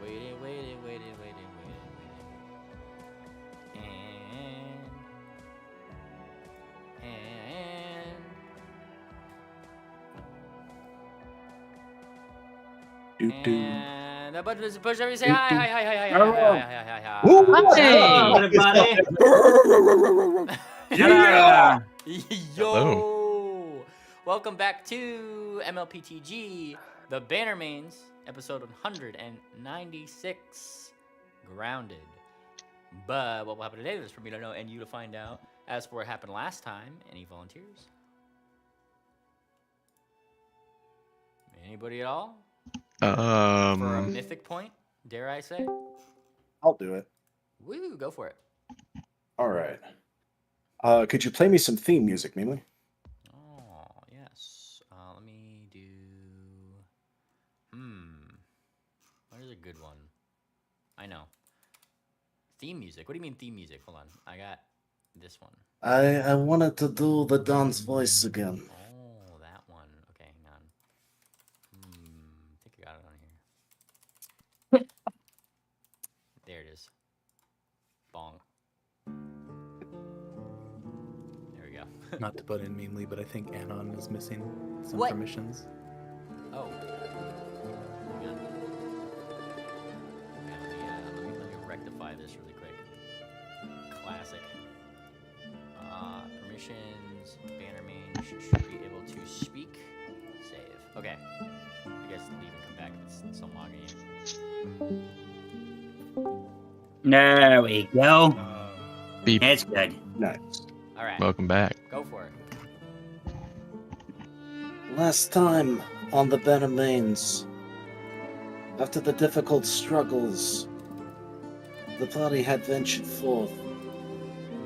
Waiting. And a button is push. Everybody say hi. Hey, everybody. Yeah. Yo. Welcome back to mlptg, the Bannermanes, episode 196, Grounded. But what will happen today is for me to know and you to find out. As for what happened last time, any volunteers? Anybody at all? For a mythic point, dare I say? I'll do it. Woo, go for it. All right. Could you play me some theme music, Mimi? Oh, yes. Let me do... What is a good one? I know. Theme music. What do you mean theme music? Hold on. I got this one. I wanted to do the Don's voice again. Oh, that one. Okay, hang on. I think I got it on here. There it is. Bong. There we go. Not to put in meanly, but I think Anon is missing some What? permissions. Oh. Hang on. Let me rectify this really quick. Classic. Permissions. Bannermanes should be able to speak. Save. Okay. You guys leave and come back. It's still logging in. There we go. Beep. That's good. Nice. All right. Welcome back. Go for it. Last time on the Bannermanes, after the difficult struggles, the party had ventured forth.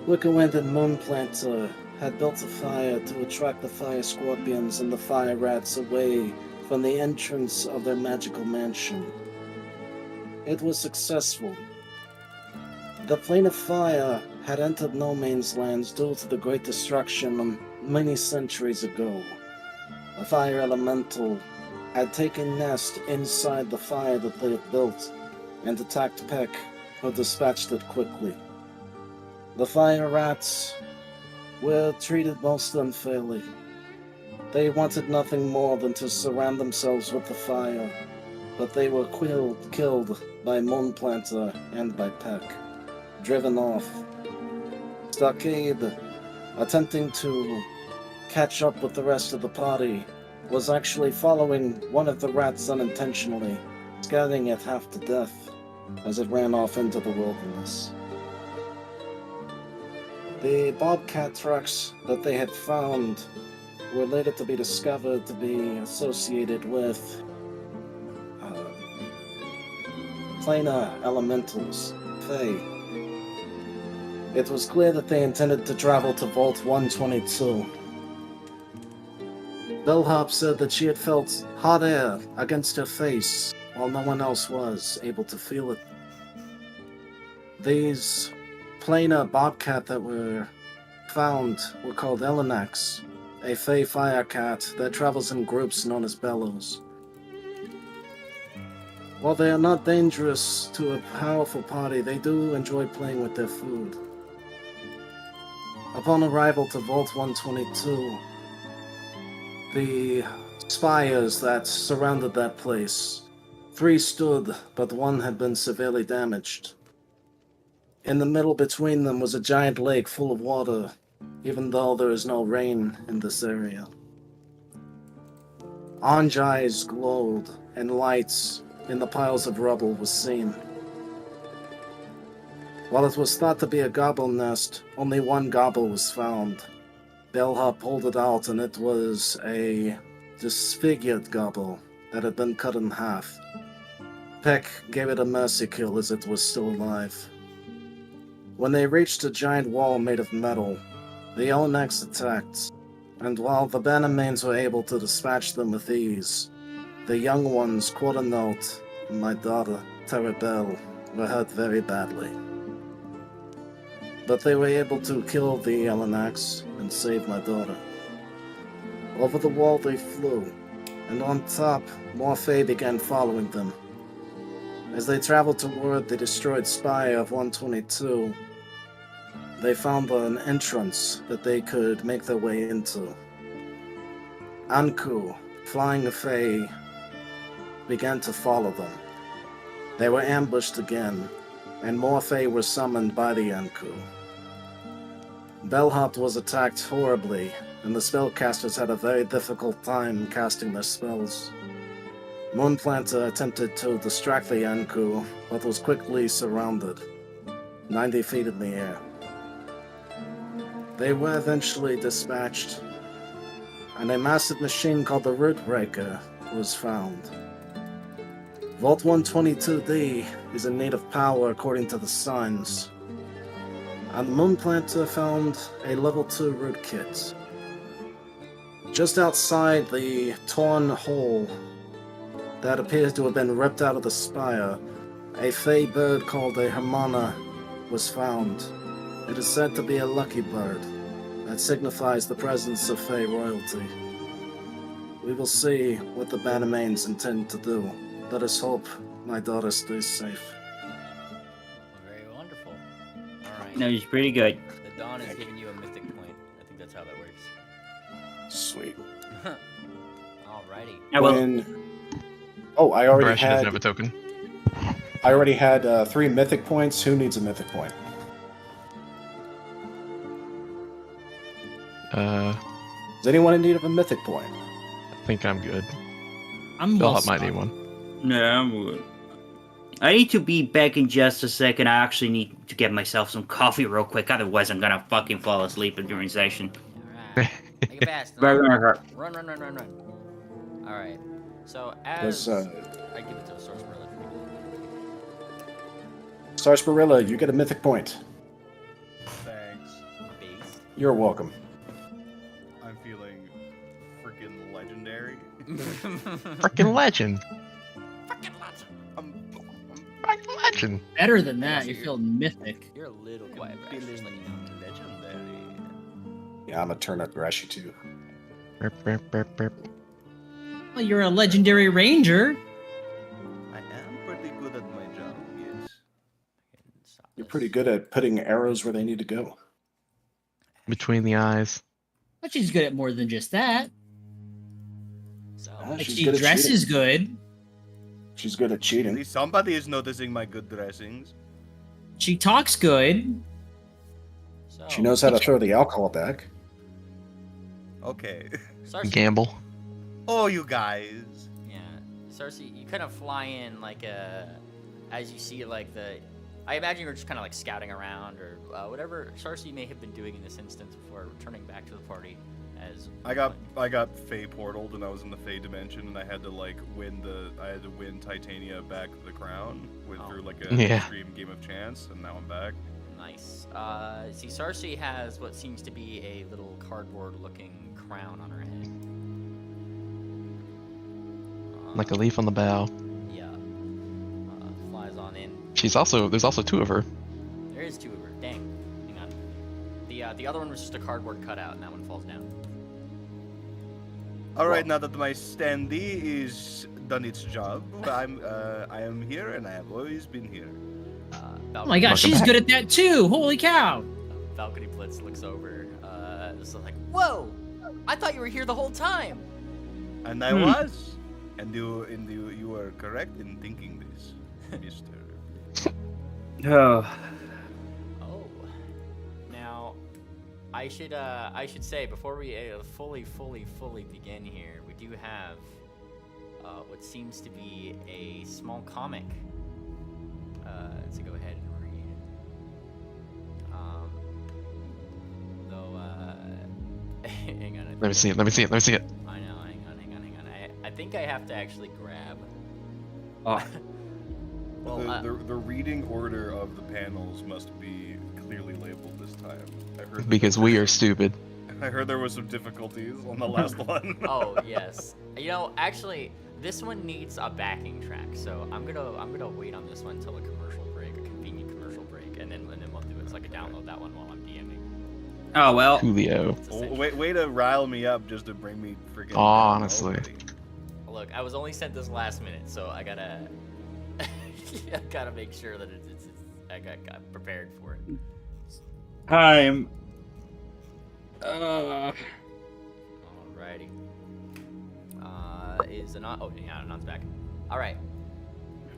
Wickerwind and Moonplanter had built a fire to attract the fire scorpions and the fire rats away from the entrance of their magical mansion. It was successful. The Plane of Fire had entered No Man's Lands due to the Great Destruction many centuries ago. A fire elemental had taken nest inside the fire that they had built and attacked Peck, who dispatched it quickly. The fire rats were treated most unfairly. They wanted nothing more than to surround themselves with the fire, but they were killed by Moonplanter and by Peck, driven off. Stockade, attempting to catch up with the rest of the party, was actually following one of the rats unintentionally, scaring it half to death as it ran off into the wilderness. The bobcat trucks that they had found were later to be discovered to be associated with planar elementals, Fae. It was clear that they intended to travel to Vault 122. Bellhop said that she had felt hot air against her face, while no one else was able to feel it. These planar bobcat that were found were called Elanax, a Fae firecat that travels in groups known as bellows. While they are not dangerous to a powerful party, they do enjoy playing with their food. Upon arrival to Vault 122, the spires that surrounded that place, 3 stood, but 1 had been severely damaged. In the middle between them was a giant lake full of water, even though there is no rain in this area. Orange eyes glowed, and lights in the piles of rubble was seen. While it was thought to be a gobble nest, only 1 gobble was found. Bellhop pulled it out, and it was a disfigured gobble that had been cut in half. Peck gave it a mercy kill as it was still alive. When they reached a giant wall made of metal, the Elanax attacked, and while the Bannermanes were able to dispatch them with ease, the young ones, Quarternote and my daughter, Terabelle, were hurt very badly. But they were able to kill the Elanax and save my daughter. Over the wall they flew, and on top, more Fae began following them. As they traveled toward the destroyed spire of 122, they found an entrance that they could make their way into. Anku, flying Fae, began to follow them. They were ambushed again, and more Fae were summoned by the Anku. Bellhop was attacked horribly, and the spellcasters had a very difficult time casting their spells. Moonplanter attempted to distract the Anku, but was quickly surrounded, 90 feet in the air. They were eventually dispatched, and a massive machine called the Rootbreaker was found. Vault 122D is in need of power according to the signs, and the Moonplanter found a level 2 rootkit. Just outside the torn hole that appears to have been ripped out of the spire, a Fey bird called a Hermana was found. It is said to be a lucky bird that signifies the presence of Fey royalty. We will see what the Bannermanes intend to do. Let us hope my daughter stays safe. Very wonderful. Alright. No, he's pretty good. The Dawn is giving you a mythic point. I think that's how that works. Sweet. Alrighty. I will. I already Brash doesn't had. have a token. I already had 3 mythic points. Who needs a mythic point? Does anyone in need of a mythic point? I think I'm good. I'm Bellhop might need one. No, I'm good. I need to be back in just a second. I actually need to get myself some coffee real quick. Otherwise, I'm gonna fucking fall asleep during session. Alright. Make it fast. Run. Run. Alright. So, as... I give it to a Sarsaparilla. Sarsaparilla, you get a mythic point. Thanks. Base. You're welcome. I'm feeling freaking legendary. Freaking legend. Fucking lots of... Freaking legend. Better than that, you feel mythic. You're a little quiet, Brash. Just let you know. Legendary. Yeah, I'm gonna turn up Brashy too. Burp. Well, you're a legendary ranger. I am pretty good at my job, yes. Stop You're this. pretty good at putting arrows where they need to go. Between the eyes. But she's good at more than just that. So, Ah, Like she's she good at dresses good. She's good at At cheating. least somebody is noticing my good dressings. She talks good. so She knows how to throw the alcohol back. Okay. Sarsi, Gamble. Oh, you guys. yeah, Sarsi, you kind of fly in like as you see like I imagine you're just kind of like scouting around or whatever Sarsi may have been doing in this instance before returning back to the party. As I got Fey portaled and I was in the Fey dimension and I had to win Titania back the crown through like a Yeah. extreme game of chance, and now I'm back. nice. See, Sarsi has what seems to be a little cardboard-looking crown on her head. Like a leaf on the bough. Yeah. Flies on in. There's also 2 of her. There is 2 of her. Dang. Hang on. The other one was just a cardboard cutout, and that one falls down. All right, now that my standee is done its job, I am here and I have always been here. Oh my gosh, Welcome she's back. good at that too. Holy cow. Valkyrie Blitz looks over. This is like, whoa! I thought you were here the whole time. And I was, and you were correct in thinking this, Mister. Oh. Oh. Now, I should say before we fully begin here, we do have what seems to be a small comic to go ahead and read. Though, hang on. Let me see it. I know. Hang on. I think I have to actually grab. Oh. Well, The reading order of the panels must be clearly labeled this time. I heard that Because we are stupid. I heard there was some difficulties on the last one. oh yes. You know, actually, this one needs a backing track, so I'm gonna wait on this one until a commercial break, a convenient commercial break, and then we'll do it so I can download that one while I'm DMing. Oh well. Coolio. It's essential. Way to rile me up just to bring me freaking. Honestly. Look, I was only sent this last minute, so I gotta. I gotta make sure that it's I got prepared for it. I'm. Alrighty. Is Anon? Oh, yeah, Anon's back. All right.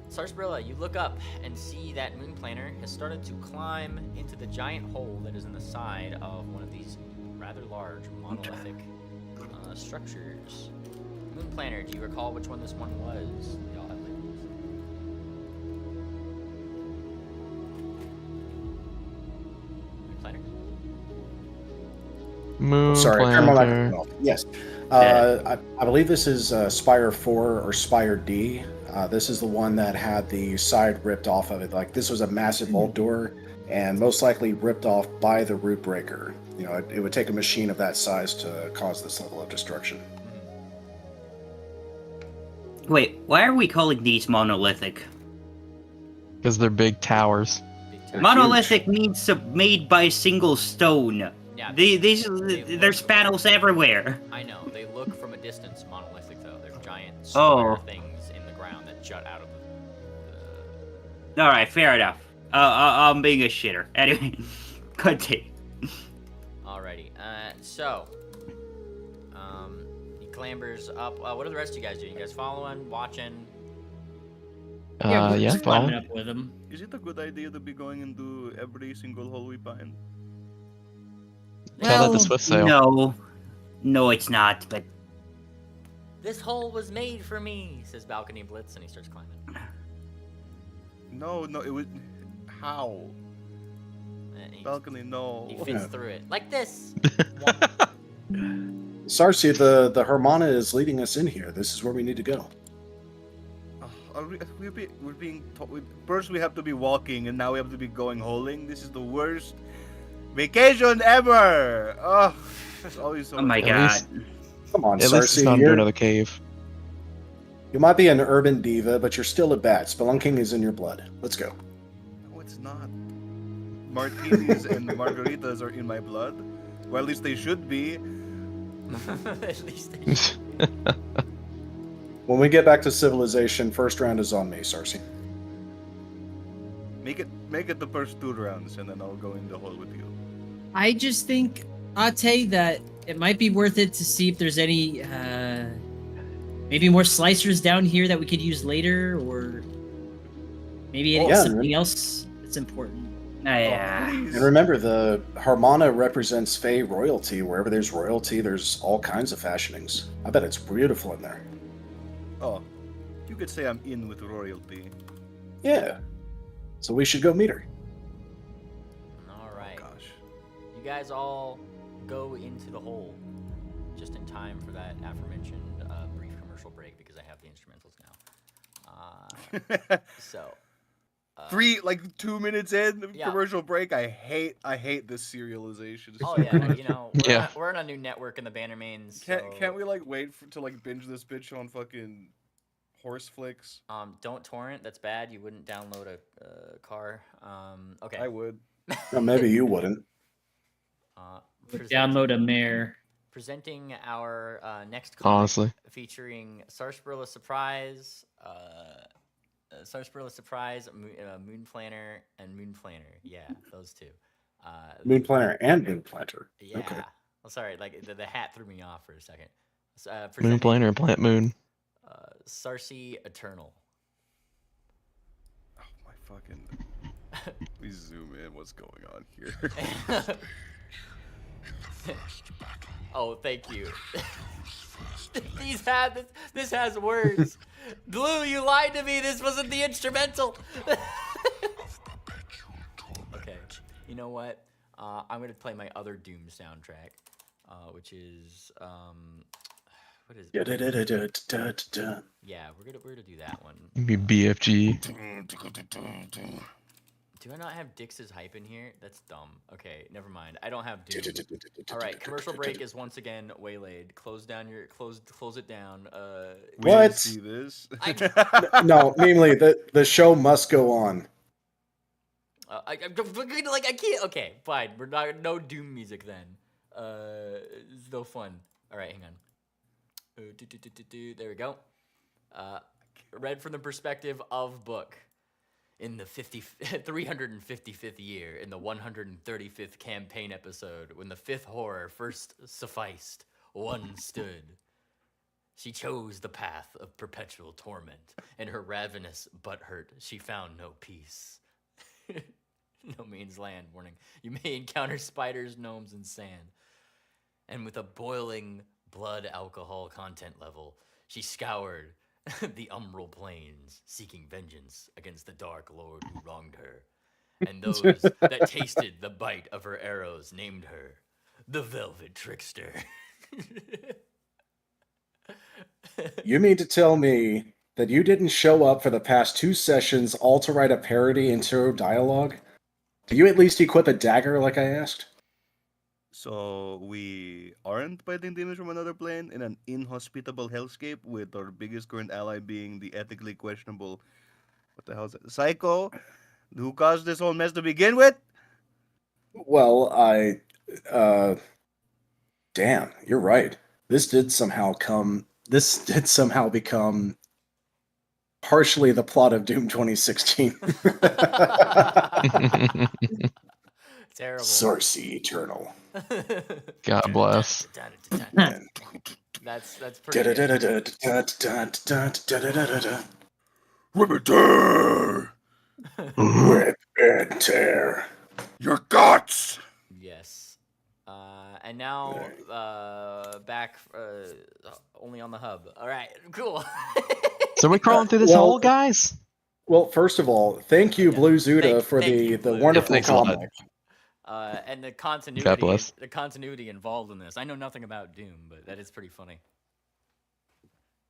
Sarsaparilla, you look up and see that Moon Planner has started to climb into the giant hole that is in the side of one of these rather large monolithic structures. Moon Planner, do you recall which one this one was? They all have labels. Moon Planner? Moon Sorry, I turned my planter. microphone off. Yes. Yeah. I believe this is Spire 4 or Spire D. This is the one that had the side ripped off of it. Like, this was a massive vault door, and most likely ripped off by the root breaker. You know, it would take a machine of that size to cause this level of destruction. Wait, why are we calling these monolithic? Because they're big towers. Big tower. Monolithic means made by single stone. Yeah, There's panels everywhere. I know. They look from a distance monolithic, though. They're giant Oh. square things in the ground that jut out of the... All right, fair enough. I'm being a shitter. Anyway, continue. Alrighty. So... he clambers up. What are the rest of you guys doing? You guys following, watching? we're Yeah, just climbing follow. up with him. Is it a good idea to be going into every single hole we find? Tell that Well, to Swift Sail. No, it's not. But This hole was made for me, says Balcony Blitz, and he starts climbing. No, it was... How? And he, Balcony, no. he fits through it. Like this! Sarsi, the Hermana is leading us in here. This is where we need to go. We're being first we have to be walking, and now we have to be going holing. This is the worst vacation ever. Oh, it's always so. oh my At god. least- Come on, At least it's not Sarsi. into another cave. You might be an urban diva, but you're still a bat. Spelunking is in your blood. Let's go. No, it's not. Martinis and margaritas are in my blood. Well, at least they should be. At least they... When we get back to civilization, first round is on me, Sarsi. Make it the first 2 rounds, and then I'll go in the hole with you. I just think, Ate, that it might be worth it to see if there's any, maybe more slicers down here that we could use later, or maybe Yeah, something else that's important. Yeah. And remember, the Hermana represents Fey royalty. Wherever there's royalty, there's all kinds of fashionings. I bet it's beautiful in there. Oh, you could say I'm in with royalty. Yeah. So we should go meet her. Alright. Gosh. You guys all go into the hole just in time for that aforementioned brief commercial break because I have the instrumentals now. So... 2 minutes in Yeah. commercial break. I hate this serialization. It's Oh so yeah, good. you know, we're on a new network in the Bannermanes. Can't we wait to binge this bitch on fucking horse flicks? Don't torrent. That's bad. You wouldn't download a car. Okay. I would. Well, maybe you wouldn't. Download a mare. Presenting our next comic Honestly. featuring Sarsaparilla Surprise, Sarsaparilla Surprise, Moon Planner, and Moon Planner. Yeah, those two. Moon Planner and Moon Planter. Yeah. Okay. Well, sorry, like the hat threw me off for a second. Moon Presenting, planter and plant moon. Sarsi Eternal. Oh my fucking. Please zoom in. What's going on here? Oh, thank you. This has words. Blue, you lied to me. This wasn't the instrumental. Okay. You know what? I'm gonna play my other Doom soundtrack, which is what is it? Yeah, we're gonna do that one. Maybe BFG. Do I not have Dix's hype in here? That's dumb. Okay, never mind. I don't have Doom. All right, commercial break is once again waylaid. Close it down. We What? didn't see this. No, namely, the show must go on. I can't. Okay, fine. We're not no Doom music then. It's no fun. All right, hang on. There we go. Read from the perspective of book. in the 355th year, in the 135th campaign episode, when the fifth horror first sufficed, one stood. She chose the path of perpetual torment. In her ravenous butthurt, she found no peace. No means land warning. You may encounter spiders, gnomes, and sand. And with a boiling blood alcohol content level, she scoured the umbral plains, seeking vengeance against the dark lord who wronged her. And those that tasted the bite of her arrows named her the Velvet Trickster. You mean to tell me that you didn't show up for the past 2 sessions all to write a parody intro dialogue? Do you at least equip a dagger like I asked? So we aren't fighting demons from another plane in an inhospitable hellscape, with our biggest current ally being the ethically questionable, what the hell is it, Psycho, who caused this whole mess to begin with? Well, damn, you're right. This did somehow become partially the plot of Doom 2016. Terrible. Sorcy Eternal. God bless. That's pretty good. Rip and tear! Rip and tear. Your guts! Yes. And now back only on the hub. All right, cool. So we're crawling through this Well- hole, guys? Well, first of all, thank you, Yeah. Blue Zuda, for Thank you, the Blue. wonderful thanks a lot. comic. And the God bless. continuity involved in this. I know nothing about Doom, but that is pretty funny.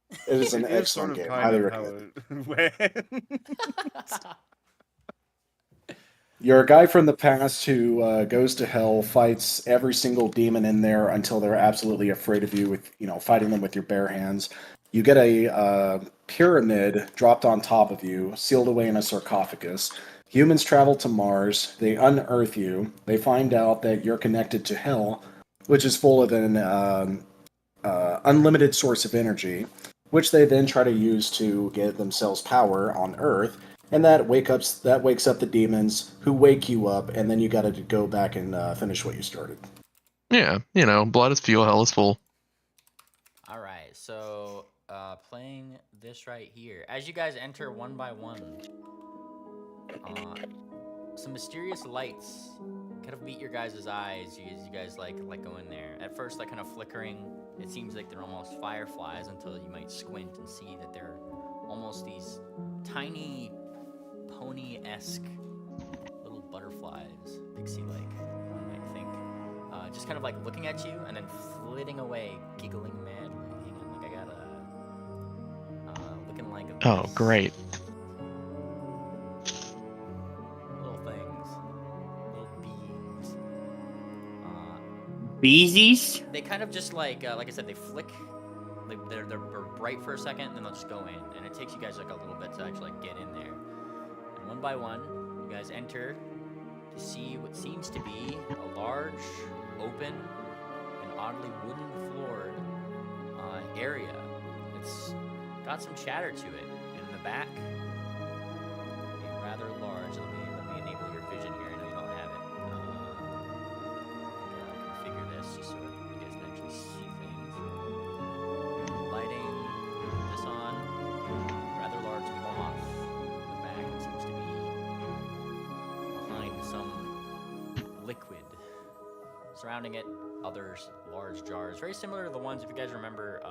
It is an It is excellent game. kind Highly of recommend. how it went. You're a guy from the past who goes to hell, fights every single demon in there until they're absolutely afraid of you, with fighting them with your bare hands. You get a pyramid dropped on top of you, sealed away in a sarcophagus. Humans travel to Mars. They unearth you. They find out that you're connected to hell, which is full of an unlimited source of energy, which they then try to use to get themselves power on Earth. And that wakes up the demons, who wake you up, and then you got to go back and finish what you started. Yeah, blood is fuel, hell is full. All right, so playing this right here. As you guys enter one by one, some mysterious lights kind of meet your guys' eyes as you guys like go in there. At first, like kind of flickering. It seems like they're almost fireflies until you might squint and see that they're almost these tiny pony-esque little butterflies, pixie-like, one might think. Just kind of like looking at you and then flitting away, giggling madly. Hang on, like I got looking like Oh, this. great. Little things, little beings. Beesies? They kind of just like I said, they flick. They're bright for a second, and then they'll just go in, and it takes you guys like a little bit to actually like, get in there. And one by one, you guys enter to see what seems to be a large, open, and oddly wooden-floored area. It's got some chatter to it. In the back, a rather large. Let me enable your vision here. I know you don't have it. Configure this just so that you guys can actually see things. Lighting. This on. Rather large moth in the back. It seems to be behind some liquid. Surrounding it, others large jars, very similar to the ones, if you guys remember,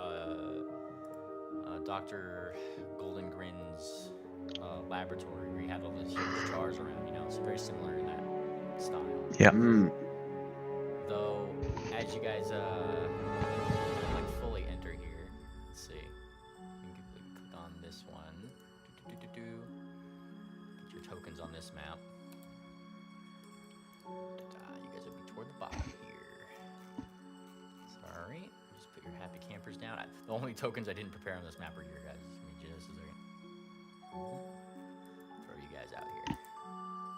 Dr. Golden Grin's laboratory, where he had all those huge jars around. It's very similar in that style. Yeah. Though, as you guys like fully enter here, let's see, you can click on this one. Put your tokens on this map. You guys will be toward the bottom here. Sorry, just put your happy campers down. The only tokens I didn't prepare on this map are your guys. Give me just a second. Throw you guys out here.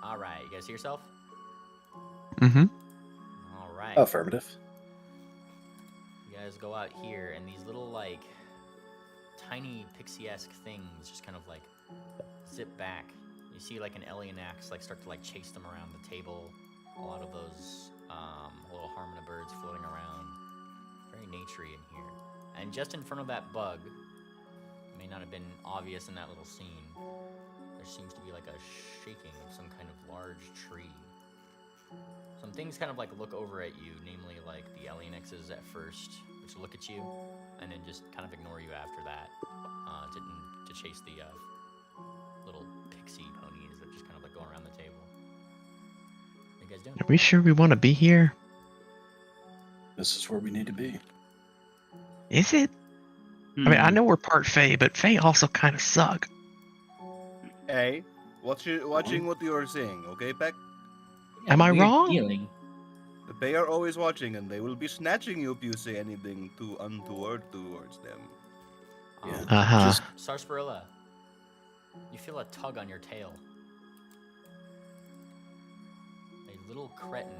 All right, you guys see yourself? Mm-hmm. All right. Affirmative. You guys go out here, and these little like tiny pixie-esque things just kind of like zip back. You see like an alien axe like start to like chase them around the table. A lot of those little harmona birds floating around. Very naturey in here. And just in front of that bug, it may not have been obvious in that little scene, there seems to be like a shaking of some kind of large tree. Some things kind of like look over at you, namely like the alienexes at first, which look at you, and then just kind of ignore you after that, to chase the little pixie ponies that just kind of like go around the table. What are you guys doing? Are we sure we want to be here? This is where we need to be. Is it? I mean, I know we're part Fae, but Fae also kind of suck. Hey, watching what you're saying, okay, Peck? Am I Weird wrong? feeling. The Fae are always watching, and they will be snatching you if you say anything too untoward towards them. Yeah. Uh-huh. Sarsaparilla, you feel a tug on your tail. A little cretin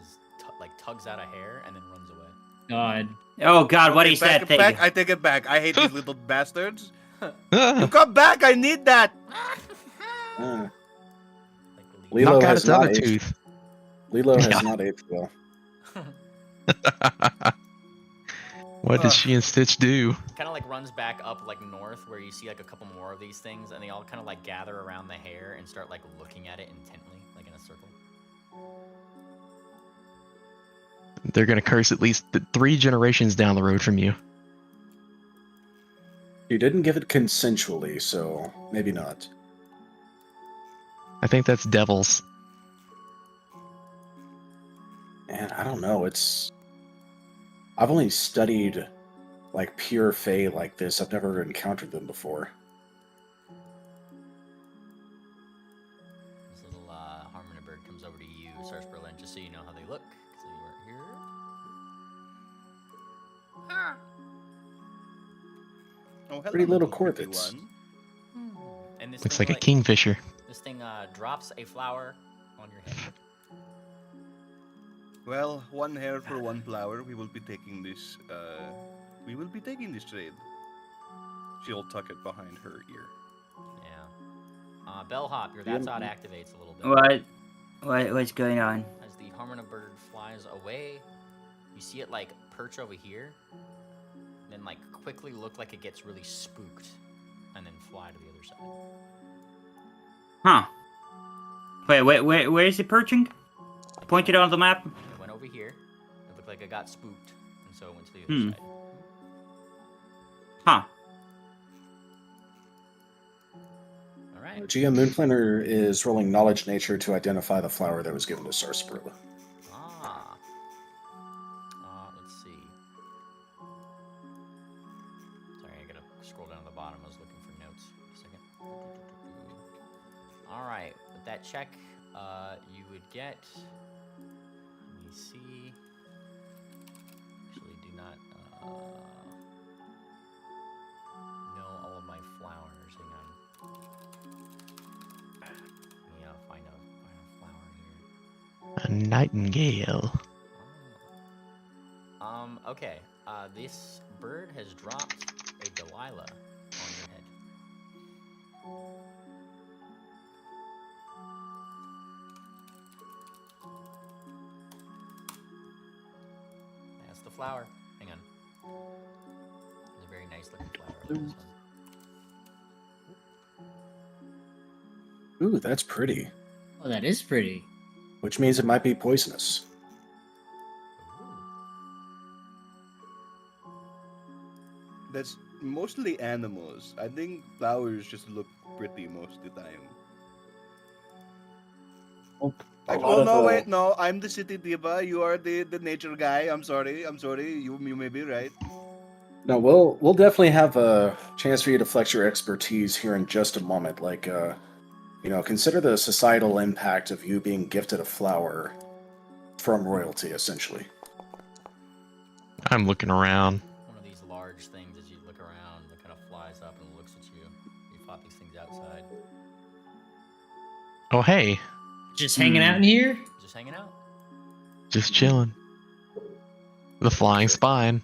is like tugs out a hair and then runs away. God. Oh God, what is that thing? Peck, I take it back. I hate these little bastards. You come back! I need that! Uh, Like Lilo Knock out has its not other aged. tooth. Lilo has Yeah. not aged well. What did she and Stitch do? kind of like runs back up like north where you see like a couple more of these things and they all kind of like gather around the hair and start like looking at it intently like in a circle. They're gonna curse at least 3 generations down the road from you. You didn't give it consensually, so maybe not. I think that's devils. And I don't know, I've only studied like pure Fae like this. I've never encountered them before. This little harmona bird comes over to you, Sarsaparilla, just so you know how they look. So you weren't here. Oh, hello, Pretty little pretty corvids. one. And this Looks thing, like a kingfisher. This thing drops a flower on your head. Well, one hair for one flower. We will be taking this. We will be taking this trade. She'll tuck it behind her ear. Yeah. Bellhop, your that's how it activates a little bit. What's going on? As the harmona bird flies away, you see it like perch over here, then like quickly look like it gets really spooked, and then fly to the other side. Huh. Wait, where is it perching? Pointed on the map? It went over here. It looked like it got spooked, and so it went to the other side. Huh. All right. GM Moonplanner is rolling Knowledge Nature to identify the flower that was given to Sarsaparilla. Ah. Let's see. Sorry, I gotta scroll down to the bottom. I was looking for notes. A second. All right. With that check, you would get. Let me see. Actually, do not know all of my flowers. Hang on. Let me find a flower here. A nightingale. Okay. This bird has dropped a Delilah on your head. That's the flower. Hang on. It's a very nice looking flower. I like this one. Ooh, that's pretty. Oh, that is pretty. Which means it might be poisonous. That's mostly animals. I think flowers just look pretty most of the time. Like, oh no, wait, no, I'm the city diva. You are the nature guy. I'm sorry. You may be right. No, we'll definitely have a chance for you to flex your expertise here in just a moment. Like, consider the societal impact of you being gifted a flower from royalty, essentially. I'm looking around. One of these large things as you look around that kind of flies up and looks at you. You fought these things outside. Oh, hey. Just hanging out in here? Just hanging out. Just chilling. The flying spine.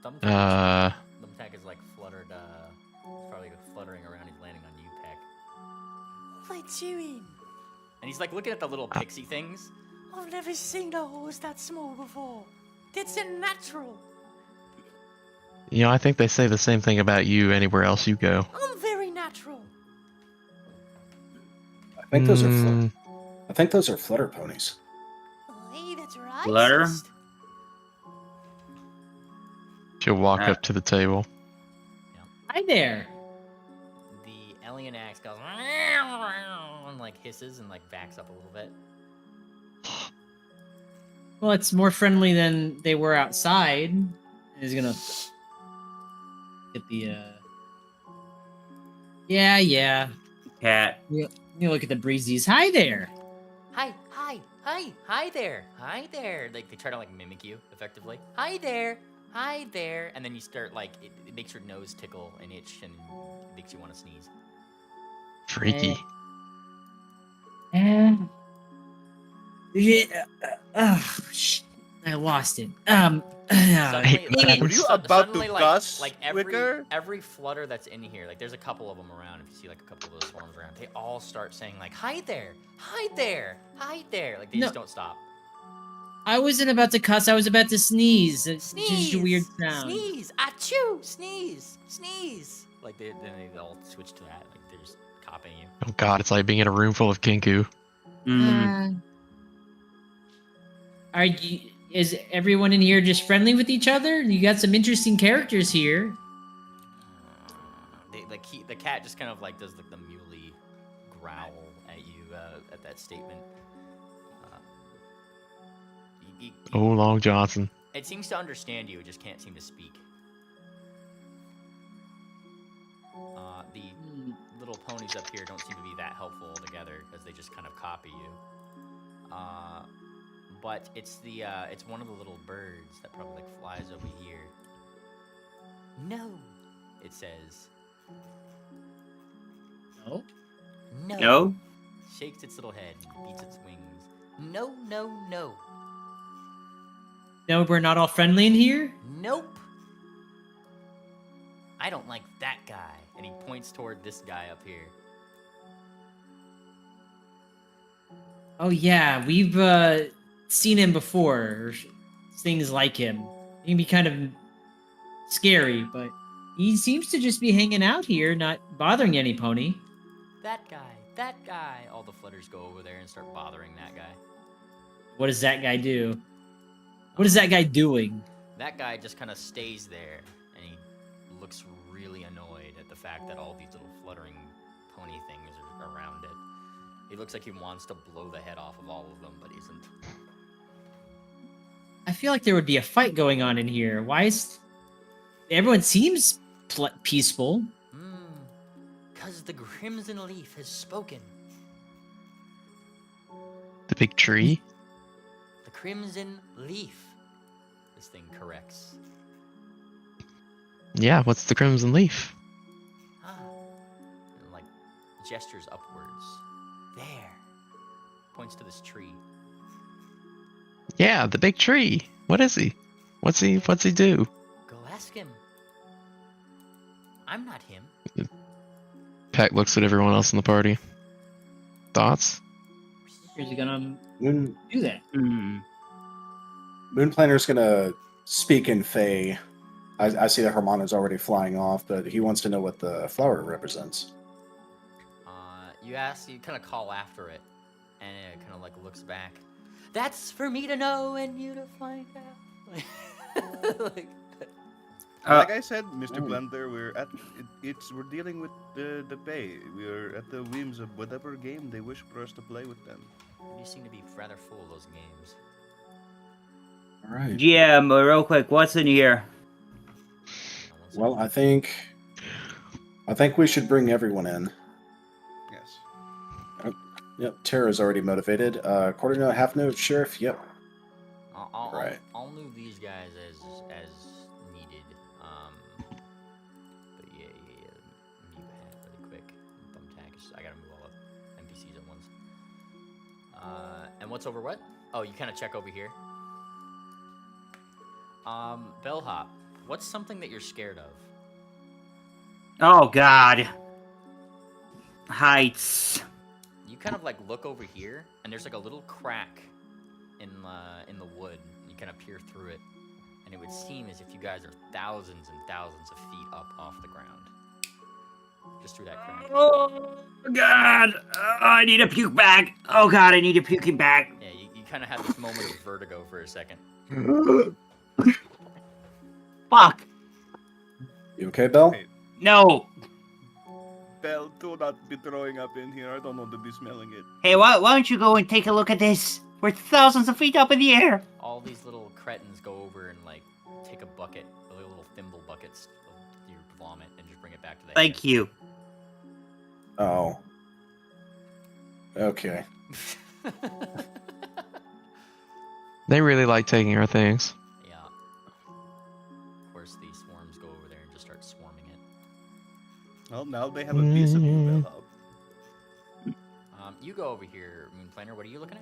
Thumbtack is like fluttered. He's probably fluttering around. He's landing on you, Peck. What are they doing? And he's like looking at the little pixie things. I've never seen a horse that small before. It's unnatural. You know, I think they say the same thing about you anywhere else you go. I'm very natural. I think those are I think those are flutter ponies. Hey, that's right. Flutter? She'll walk up to the table. Hi there. The alien axe goes and like hisses and like backs up a little bit. Well, it's more friendly than they were outside. He's gonna get the Yeah. Cat. You look at the breezies. Hi there. Hi there. Like they try to like mimic you effectively. Hi there. And then you start like it makes your nose tickle and itch and it makes you want to sneeze. Freaky. Shit, I lost it. Suddenly, Were you about to suddenly, cuss, like Wicker? every flutter that's in here, like there's a couple of them around. If you see like a couple of those swarms around, they all start saying like hi there. Like they just don't stop. I wasn't about to cuss. I was about to sneeze. It's just a weird sound. Sneeze, achoo, sneeze. Like then they all switch to that. Like they're just copying you. Oh god, it's like being in a room full of kinku. Is everyone in here just friendly with each other? You got some interesting characters here. The cat just kind of like does like the muley growl at you at that statement. Oh, Long Johnson. It seems to understand you. It just can't seem to speak. The little ponies up here don't seem to be that helpful altogether because they just kind of copy you. But it's one of the little birds that probably like flies over here. No, it says. No? No? Shakes its little head and beats its wings. No. No, we're not all friendly in here? Nope. I don't like that guy. And he points toward this guy up here. Oh yeah, we've seen him before. Or things like him. He can be kind of scary, but he seems to just be hanging out here, not bothering any pony. That guy. All the flutters go over there and start bothering that guy. What does that guy do? What is that guy doing? That guy just kind of stays there, and he looks really annoyed at the fact that all these little fluttering pony things are around it. He looks like he wants to blow the head off of all of them, but isn't. I feel like there would be a fight going on in here. Why is... Everyone seems peaceful. Because the Crimson Leaf has spoken. The big tree? The Crimson Leaf. This thing corrects. Yeah, what's the Crimson Leaf? And like gestures upwards. There. Points to this tree. Yeah, the big tree. What is he? What's he do? Go ask him. I'm not him. Peck looks at everyone else in the party. Thoughts? Is he gonna Moon do that? Moonplaner's gonna speak in Fey. I see that Hermana's already flying off, but he wants to know what the flower represents. You kind of call after it, and it kind of like looks back. That's for me to know and you to find out. Like I said, Mr. Blender, we're dealing with the pay. We're at the whims of whatever game they wish for us to play with them. You seem to be rather full of those games. All right. Yeah, but real quick, what's in here? Well, I think we should bring everyone in. Yes. Yep, Tara's already motivated. Quarter note, half note, sheriff. Yep. Right. I'll move these guys as needed. But yeah. Mute hat really quick. Thumbtack. I gotta move all the NPCs at once. And what's over what? Oh, you kind of check over here. Bellhop. What's something that you're scared of? Oh God. Heights. You kind of like look over here, and there's like a little crack in the wood. And you kind of peer through it, and it would seem as if you guys are thousands and thousands of feet up off the ground, just through that crack. Oh God. I need a puke bag. Oh God, I need a puking bag. Yeah, you kind of have this moment of vertigo for a second. Fuck. You okay, Bell? Hey, No. Bell, do not be throwing up in here. I don't want to be smelling it. Hey, why don't you go and take a look at this? We're thousands of feet up in the air. All these little cretins go over and like take a bucket, the little thimble buckets of your vomit, and just bring it back to the Thank you. Oh. Okay. They really like taking our things. Yeah. Of course, these swarms go over there and just start swarming it. Well, now they have a piece of you, Bellhop. You go over here, Moon Planner. What are you looking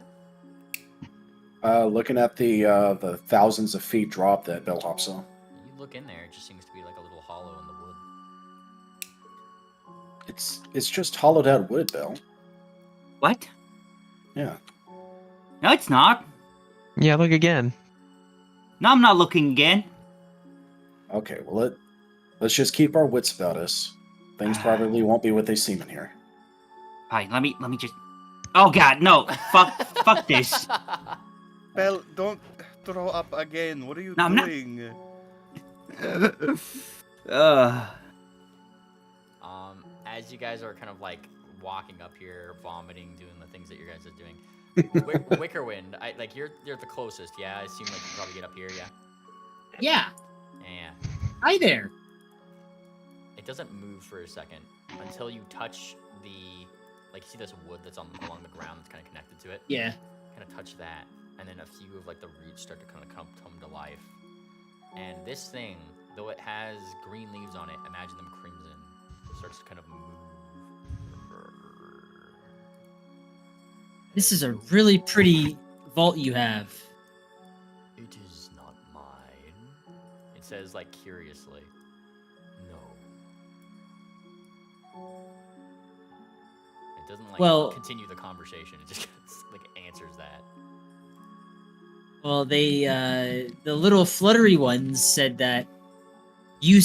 at? Looking at the thousands of feet drop that Bellhop saw. You look in there. It just seems to be like a little hollow in the wood. It's just hollowed out wood, Bell. What? Yeah. No, it's not. Yeah, look again. No, I'm not looking again. Okay, well let's just keep our wits about us. Things probably won't be what they seem in here. Fine, let me just. Oh God, no! Fuck this. Bell, don't throw up again. What are you No, I'm not. doing? As you guys are kind of like walking up here, vomiting, doing the things that you guys are doing. Wickerwind, you're the closest. Yeah, I assume like you probably get up here. Yeah. Yeah. Yeah. Hi there. It doesn't move for a second until you touch the, like, you see this wood that's along the ground that's kind of connected to it. Yeah. Kind of touch that, and then a few of like the roots start to kind of come to life. And this thing, though it has green leaves on it, imagine them crimson. It starts to kind of move. This is a really pretty vault you have. It is not mine. It says, like, curiously. No. It doesn't, like, continue the conversation. It just, like, answers that. Well, they, the little fluttery ones said that you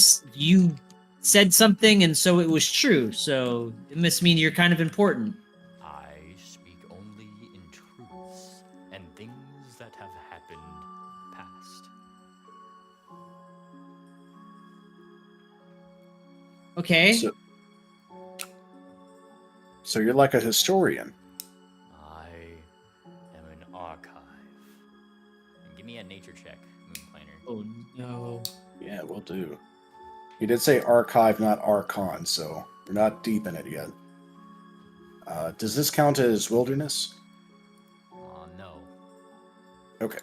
said something and so it was true. So it must mean you're kind of important. I speak only in truths and things that have happened past. Okay. So you're like a historian. I am an archive. And give me a nature check, Moon Planner. Oh no. Yeah, we'll do. He did say archive, not archon, so we're not deep in it yet. Does this count as wilderness? No. Okay.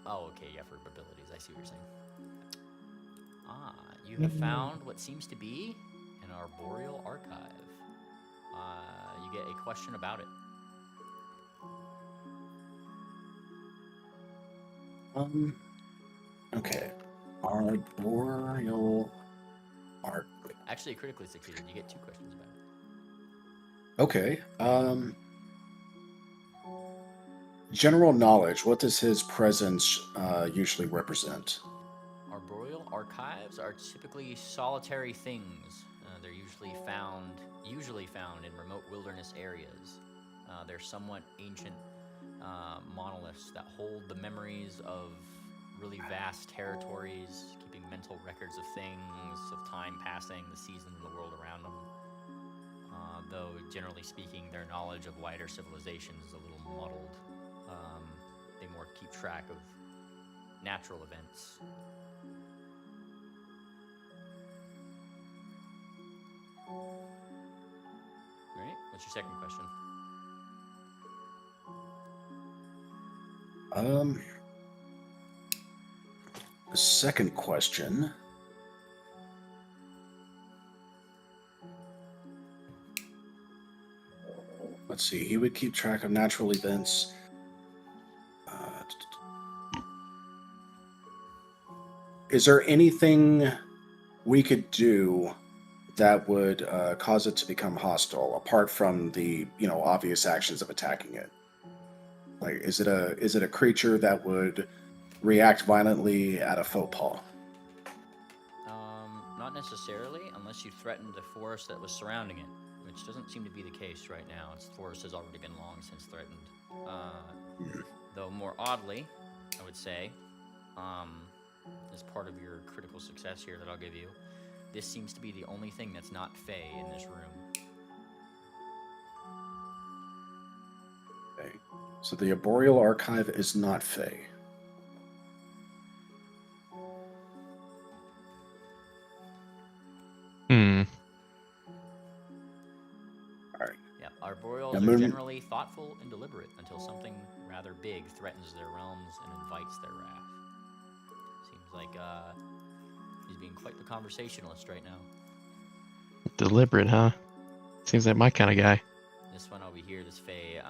Oh, okay, yeah, for abilities. I see what you're saying. You have found what seems to be an arboreal archive. You get a question about it. Okay. Arboreal art. Actually, it critically succeeded. You get 2 questions about it. Okay. General knowledge. What does his presence usually represent? Arboreal archives are typically solitary things. They're usually found in remote wilderness areas. They're somewhat ancient monoliths that hold the memories of really vast territories, keeping mental records of things, of time passing, the seasons, and the world around them. Though, generally speaking, their knowledge of wider civilizations is a little muddled. They more keep track of natural events. Alright, what's your second question? The second question. Let's see. He would keep track of natural events. is there anything we could do that would cause it to become hostile, apart from the obvious actions of attacking it? Like, is it a creature that would react violently at a faux pas? Not necessarily, unless you threatened the forest that was surrounding it, which doesn't seem to be the case right now. Its forest has already been long since threatened. Though more oddly, I would say, as part of your critical success here that I'll give you, this seems to be the only thing that's not Fey in this room. Okay. So the Arboreal Archive is not Fey. Alright. Yeah, arboreals Now, are Moon- generally thoughtful and deliberate until something rather big threatens their realms and invites their wrath. Seems like he's being quite the conversationalist right now. Deliberate, huh? Seems like my kind of guy. This one over here, this Fey,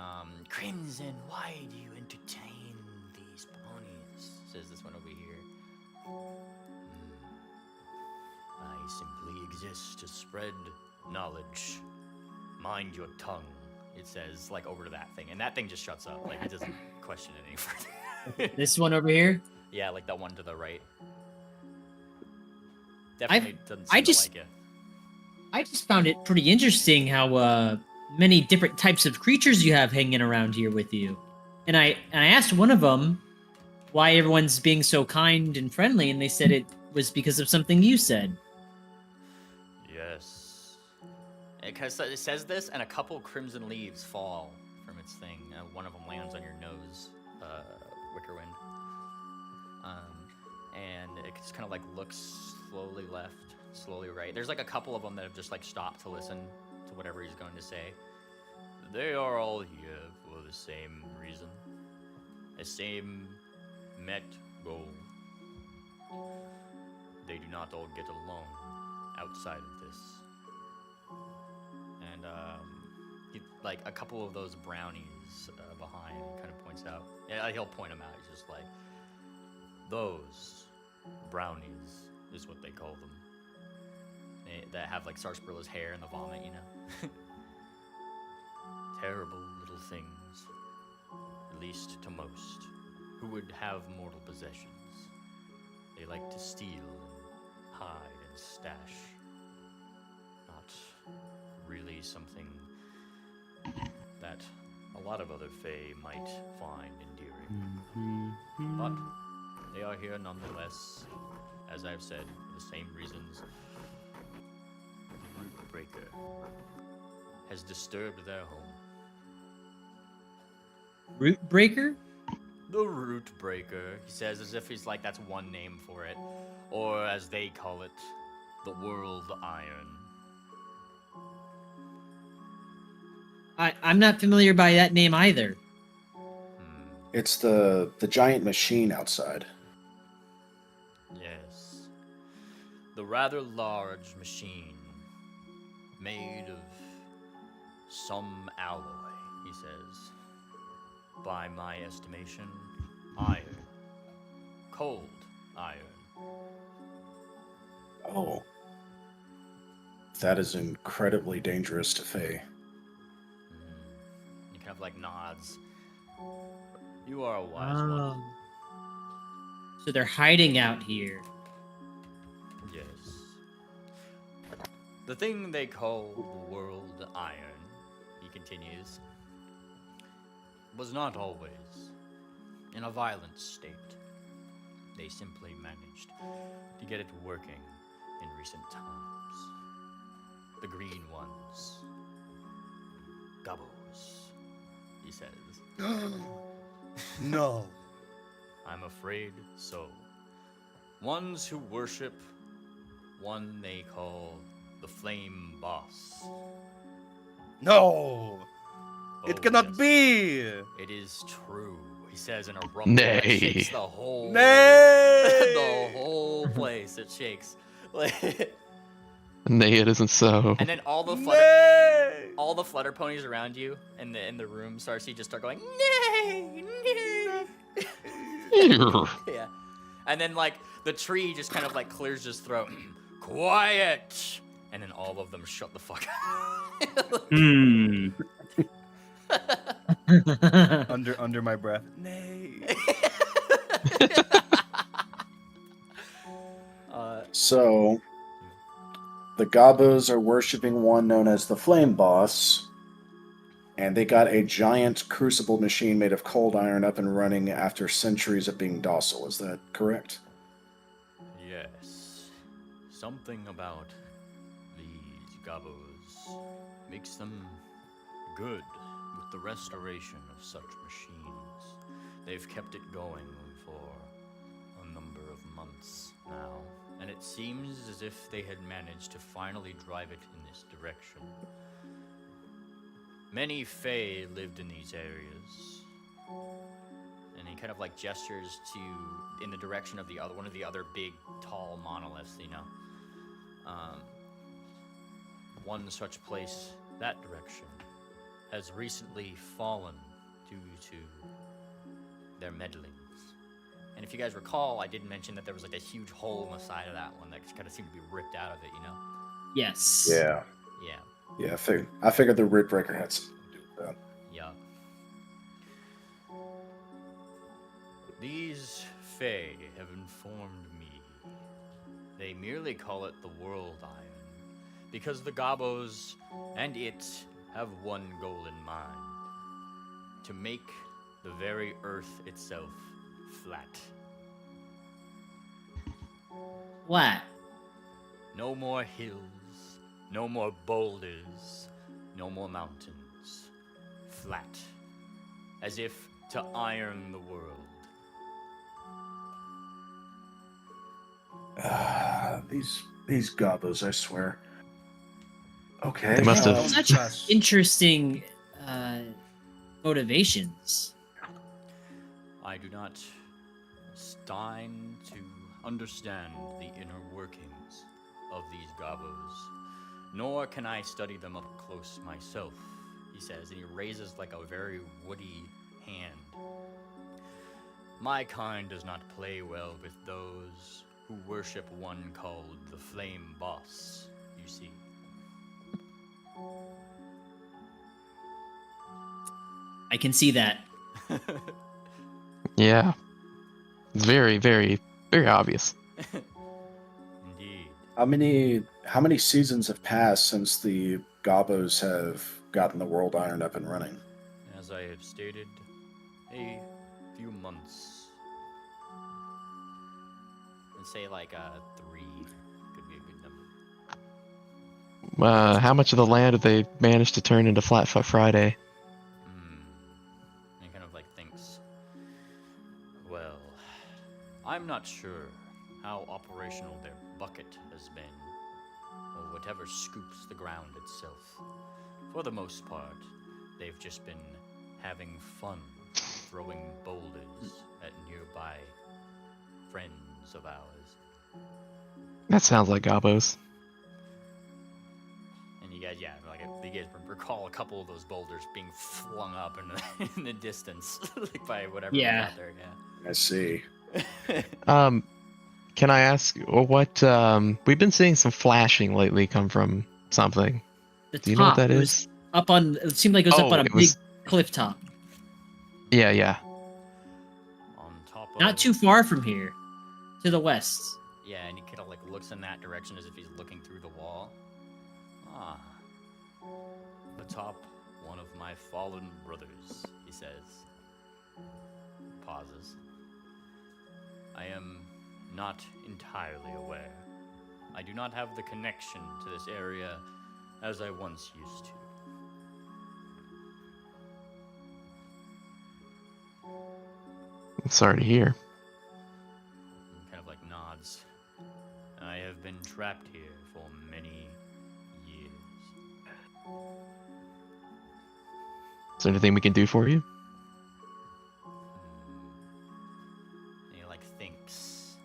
Crimson, why do you entertain these ponies? Says this one over here. I simply exist to spread knowledge. Mind your tongue, it says, like, over to that thing. And that thing just shuts up. Like, it doesn't question it any further. This one over here? Yeah, like that one to the right. Definitely doesn't seem I to just- like it. I just found it pretty interesting how many different types of creatures you have hanging around here with you. And I asked one of them why everyone's being so kind and friendly, and they said it was because of something you said. Yes. Because it says this, and a couple crimson leaves fall from its thing. One of them lands on your nose, Wickerwind. And it just kind of like looks slowly left, slowly right. There's like a couple of them that have just like stopped to listen to whatever he's going to say. They are all here for the same reason, the same met goal. They do not all get along outside of this. And like a couple of those brownies behind kind of points out. Yeah, he'll point them out. He's just like, those brownies is what they call them. That have like sarsaparillas hair in the vomit, you know. Terrible little things, at least to most, who would have mortal possessions. They like to steal and hide and stash. Not really something that a lot of other Fae might find endearing. But they are here nonetheless, as I've said, for the same reasons. The Root Breaker has disturbed their home. Root breaker? The Root Breaker, he says, as if he's like, that's one name for it. Or as they call it, the World Iron. I'm not familiar by that name either. It's the giant machine outside. Yes. The rather large machine, made of some alloy, he says. By my estimation, iron. Cold iron. Oh. That is incredibly dangerous to Faye. He kind of like nods. You are a wise one. So they're hiding out here. Yes. The thing they call the World Iron, he continues, was not always in a violent state. They simply managed to get it working in recent times. The green ones. Gobbles, he says. No. I'm afraid so. Ones who worship one they call the Flame Boss. No. It Oh, cannot yes. be. It is true, he says in a rumble Nay. that shakes the whole Nay. the whole place. It shakes. Nay, it isn't so. And then all the Nay. all the flutter ponies around you in the room, Sarcy, just start going, nay, nay. Yeah. And then like The tree just kind of like clears his throat. Quiet! And then all of them shut the fuck up. Under my breath. Nay. So, the Gabos are worshipping one known as the Flame Boss, and they got a giant crucible machine made of cold iron up and running after centuries of being docile. Is that correct? Yes. Something about these gobos makes them good with the restoration of such machines. They've kept it going for a number of months now, and it seems as if they had managed to finally drive it in this direction. Many Fae lived in these areas, and he kind of like gestures in the direction of one of the other big, tall monoliths, you know. One such place, that direction, has recently fallen due to their meddlings. And if you guys recall, I did mention that there was like a huge hole in the side of that one that kind of seemed to be ripped out of it, you know? Yes. Yeah. Yeah. Yeah, I figured the Root Breaker had something to do with that. Yeah. These Fae have informed me. They merely call it the World Iron because the Gabos and it have one goal in mind: to make the very earth itself flat. Flat. No more hills, no more boulders, no more mountains. Flat. As if to iron the world. These Gabos, I swear. Okay. They must have- Such interesting motivations. I do not stein to understand the inner workings of these Gabos, nor can I study them up close myself, he says, and he raises like a very woody hand. My kind does not play well with those who worship one called the Flame Boss, you see. I can see that. Yeah. It's very, very, very obvious. Indeed. How many seasons have passed since the Gabos have gotten the World Iron up and running? As I have stated, a few months. And say like 3 could be a good number. How much of the land have they managed to turn into Flatfoot Friday? He kind of like thinks, well, I'm not sure how operational their bucket has been, or whatever scoops the ground itself. For the most part, they've just been having fun throwing boulders at nearby friends of ours. That sounds like Gabos. And you guys, you guys recall a couple of those boulders being flung up in the distance, like by whatever was out there. Yeah. I see. Can I ask what? We've been seeing some flashing lately come from something. The Do you know what top, that it is? was up on. It seemed like it was up on a big cliff top. Yeah, yeah. On top of... Not too far from here, to the west. Yeah, and he kind of like looks in that direction as if he's looking through the wall. Ah. Atop one of my fallen brothers, he says. Pauses. I am not entirely aware. I do not have the connection to this area as I once used to. I'm sorry to hear. He kind of like nods. I have been trapped here for many years. Is there anything we can do for you? And he like thinks.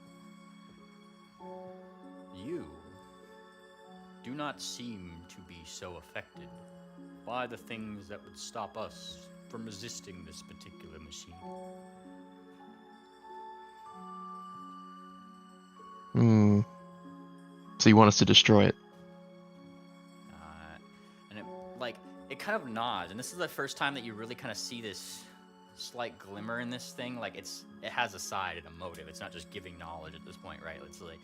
You do not seem to be so affected by the things that would stop us from resisting this particular machine. Hmm. So you want us to destroy it? And it kind of nods, and this is the first time that you really kind of see this slight glimmer in this thing. Like it has a side and a motive. It's not just giving knowledge at this point, right? It's like,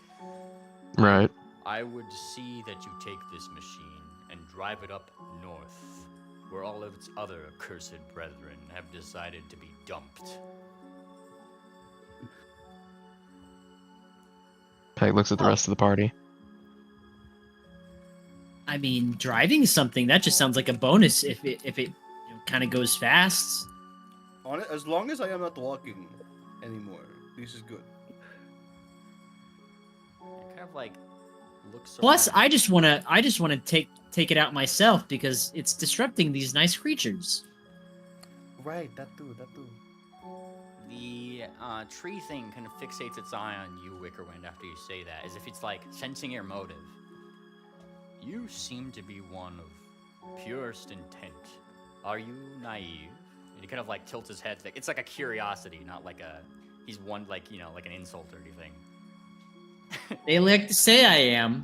Right. I would see that you take this machine and drive it up north, where all of its other accursed brethren have decided to be dumped. Peg looks at the rest of the party. I mean, driving something that just sounds like a bonus if it kind of goes fast. As long as I am not walking anymore, this is good. It kind of like looks. Plus, around. I just wanna take it out myself because it's disrupting these nice creatures. Right, that too. The tree thing kind of fixates its eye on you, Wickerwind, after you say that, as if it's like sensing your motive. You seem to be one of purest intent. Are you naive? And he kind of like tilts his head. It's like a curiosity, not like he's one like an insult or anything. They like to say I am.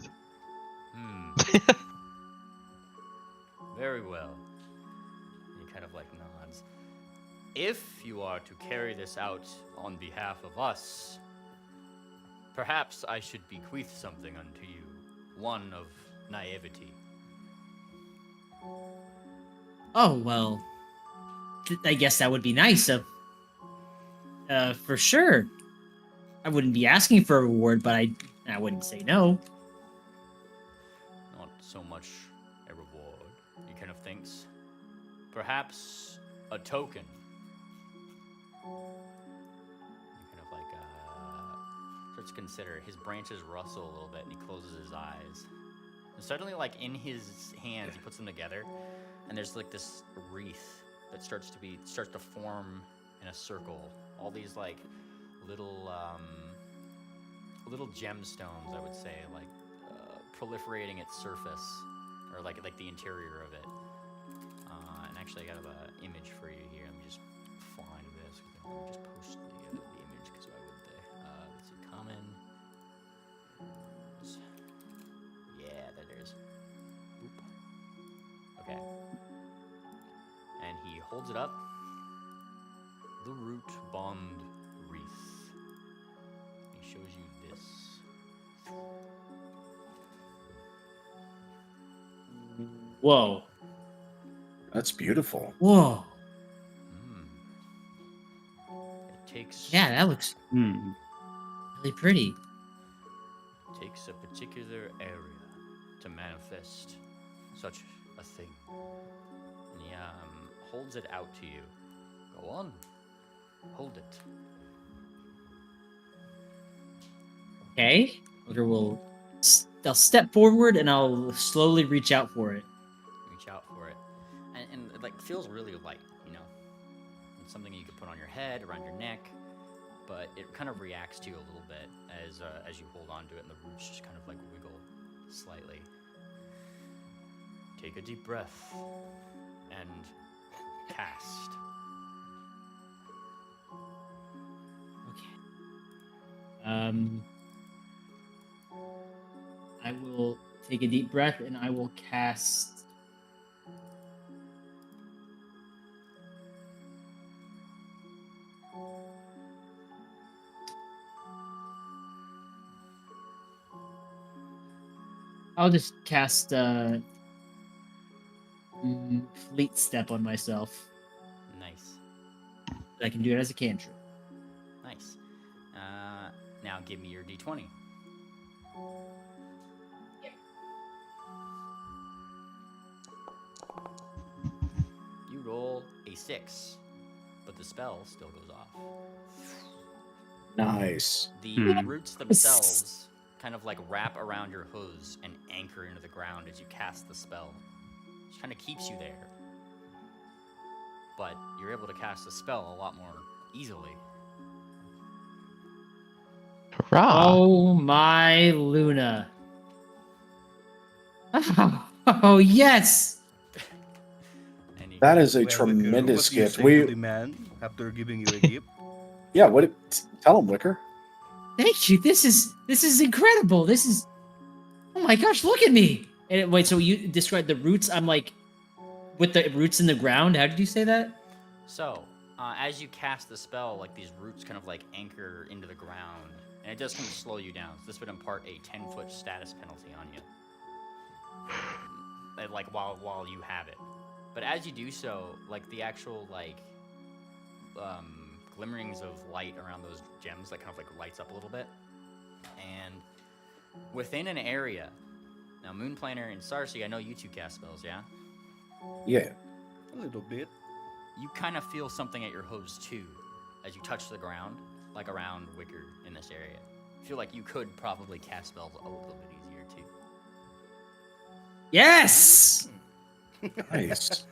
Very well. He kind of like nods. If you are to carry this out on behalf of us, perhaps I should bequeath something unto you, one of naivety. Oh well, I guess that would be nice of. For sure. I wouldn't be asking for a reward, but I wouldn't say no. Not so much a reward, he kind of thinks. Perhaps a token. He kind of like starts to consider. His branches rustle a little bit and he closes his eyes. And suddenly, like in his hands, he puts them together, and there's like this wreath that starts to form in a circle. All these like little gemstones, I would say, like proliferating its surface, or like the interior of it. And actually, I got an image for you here. Let me just find this. Let me just post the image, because why would they? Let's see, common. Yeah, there it is. Oop. Okay. And he holds it up. The root bond wreath. He shows you this. Whoa. That's beautiful. Whoa. It takes. Yeah, that looks really pretty. It takes a particular area to manifest such a thing. And he holds it out to you. Go on. Hold it. Okay. I'll step forward and I'll slowly reach out for it. Reach out for it. And it like feels really light, It's something you could put on your head, around your neck, but it kind of reacts to you a little bit as you hold on to it, and the roots just kind of like wiggle slightly. Take a deep breath and cast. Okay. I will take a deep breath and I will cast. I'll just cast Fleet Step on myself. Nice. I can do it as a cantrip. Nice. Now give me your d20. You roll a 6, but the spell still goes off. Nice. The roots themselves kind of like wrap around your hooves and anchor into the ground as you cast the spell. It kind of keeps you there. But you're able to cast the spell a lot more easily. Hurrah! Oh my Luna. Oh yes! And That is a Well, tremendous what do you gift. say to the man after giving you a gift? Yeah, tell him, Wicker. Thank you. This is incredible. This is. Oh my gosh! Look at me. And wait, so you described the roots? I'm like, with the roots in the ground. How did you say that? So, as you cast the spell, like these roots kind of like anchor into the ground, and it does kind of slow you down. So this would impart a 10-foot status penalty on you, like while you have it. But as you do so, like the actual like glimmerings of light around those gems, that kind of like lights up a little bit, and within an area. Now, Moonplaner and Sarsi, I know you two cast spells, yeah? Yeah. A little bit. You kind of feel something at your hooves too, as you touch the ground, like around Wicker in this area. I feel like you could probably cast spells a little bit easier too. Yes. Nice.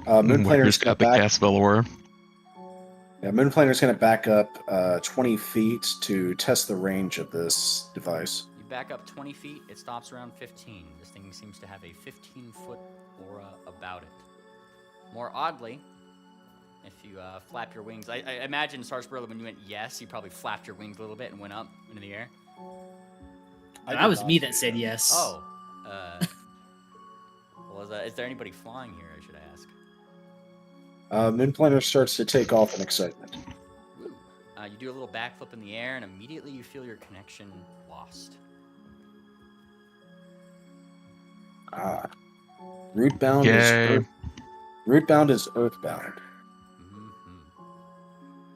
Wicker's Moonplaner's got the back. cast spell aura. Yeah, Moonplaner's going to back up 20 feet to test the range of this device. You back up 20 feet, it stops around 15. This thing seems to have a 15-foot aura about it. More oddly, if you flap your wings, I imagine Sarsburla, when you went yes, you probably flapped your wings a little bit and went up into the air. That was me that said yes. Oh, well, is there anybody flying here? I should ask. Moonplaner starts to take off in excitement. Woo. You do a little backflip in the air, and immediately you feel your connection lost. Rootbound Yay. Rootbound is earthbound. Mm-hmm.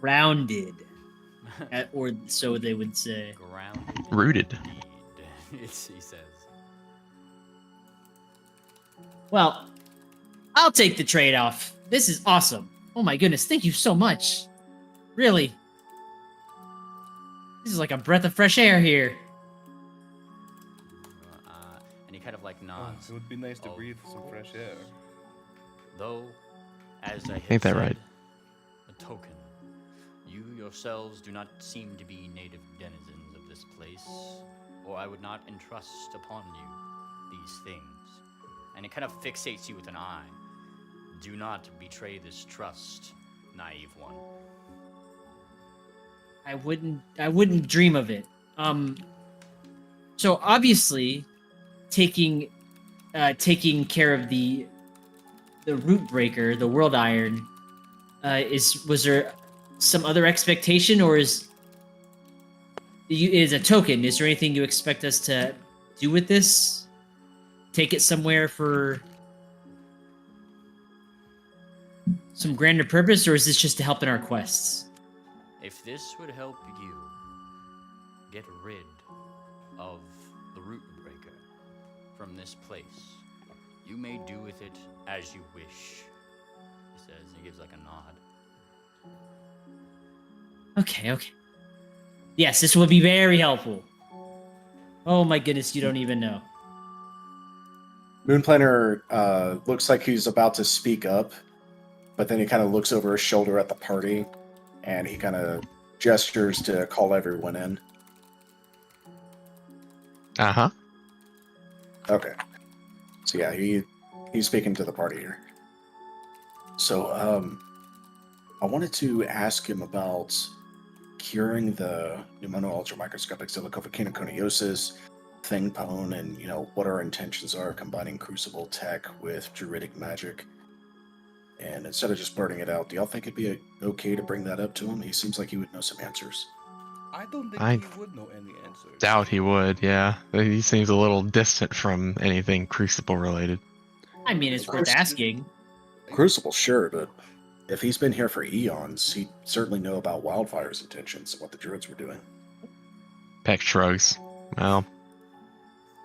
Rounded, or so they would say. Grounded. Rooted. Indeed, he says. Well, I'll take the trade-off. This is awesome. Oh my goodness, thank you so much. Really. This is like a breath of fresh air here. And he kind of like Oh, nods. it would be nice to breathe some fresh air. Though, as I have Ain't that said, right? a token, you yourselves do not seem to be native denizens of this place, or I would not entrust upon you these things. And it kind of fixates you with an eye. Do not betray this trust, naive one. I wouldn't dream of it. So obviously, taking care of the root breaker, the world iron, was there some other expectation, or is a token? Is there anything you expect us to do with this? Take it somewhere for some grander purpose, or is this just to help in our quests? If this would help you get rid of the root breaker from this place, you may do with it as you wish, he says. He gives like a nod. Okay. Yes, this will be very helpful. Oh my goodness, you don't even know. Moonplaner looks like he's about to speak up, but then he kind of looks over his shoulder at the party, and he kind of gestures to call everyone in. Uh-huh. Okay. So yeah, he's speaking to the party here. So I wanted to ask him about curing the pneumono-ultramicroscopic silicovolcanoconiosis, Thingpone, and what our intentions are combining crucible tech with druidic magic. And instead of just blurting it out, do y'all think it'd be okay to bring that up to him? He seems like he would know some answers. I don't think I he would know any answers. Doubt he would, yeah. He seems a little distant from anything Crucible related. I mean, it's worth asking. Crucible, sure, but if he's been here for eons, he'd certainly know about Wildfire's intentions and what the druids were doing. Peck shrugs. Well,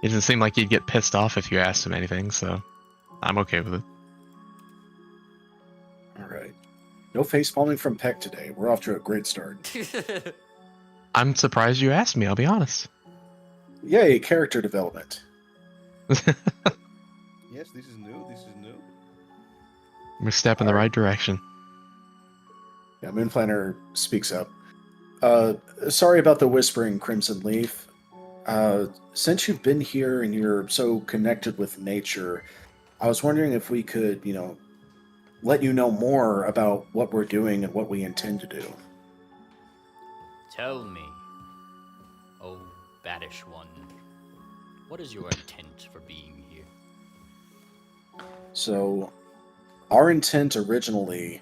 it doesn't seem like he'd get pissed off if you asked him anything, so I'm okay with it. Alright. No face palming from Peck today. We're off to a great start. I'm surprised you asked me, I'll be honest. Yay, character development. Yes, this is new. We're a step in the right direction. Yeah, Moonplaner speaks up. Sorry about the whispering, Crimson Leaf. Since you've been here and you're so connected with nature, I was wondering if we could, let you know more about what we're doing and what we intend to do. Tell me, oh baddish one, what is your intent for being here? So, our intent originally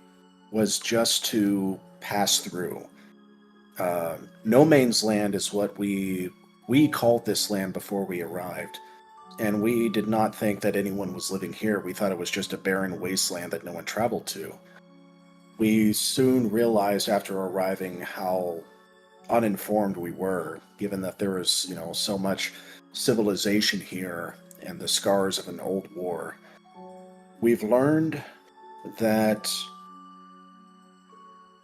was just to pass through. No Man's Land is what we called this land before we arrived, and we did not think that anyone was living here. We thought it was just a barren wasteland that no one traveled to. We soon realized after arriving how uninformed we were, given that there was, so much civilization here and the scars of an old war. We've learned that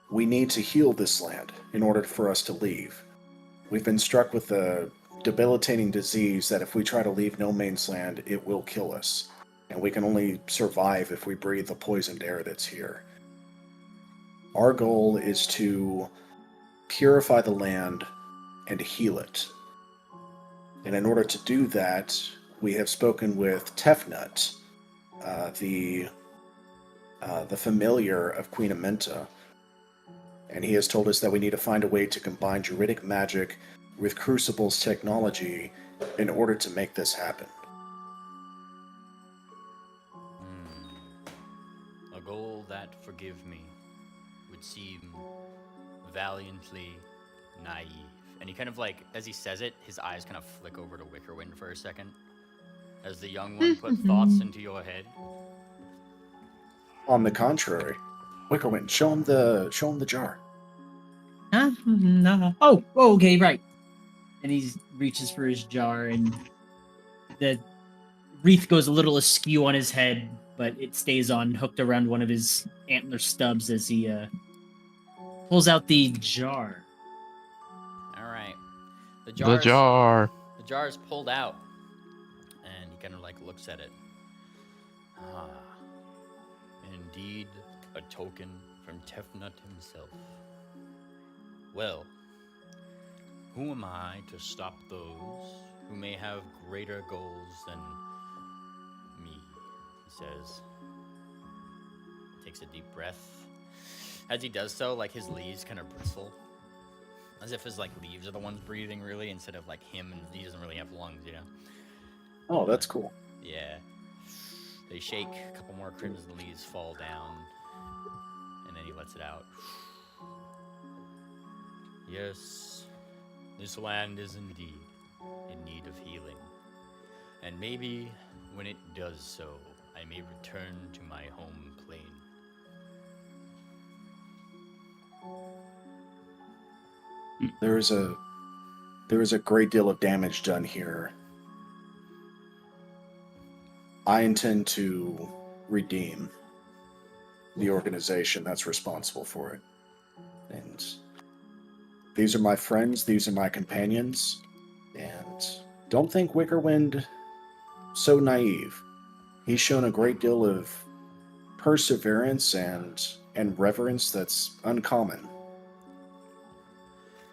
we need to heal this land in order for us to leave. We've been struck with a debilitating disease that if we try to leave No Man's Land, it will kill us. And we can only survive if we breathe the poisoned air that's here. Our goal is to purify the land and heal it. And in order to do that, we have spoken with Tefnut, the familiar of Queen Amenta, and he has told us that we need to find a way to combine Druidic magic with Crucible's technology in order to make this happen. A goal that, forgive me, would seem valiantly naive. And he kind of like, as he says it, his eyes kind of flick over to Wickerwind for a second. As the young one put thoughts into your head. On the contrary, Wickerwind, show him the jar. Huh? No. Oh, okay, right. And he reaches for his jar, and the wreath goes a little askew on his head, but it stays on, hooked around one of his antler stubs as he pulls out the jar. All right. The jar. The jar is pulled out, and he kind of like looks at it. Ah, indeed, a token from Tefnut himself. Well, who am I to stop those who may have greater goals than me? He says. Takes a deep breath. As he does so, like his leaves kind of bristle. As if his like leaves are the ones breathing really, instead of like him, and he doesn't really have lungs, Oh, that's cool. Yeah. They shake, a couple more crimson leaves fall down, and then he lets it out. Yes, this land is indeed in need of healing. And maybe when it does so, I may return to my home plane. There is a great deal of damage done here. I intend to redeem the organization that's responsible for it. And these are my friends, these are my companions, and don't think Wickerwind so naive. He's shown a great deal of perseverance and reverence that's uncommon.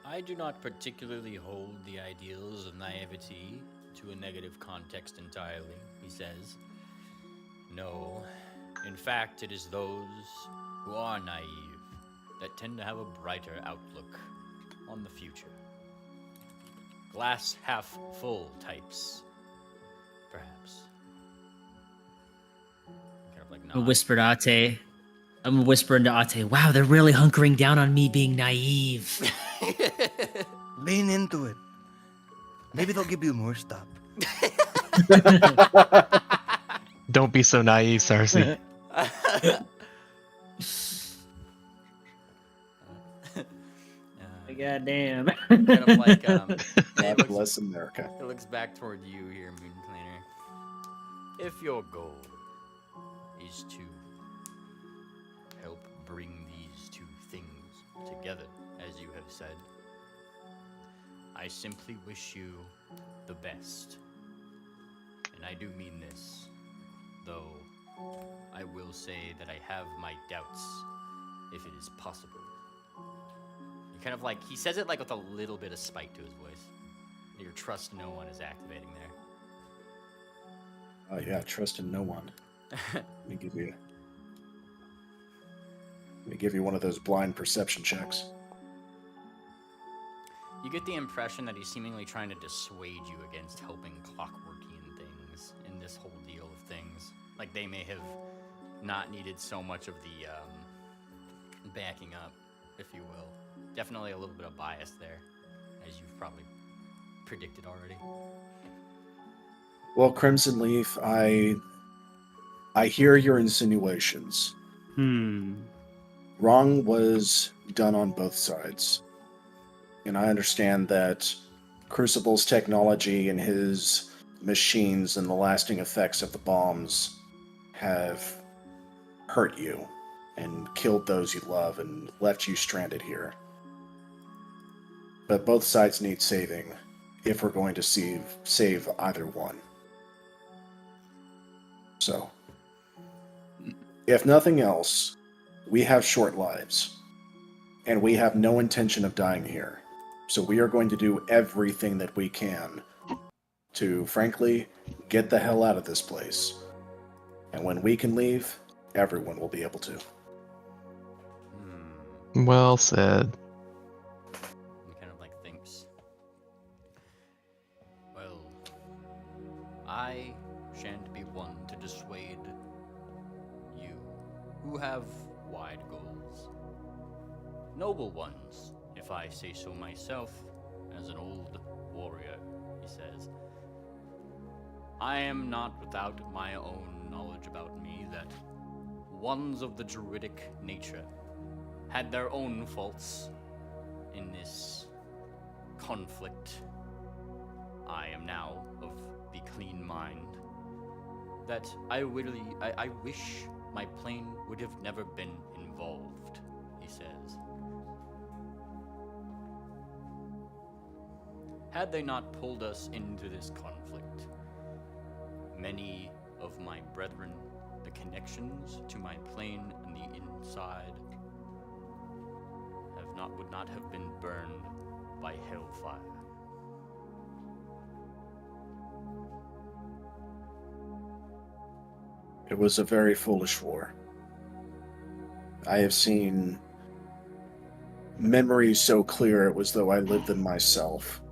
I do not particularly hold the ideals of naivety to a negative context entirely, he says. No, in fact, it is those who are naive that tend to have a brighter outlook on the future. Glass half full types, perhaps. Kind of like I'm gonna whisper to Ate. I'm gonna whisper into Ate, wow, they're really hunkering down on me being naive. Lean into it. Maybe they'll give you more stuff. Don't be so naive, Cersei. Goddamn. Kind of like, God bless America. It looks back toward you here, Moon Cleaner. If your goal is to help bring these two things together, as you have said, I simply wish you the best. And I do mean this, though I will say that I have my doubts if it is possible. Kind of like, he says it like with a little bit of spite to his voice. Your trust no one is activating there. Oh yeah, trust in no one. Let me give you one of those blind perception checks. You get the impression that he's seemingly trying to dissuade you against helping Clockworkian things in this whole deal of things. Like they may have not needed so much of the backing up, if you will. Definitely a little bit of bias there, as you've probably predicted already. Well, Crimson Leaf, I hear your insinuations. Wrong was done on both sides. And I understand that Crucible's technology and his machines and the lasting effects of the bombs have hurt you and killed those you love and left you stranded here. But both sides need saving if we're going to save either one. So, if nothing else, we have short lives, and we have no intention of dying here. So we are going to do everything that we can to, frankly, get the hell out of this place. And when we can leave, everyone will be able to. Well said. He kind of like thinks. Well, I shan't be one to dissuade you, who have wide goals. Noble ones, if I say so myself, as an old warrior, he says. I am not without my own knowledge about me that ones of the druidic nature had their own faults in this conflict. I am now of the clean mind that I wish my plane would have never been involved, he says. Had they not pulled us into this conflict, many of my brethren, the connections to my plane and the inside, would not have been burned by hellfire. It was a very foolish war. I have seen memories so clear it was though I lived them myself.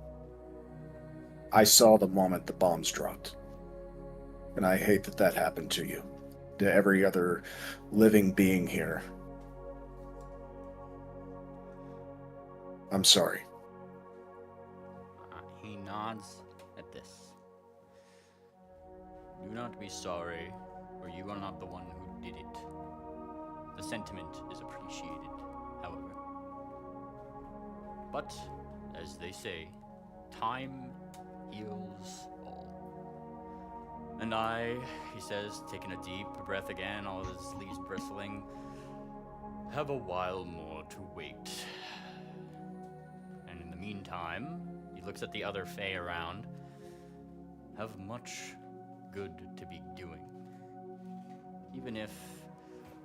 I saw the moment the bombs dropped. And I hate that that happened to you, to every other living being here. I'm sorry. He nods at this. Do not be sorry, for you are not the one who did it. The sentiment is appreciated, however. But, as they say, time heals all. And I, he says, taking a deep breath again, all of his leaves bristling, have a while more to wait. And in the meantime, he looks at the other Fae around, have much good to be doing. Even if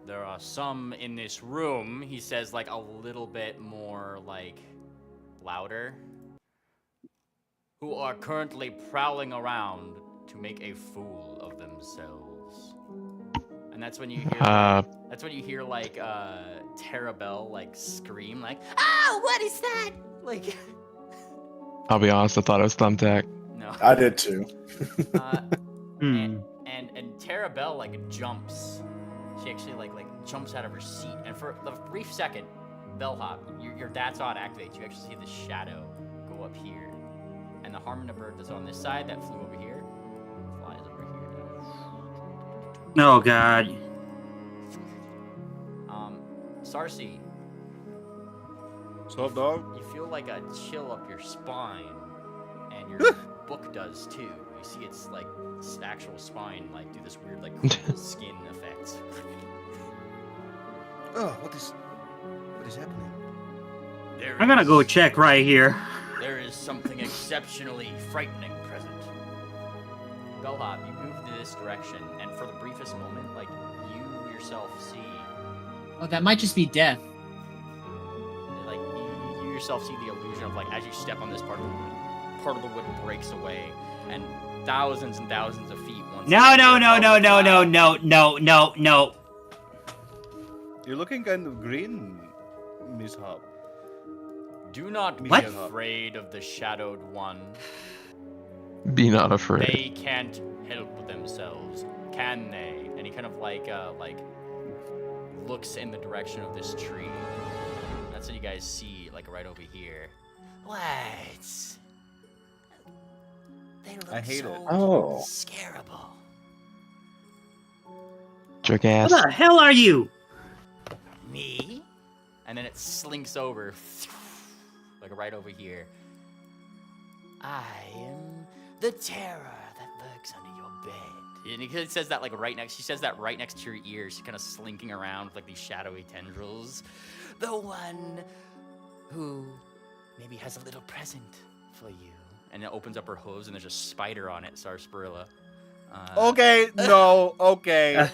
there are some in this room, he says, like, a little bit more, like, louder, who are currently prowling around to make a fool of themselves. And that's when you hear, like, Terabelle, like, scream, like, "Oh, what is that?" Like, I'll be honest, I thought it was Thumbtack. no. I did too. And Terabelle, like, jumps. She actually, like jumps out of her seat. And for a brief second, Bellhop, your that's odd activates. You actually see the shadow go up here. And the Harmona bird that's on this side that flew over here flies over here now. Oh, God. Sarsi, What's up, dog? you feel like a chill up your spine, and your book does too. You see its like actual spine like do this weird like cool skin effect. Oh, what is happening? I'm gonna go check right here. There is something exceptionally frightening present. Bellhop, you move to this direction, and for the briefest moment, like, you yourself see, Oh, that might just be death. like, you yourself see the illusion of, like, as you step on this part of the wood breaks away, and thousands and thousands of feet once No. You're looking kind of green, Miss Hop. Do not be What? afraid of the Shadowed One. Be not afraid. They can't help themselves, can they? And he kind of like looks in the direction of this tree. That's what you guys see, like right over here. What? They look I hate so it. Oh. scarable. Jerk What ass. the hell are you? Me? And then it slinks over, like right over here. I am the terror that lurks under your bed. And he says that like right next. She says that right next to your ear. She's kind of slinking around with like these shadowy tendrils. The one who maybe has a little present for you. And it opens up her hooves, and there's a spider on it, Sarsaparilla. Okay, no, okay.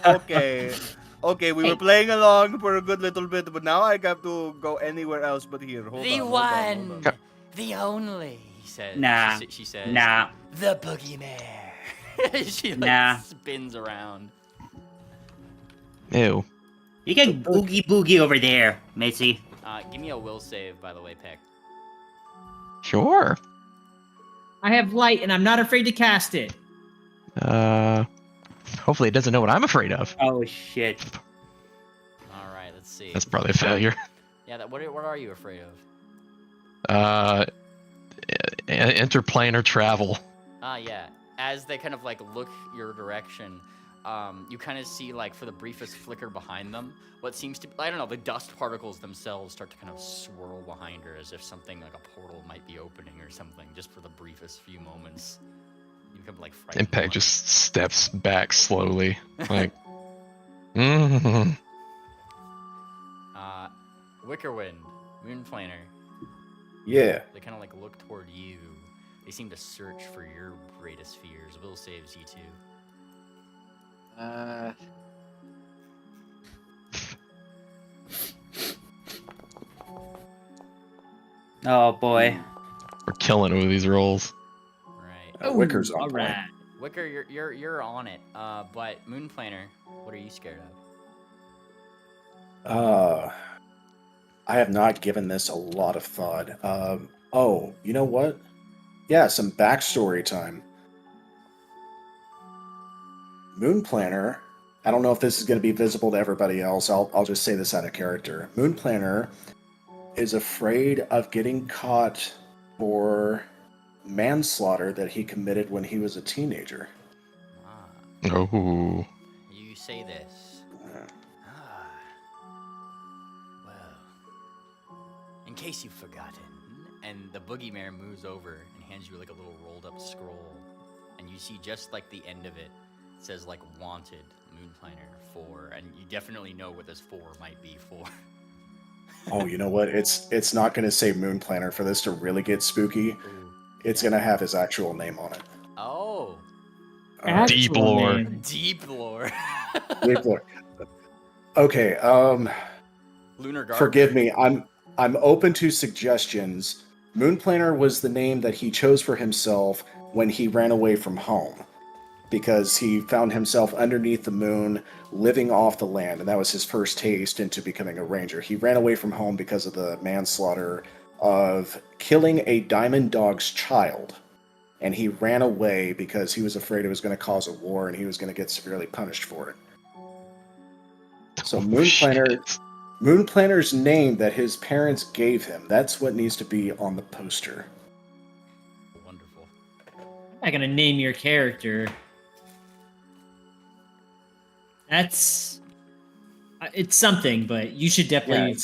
Okay, we were playing along for a good little bit, but now I got to go anywhere else but here. Hold The on, one, hold on. the only, he says. Nah. She says. Nah. The boogeyman. She like Nah. spins around. Ew. You can boogie over there, Missy. Give me a will save, by the way, Peck. Sure. I have light, and I'm not afraid to cast it. Hopefully it doesn't know what I'm afraid of. Oh shit. All right, let's see. That's probably a failure. Yeah, what are you afraid of? Interplanar travel. Yeah. As they kind of like look your direction, you kind of see like for the briefest flicker behind them, what seems to be, I don't know, the dust particles themselves start to kind of swirl behind her as if something like a portal might be opening or something, just for the briefest few moments. You become like frightened. And Peg one. just steps back slowly. Like, mm. Wickerwind, Moonplaner. Yeah. They kind of like look toward you. They seem to search for your greatest fears. Will saves you too. Oh boy. We're killing it with these rolls. Right. Wicker's on All point. right. Wicker, you're on it. But Moonplaner, what are you scared of? I have not given this a lot of thought. Oh, you know what? Yeah, some backstory time. Moonplaner, I don't know if this is going to be visible to everybody else. I'll just say this out of character. Moonplaner is afraid of getting caught for manslaughter that he committed when he was a teenager. Oh. You say this. Well, in case you've forgotten, and the boogeyman moves over and hands you like a little rolled up scroll, and you see just like the end of it, it says like wanted Moonplaner 4, and you definitely know what this 4 might be for. Oh, you know what? It's not going to say Moonplaner for this to really get spooky. Ooh. It's going to have his actual name on it. Oh, Deep Actual lore. name. deep lore. Deep lore. Okay, Lunar Gardener. forgive me. I'm open to suggestions. Moonplaner was the name that he chose for himself when he ran away from home, because he found himself underneath the moon, living off the land, and that was his first taste into becoming a ranger. He ran away from home because of the manslaughter of killing a diamond dog's child, and he ran away because he was afraid it was going to cause a war and he was going to get severely punished for it. So Oh, Moonplaner, shit. Moonplaner's name that his parents gave him, that's what needs to be on the poster. Wonderful. I'm not gonna name your character. That's it's something, but you should Yeah, definitely.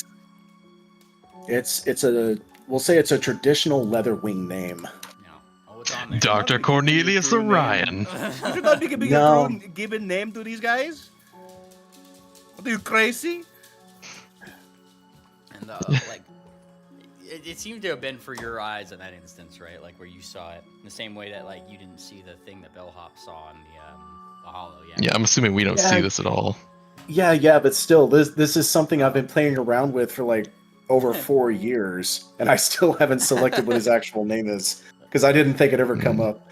it's a we'll say it's a traditional Leatherwing name. No. Oh, it's on there. Dr. Cornelius Orion. You should not be giving No. a true given name to these guys. What are you, crazy? And like, it seemed to have been for your eyes in that instance, right? Like where you saw it, in the same way that like you didn't see the thing that Bellhop saw in the hollow. Yeah, I'm assuming we don't Yeah. see this at all. Yeah, but still, this is something I've been playing around with for like over 4 years, and I still haven't selected what his actual name is because I didn't think it'd ever come up.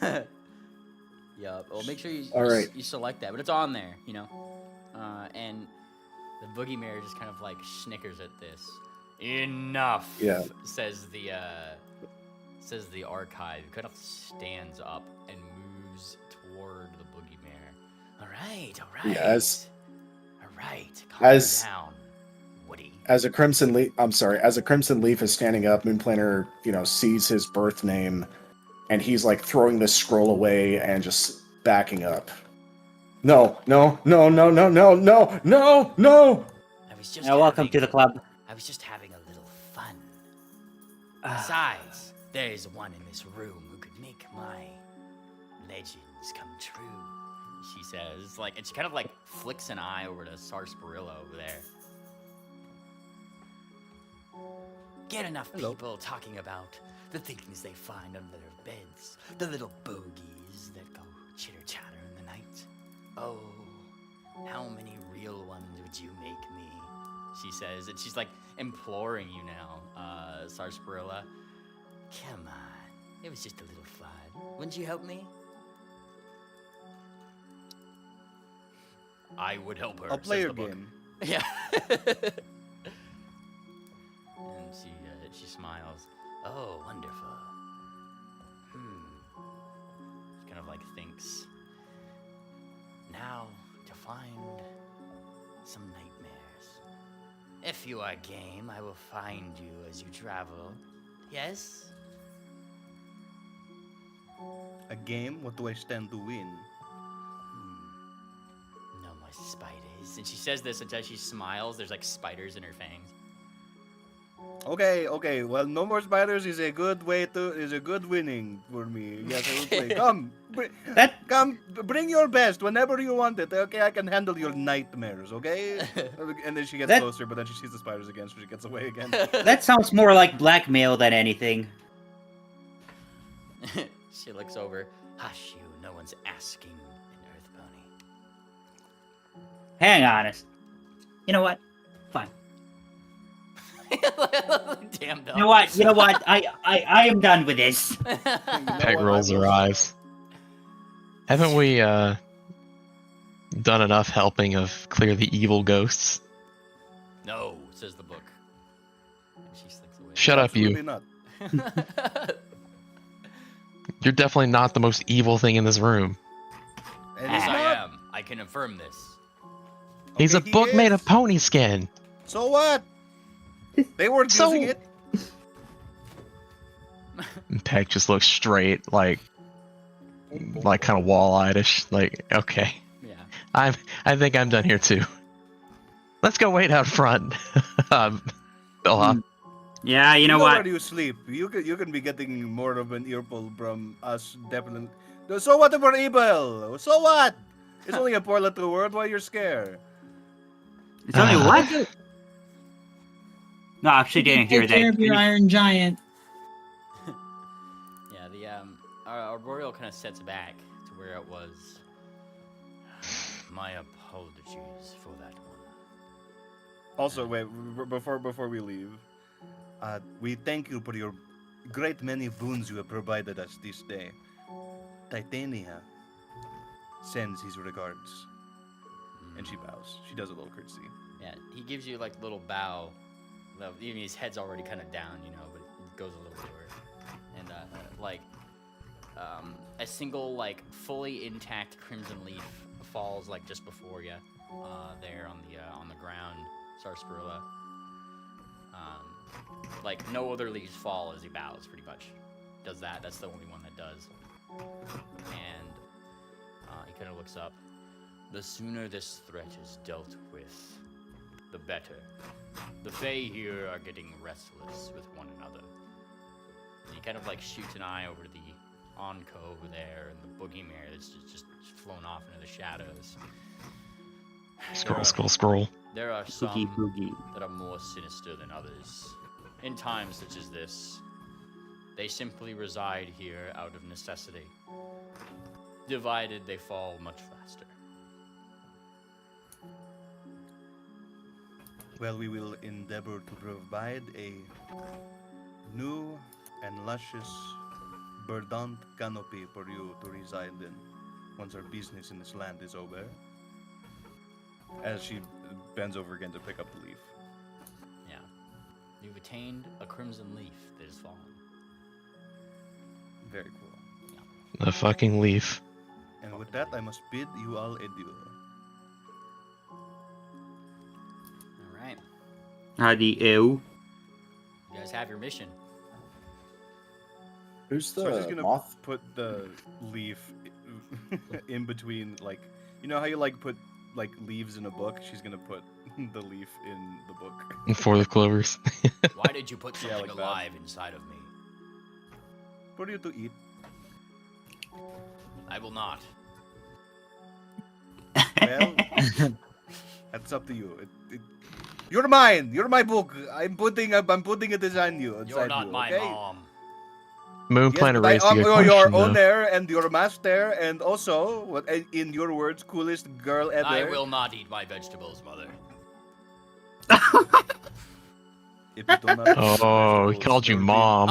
Yeah. Well, make sure you All right. you select that, but it's on there, you know. And the boogeyman just kind of like snickers at this, Enough. Yeah. Says the archive. Kind of stands up and moves toward the boogeyman. All right. Yes. All right. Calm As- down, Woody. As a crimson leaf is standing up, Moonplaner, sees his birth name, and he's like throwing this scroll away and just backing up. No. I was just Welcome to the club. I was just having a little fun. Besides, there's one in this room who could make my legends come true. She says, and she kind of flicks an eye over to Sarsaparilla over there. Get enough people talking about the things they find under their beds, the little bogies that go chitter-chatter in the night. Oh, how many real ones would you make me? She says, and she's imploring you now, Sarsaparilla. Come on, it was just a little fun. Wouldn't you help me? I would help her. I'll play says your the book. game. Yeah. And she smiles. Oh, wonderful. She kind of thinks. Now to find some nightmares. If you are game, I will find you as you travel. Yes? A game? What do I stand to win? No more spiders. And she says this until she smiles. There's spiders in her fangs. Okay. Well, no more spiders is a good winning for me. Yes, I will play. Come, bring your best whenever you want it. Okay, I can handle your nightmares. Okay. And then she gets closer, but then she sees the spiders again, so she gets away again. That sounds more like blackmail than anything. She looks over. Hush you, no one's asking an earth pony. Hang on. You know what? Fine. Damn dog. You know what? I am done with this. Peg rolls her eyes. Haven't we done enough helping of clear the evil ghosts? No, says the book. And she slinks away. Shut up, Absolutely you. not. You're definitely not the most evil thing in this room. And Yes, it's I not. am. I can affirm this. He's a Okay, he book made of is. pony skin. So what? They weren't So- using it. And Peg just looks straight, like kind of wall-eyed-ish. Okay, Yeah. I think I'm done here too. Let's go wait out front. Bella. Yeah, you know Where what? do you sleep? You can be getting more of an earful from us, definitely. So what if we're evil? So what? It's only a poor little word. Why you're scared? It's only what? No, I actually didn't hear Take care that. of your Iron Giant. Yeah, the our Arboreal kind of sets back to where it was. My apologies for that one. Also, wait, before we leave, we thank you for your great many boons you have provided us this day. Titania sends his regards. And she bows. She does a little curtsy. Yeah, he gives you a little bow. Even his head's already kind of down, but it goes a little lower. And a single fully intact crimson leaf falls just before you, there on the ground, Sarsaparilla. No other leaves fall as he bows, pretty much. Does that? That's the only one that does. And he kind of looks up. The sooner this threat is dealt with, the better. The Fae here are getting restless with one another. And he kind of shoots an eye over to the Onco over there and the boogeyman that's just flown off into the shadows. Scroll. There are some Boogie. that are more sinister than others. In times such as this, they simply reside here out of necessity. Divided, they fall much faster. Well, we will endeavor to provide a new and luscious verdant canopy for you to reside in once our business in this land is over. As she bends over again to pick up the leaf. Yeah. You've attained a crimson leaf that has fallen. Very cool. The fucking leaf. And with that, I must bid you all adieu. All right. Adieu. You guys have your mission. Who's So I'm just the gonna moth? put the leaf in between, like, you know how you like put like leaves in a book? She's gonna put the leaf in the book. 4-leaf clovers. Why did you put Yeah, something like that. alive inside of me? For you to eat. I will not. Well, that's up to you. You're mine. You're my book. I'm putting it inside you. You're not you, my okay? mom. Moon Yes, Planner but I raised a am good your question, though. owner and your master, and also, what in your words, coolest girl ever. I will not eat my vegetables, mother. If you do not eat your Oh, he vegetables, called you there will mom.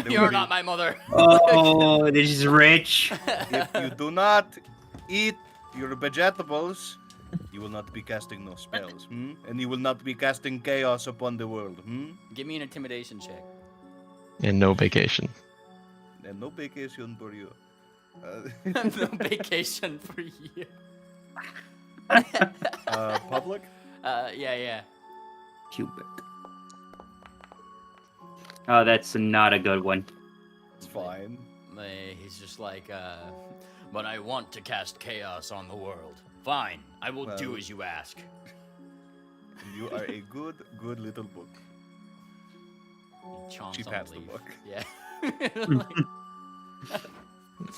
You're not my mother. Oh, this is rich. If you do not eat your vegetables, you will not be casting no spells, and you will not be casting chaos upon the world, Give me an intimidation check. And no vacation. and no vacation for you. No vacation for you. Public? Yeah. Cupid. Oh, that's not a good one. It's fine. He's just like, but I want to cast chaos on the world. Fine, I will do Well- as you ask. You are a good little book. He chomps She on pats the the leaf. book. Yeah.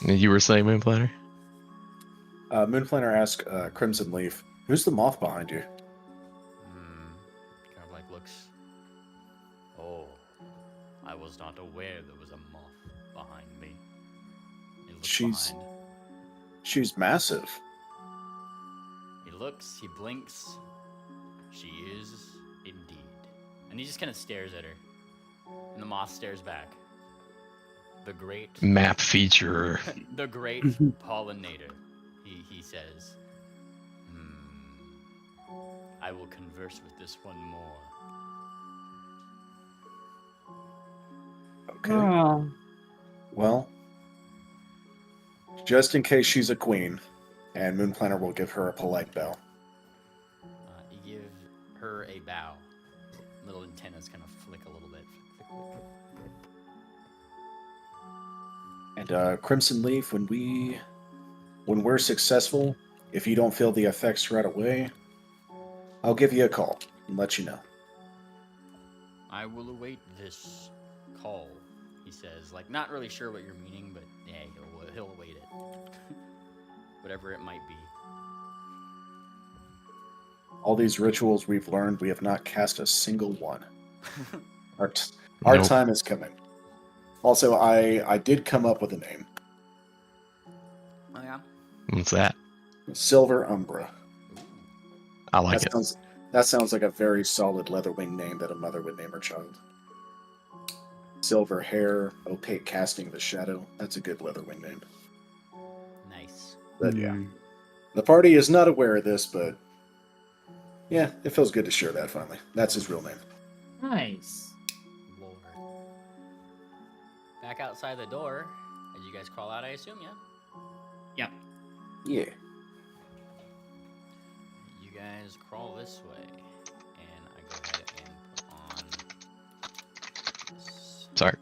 You were saying, Moon Planner? Moonplanner asks Crimson Leaf, who's the moth behind you? Kind of like looks. Oh, I was not aware there was a moth behind me. He looks She's- behind. She's massive. He looks, he blinks. She is indeed. And he just kind of stares at her. And the moth stares back. The great Map feature. the great pollinator, he says. I will converse with this one more. Okay. Well, just in case she's a queen, and Moonplanner will give her a polite bow. You give her a bow. Little antennas kind of flick a little bit. And Crimson Leaf, when we're successful, if you don't feel the effects right away, I'll give you a call and let you know. I will await this call, he says. Like, not really sure what you're meaning, but yeah, he'll await it. Whatever it might be. All these rituals we've learned, we have not cast a single one. Our Nope. time is coming. Also, I did come up with a name. Oh, yeah? What's that? Silver Umbra. I like it. That sounds like a very solid Leatherwing name that a mother would name her child. Silver hair, opaque casting of the shadow. That's a good Leatherwing name. Nice. But yeah. The party is not aware of this, but yeah, it feels good to share that finally. That's his real name. Nice. Lord. Back outside the door, as you guys crawl out, I assume, yeah? Yep. Yeah. You guys crawl this way, and I go ahead and put on this. Sorry.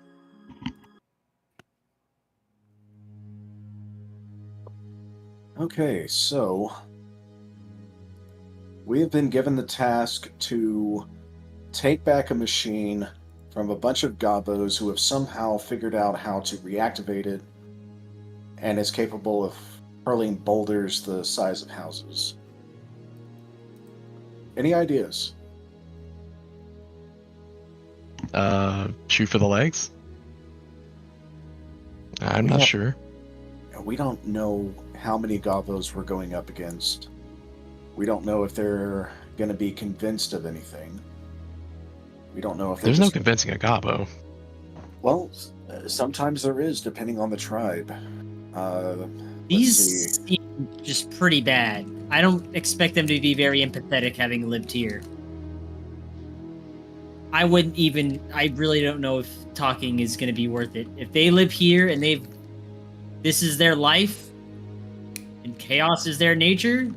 Okay, so we have been given the task to take back a machine from a bunch of gobos who have somehow figured out how to reactivate it and is capable of hurling boulders the size of houses. Any ideas? Shoot for the legs? I'm not Yeah. sure. We don't know how many gobos we're going up against. We don't know if they're going to be convinced of anything. We don't know if There's no convincing a gobbo. Well, sometimes there is, depending on the tribe. Let's These see. seem just pretty bad. I don't expect them to be very empathetic having lived here. I wouldn't even. I really don't know if talking is going to be worth it. If they live here and this is their life, and chaos is their nature.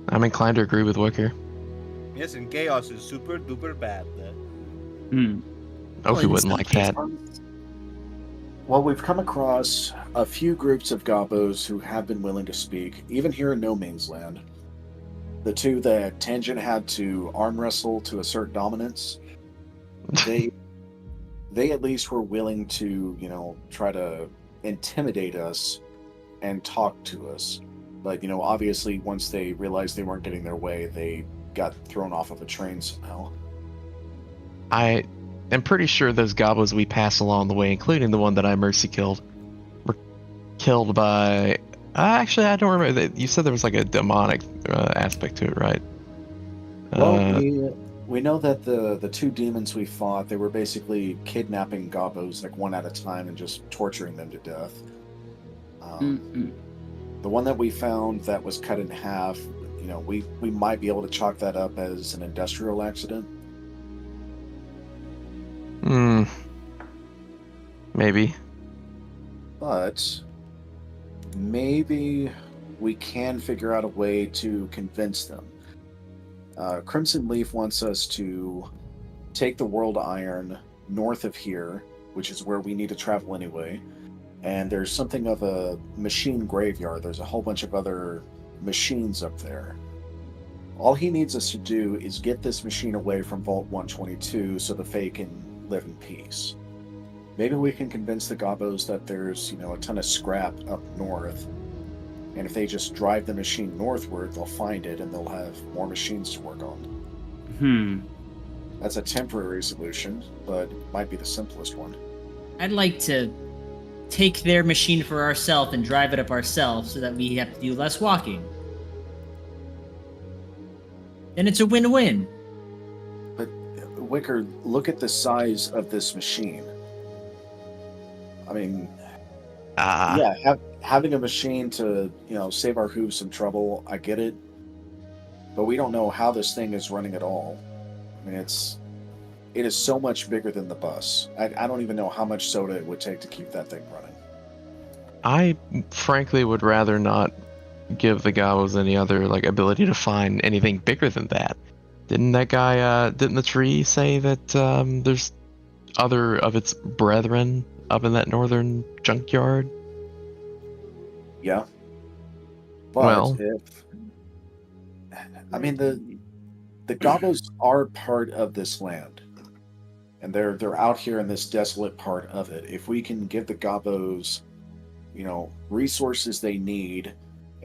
I'm inclined to agree with Wicker. Yes, and chaos is super duper bad. Oki in wouldn't some like that. cases- Well, we've come across a few groups of Gobos who have been willing to speak, even here in No Man's Land. The two that Tangent had to arm wrestle to assert dominance, they at least were willing to, try to intimidate us and talk to us. But, obviously once they realized they weren't getting their way, they got thrown off of a train somehow. I am pretty sure those gobos we pass along the way, including the one that I mercy killed, were killed by. Actually, I don't remember. You said there was like a demonic aspect to it, right? Well, we know that the two demons we fought, they were basically kidnapping Gobos like one at a time and just torturing them to death. The one that we found that was cut in half, we might be able to chalk that up as an industrial accident. Maybe. But maybe we can figure out a way to convince them. Crimson Leaf wants us to take the World Iron north of here, which is where we need to travel anyway. And there's something of a machine graveyard. There's a whole bunch of other machines up there. All he needs us to do is get this machine away from Vault 122 so the Fae can live in peace. Maybe we can convince the Gobos that there's, a ton of scrap up north. And if they just drive the machine northward, they'll find it and they'll have more machines to work on. That's a temporary solution, but it might be the simplest one. I'd like to take their machine for ourselves and drive it up ourselves so that we have to do less walking. Then it's a win-win. But, Wicker, look at the size of this machine. I mean, having a machine to, save our hooves some trouble, I get it. But we don't know how this thing is running at all. I mean, it is so much bigger than the bus. I don't even know how much soda it would take to keep that thing running. I frankly would rather not give the Gobos any other ability to find anything bigger than that. Didn't the tree say that there's other of its brethren up in that northern junkyard? Yeah. But the Gobos are part of this land. And they're out here in this desolate part of it. If we can give the Gobos, resources they need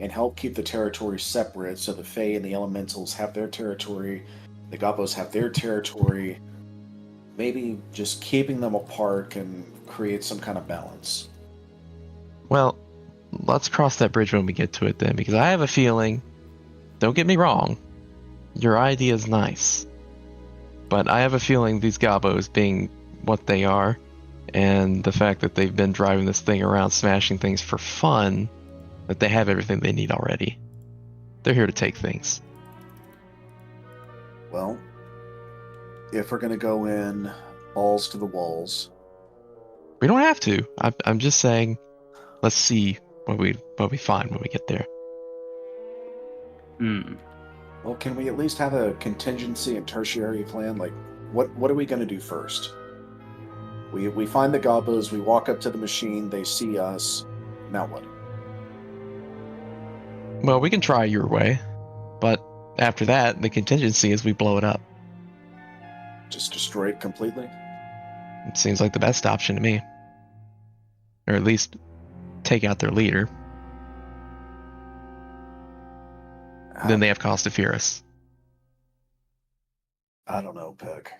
and help keep the territory separate so the Fae and the Elementals have their territory, the Gobos have their territory, maybe just keeping them apart can create some kind of balance. Well, let's cross that bridge when we get to it then, because I have a feeling, don't get me wrong, your idea is nice, but I have a feeling these Gobos, being what they are, and the fact that they've been driving this thing around smashing things for fun, that they have everything they need already. They're here to take things. Well, if we're going to go in balls to the walls... We don't have to. I'm just saying, let's see what we find when we get there. Well, can we at least have a contingency and tertiary plan? What are we going to do first? We find the Gobos, we walk up to the machine, they see us. Now what? Well, we can try your way, but after that, the contingency is we blow it up. Just destroy it completely? It seems like the best option to me. Or at least take out their leader. Then they have cause to fear us. I don't know, Peck.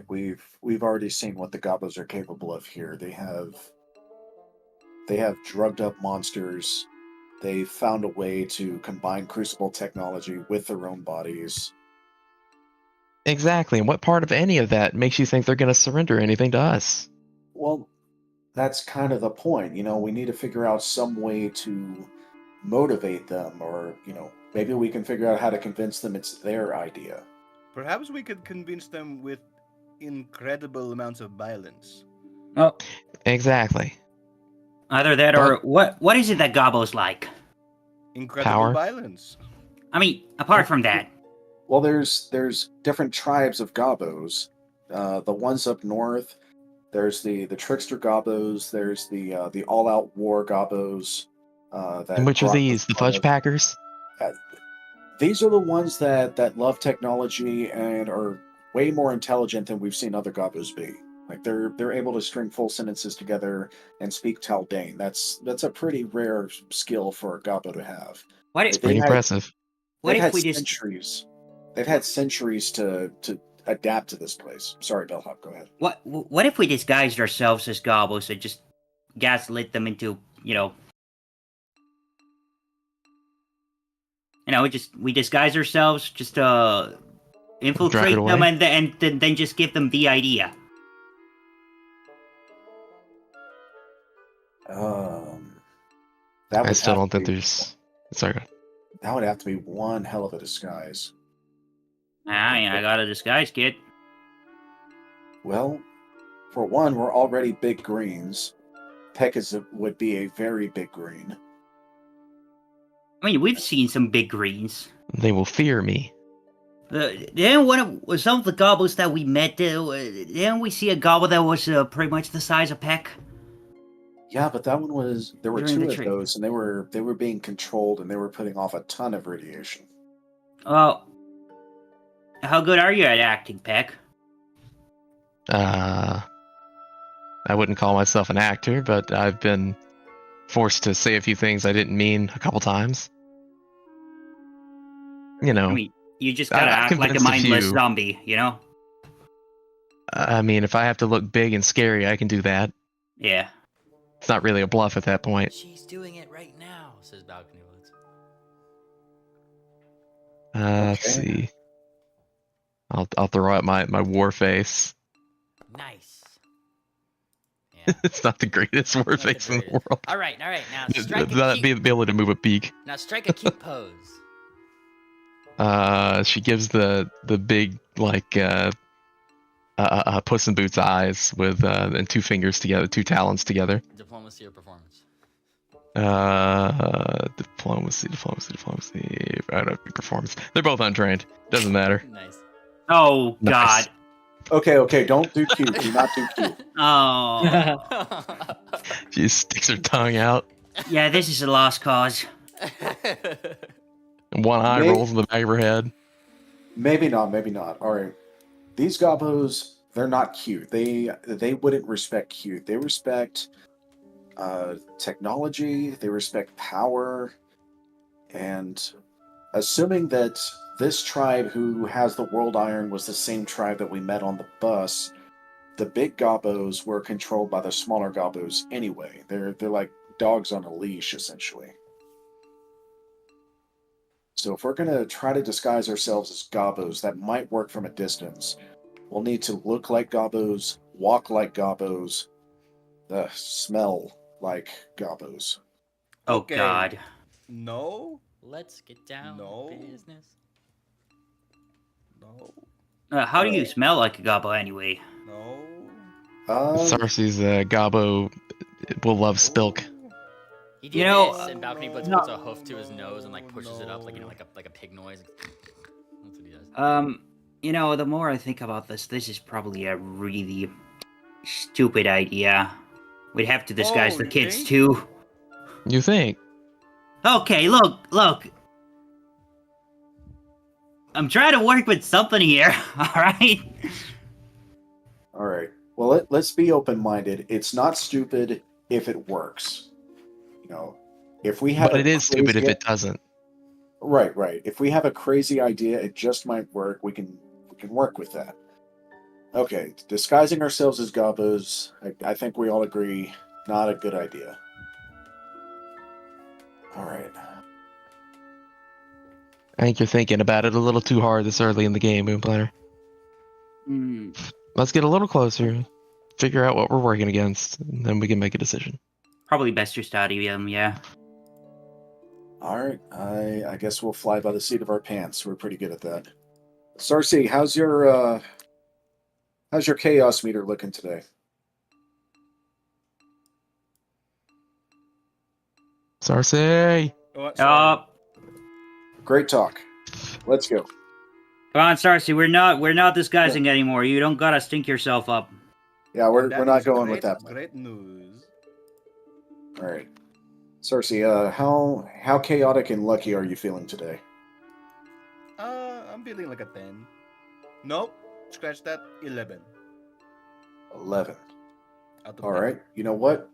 We've already seen what the Gobos are capable of here. They have drugged up monsters. They found a way to combine crucible technology with their own bodies. Exactly, and what part of any of that makes you think they're going to surrender anything to us? Well, that's kind of the point. We need to figure out some way to motivate them, or, maybe we can figure out how to convince them it's their idea. Perhaps we could convince them with incredible amounts of violence. Oh, Exactly. either that or what is it that Gobbo's like? Incredible Power? violence. I mean, apart from that. Well, there's different tribes of Gobbos. The ones up north, there's the trickster Gobbos. There's the all-out war Gobbos. And which are Grok was these? The part Fudge of. Packers? These are the ones that love technology and are way more intelligent than we've seen other Gobbos be. Like they're able to string full sentences together and speak Taldane. That's a pretty rare skill for a Gobbo to have. What It's if, pretty had- impressive. what They've if had we just centuries. They've had centuries to adapt to this place. Sorry, Bellhop, go ahead. what if we disguised ourselves as Gobbos and just gaslit them into, we disguise ourselves, just infiltrate them, away? and then just give them the idea. That I would still have don't to think be- there's. Sorry. go ahead. That would have to be one hell of a disguise. I got a disguise kit. Well, for one, we're already big greens. Peck would be a very big green. I mean, we've seen some big greens. They will fear me. Then some of the Gobbos that we met, didn't we see a Gobbo that was pretty much the size of Peck? Yeah, but that one was. There were During the two of tree. those, and they were being controlled, and they were putting off a ton of radiation. Well, how good are you at acting, Peck? I wouldn't call myself an actor, but I've been forced to say a few things I didn't mean a couple times. You know, I mean, you just gotta I've act like a convinced a mindless few. zombie, you know? if I have to look big and scary, I can do that. Yeah. It's not really a bluff at that point. She's doing it right now, says Balcony Woods. Let's Okay. see. I'll throw out my war face. Nice. Yeah. It's not the greatest war Not the face in the greatest. world. All right. Now It's strike a not cute. the ability to move a beak. Now strike a cute pose. She gives the big Puss in Boots eyes with and two fingers together, two talons together. Diplomacy or performance? Diplomacy. I don't know, performance. They're both untrained. Doesn't matter. Nice. Oh, Nice. God. Okay, don't do cute. Do not do cute. Oh. She sticks her tongue out. Yeah, this is a lost cause. And one eye Maybe- rolls in the back of her head. Maybe not. All right. These Gobbos, they're not cute. They wouldn't respect cute. They respect technology. They respect power. And assuming that this tribe who has the world iron was the same tribe that we met on the bus, the big Gobbos were controlled by the smaller Gobbos anyway. They're like dogs on a leash, essentially. So if we're going to try to disguise ourselves as Gobbos, that might work from a distance. We'll need to look like Gobbos, walk like Gobbos, smell like Gobbos. Oh, Okay. God. No. Let's get down No. to business. No. How do you smell like a Gobbo anyway? No. Sarsi's Gobbo will love Spilk. He did You know, this, and Balcony puts no. a hoof to his nose and like pushes it up, like like a pig noise. That's what he does. The more I think about this is probably a really stupid idea. We'd have to disguise Oh, the you kids think? too. You think? Okay, look. I'm trying to work with something here, alright? All right. Well, let's be open-minded. It's not stupid if it works. If we have But a it is stupid if crazy- it doesn't. Right. If we have a crazy idea, it just might work. We can work with that. Okay, disguising ourselves as Gobbos, I think we all agree, not a good idea. All right. I think you're thinking about it a little too hard this early in the game, Moonplaner. Hmm. Let's get a little closer, figure out what we're working against, and then we can make a decision. Probably best to study them, yeah. All right. I guess we'll fly by the seat of our pants. We're pretty good at that. Sarcy, how's your chaos meter looking today? Sarcy! Oh, sorry. Great talk. Let's go. Come on, Sarcy, we're not disguising anymore. You don't gotta stink yourself up. Yeah, we're That not is going great, with that. Great news. All right. Sarcy, how chaotic and lucky are you feeling today? I'm feeling like a 10. Nope. Scratch that. 11. 11. Out of All 10. right. You know what?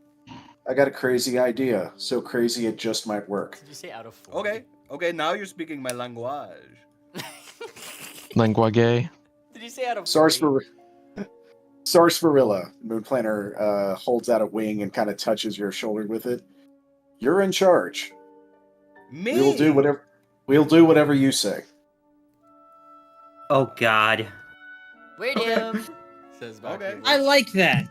I got a crazy idea. So crazy it just might work. Did you say out of 4? Okay, now you're speaking my language. Language. Did you say out of 3? Sarsaparilla, Moon Planner holds out a wing and kind of touches your shoulder with it. You're in charge. Me? We'll do whatever you say. Oh God. Wait Okay. him. Says back Okay. here. I like that.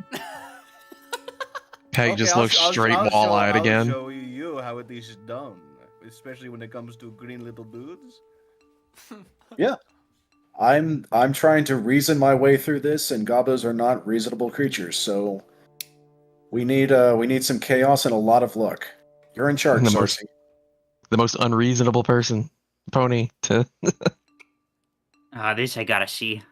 Peg just looks straight I'll wall-eyed again. I'll show you how it is done, especially when it comes to green little dudes. I'm trying to reason my way through this, and gobos are not reasonable creatures, so we need some chaos and a lot of luck. You're in charge, Sarcy. The most unreasonable person, Pony, to... This I gotta see.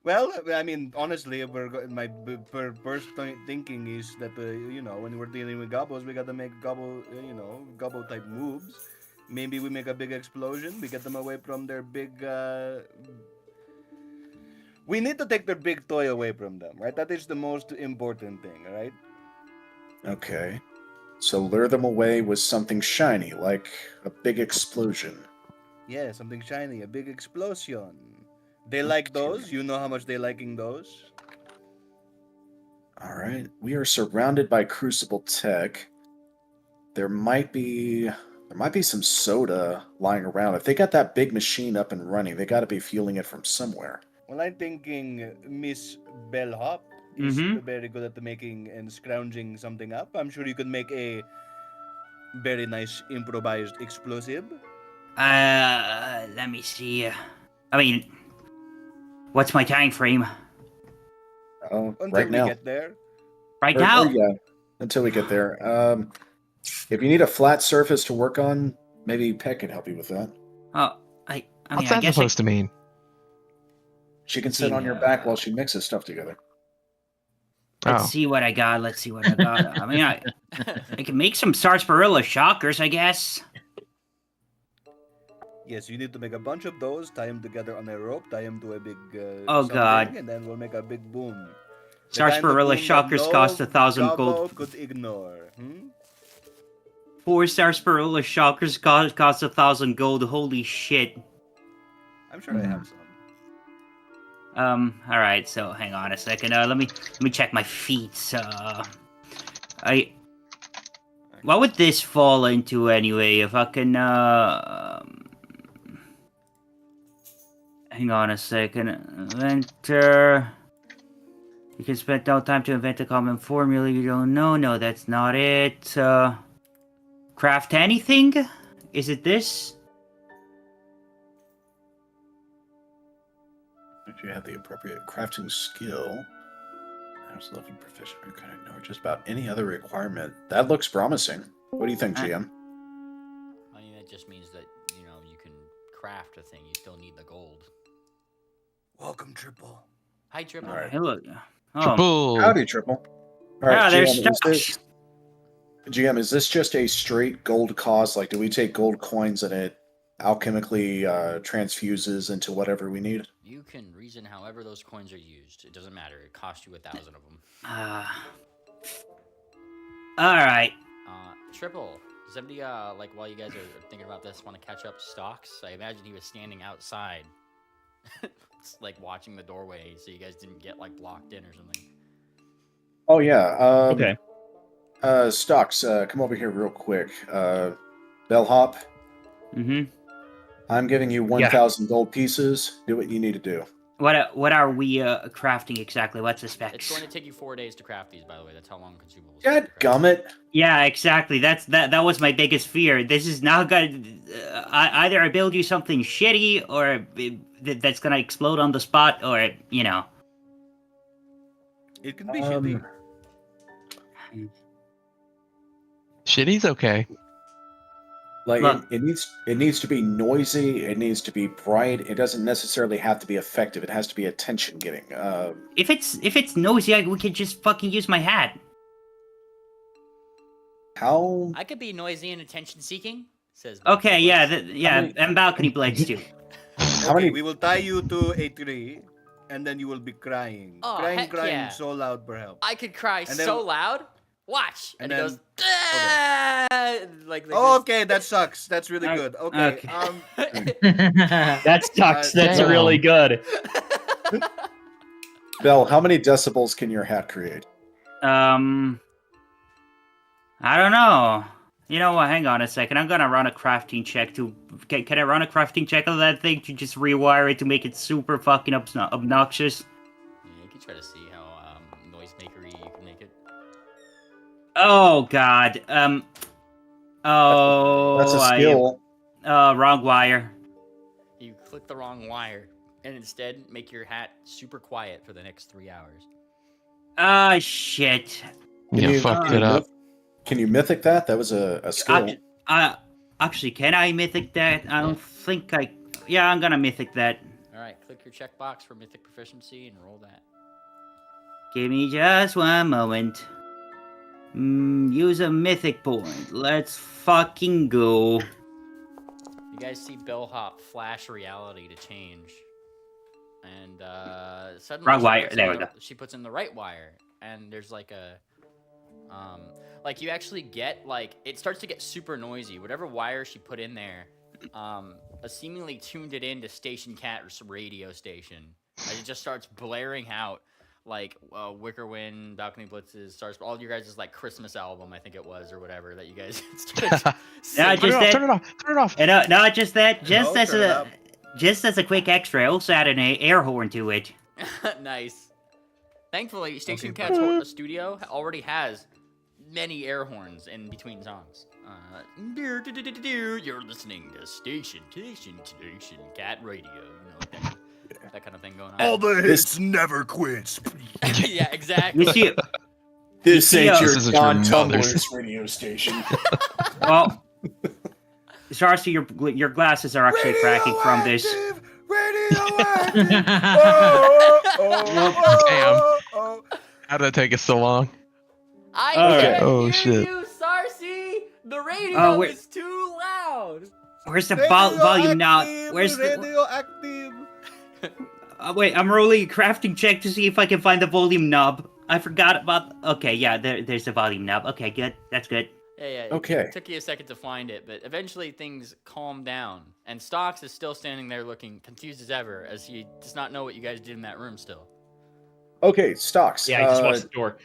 Well, I mean, honestly, my first thinking is that when we're dealing with gobos, we gotta make gobbo type moves. Maybe we make a big explosion. We get them away from their big. We need to take their big toy away from them, right? That is the most important thing, right? Okay. So lure them away with something shiny, like a big explosion. Yeah, something shiny, a big explosion. They like those. You know how much they liking those. All right. We are surrounded by crucible tech. There might be some soda lying around. If they got that big machine up and running, they got to be fueling it from somewhere. Well, I'm thinking Miss Bellhop is very good at making and scrounging something up. I'm sure you could make a very nice improvised explosive. Let me see. I mean, what's my time frame? Until Right we now. get there. Right now? Yeah, until we get there. If you need a flat surface to work on, maybe Peck can help you with that. Oh, I mean, What's I that guess supposed to mean? She can sit on your back while she mixes stuff together. Let's see what I got. I mean, I can make some sarsaparilla shockers, I guess. Yes, you need to make a bunch of those, tie them together on a rope, tie them to a big Oh, something, God. and then we'll make a big boom. The Sarsaparilla kind of boom shockers that cost no 1,000 gobbo gold. could ignore. 4 sarsaparilla shockers cost 1,000 gold. Holy shit. I'm sure I have some. All right. So hang on a second. Let me check my feet. What would this fall into anyway? If I can, hang on a second. Inventor. You can spend no time to invent a common formula you don't know. No, that's not it. Craft anything? Is it this? If you have the appropriate crafting skill, there's level proficient, you kind of know just about any other requirement. That looks promising. What do you think, GM? I mean, that just means that, you can craft a thing. You still need the gold. Welcome, Triple. Hi, Triple. All right. Hey, look. Oh, Triple! Howdy, Triple. All right, there's GM, is this just a straight gold cost? Like, do we take gold coins and it alchemically transfuses into whatever we need? You can reason however those coins are used. It doesn't matter. It costs you 1,000 of them. All right. Triple. Does somebody, while you guys are thinking about this, want to catch up stocks? I imagine he was standing outside, watching the doorway, so you guys didn't get, blocked in or something. Oh, yeah. Okay. Stocks, come over here real quick. Bellhop, I'm giving you 1,000 gold pieces. Do what you need to do. What are we crafting exactly? What's the specs? It's going to take you 4 days to craft these, by the way. That's how long consumables. God gummit. Yeah, exactly. That was my biggest fear. This is now gonna either I build you something shitty, or that's gonna explode on the spot, or you know. It can be shitty. Shitty's okay. Like Look. it needs to be noisy. It needs to be bright. It doesn't necessarily have to be effective. It has to be attention getting. If it's nosy, we could just fucking use my hat. How? I could be noisy and attention-seeking. Says. Okay, yeah, Blitz. many- and balcony blades too. How Okay, many? we will tie you to a tree, and then you will be crying. Oh, crying heck yeah. so loud for help. I could cry And then- so loud. Watch, and, and it goes then- "Ah!" like Okay, that sucks. That's really good. Okay. Okay. That sucks. That's Damn. really good. Bell, how many decibels can your hat create? I don't know. You know what? Hang on a second. I'm gonna run a crafting check to. Can I run a crafting check on that thing to just rewire it to make it super fucking obnoxious? Yeah, you can try to see how noisemakery you can make it. Oh God. Oh. That's a skill. Wrong wire. You click the wrong wire, and instead make your hat super quiet for the next 3 hours. Ah, shit. You fucked it up. Can you mythic that? That was a skill. Actually, can I mythic that? I don't think I. Yeah, I'm gonna mythic that. All right, click your checkbox for mythic proficiency and roll that. Give me just one moment. Use a mythic point. Let's fucking go. You guys see Bellhop flash reality to change, and suddenly Wrong she wire. puts There in we the- go. She puts in the right wire, and there's like a, like you actually get like it starts to get super noisy. Whatever wire she put in there, seemingly tuned it into Station Cat's radio station, and it just starts blaring out like Wickerwind, Balcony Blitzes, Stars, all you guys' like Christmas album, I think it was, or whatever that you guys started Yeah, singing. just Turn it off. Turn it off. And not just that. Just No, as turn it a up. just as a quick extra, I also added an air horn to it. Nice. Thankfully, Station Okay, Cat's studio already has many air horns in between songs. You're listening to Station Cat Radio. You know, that kind of thing going on. the hits never quits. Yeah, exactly. You see, This see, ain't this isn't your Don mother's. Tumblr's radio station. well, Sarsi, your glasses are actually cracking from this. Radioactive! Damn. How did that take us so long? I Okay. can't Oh, hear shit. you, Sarsi. The radio Oh, wait. is too loud. Where's the volume now? Where's the? radioactive? Wait, I'm rolling a crafting check to see if I can find the volume knob. I forgot about. Okay, yeah, there's the volume knob. Okay, good. That's good. Yeah, it Okay. took you a second to find it, but eventually things calm down. And Stocks is still standing there looking confused as ever, as he does not know what you guys did in that room still. Okay, Stocks. Yeah, I just watched the door.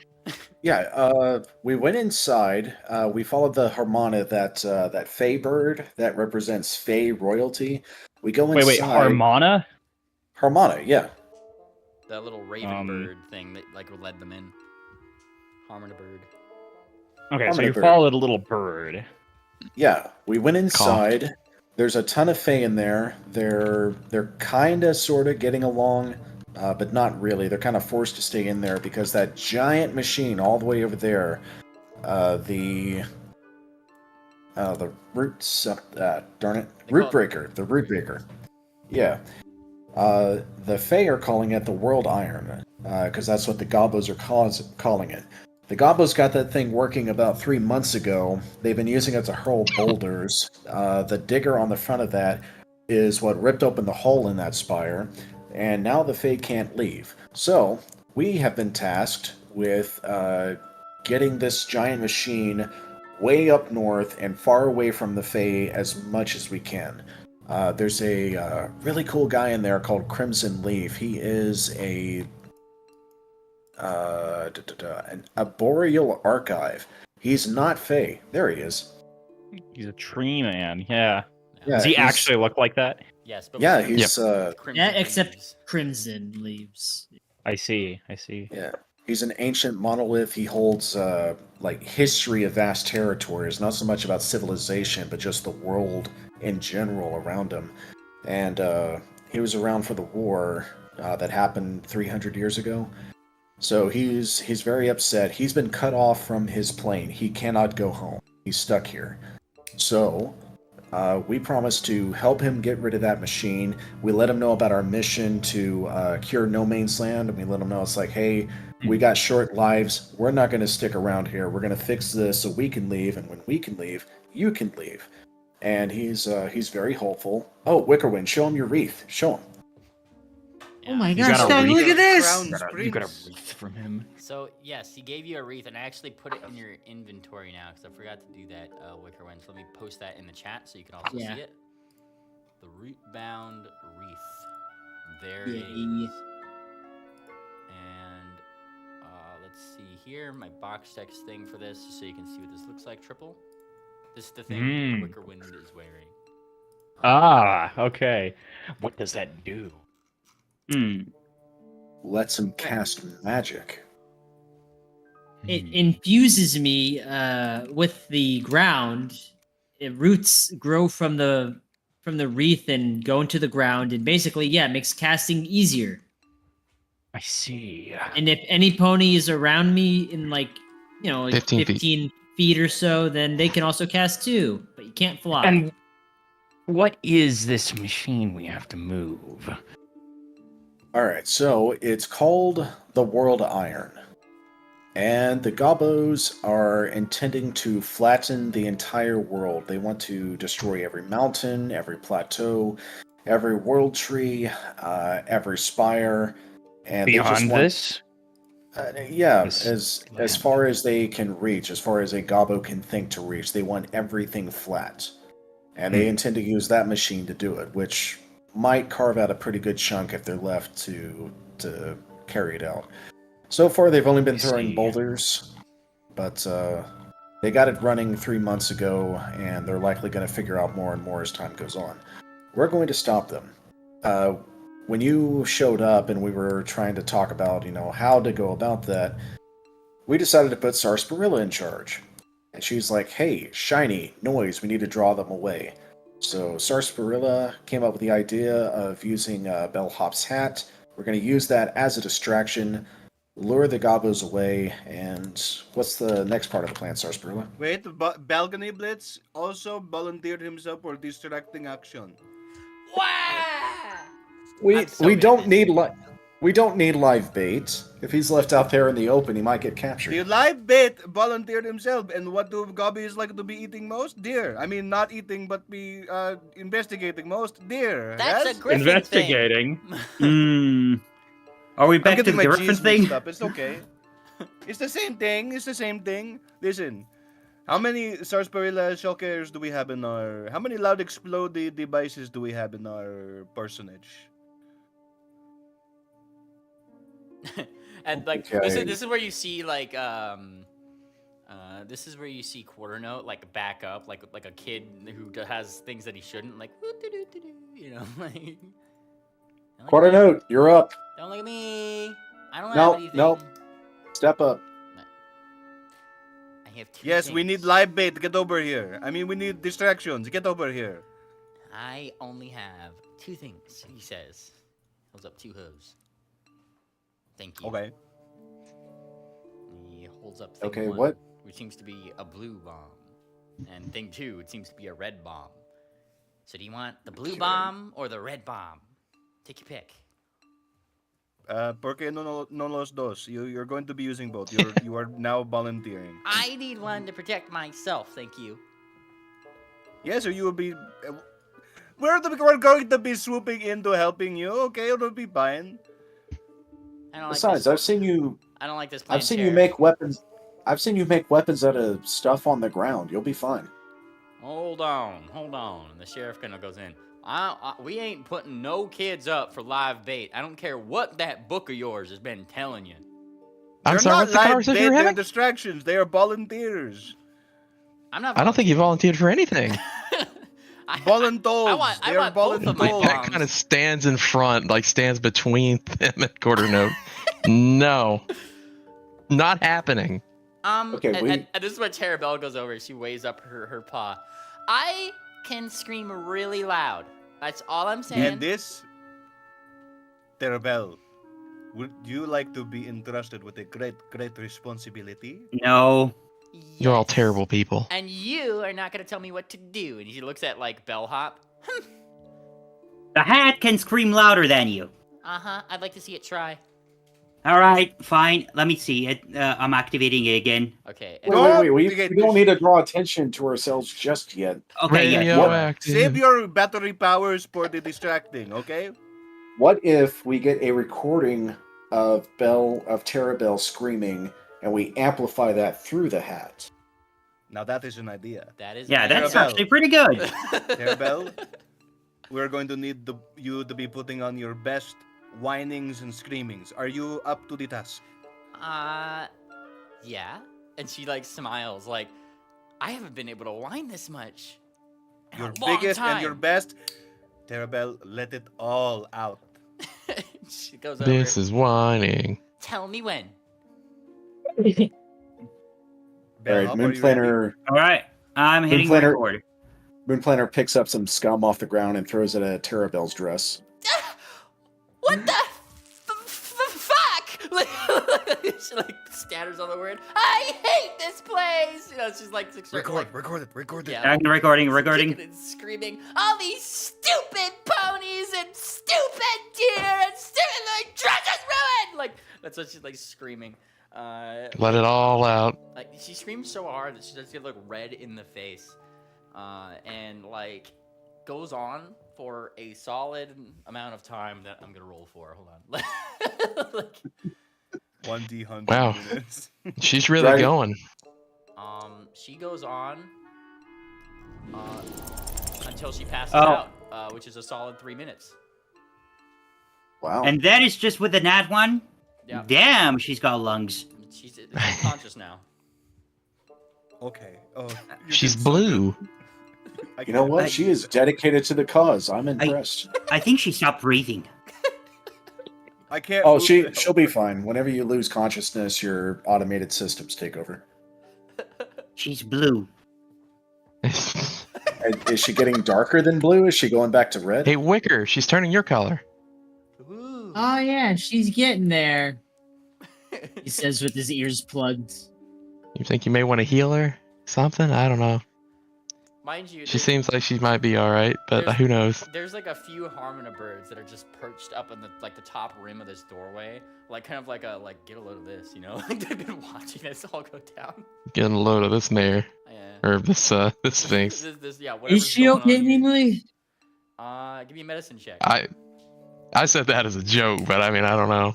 Yeah, we went inside. We followed the Harmona, that Fey bird that represents Fey royalty. We go inside. Wait, Harmona? Harmona, yeah. That little raven bird thing that like led them in. Harmona bird. Okay, so Harmona you bird. followed a little bird. Yeah, we went inside. There's a ton of Fey in there. They're kind of, sort of getting along, but not really. They're kind of forced to stay in there because that giant machine all the way over there, the roots, darn it, They call root it- breaker, the root breaker. Yeah. The Fey are calling it the World Iron, because that's what the Gobos are calling it. The Gobos got that thing working about 3 months ago. They've been using it to hurl boulders. The digger on the front of that is what ripped open the hole in that spire, and now the Fey can't leave. So, we have been tasked with getting this giant machine way up north and far away from the Fey as much as we can. There's a really cool guy in there called Crimson Leaf. He is an arboreal archive. He's not Fey. There he is. He's a tree man, yeah. Yeah, Does he he's- actually look like that? Yes, but Yeah, he's with crimson Yeah, except leaves. crimson leaves. I see. yeah. He's an ancient monolith. He holds like history of vast territories, not so much about civilization, but just the world in general around him. And he was around for the war that happened 300 years ago. So he's very upset. He's been cut off from his plane. He cannot go home. He's stuck here. So we promised to help him get rid of that machine. We let him know about our mission to cure No Man's Land, and we let him know it's like, hey, we got short lives. We're not going to stick around here. We're going to fix this so we can leave, and when we can leave, you can leave. And he's very hopeful. Oh, Wickerwind, show him your wreath. Show him. Oh my You gosh, got a Doug, wreath? look at this! You got a wreath from him. So yes, he gave you a wreath, and I actually put it in your inventory now because I forgot to do that, Wickerwind. So let me post that in the chat so you can also Yeah. see it. The root-bound wreath. There Yay. it is. And let's see here, my box text thing for this, so you can see what this looks like. Triple. This is the thing Wickerwind is wearing. Ah, okay. What does that do? Lets him cast magic. It infuses me with the ground. Roots grow from the wreath and go into the ground, and basically, yeah, it makes casting easier. I see. And if any pony is around me in like 15 15 feet or so, then they can also cast too, but you can't fly. And what is this machine we have to move? Alright, so it's called the World Iron. And the Gobos are intending to flatten the entire world. They want to destroy every mountain, every plateau, every world tree, every spire. And Beyond they just want, this? as far as they can reach, as far as a Gobbo can think to reach, they want everything flat. And they intend to use that machine to do it, which might carve out a pretty good chunk if they're left to carry it out. So far, they've only been throwing boulders, but they got it running 3 months ago, and they're likely going to figure out more and more as time goes on. We're going to stop them. When you showed up and we were trying to talk about, how to go about that, we decided to put Sarsaparilla in charge. And she's like, hey, shiny, noise, we need to draw them away. So Sarsaparilla came up with the idea of using Bellhop's hat. We're going to use that as a distraction, lure the Gobos away, and what's the next part of the plan, Sarsaparilla? Wait, Balcony Blitz also volunteered himself for distracting action. We don't need live bait. If he's left out there in the open, he might get captured. The live bait volunteered himself, and what do gobbies like to be eating most? Deer. I mean, not eating, but be investigating most. Deer. That's yes? a griffin Investigating. Are we I'm back to getting the my griffin G's thing? mixed up. It's okay. It's the same thing. It's the same thing. Listen, how many Sarsaparilla shell carriers do we have in our? How many loud exploding devices do we have in our personage? And like Okay. this is where you see like this is where you see Quarter Note like back up like a kid who has things that he shouldn't, like like Quarter Note, you're up. don't look at me. I don't No, have anything. no. Step up. I have two Yes, we things. need live bait. Get over here. I mean, we need distractions. Get over here. I only have two things, he says. Holds up two hooves. Thank you. Okay. He holds up thing Okay, one, what? which seems to be a blue bomb. And thing two, it seems to be a red bomb. So do you want the blue bomb or the red bomb? Take your pick. Porque no los dos. You're going to be using both. You are now volunteering. I need one to protect myself, thank you. Yes, or you will be. We're going to be swooping in to helping you. Okay, it'll be fine. I don't like Besides, this. I've seen you I've seen you make weapons. I've seen you make weapons out of stuff on the ground. You'll be fine. Hold on. And the sheriff kind of goes in. We ain't putting no kids up for live bait. I don't care what that book of yours has been telling you. I'm They're sorry, not what's the live conversation bait, you're they're having? distractions. They are volunteers. I'm not. I don't think you volunteered for anything. Voluntoles. I They are want both of my voluntoles. That bombs. kind of stands in front, like stands between them and Quarter Note. No. Not happening. Okay, and this is where Terabelle goes over. She waves up her paw. I can scream really loud. That's all I'm saying. And this, Terabelle, would you like to be entrusted with a great responsibility? No. You're all Yes. terrible people. And you are not gonna tell me what to do. And she looks at like Bellhop. The hat can scream louder than you. I'd like to see it try. All right, fine. Let me see it. I'm activating it again. Okay. Wait. We Okay, don't need to draw attention to ourselves just yet. Okay, yeah. Radioactive. Save your battery powers for the distracting, okay? What if we get a recording of Terabelle screaming, and we amplify that through the hat? Now that is an idea. That is. Yeah, that's Terabelle. actually pretty good. Terabelle, we're going to need you to be putting on your best whinings and screamings. Are you up to the task? Yeah. And she like smiles, like, I haven't been able to whine this much. in Your a long biggest and your time." best. Terabelle, let it all out. She goes over. This is whining. Tell me when. All right, Bellhop, Moon are you ready? Planner. All right, I'm hitting Planner- record. Moon Planner picks up some scum off the ground and throws it at Terabelle's dress. What the fuck? She like statters on the word. I hate this place. You know, she's like Record it. Yeah. I'm recording. kicking and screaming. All these stupid ponies and stupid deer and stupid like dress is ruined. Like that's what she's like screaming. Let it all out. Like she screams so hard that she does get like red in the face, and like goes on for a solid amount of time that I'm gonna roll for. Hold on. Like, 1D100 Wow. minutes. She's really Right. going. she goes on until she passes Oh. out, which is a solid 3 minutes. Wow. And that is just with the nat one? Yeah. Damn, she's got lungs. She's unconscious now. Okay. Oh, you She's did so blue. good. I You know can't- what? She is dedicated to the cause. I'm impressed. I think she stopped breathing. I can't. Oh, move she'll the be helper. fine. Whenever you lose consciousness, your automated systems take over. She's blue. Is she getting darker than blue? Is she going back to red? Hey, Wicker, she's turning your color. Ooh. Oh yeah, she's getting there. He says with his ears plugged. You think you may want to heal her? Something? I don't know. Mind you, She seems like she might be alright, but There's- who knows? there's like a few Harmona birds that are just perched up on the like the top rim of this doorway, like kind of like get a load of this, you know? Like they've been watching this all go down. Getting a load of this mare. Yeah. Or this Sphinx. Yeah. Is whatever's she going on okay, here. Mingli? Give me a medicine check. I said that as a joke, but I mean, I don't know.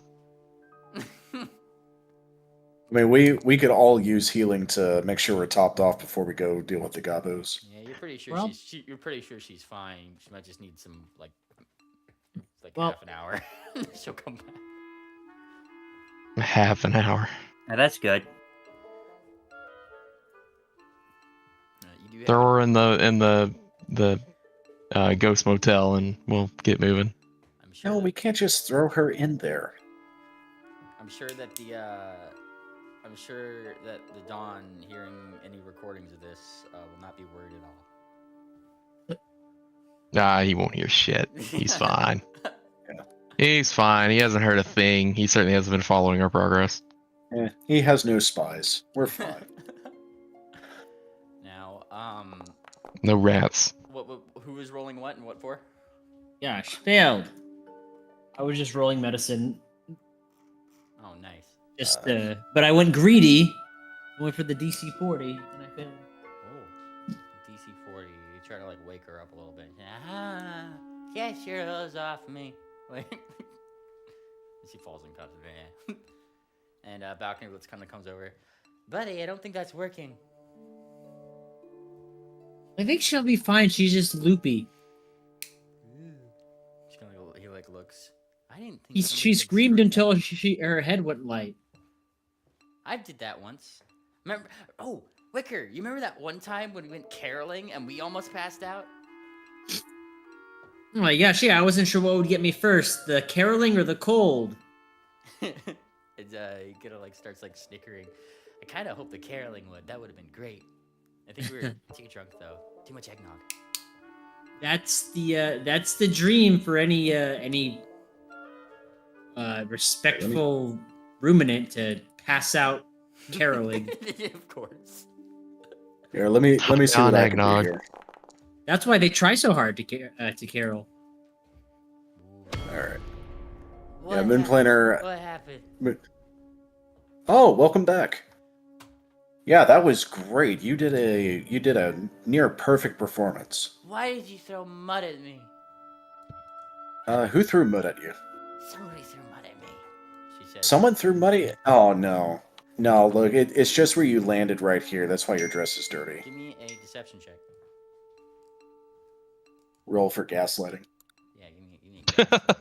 I mean, we could all use healing to make sure we're topped off before we go deal with the gobos. Yeah, you're pretty sure Well- you're pretty sure she's fine. She might just need some like Well- half an hour. She'll come back. Half an hour. Now, that's good. You do Throw her in the ghost motel, and we'll get moving. I'm sure. No, that- we can't just throw her in there. I'm sure that the Dawn hearing any recordings of this will not be worried at all. Nah, he won't hear shit. He's fine. He's fine. He hasn't heard a thing. He certainly hasn't been following our progress. Yeah, he has no spies. We're fine. Now, No rats. who is rolling what and what for? Gosh, failed. I was just rolling medicine. Oh, nice. But I went greedy. I went for the DC 40, and I failed. Oh, DC 40. You try to like wake her up a little bit. Get your hose off me. Like, she falls unconscious. And Balcony Blitz kind of comes over. Buddy, I don't think that's working. I think she'll be fine. She's just loopy. He like looks. I didn't think She somebody could screamed scream. until her head went light. I did that once. Remember? Oh, Wicker, you remember that one time when we went caroling and we almost passed out? Oh my gosh, yeah, I wasn't sure what would get me first, the caroling or the cold. It's he kind of like starts like snickering. I kind of hope the caroling would. That would have been great. I think we were too drunk though. Too much eggnog. That's the dream for any respectful ruminant to pass out caroling. Of course. Here, let me see what I can do eggnog. here. That's why they try so hard to carol. All right. What Yeah, Moon happened? Planner. What happened? Oh, welcome back. Yeah, that was great. You did a near perfect performance. Why did you throw mud at me? Who threw mud at you? Somebody threw mud at me. She said. Someone threw mud. Oh no, no. Look, it's just where you landed right here. That's why your dress is dirty. Give me a deception check. Roll for gaslighting. Yeah, give me a gaslight.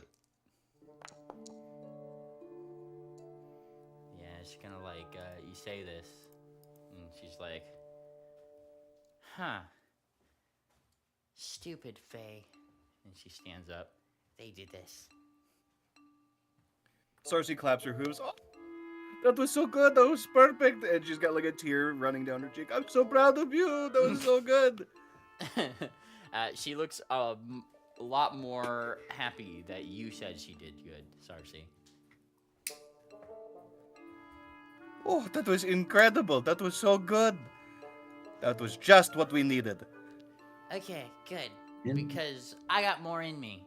Yeah, she's kind of like, you say this, and she's like, huh, stupid Faye. And she stands up. They did this. Cersei claps her hooves. Oh, that was so good. That was perfect. And she's got like a tear running down her cheek. I'm so proud of you. That was so good. She looks a lot more happy that you said she did good, Cersei. Oh, that was incredible. That was so good. That was just what we needed. Okay, good. Because I got more in me.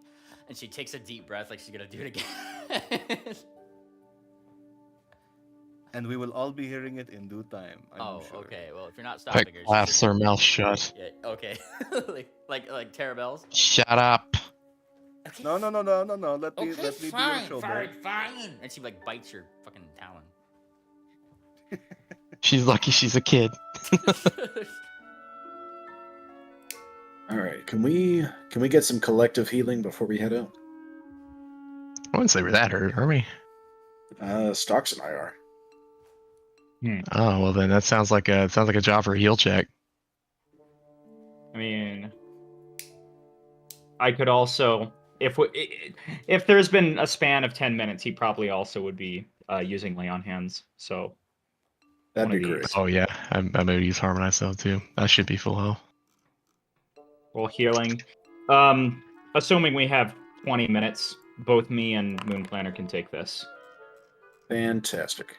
And she takes a deep breath like she's gonna do it again. And we will all be hearing it in due time. I'm sure. Okay. Well, if you're not stopping Quick, her, laughs her mouth shut. Yeah. Okay. like Terabelle's. Shut up. Okay. No. Let me be your shoulder. Fine. And she like bites your fucking talon. She's lucky she's a kid. All right, can we get some collective healing before we head out? I wouldn't say we're that hurt, are we? Stocks and I are. Oh well, then that sounds like a job for a heal check. I mean, I could also, if there's been a span of 10 minutes, he probably also would be using lay on hands. So That'd one be of great. these. Oh yeah, I maybe use harmonize though too. That should be full health. Well, healing. Assuming we have 20 minutes, both me and Moon Planner can take this. Fantastic.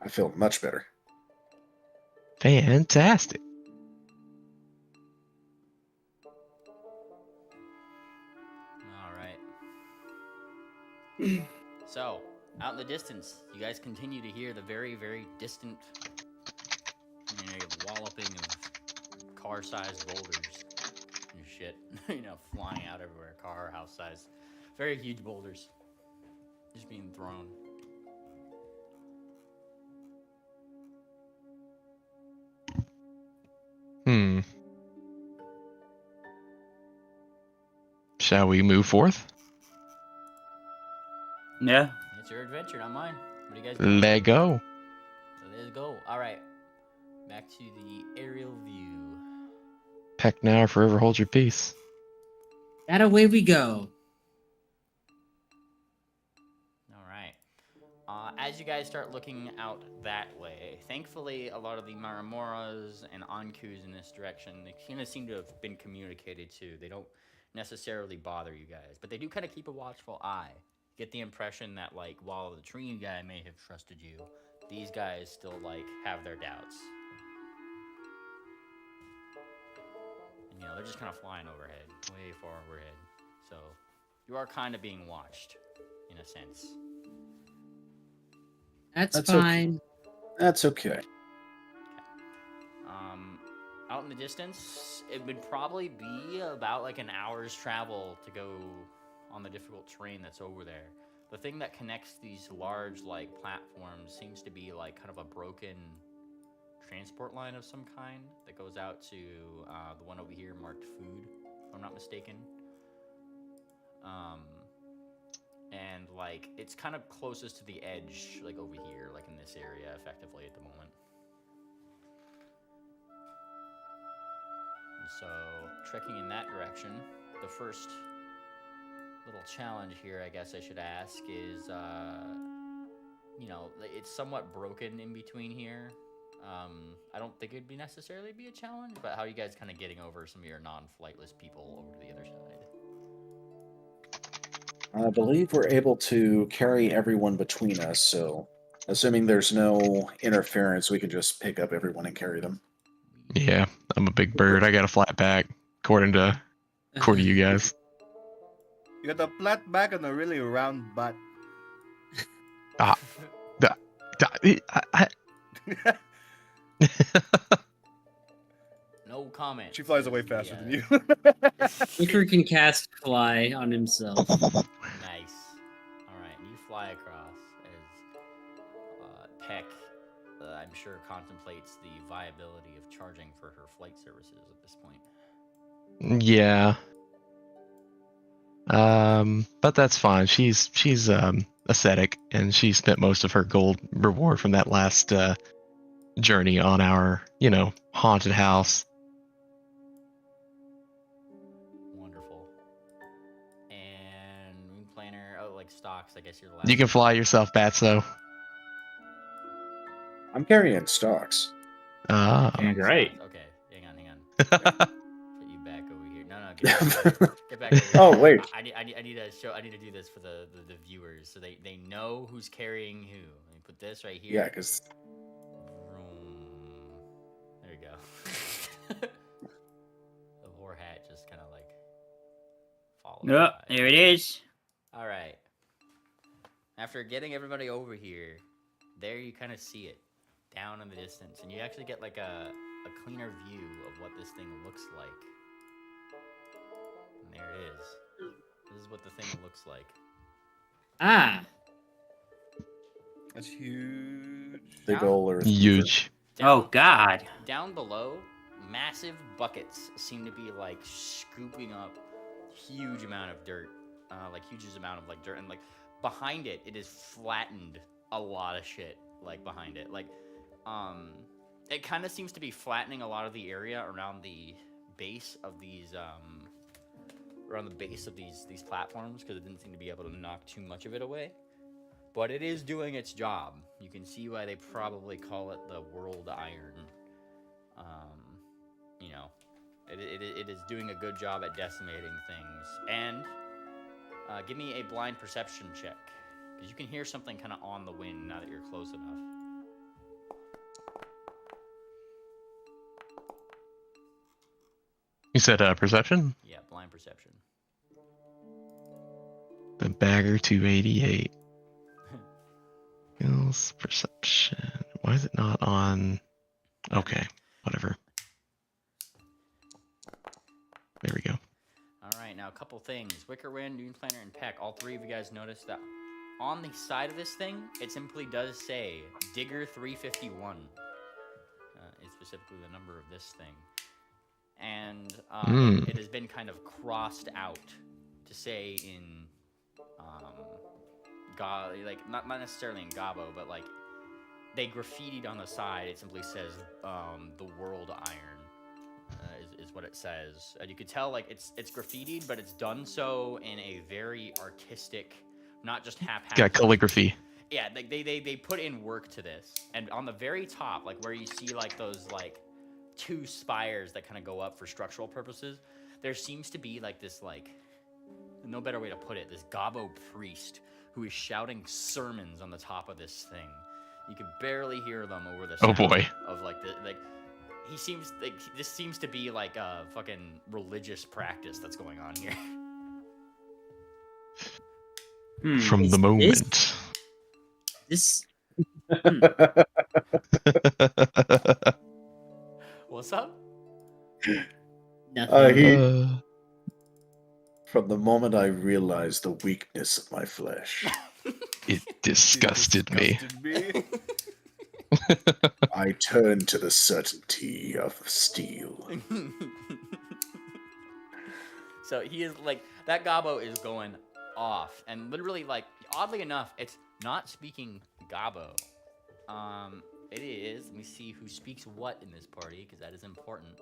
I feel much better. Fantastic. All right. So, out in the distance, you guys continue to hear the very, very distant walloping of car-sized boulders and shit. Flying out everywhere. Car, house-sized. Very huge boulders. Just being thrown. Shall we move forth? Yeah. It's your adventure, not mine. What do you guys do? Let go. So let's go. All right. Back to the aerial view. Heck now or forever hold your peace. That away we go. All right. As you guys start looking out that way, thankfully, a lot of the Maramoras and Ankus in this direction, they kind of seem to have been communicated to. They don't necessarily bother you guys, but they do kind of keep a watchful eye. Get the impression that, like, while the tree guy may have trusted you, these guys still, like, have their doubts. And, they're just kind of flying overhead, way far overhead. So, you are kind of being watched, in a sense. That's fine. Okay. That's okay. Out in the distance, it would probably be about like an hour's travel to go on the difficult terrain that's over there. The thing that connects these large like platforms seems to be like kind of a broken transport line of some kind that goes out to the one over here marked food, if I'm not mistaken. And like it's kind of closest to the edge, like over here, like in this area effectively at the moment. So, trekking in that direction, the first little challenge here, I guess I should ask, is you know, it's somewhat broken in between here. I don't think it'd be necessarily be a challenge, but how are you guys kind of getting over some of your non-flightless people over to the other side? I believe we're able to carry everyone between us, so assuming there's no interference, we can just pick up everyone and carry them. Yeah, I'm a big bird. I got a flat back, according to you guys. You got a flat back and a really round butt. Ah, No comment. She flies away faster than you. Wicker can cast fly on himself. Nice. All right, you fly across as Peck, I'm sure, contemplates the viability of charging for her flight services at this point. Yeah. But that's fine. She's ascetic, and she spent most of her gold reward from that last journey on our, haunted house. Wonderful. And Moon Planner, like stocks, I guess you're the last. You can fly yourself, Batso. I'm carrying stocks. Ah. Great. Okay, hang on. Put you back over here. No, get back over here. Oh, wait. I need to show. I need to do this for the viewers, so they know who's carrying who. Let me put this right here. Yeah, because there you go. The whore hat just kind of like followed. Yep, there it is. All right. After getting everybody over here, there you kind of see it down in the distance, and you actually get like a cleaner view of what this thing looks like. And there it is. This is what the thing looks like. Ah. That's huge. big ol' earth. Huge. Oh, God. Down below, massive buckets seem to be like scooping up huge amount of dirt, like huge amount of like dirt, and like behind it, it is flattened a lot of shit like behind it. Like, it kind of seems to be flattening a lot of the area around the base of these these platforms, because it didn't seem to be able to knock too much of it away. But it is doing its job. You can see why they probably call it the World Iron. You know, it is doing a good job at decimating things. And give me a blind perception check, because you can hear something kind of on the wind now that you're close enough. You said perception? Yeah, blind perception. The bagger 288. Skills, perception. Why is it not on? Okay, whatever. There we go. All right, now a couple things. Wickerwind, Moon Planner, and Peck, all three of you guys noticed that on the side of this thing, it simply does say Digger 351. Is specifically the number of this thing. And it has been kind of crossed out to say in like not necessarily in Gabo, but like they graffitied on the side. It simply says the World Iron is what it says. And you could tell like it's graffitied, but it's done so in a very artistic, not just haphazard. Got calligraphy. Yeah, like they put in work to this. And on the very top, like where you see like those like two spires that kind of go up for structural purposes, there seems to be like this like, no better way to put it, this Gabo priest who is shouting sermons on the top of this thing. You can barely hear them over the sound of like the like. He seems like this seems to be like a fucking religious practice that's going on here. From the moment. This. What's up? Nothing. From the moment I realized the weakness of my flesh, it disgusted me. I turned to the certainty of steel. So he is like, that Gabo is going off, and literally like, oddly enough, it's not speaking Gabo. It is, let me see who speaks what in this party, because that is important.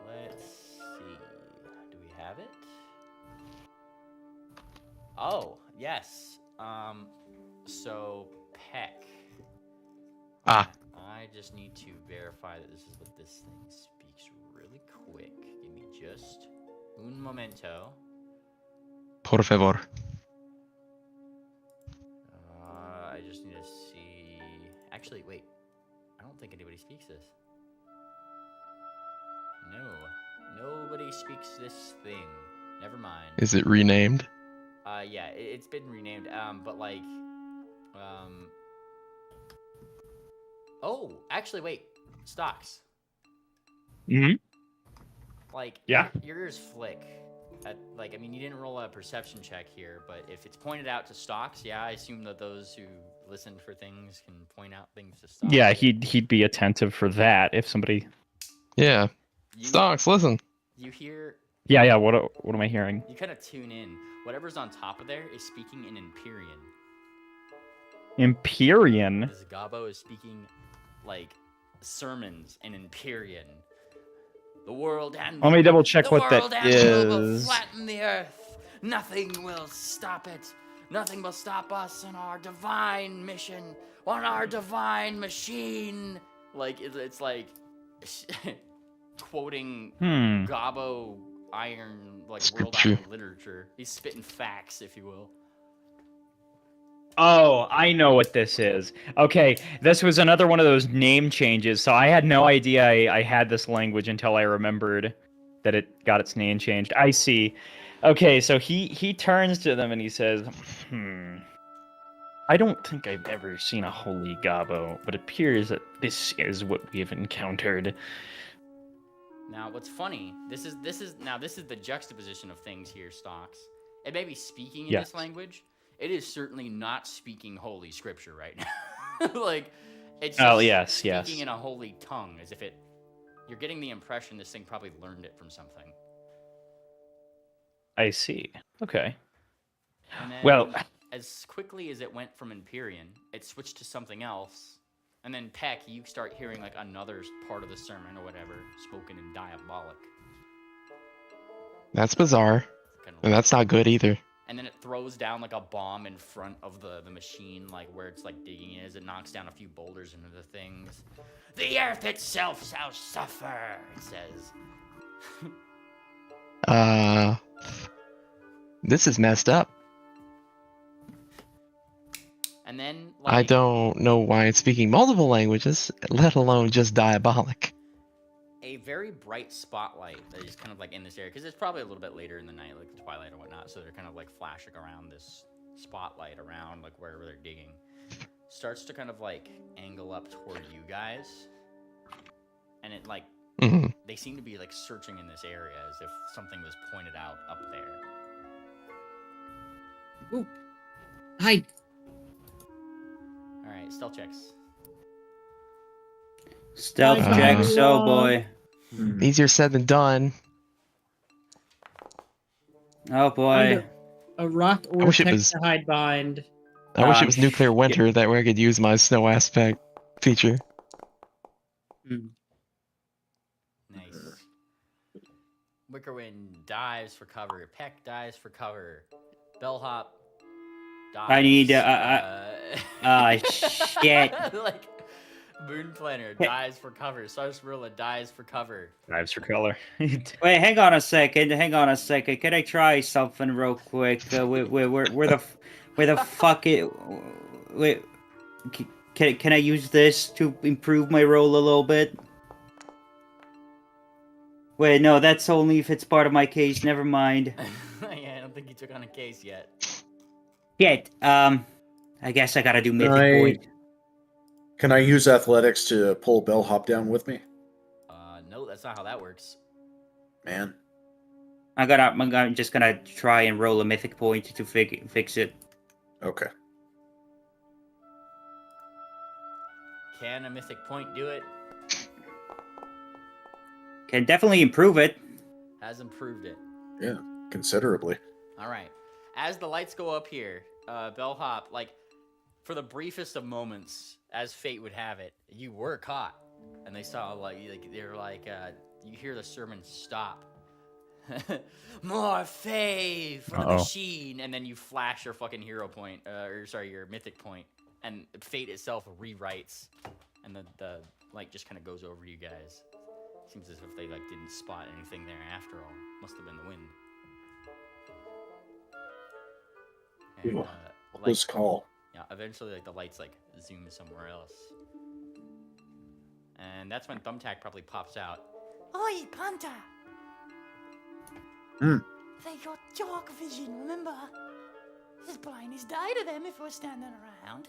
Let's see, do we have it? Oh, yes. So Peck. Ah, I just need to verify that this is what this thing speaks really quick. Give me just un momento. por favor. I just need to see. Actually, wait. I don't think anybody speaks this. No. Nobody speaks this thing. Never mind. Is it renamed? Yeah, it's been renamed. But like, Oh, actually, wait. Stocks. Hmm. Like, Yeah. your ears flick. Like, I mean, you didn't roll a perception check here, but if it's pointed out to stocks, yeah, I assume that those who listen for things can point out things to stocks. Yeah, he'd be attentive for that if somebody. Yeah. You, Stocks, listen. You hear. Yeah. What am I hearing? You kind of tune in. Whatever's on top of there is speaking in Empyrean. Empyrean. This Gabo is speaking like sermons in Empyrean. The world and Let me double check what that will is. flatten the earth. Nothing will stop it. Nothing will stop us on our divine mission, on our divine machine. Like it's like quoting Gabo Iron, like World Scripture. Iron literature. He's spitting facts, if you will. Oh, I know what this is. Okay, this was another one of those name changes. So I had no idea I had this language until I remembered that it got its name changed. I see. Okay, so he turns to them and he says, I don't think I've ever seen a holy Gabo, but it appears that this is what we have encountered. Now, what's funny? This is the juxtaposition of things here, Stocks. It may be speaking in this language. It is certainly not speaking holy scripture right now. Like, it's just speaking in a holy tongue, as if it. You're getting the impression this thing probably learned it from something. I see. Okay. And then, Well, as quickly as it went from Empyrean, it switched to something else. And then Peck, you start hearing like another part of the sermon or whatever, spoken in diabolic. That's bizarre. And that's not good either. And then it throws down like a bomb in front of the machine, like where it's like digging is. It knocks down a few boulders into the things. The earth itself shall suffer, it says. This is messed up. And then, like, I don't know why it's speaking multiple languages, let alone just diabolic. a very bright spotlight that is kind of like in this area, because it's probably a little bit later in the night, like the twilight or whatnot, so they're kind of like flashing around this spotlight around like wherever they're digging. Starts to kind of like angle up toward you guys, and it like they seem to be like searching in this area as if something was pointed out up there. Ooh. Hi. All right, stealth checks. Stealth checks, oh boy. Easier said than done. Oh boy. Under a rock or wish it text was- to hide behind. I wish it was nuclear winter, that way I could use my snow aspect feature. Nice. Wickerwind dives for cover. Peck dives for cover. Bellhop dives. I need shit. Like Moon Planner dives for cover. Sarsaparilla dives for cover. Dives for color. Wait, hang on a second. Can I try something real quick? Where the fuck it? Wait, can I use this to improve my roll a little bit? Wait, no, that's only if it's part of my case. Never mind. Yeah, I don't think you took on a case yet. Shit. I guess I gotta do mythic point. Can I use athletics to pull Bellhop down with me? No, that's not how that works. Man. I'm just gonna try and roll a mythic point to fix it. Okay. Can a mythic point do it? Can definitely improve it. Has improved it. Yeah, considerably. All right. As the lights go up here, Bellhop, like, for the briefest of moments, as fate would have it, you were caught. And they saw, like they're like, you hear the sermon stop. More Fae for the Uh-oh. machine, and then you flash your fucking hero point, or sorry, your mythic point, and fate itself rewrites, and the light just kind of goes over you guys. Seems as if they like didn't spot anything there after all. Must have been the wind. And Ooh, like, close call. yeah, eventually like the lights like zoom somewhere else, and that's when Thumbtack probably pops out. Oi, Punter! Hmm. They got dark vision, remember? It's plain as day to them if we're standing around.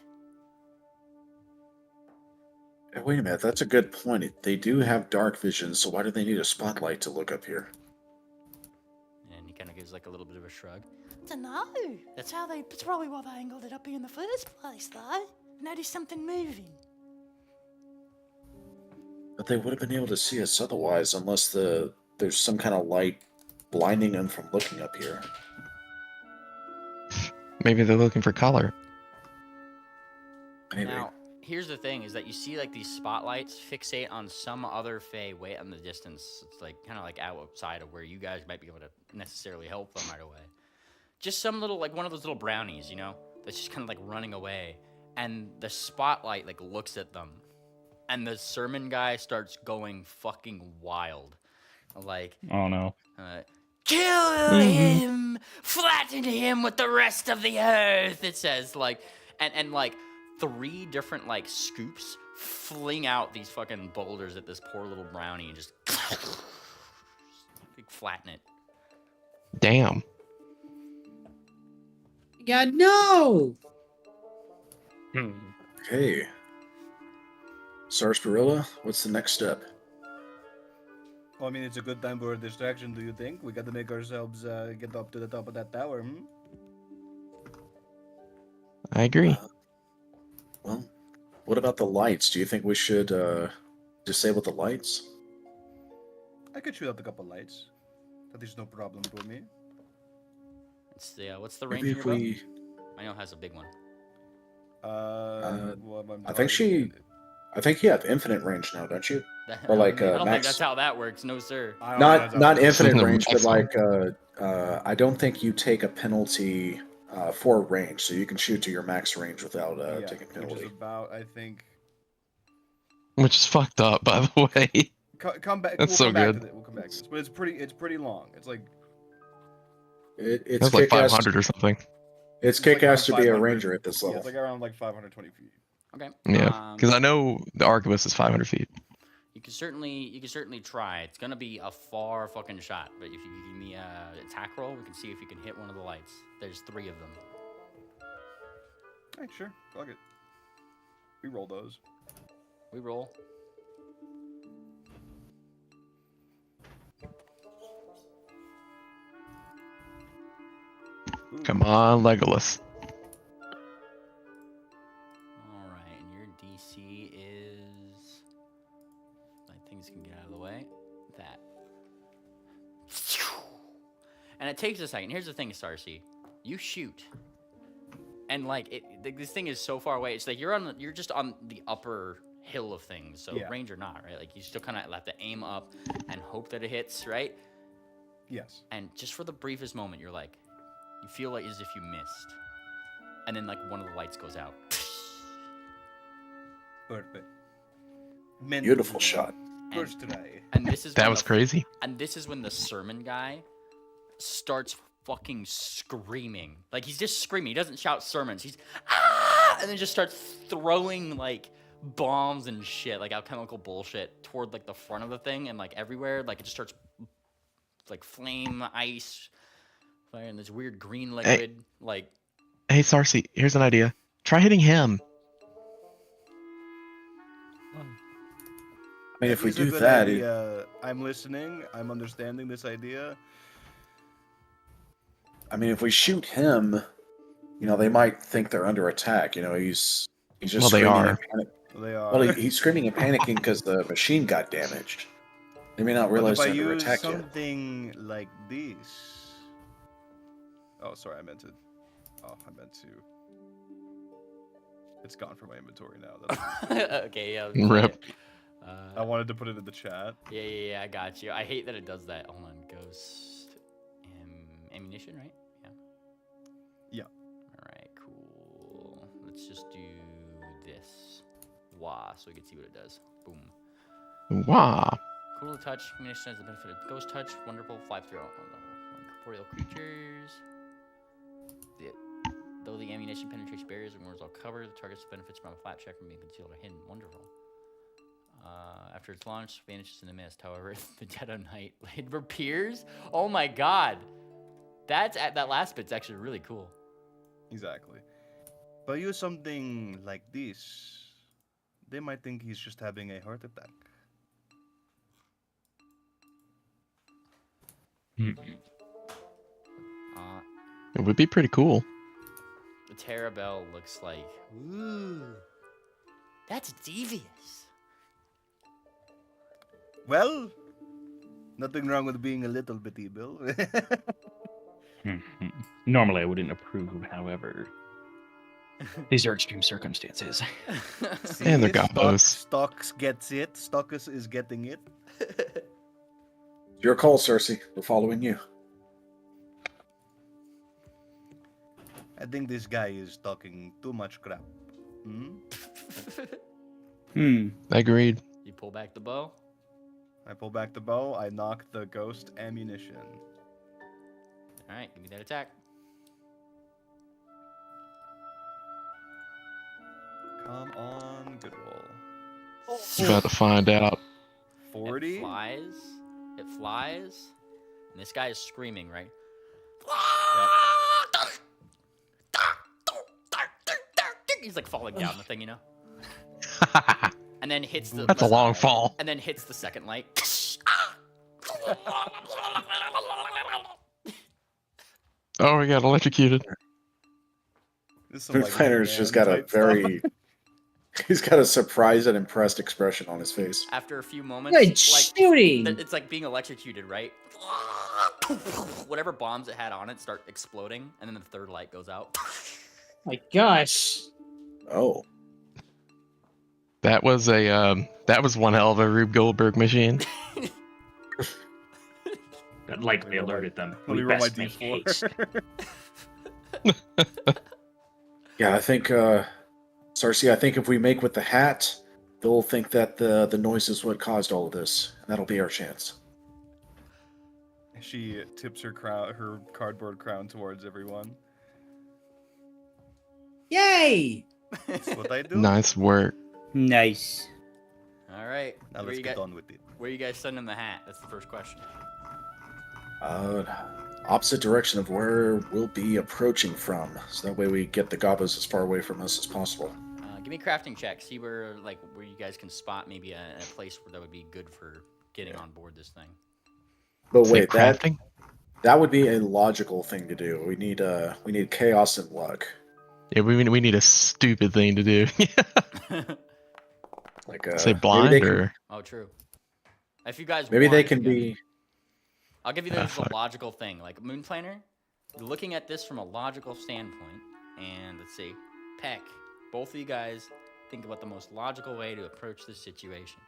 Hey, wait a minute, that's a good point. They do have dark vision, so why do they need a spotlight to look up here? And he kind of gives like a little bit of a shrug. Dunno. That's probably why they angled it up here in the first place, though. Noticed something moving. But they would have been able to see us otherwise, unless there's some kind of light blinding them from looking up here. Maybe they're looking for color. Maybe. Now, here's the thing: is that you see like these spotlights fixate on some other Fae way out in the distance. It's like kind of like outside of where you guys might be able to necessarily help them right away. Just some little like one of those little brownies, you know, that's just kind of like running away, and the spotlight like looks at them, and the sermon guy starts going fucking wild, like, Oh no. kill him, flatten him with the rest of the earth. It says like, and like 3 different like scoops fling out these fucking boulders at this poor little brownie and just like, flatten it. Damn. God, no! Okay. Sarsaparilla, what's the next step? Well, I mean, it's a good time for a distraction, do you think? We got to make ourselves get up to the top of that tower, hmm? I agree. Well, what about the lights? Do you think we should disable the lights? I could shoot out a couple lights. That is no problem for me. It's the what's the range Maybe in if your bow? we... I know it has a big one. Well, I'm I think targeting it. I think you have infinite range now, don't you? Or I like don't think max... that's how that works. No, sir. I don't know, that's Not how- infinite range, but Maximum. like I don't think you take a penalty for range, so you can shoot to your max range without yeah, taking which penalty. is about, I think. Which is fucked up, by the way. Come back. That's we'll so come back good. to it. We'll come back to this, but it's pretty long. It's like It's That's like kick-ass. 500 or something. It's like kick-ass around to be a 500. ranger at this yeah, level. it's like around like 520 feet. Okay. Yeah, because I know the arquebus is 500 feet. You can certainly try. It's gonna be a far fucking shot, but if you give me a attack roll, we can see if you can hit one of the lights. There's 3 of them. Alright, sure. Fuck it. We roll those. We roll. Ooh. Come on, Legolas. All right, and your DC is. My things can get out of the way. That. And it takes a second. Here's the thing, Starcy. You shoot, and like this thing is so far away. It's like you're just on the upper hill of things. So Yeah. range or not, right? Like you still kind of have to aim up and hope that it hits, right? Yes. And just for the briefest moment, you're like, you feel like as if you missed, and then like one of the lights goes out. Perfect. Beautiful shot. First try. And this is That when was the- crazy. And this is when the sermon guy starts fucking screaming. Like he's just screaming. He doesn't shout sermons. He's ah, and then just starts throwing like bombs and shit, like alchemical bullshit toward like the front of the thing and like everywhere. Like it just starts like flame, ice, fire, and this weird green liquid. Like Hey, Sarcy, here's an idea. Try hitting him. I mean, if we It's a do good that, idea. I'm listening. I'm understanding this idea. I mean, if we shoot him, you know, they might think they're under attack. You know, he's just Well, they screaming are. and panic. They are. Well, he's screaming and panicking because the machine got damaged. They may not But realize if I they're under use attack yet. something like this. Oh, sorry. I meant to. It's gone from my inventory now. That's... okay, yeah. Rip. I wanted to put it in the chat. Yeah, I got you. I hate that it does that. Hold on, ghost. ammunition, right? Yeah. Yeah. All right, cool. Let's just do this. Wah, so we can see what it does. Boom. Wow. Cool touch. Ammunition has the benefit of ghost touch. Wonderful. Fly through corporeal creatures. Though the ammunition penetrates barriers and wards all cover, the target's benefits from a flat check from being concealed or hidden. Wonderful. After it's launched, vanishes in the mist. However, the Dead of Night laid appears. Oh my god. That last bit's actually really cool. Exactly. But use something like this, they might think he's just having a heart attack. It would be pretty cool. The Terrabell looks like, ooh, that's devious. Well, nothing wrong with being a little bit evil. Normally, I wouldn't approve, however. These are extreme circumstances. See, And they're gobos. Stocks gets it. Stockus is getting it. Your call, Cersei. We're following you. I think this guy is talking too much crap. Agreed. You pull back the bow. I pull back the bow. I knock the ghost ammunition. All right, give me that attack. Come on, good roll. About to find out. 40. It flies. It flies. And this guy is screaming, right? He's like falling down the thing, you know? And then hits the... That's a long fall. And then hits the second light. Oh, we got electrocuted. Food Planner's just got a very... He's got a surprised and impressed expression on his face. After a few moments, Good shooting! It's like being electrocuted, right? Whatever bombs it had on it start exploding, and then the third light goes out. My gosh. Oh. That was one hell of a Rube Goldberg machine. That likely alerted them. Let me We roll my best make D4. haste. Yeah, I think, Cersei, I think if we make with the hat, they'll think that the noise is what caused all of this. And that'll be our chance. She tips her cardboard crown towards everyone. Yay! That's what I do. Nice work. Nice. All right. Now let's get on with it. Where you guys sending the hat? That's the first question. Opposite direction of where we'll be approaching from. So that way we get the gobos as far away from us as possible. Give me a crafting check. See where you guys can spot maybe a place where that would be good for getting on board this thing. But Say wait, crafting? that would be a logical thing to do. We need chaos and luck. Yeah, we need a stupid thing to do. Like Say blind or Oh, true. If you guys maybe want, they can you guys- be. I'll give you this as fuck. a logical thing. Like Moon Planner, looking at this from a logical standpoint, and let's see, Peck, both of you guys think about the most logical way to approach this situation,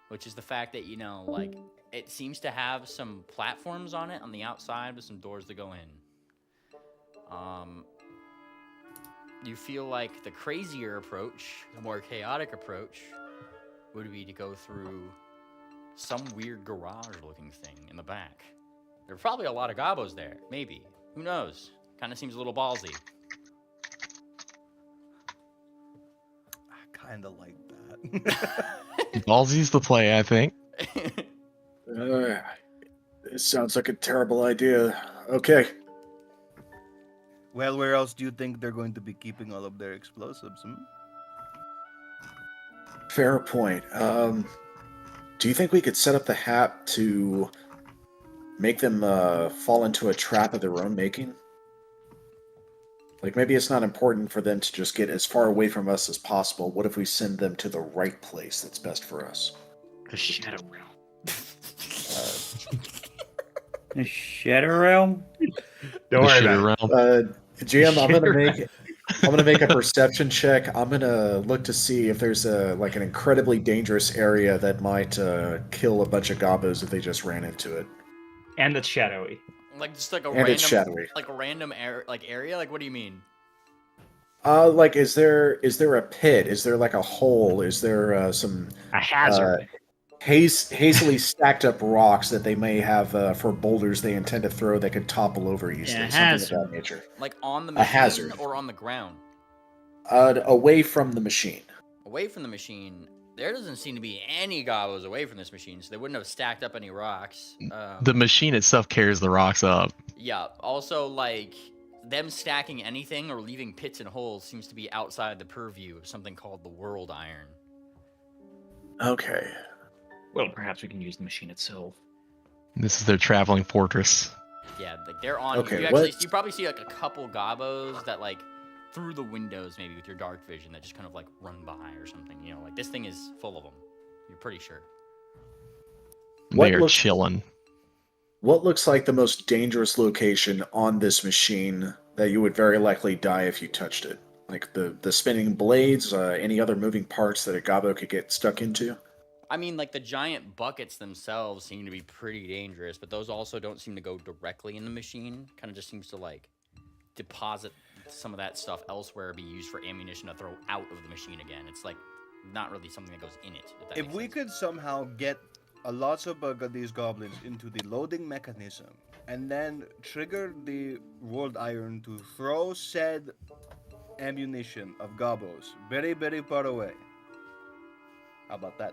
which is the fact that, it seems to have some platforms on it on the outside with some doors to go in. You feel like the crazier approach, the more chaotic approach, would be to go through some weird garage-looking thing in the back. There are probably a lot of gobos there. Maybe. Who knows? Kind of seems a little ballsy. I kind of like that. ballsy's the play, I think. This sounds like a terrible idea. Okay. Well, where else do you think they're going to be keeping all of their explosives? Fair point. Do you think we could set up the hat to make them fall into a trap of their own making? Like, maybe it's not important for them to just get as far away from us as possible. What if we send them to the right place that's best for us? The Shadow Realm. The Shadow Realm? Don't worry The about shit it. around. GM, I'm gonna make a perception check. I'm gonna look to see if there's an incredibly dangerous area that might kill a bunch of gobos if they just ran into it. And it's shadowy. Like just like a And it's random, shadowy. like a random area. Like what do you mean? Like, is there a pit? Is there like a hole? Is there some A hazard. hazily stacked up rocks that they may have for boulders they intend to throw that could topple over easily? Yeah, something of hazard. that nature. Like on the A machine hazard. or on the ground? Away from the machine. Away from the machine. There doesn't seem to be any gobos away from this machine, so they wouldn't have stacked up any rocks. The machine itself carries the rocks up. Yeah. Also, like them stacking anything or leaving pits and holes seems to be outside the purview of something called the World Iron. Okay. Well, perhaps we can use the machine itself. This is their traveling fortress. Yeah, like they're on. Okay, You probably see like a couple gobos that like through the windows maybe with your dark vision that just kind of like run by or something. You know, like this thing is full of them. You're pretty sure. What They are looks- chilling. What looks like the most dangerous location on this machine that you would very likely die if you touched it? Like the spinning blades, any other moving parts that a gobbo could get stuck into? I mean, like the giant buckets themselves seem to be pretty dangerous, but those also don't seem to go directly in the machine. Kind of just seems to like deposit some of that stuff elsewhere, be used for ammunition to throw out of the machine again. It's like not really something that goes in it. If we could somehow get a lots of these goblins into the loading mechanism and then trigger the world iron to throw said ammunition of gobos very, very far away. How about that?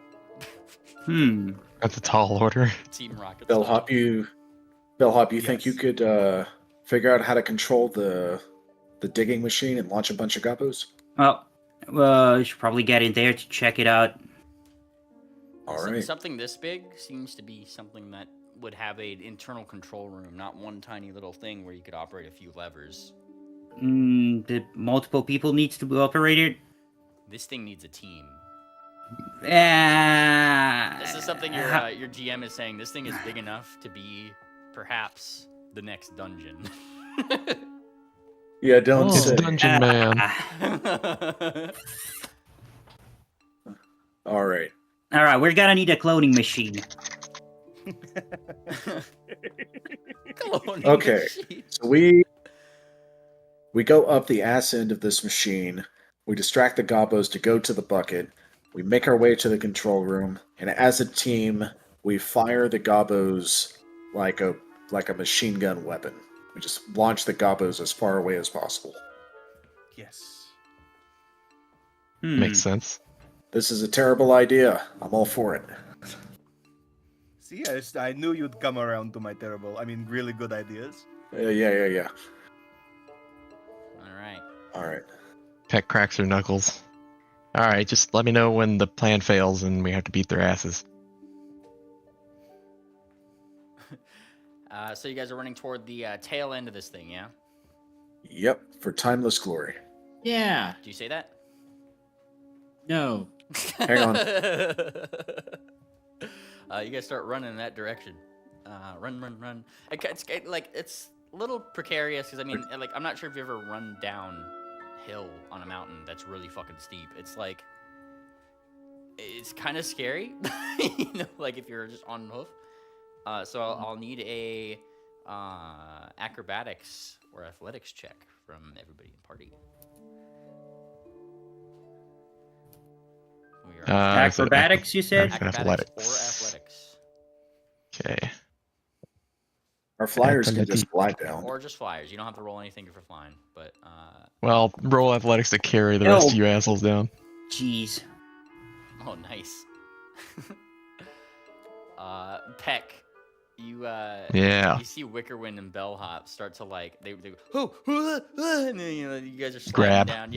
That's a tall order. Team Rocket. Bellhop, you think you could figure out how to control the digging machine and launch a bunch of gobos? Well, you should probably get in there to check it out. All right. Something this big seems to be something that would have an internal control room, not one tiny little thing where you could operate a few levers. The multiple people needs to be operated. This thing needs a team. Yeah. This is something your GM is saying. This thing is big enough to be perhaps the next dungeon. Yeah, don't It's say. Dungeon Man. All right. All right, we're gonna need a cloning machine. Okay, so we go up the ass end of this machine. We distract the gobos to go to the bucket. We make our way to the control room, and as a team, we fire the gobos like a machine gun weapon. We just launch the gobos as far away as possible. Yes. Makes sense. This is a terrible idea. I'm all for it. See, I knew you'd come around to my really good ideas. Yeah. All right. Peck cracks her knuckles. Alright, just let me know when the plan fails and we have to beat their asses. So you guys are running toward the tail end of this thing, yeah? Yep, for timeless glory. Yeah. Do you say that? No. Hang on. You guys start running in that direction. Run. It's a little precarious because I'm not sure if you ever run downhill on a mountain that's really fucking steep. It's kind of scary, if you're just on hoof. So I'll need a acrobatics or athletics check from everybody in the party. Acrobatics, you said? Acrobatics or athletics. Okay. Our flyers can just glide down. Or just flyers. You don't have to roll anything for flying, but Well, roll athletics to carry the rest of you assholes down. Jeez. Oh, nice. Peck, you Yeah. you see Wickerwind and Bellhop start to they go, and then you guys are sliding Grab. down,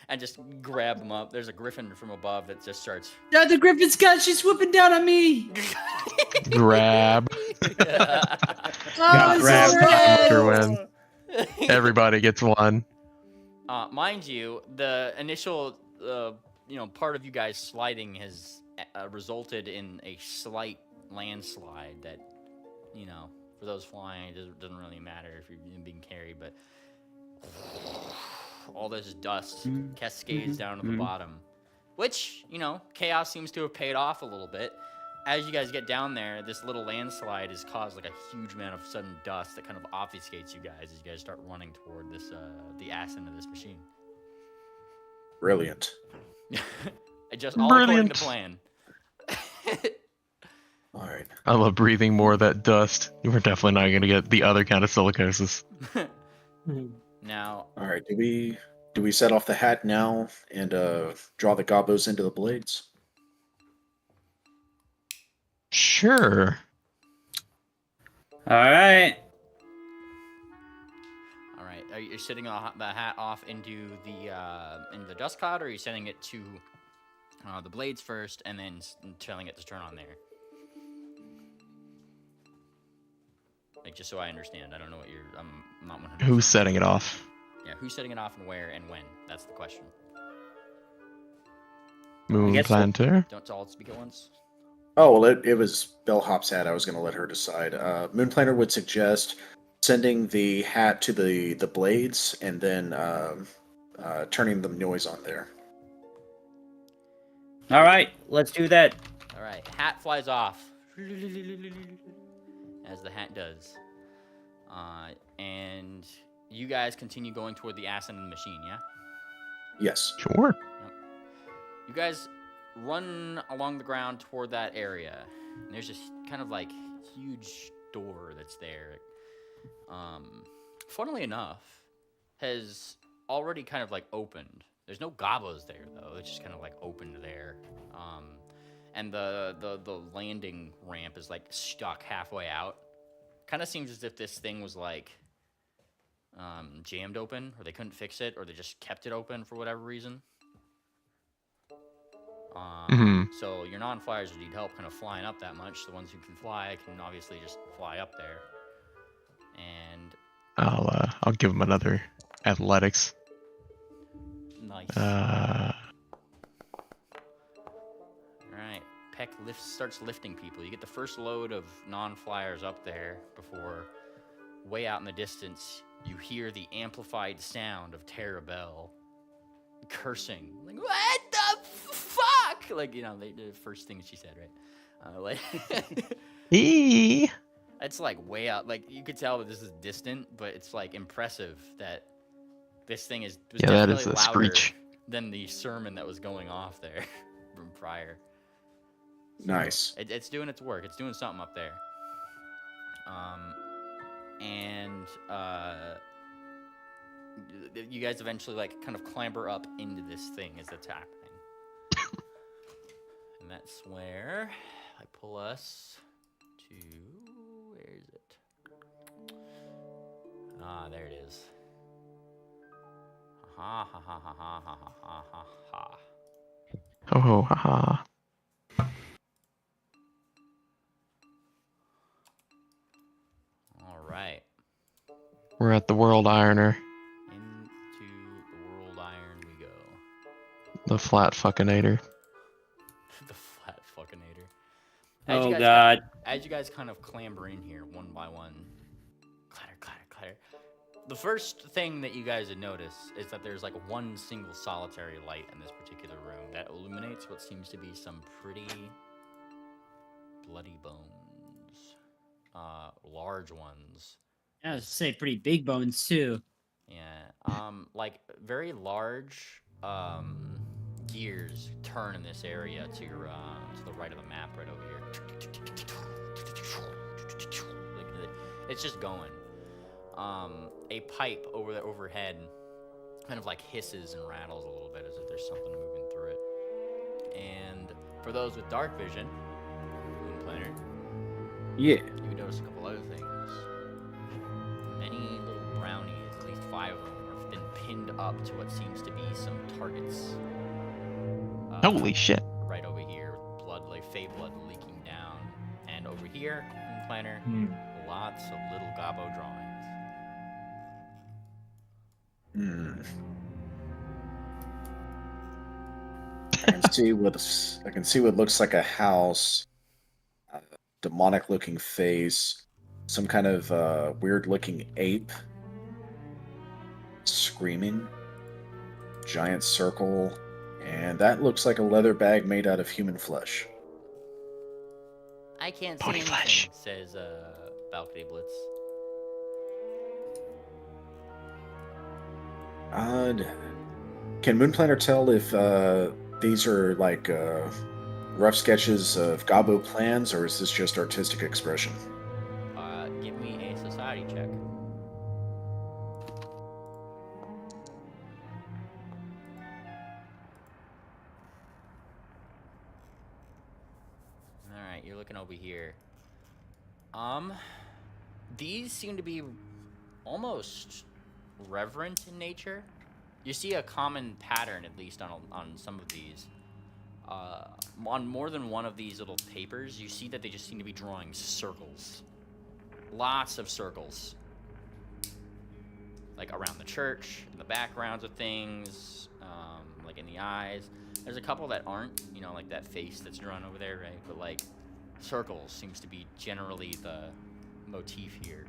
and just grab them up. There's a griffin from above that just starts. Yeah, the griffin's got. She's swooping down on me. Grab. Oh, Grab. it's Wickerwind. Everybody gets one. Mind you, the initial part of you guys sliding has resulted in a slight landslide that, for those flying, it doesn't really matter if you're being carried, but all this dust cascades down to the bottom, which, chaos seems to have paid off a little bit. as you guys get down there, this little landslide has caused like a huge amount of sudden dust that kind of obfuscates you guys as you guys start running toward this the ass end of this machine. Brilliant. Just all according to Brilliant. plan. All right. I love breathing more of that dust. We're definitely not going to get the other kind of silicosis. Now, All right. Do we set off the hat now and draw the gobos into the blades? Sure. All right. all right, are you sitting the hat off into the dust cloud, or are you sending it to the blades first and then telling it to turn on there? Like, just so I understand, I don't know what I'm not 100%. Who's setting it off? Yeah, who's setting it off and where and when? That's the question. Moon guess so. Planter? Don't all speak at once. Oh, well, it was Bellhop's hat. I was going to let her decide. Moonplaner would suggest sending the hat to the blades and then turning the noise on there. All right, let's do that. All right, hat flies off. As the hat does. And you guys continue going toward the ass end of the machine, yeah? Yes. Sure. You guys run along the ground toward that area. And there's this kind of like huge door that's there. Funnily enough, has already kind of like opened. There's no gobos there though. It's just kind of like opened there. And the landing ramp is like stuck halfway out. Kind of seems as if this thing was like jammed open, or they couldn't fix it, or they just kept it open for whatever reason. So your non-flyers would need help kind of flying up that much. The ones who can fly can obviously just fly up there. And I'll give him another athletics. nice. Uh, Alright, Peck starts lifting people. You get the first load of non-flyers up there before, way out in the distance, you hear the amplified sound of Tara Bell cursing. Like, what the fuck? Like, you know, the first thing she said, right? It's like way out. Like, you could tell that this is distant, but it's like impressive that this thing was that is definitely a louder screech. than the sermon that was going off there from prior. Nice. It's doing its work. It's doing something up there. You guys eventually like kind of clamber up into this thing as it's happening. And that's where I pull us to, where is it? There it is. Ha ha ha ha ha ha ha ha ha. Ho ho ha ha. All right. We're at the World Ironer. Into the World Iron we go. The flat fuckinator. The flat fuckinator. Oh god. As you guys kind of clamber in here one by one, clatter, clatter, clatter. The first thing that you guys would notice is that there's like one single solitary light in this particular room that illuminates what seems to be some pretty bloody bones. Large ones. I was say pretty big bones too. Yeah. Like very large gears turn in this area to your to the right of the map right over here. Like, it's just going. A pipe overhead kind of like hisses and rattles a little bit as if there's something moving through it. And for those with dark vision, Moon Planner, Yeah. you would notice a couple other things. Many little brownies, at least 5 of them, have been pinned up to what seems to be some targets. Holy shit. Right over here, blood, like fey blood leaking down. And over here, Moon Planner, lots of little gobbo drawings. I can see what looks like a house, demonic looking face, some kind of weird looking ape screaming, giant circle, and that looks like a leather bag made out of human flesh. I can't Pony see flesh. anything, says Balcony Blitz. Can Moonplanner tell if these are like rough sketches of Gabo plans, or is this just artistic expression? Give me a society check. Alright, you're looking over here. These seem to be almost reverent in nature. You see a common pattern, at least on some of these. On more than one of these little papers, you see that they just seem to be drawing circles. Lots of circles. Like around the church, in the backgrounds of things, like in the eyes. There's a couple that aren't, you know, like that face that's drawn over there, right? But like, circles seems to be generally the motif here.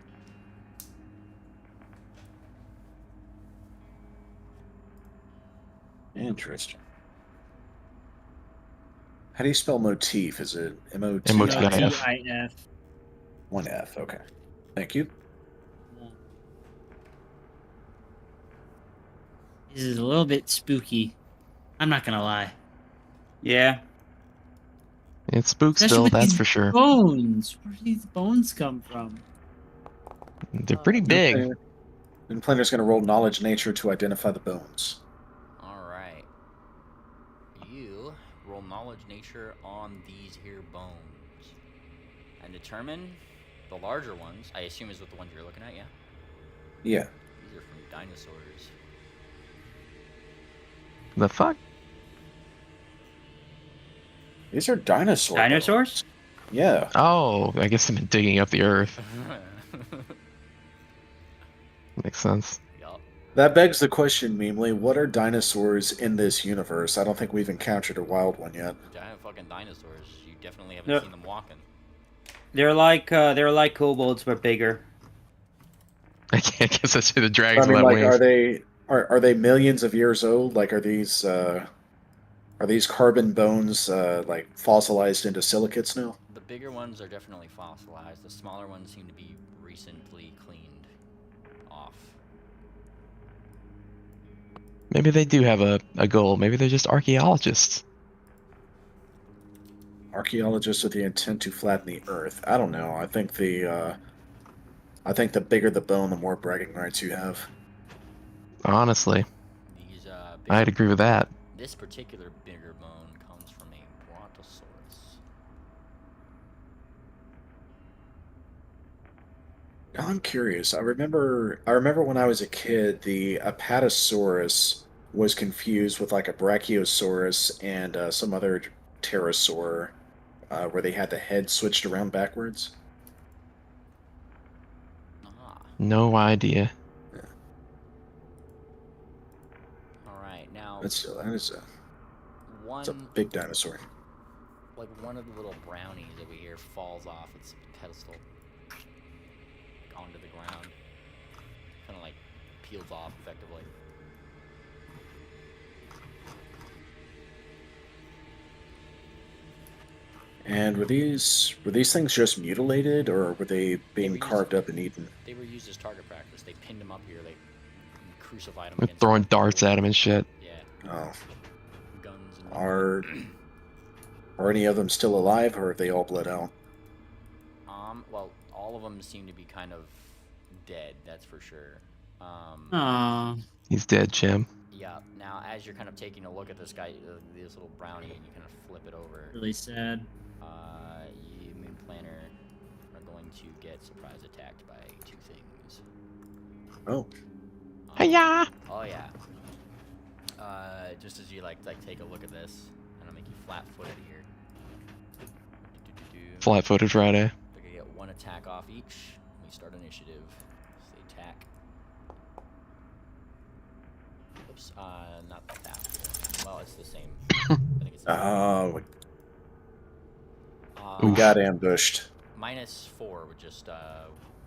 Interesting. How do you spell motif? Is it M-O-T? M-O-T-I-F. T-I-F. One F, okay. Thank you. This is a little bit spooky. I'm not gonna lie. Yeah. It's Spooksville, Especially with that's these for sure. bones. Where do these bones come from? They're pretty big. Moonplanner's going to roll knowledge nature to identify the bones. Alright. You roll knowledge nature on these here bones. And determine the larger ones, I assume is what the ones you're looking at, yeah? Yeah. These are from dinosaurs. The fuck? These are dinosaurs. Dinosaurs? Yeah. Oh, I guess I've been digging up the earth. Makes sense. Yup. That begs the question, Meemly, what are dinosaurs in this universe? I don't think we've encountered a wild one yet. Giant fucking dinosaurs. You definitely haven't Yep. seen them walking. They're like kobolds but bigger. I guess I say the I dragons mean, without like, wings. are they millions of years old? Like, are these carbon bones like fossilized into silicates now? The bigger ones are definitely fossilized. The smaller ones seem to be recently cleaned off. Maybe they do have a goal. Maybe they're just archaeologists. Archaeologists with the intent to flatten the Earth. I don't know. I think the bigger the bone, the more bragging rights you have. Honestly, These I'd agree with that. This particular bigger bone comes from a brontosaurus. I'm curious. I remember when I was a kid, the Apatosaurus was confused with like a Brachiosaurus and some other pterosaur, where they had the head switched around backwards. Ah. No idea. Alright, now That's one it's a big dinosaur. like one of the little brownies over here falls off its pedestal onto the ground. Kinda like peels off effectively. And were these things just mutilated, or were they being carved up and eaten? They were used as target practice. They pinned them up here, they crucified them They're against throwing the darts wall. at him and shit. Yeah, Oh, guns and are any of them still alive, or have they all bled out? well, all of them seem to be kind of dead, that's for sure. Aww. He's dead, Jim. Yeah, now as you're kind of taking a look at this guy, this little brownie, and you kind of flip it over, Really sad. you, Moon Planner, are going to get surprise attacked by two things. Oh, Hiya! Oh yeah. Just as you like take a look at this, I'm gonna make you flat-footed here. Do-do-do-do. Flat-footed Friday. They're gonna get one attack off each. We start initiative. Say attack. Oops, not that. Well, it's the same. I think it's the same. We got ambushed. -4 would just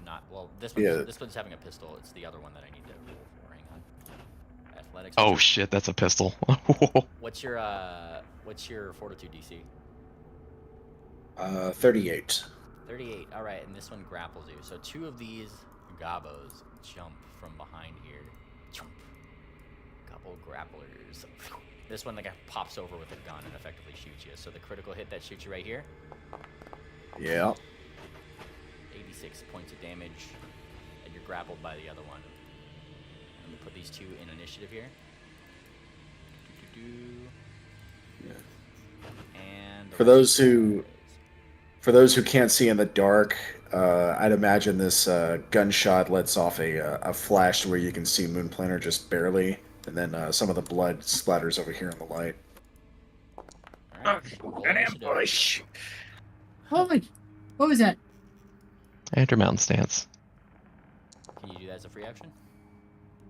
not. Well, this one's having a pistol. It's the other one that I need to roll for. Hang on. Athletics. Oh shit, that's a pistol. What's your fortitude DC? 38. 38. All right, and this one grapples you. So 2 of these gobos jump from behind here. Jump. Couple grapplers. This one, the guy pops over with a gun and effectively shoots you. So the critical hit that shoots you right here. Yeah. 86 points of damage, and you're grappled by the other one. Let me put these 2 in initiative here. Yeah. And For those who can't see in the dark, I'd imagine this gunshot lets off a flash where you can see Moonplaner just barely, and then some of the blood splatters over here in the light. An ambush! Oh my, what was that? Andrew Mountain Stance. Can you do that as a free action?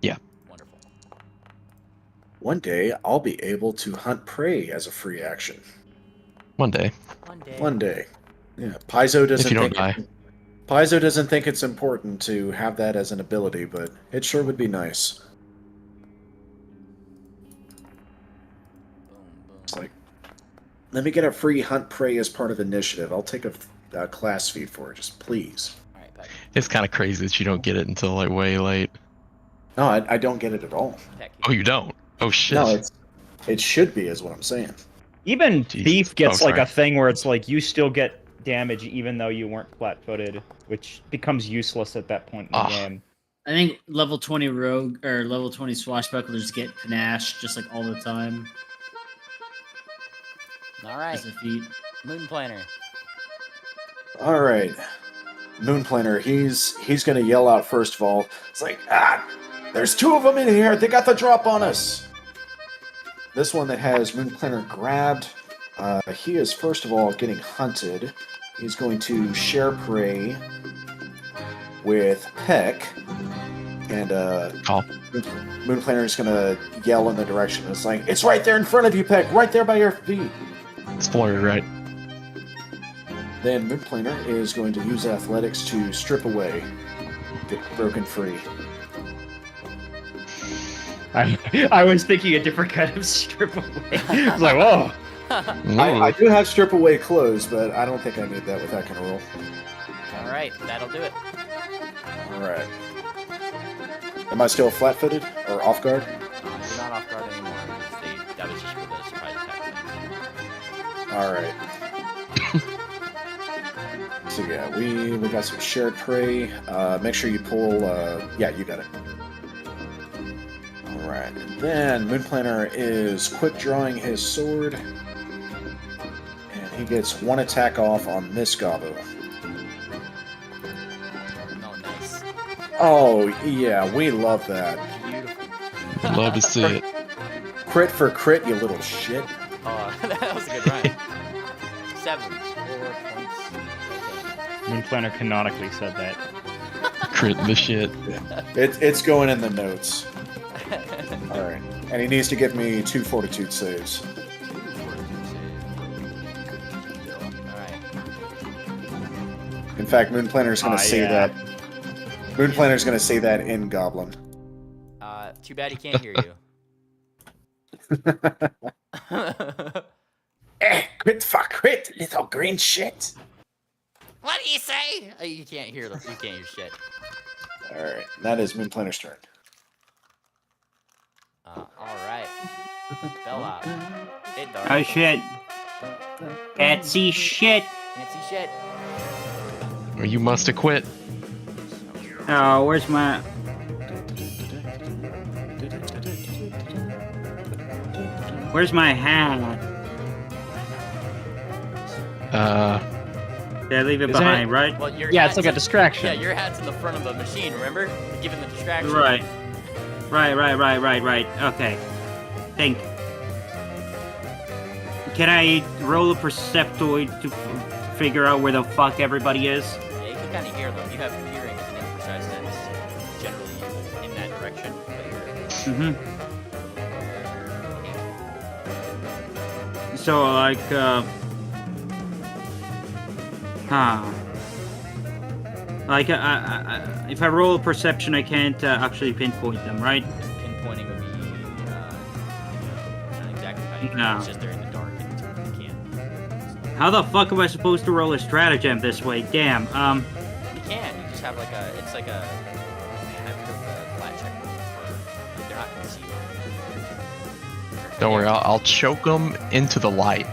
Yeah. Wonderful. One day, I'll be able to hunt prey as a free action. One day. One day. Yeah, Paizo doesn't If you don't think die. Paizo doesn't think it's important to have that as an ability, but it sure would be nice. It's like, let me get a free hunt prey as part of initiative. I'll take a class feat for it, just please. It's kind of crazy that you don't get it until like way late. No, I don't get it at all. Oh, you don't? Oh shit. No, it should be, is what I'm saying. Even Jeez. Thief gets Oh, like sorry. a thing where it's like you still get damage even though you weren't flat-footed, which becomes useless at that point in the game. I think level 20 rogue or level 20 swashbucklers get panache just like all the time. All right. As a feat. Moonplaner. All right, Moonplaner. He's gonna yell out first of all. It's like, there's 2 of them in here. They got the drop on us. This one that has Moonplaner grabbed. He is first of all getting hunted. He's going to share prey with Peck, and Moonplaner is gonna yell in the direction. It's like, it's right there in front of you, Peck. Right there by your feet. Spoiler, right? Then Moonplaner is going to use athletics to strip away, get broken free. I was thinking a different kind of strip away. I was like, whoa. I do have strip away clothes, but I don't think I need that with that kind of roll. All right, that'll do it. All right. Am I still flat-footed or off guard? You're not off guard anymore. That was just for the surprise attack. All right. So yeah, we got some shared prey. Make sure you pull. Yeah, you got it. All right. And then Moonplaner is quick drawing his sword, and he gets 1 attack off on this gobbo. Oh, nice. Oh yeah, we love that. Beautiful. Love to see it. Crit for crit, you little shit. Oh, that was a good run. 7 4 points. Moonplaner canonically said that. Crit the shit. It's going in the notes. All right, and he needs to give me 2 fortitude saves. In fact, Moonplaner's going to say that. Moonplaner's going to say that in Goblin. Too bad he can't hear you. Crit for crit, little green shit. What do you say? You can't hear them. You can't hear shit. All right, that is Moonplaner's turn. All right. Bella. Hit the Oh shit. Can't see shit. Can't see shit. Or you must have quit. Oh, where's my... Where's my hat? Did I leave it Isn't behind, it- right? Well, your Yeah, it's hat's like a distraction. Yeah, your hat's in the front of the machine, remember? Given the distraction. Right. Right. Okay. Think. Can I roll a perceptoid to figure out where the fuck everybody is? Yeah, you can kind of hear them. You have hearing as an imprecise sense, generally in that direction. But you're... So, like, Like, if I roll a perception, I can't actually pinpoint them, right? Pinpointing would be, not exactly how you No. It's just they're in the dark and you can't. How the fuck am I supposed to roll a stratagem this way? Damn. You can. You just have like a. It's like a. Have a flat check roll for. Like they're not concealed. Don't worry, I'll choke them into the light.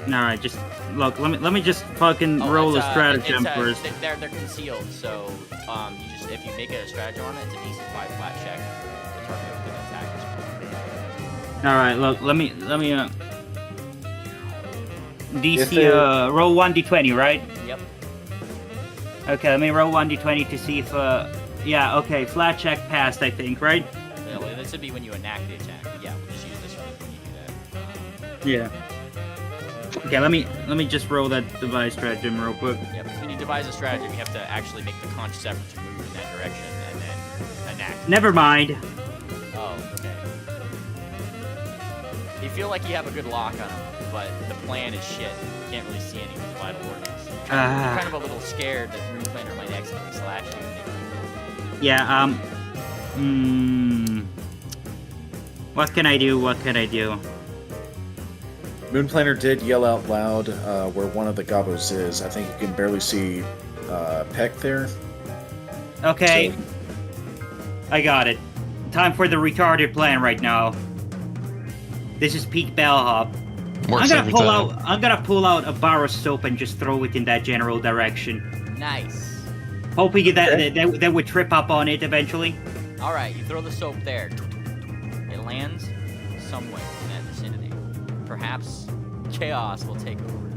Alright, just look. Let me just fucking roll a stratagem first. They're concealed, so you just if you make a stratagem on it, it's a DC 5 flat check. The target with an attack is All right, look. Let me DC roll 1d20, right? Yep. Okay, let me roll 1d20 to see if yeah, okay, flat check passed, I think, right? Yeah, well, this would be when you enact the attack. But yeah, we'll just use this one when you do that. Yeah. Okay, let me just roll that device stratagem real quick. Yep. When you devise a stratagem, you have to actually make the conscious effort to move in that direction and then enact. Never mind. Oh, okay. You feel like you have a good lock on them, but the plan is shit. You can't really see any of the vital organs. You're kind of a little scared that Rune Planner might accidentally slash you. Yeah, what can I do? What can I do? Moonplaner did yell out loud where one of the gobos is. I think you can barely see Peck there. Okay. So- I got it. Time for the retarded plan right now. This is peak bellhop. Works every time. I'm gonna pull out a bar of soap and just throw it in that general direction. Nice. Hoping that would trip up on it eventually. All right, you throw the soap there. It lands somewhere in that vicinity. Perhaps chaos will take over.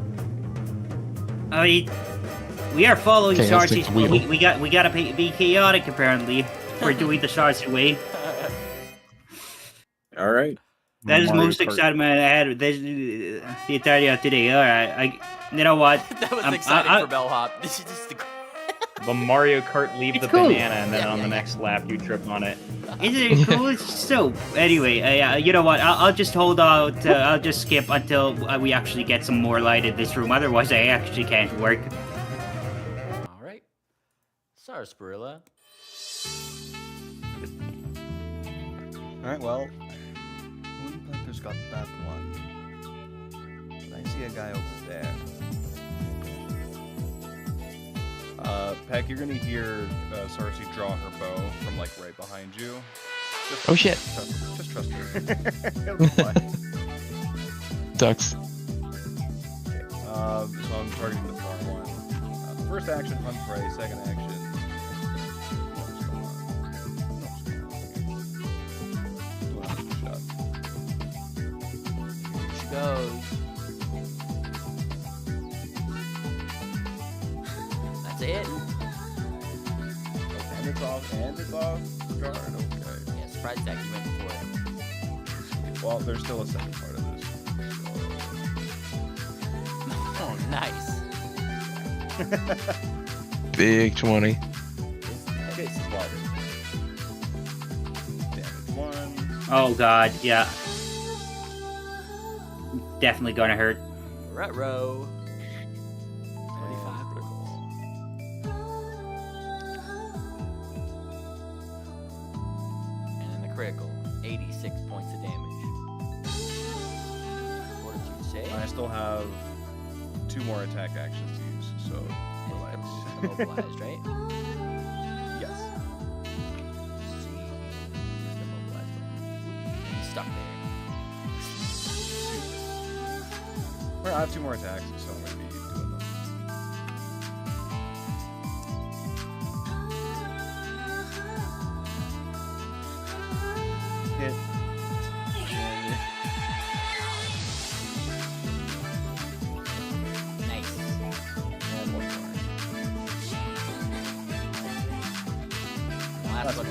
I mean, we are following Chaos takes Sarsi's. the wheel. We gotta be chaotic apparently. We're doing the Sarsi way. All right. That is Mario most Kart. excitement I had the entirety of today. All right, you know what? That was exciting for bellhop. This is just the. The Mario Kart leave It's the cool. banana, and then on the next lap you trip on it. Isn't it cool? So anyway, you know what? I'll just hold out. I'll just skip until we actually get some more light in this room. Otherwise, I actually can't work. All right. Sarsaparilla. All right, well, Moonplanter's got that one. But I see a guy over there. Peck, you're gonna hear Sarsi draw her bow from like right behind you. Oh shit. Just trust her. It'll be fine. Ducks. Okay, so I'm targeting the far one. First action, hunt prey. Second action. What's going on? Here she goes. That's it. And it's off. And it's off. Guard. Okay. Yeah, surprise attack. You went for it. Well, there's still a second part of this. Oh, nice. Big 20. Okay, this is water. Damage 1. Oh god, yeah. Definitely gonna hurt. Retro. 25 critical. And then the critical. 86 points of damage. Fortitude save. I still have 2 more attack actions to use, so relax. Immobilized, right? Yes. See. Just immobilized. He's stuck there. Well, I have 2 more attacks, so I'm going to be doing them. Hit. Nice. And one more. Last one.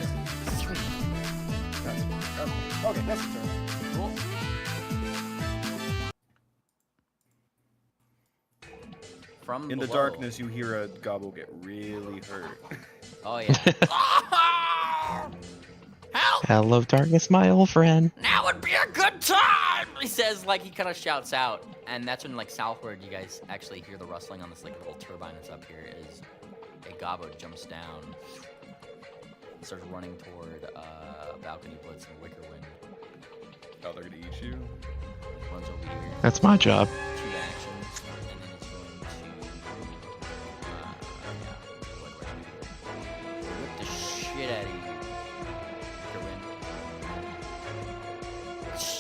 Okay, that's the turn. Cool. From In the below. darkness, you hear a gobble get really hurt. Oh yeah. Help! Hello, darkness, my old friend. Now would be a good time! He says, like, he kind of shouts out. And that's when, like, southward, you guys actually hear the rustling on this, like, little turbine that's up here as a gobbo jumps down. And starts running toward Balcony Blitz and Wicker Wind. Oh, they're gonna eat you? Runs over here. That's my job. 2 actions. And then shit out of you.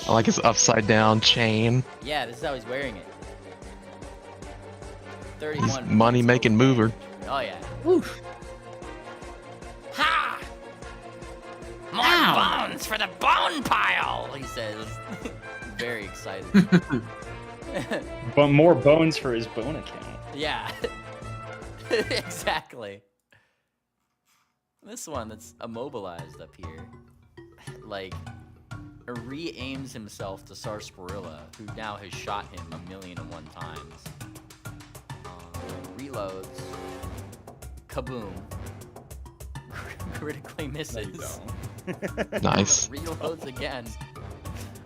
I like his upside down chain. Yeah, this is how he's wearing it. He's 31 money points making total mover. damage. Oh yeah. Oof. Ha! More Ow! bones for the bone pile, he says. Very excited. But more bones for his bone account. Yeah. Exactly. This one that's immobilized up here, like, re-aims himself to Sarsaparilla, who now has shot him 1,000,001 times. Reloads. Kaboom. Critically misses. Nice. Reloads again.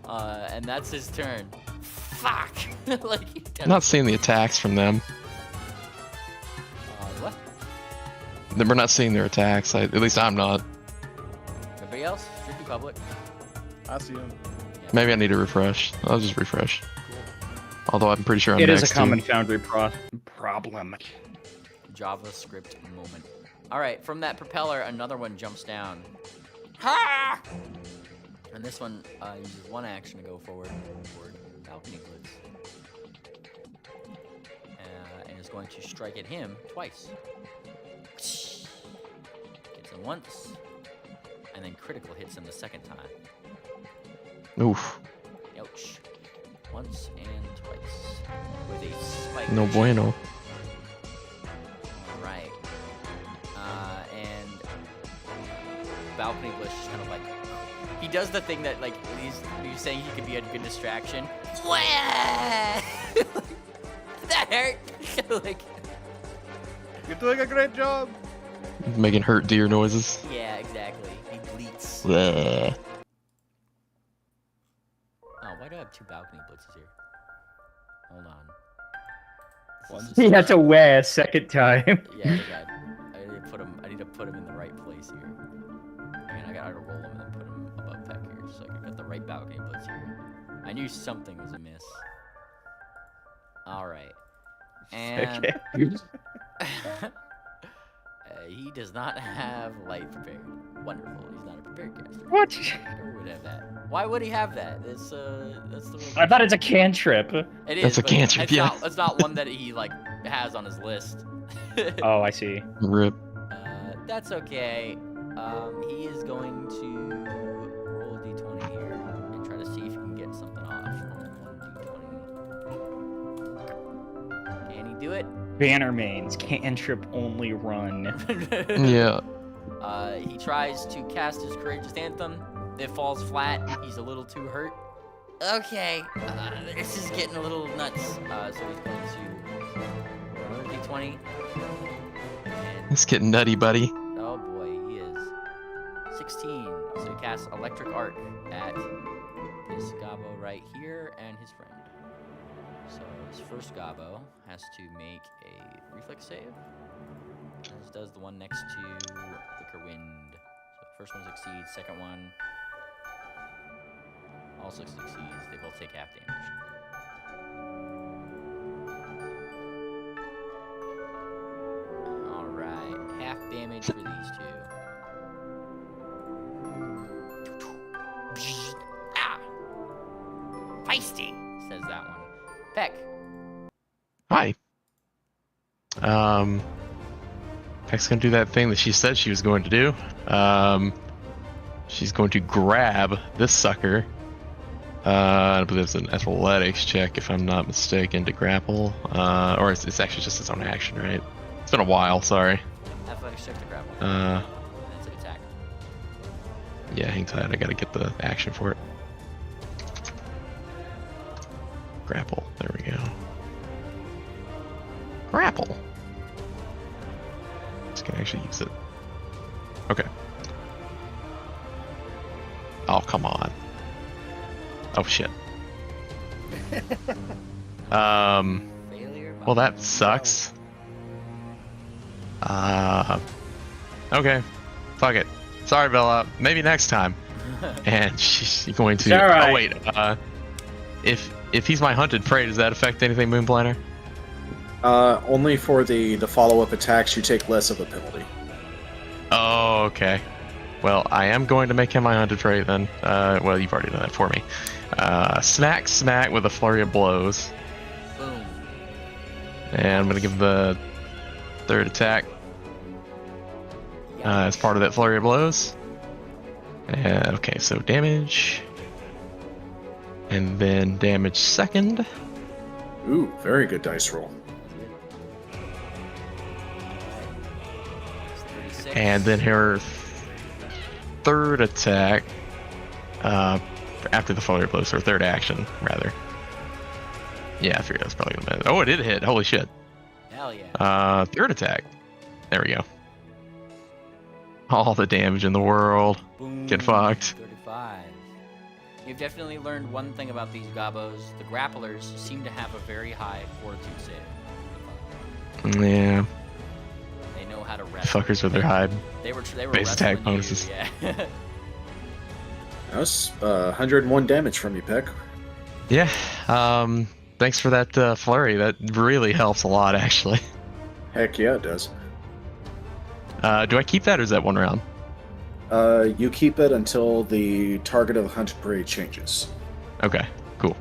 And that's his turn. Fuck! Like, he does. I'm not seeing the attacks from them. What? We're not seeing their attacks. At least I'm not. Everybody else? Strictly public. I see him. Maybe I need to refresh. I'll just refresh. Although I'm pretty sure I'm It next is a common to... Foundry problem. JavaScript moment. Alright, from that propeller, another one jumps down. Ha! And this one uses one action to go forward. Balcony Blitz. And is going to strike at him twice. Gets him once. And then critical hits him the second time. Oof. Ouch. Once and twice. With a spike. No bueno. Alright. And Balcony Blitz just kind of like... He does the thing that, like, he's saying he could be a good distraction. That hurt! Like... You're doing a great job! Making hurt deer noises. Yeah, exactly. He bleats. Bleh. Oh, why do I have 2 Balcony Blitzes here? Hold on. He had to wear a second time. Yeah, God. I need to put him in the right place here. And I gotta roll him and then put him above Peck here, so I can get the right Balcony Blitz here. I knew something was amiss. Alright. And... Okay. he does not have light prepared. Wonderful. He's not a prepared caster. What? Who would have that? Why would he have that? That's the I thought it's a cantrip. It is. That's a but cantrip, it's yeah. it's not one that he like has on his list. Oh, I see. Rip. That's okay. He is going to roll a d20 here and try to see if he can get something off. Roll 1d20. Can he do it? Bannermanes, cantrip only run. Yeah. He tries to cast his Courageous Anthem. It falls flat. He's a little too hurt. Okay. This is getting a little nuts. So he's going to roll a d20. And It's getting nutty, buddy. oh boy, he is 16. So he casts Electric Arc at this Gobbo right here and his friend. So his first Gobbo has to make a reflex save, as does the one next to Wicker Wind. So the first one succeeds, second one also succeeds. They both take half damage. Alright, half damage for these two. Ah! Feisty, says that one. Peck. Hi. Peck's gonna do that thing that she said she was going to do. She's going to grab this sucker. I believe it's an athletics check, if I'm not mistaken, to grapple. Or it's actually just its own action, right? It's been a while, sorry. Athletics check to grapple. Uh, That's an attack. yeah, hang tight, I gotta get the action for it. Grapple, there we go. Grapple! Just gonna actually use it. Okay. Oh, come on. Oh, shit. Failure. Well, that sucks. Okay. Fuck it. Sorry, Bella. Maybe next time. And she's going to... It's all right. Oh, wait. If he's my hunted prey, does that affect anything, Moonplaner? Only for the follow-up attacks, you take less of a penalty. Oh, okay. Well, I am going to make him my hunted prey then. Well, you've already done that for me. Smack with a flurry of blows. Boom. And I'm going to give the third attack as part of that flurry of blows. Okay, so damage. And then damage second. Ooh, very good dice roll. And then her third attack, after the flurry of blows, her third action, rather. Yeah, I figured that was probably gonna matter. Oh, it did hit. Holy shit. Hell yeah. Third attack. There we go. All the damage in the world. Boom. Get fucked. 35. You've definitely learned one thing about these gobos. The grapplers seem to have a very high fortitude save. Yeah. They know how to wrestle. Fuckers with their hide. They were base attack wrestling bonuses. you, yeah. That was 101 damage from you, Peck. Yeah. Thanks for that flurry. That really helps a lot, actually. Heck yeah, it does. Do I keep that, or is that one round? You keep it until the target of the hunted prey changes. Okay, cool.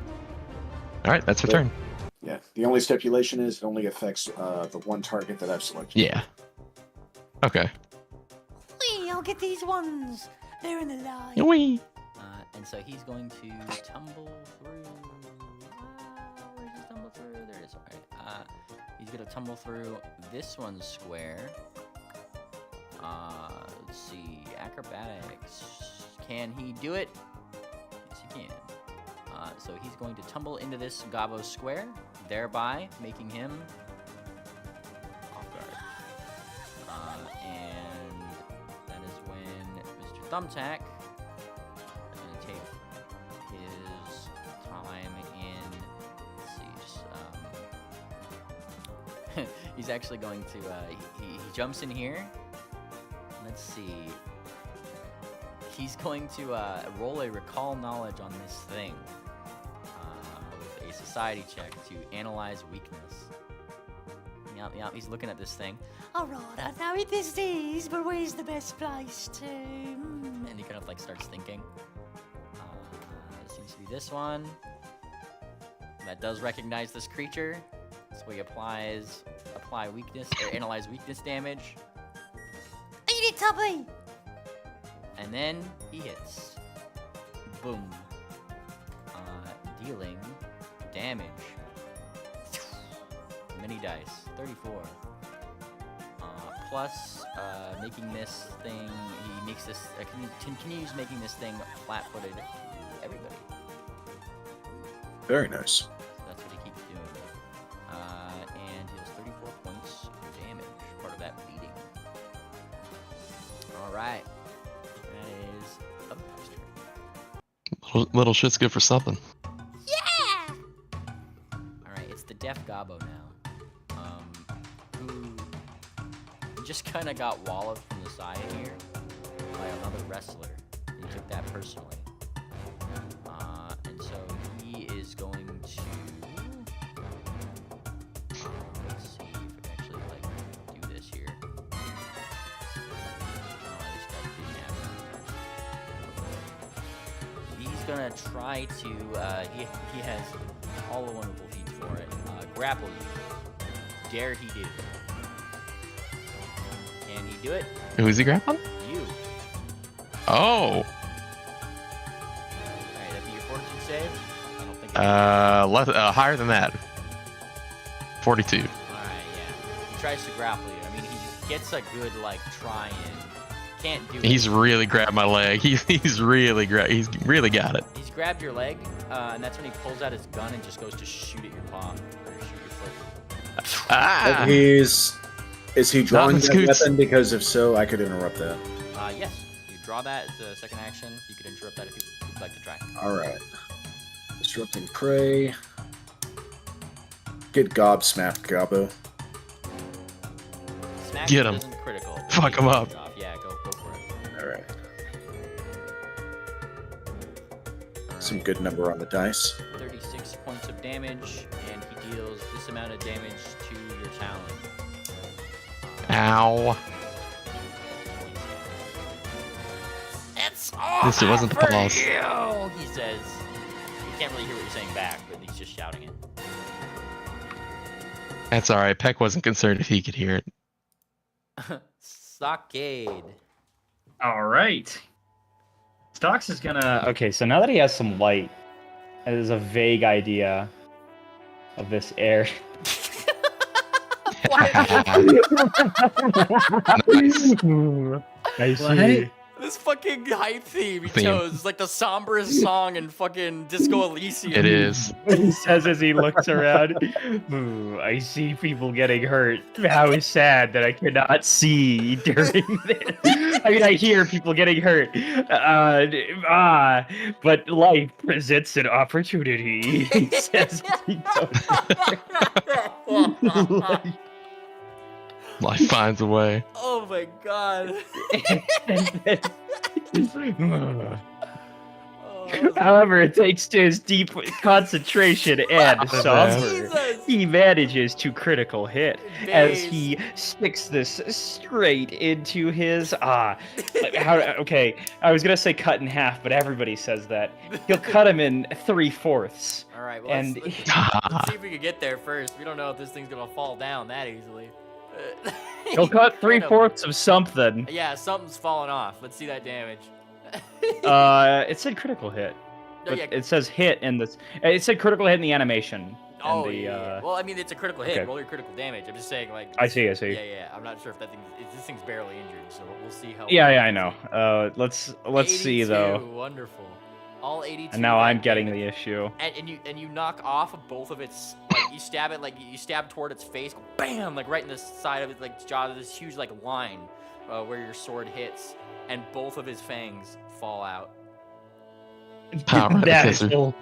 All right, that's your turn. Yeah, the only stipulation is it only affects the one target that I've selected. Yeah. Okay. Wee, I'll get these ones. They're in the line. Wee. And so he's going to tumble through. Where's he tumble through? There it is. All right. He's gonna tumble through this one's square. Let's see. Acrobatics. Can he do it? Yes, he can. So he's going to tumble into this Gabo square, thereby making him off guard. And that is when Mr. Thumbtack is going to take his time in. Let's see. Just, he's actually going to. He jumps in here. Let's see. He's going to roll a recall knowledge on this thing with a society check to analyze weakness. Yep, he's looking at this thing. Alright, I know it is these, but where's the best place to... And he kind of like starts thinking. It seems to be this one. That does recognize this creature. So he apply weakness, or analyze weakness damage. Eat it, Tubby! And then he hits. Boom. Dealing damage. Many dice. 34. Plus, making this thing... He makes this... continues making this thing flat-footed to everybody. Very nice. So that's what he keeps doing. And he has 34 points of damage. Part of that bleeding. Alright. Little shit's good for something. Yeah! Alright, it's the Deaf Gabo now. Who just kind of got walloped from the side here by another wrestler. He took that personally. And so he is going to... Let's see if we can actually, do this here. This guy didn't have it. He's gonna try to, he has all the wonderful feats for it. Grapple you. Dare he do. Can he do it? Who is he grappling? You. Oh. Alright, that'd be your fortitude save? I don't think higher than that. 42. Alright, yeah. He tries to grapple you. I mean, he gets a good, try in. Can't do it. He's really grabbed my leg. He's really got it. He's grabbed your leg, and that's when he pulls out his gun and just goes to shoot at your paw. Or shoot your foot. Ah! Is he drawing that Scoots. weapon? Because if so, I could interrupt that. Yes. You draw that as a second action. You could interrupt that if you'd like to try. Alright. Disrupting prey. Get gobsmacked, Gabo. Smack Get him. isn't critical. Fuck him up. Yeah, go for it. Alright. Some good number on the dice. 36 points of damage, and he deals this amount of damage to your talon. Ow. At least it wasn't the For pause. you, he says. You can't really hear what you're saying back, but he's just shouting it. That's alright. Peck wasn't concerned if he could hear it. Stockade. All right. Stocks is gonna. Okay, so now that he has some light, there's a vague idea of this air. I see. This fucking hype theme he Theme. chose is like the somberest song in fucking Disco Elysium. It is. He says as he looks around, "Ooh, I see people getting hurt. How sad that I cannot see during this. I mean, I hear people getting hurt. But life presents an opportunity." He says as he goes. Life finds a way. Oh my god. However, it takes to his deep concentration and somber, Jesus. he manages to critical hit as Days. he sticks this straight into his okay, I was gonna say cut in half, but everybody says that. He'll cut him in 3/4. All right, well, And let's see if we can get there first. We don't know if this thing's gonna fall down that easily. he'll cut Kind of- 3/4 of something. Yeah, something's falling off. Let's see that damage. It said critical hit. No, But yeah. it says hit in this. It said critical hit in the animation. Oh, and the, yeah. Well, I mean, it's a critical hit. okay. Roll your critical damage. I'm just saying, like. I see. Yeah, yeah. I'm not sure if this thing's barely injured, so we'll see how. Yeah, I know. Let's see 82, though. Wonderful. All 82. And now got I'm getting damage. the issue. And you knock off of both of its, like, you stab it, like, you stab toward its face, go bam, like right in the side of its, like, jaw, this huge, like, line where your sword hits, and both of his fangs fall out. Power of the That is scissors. full.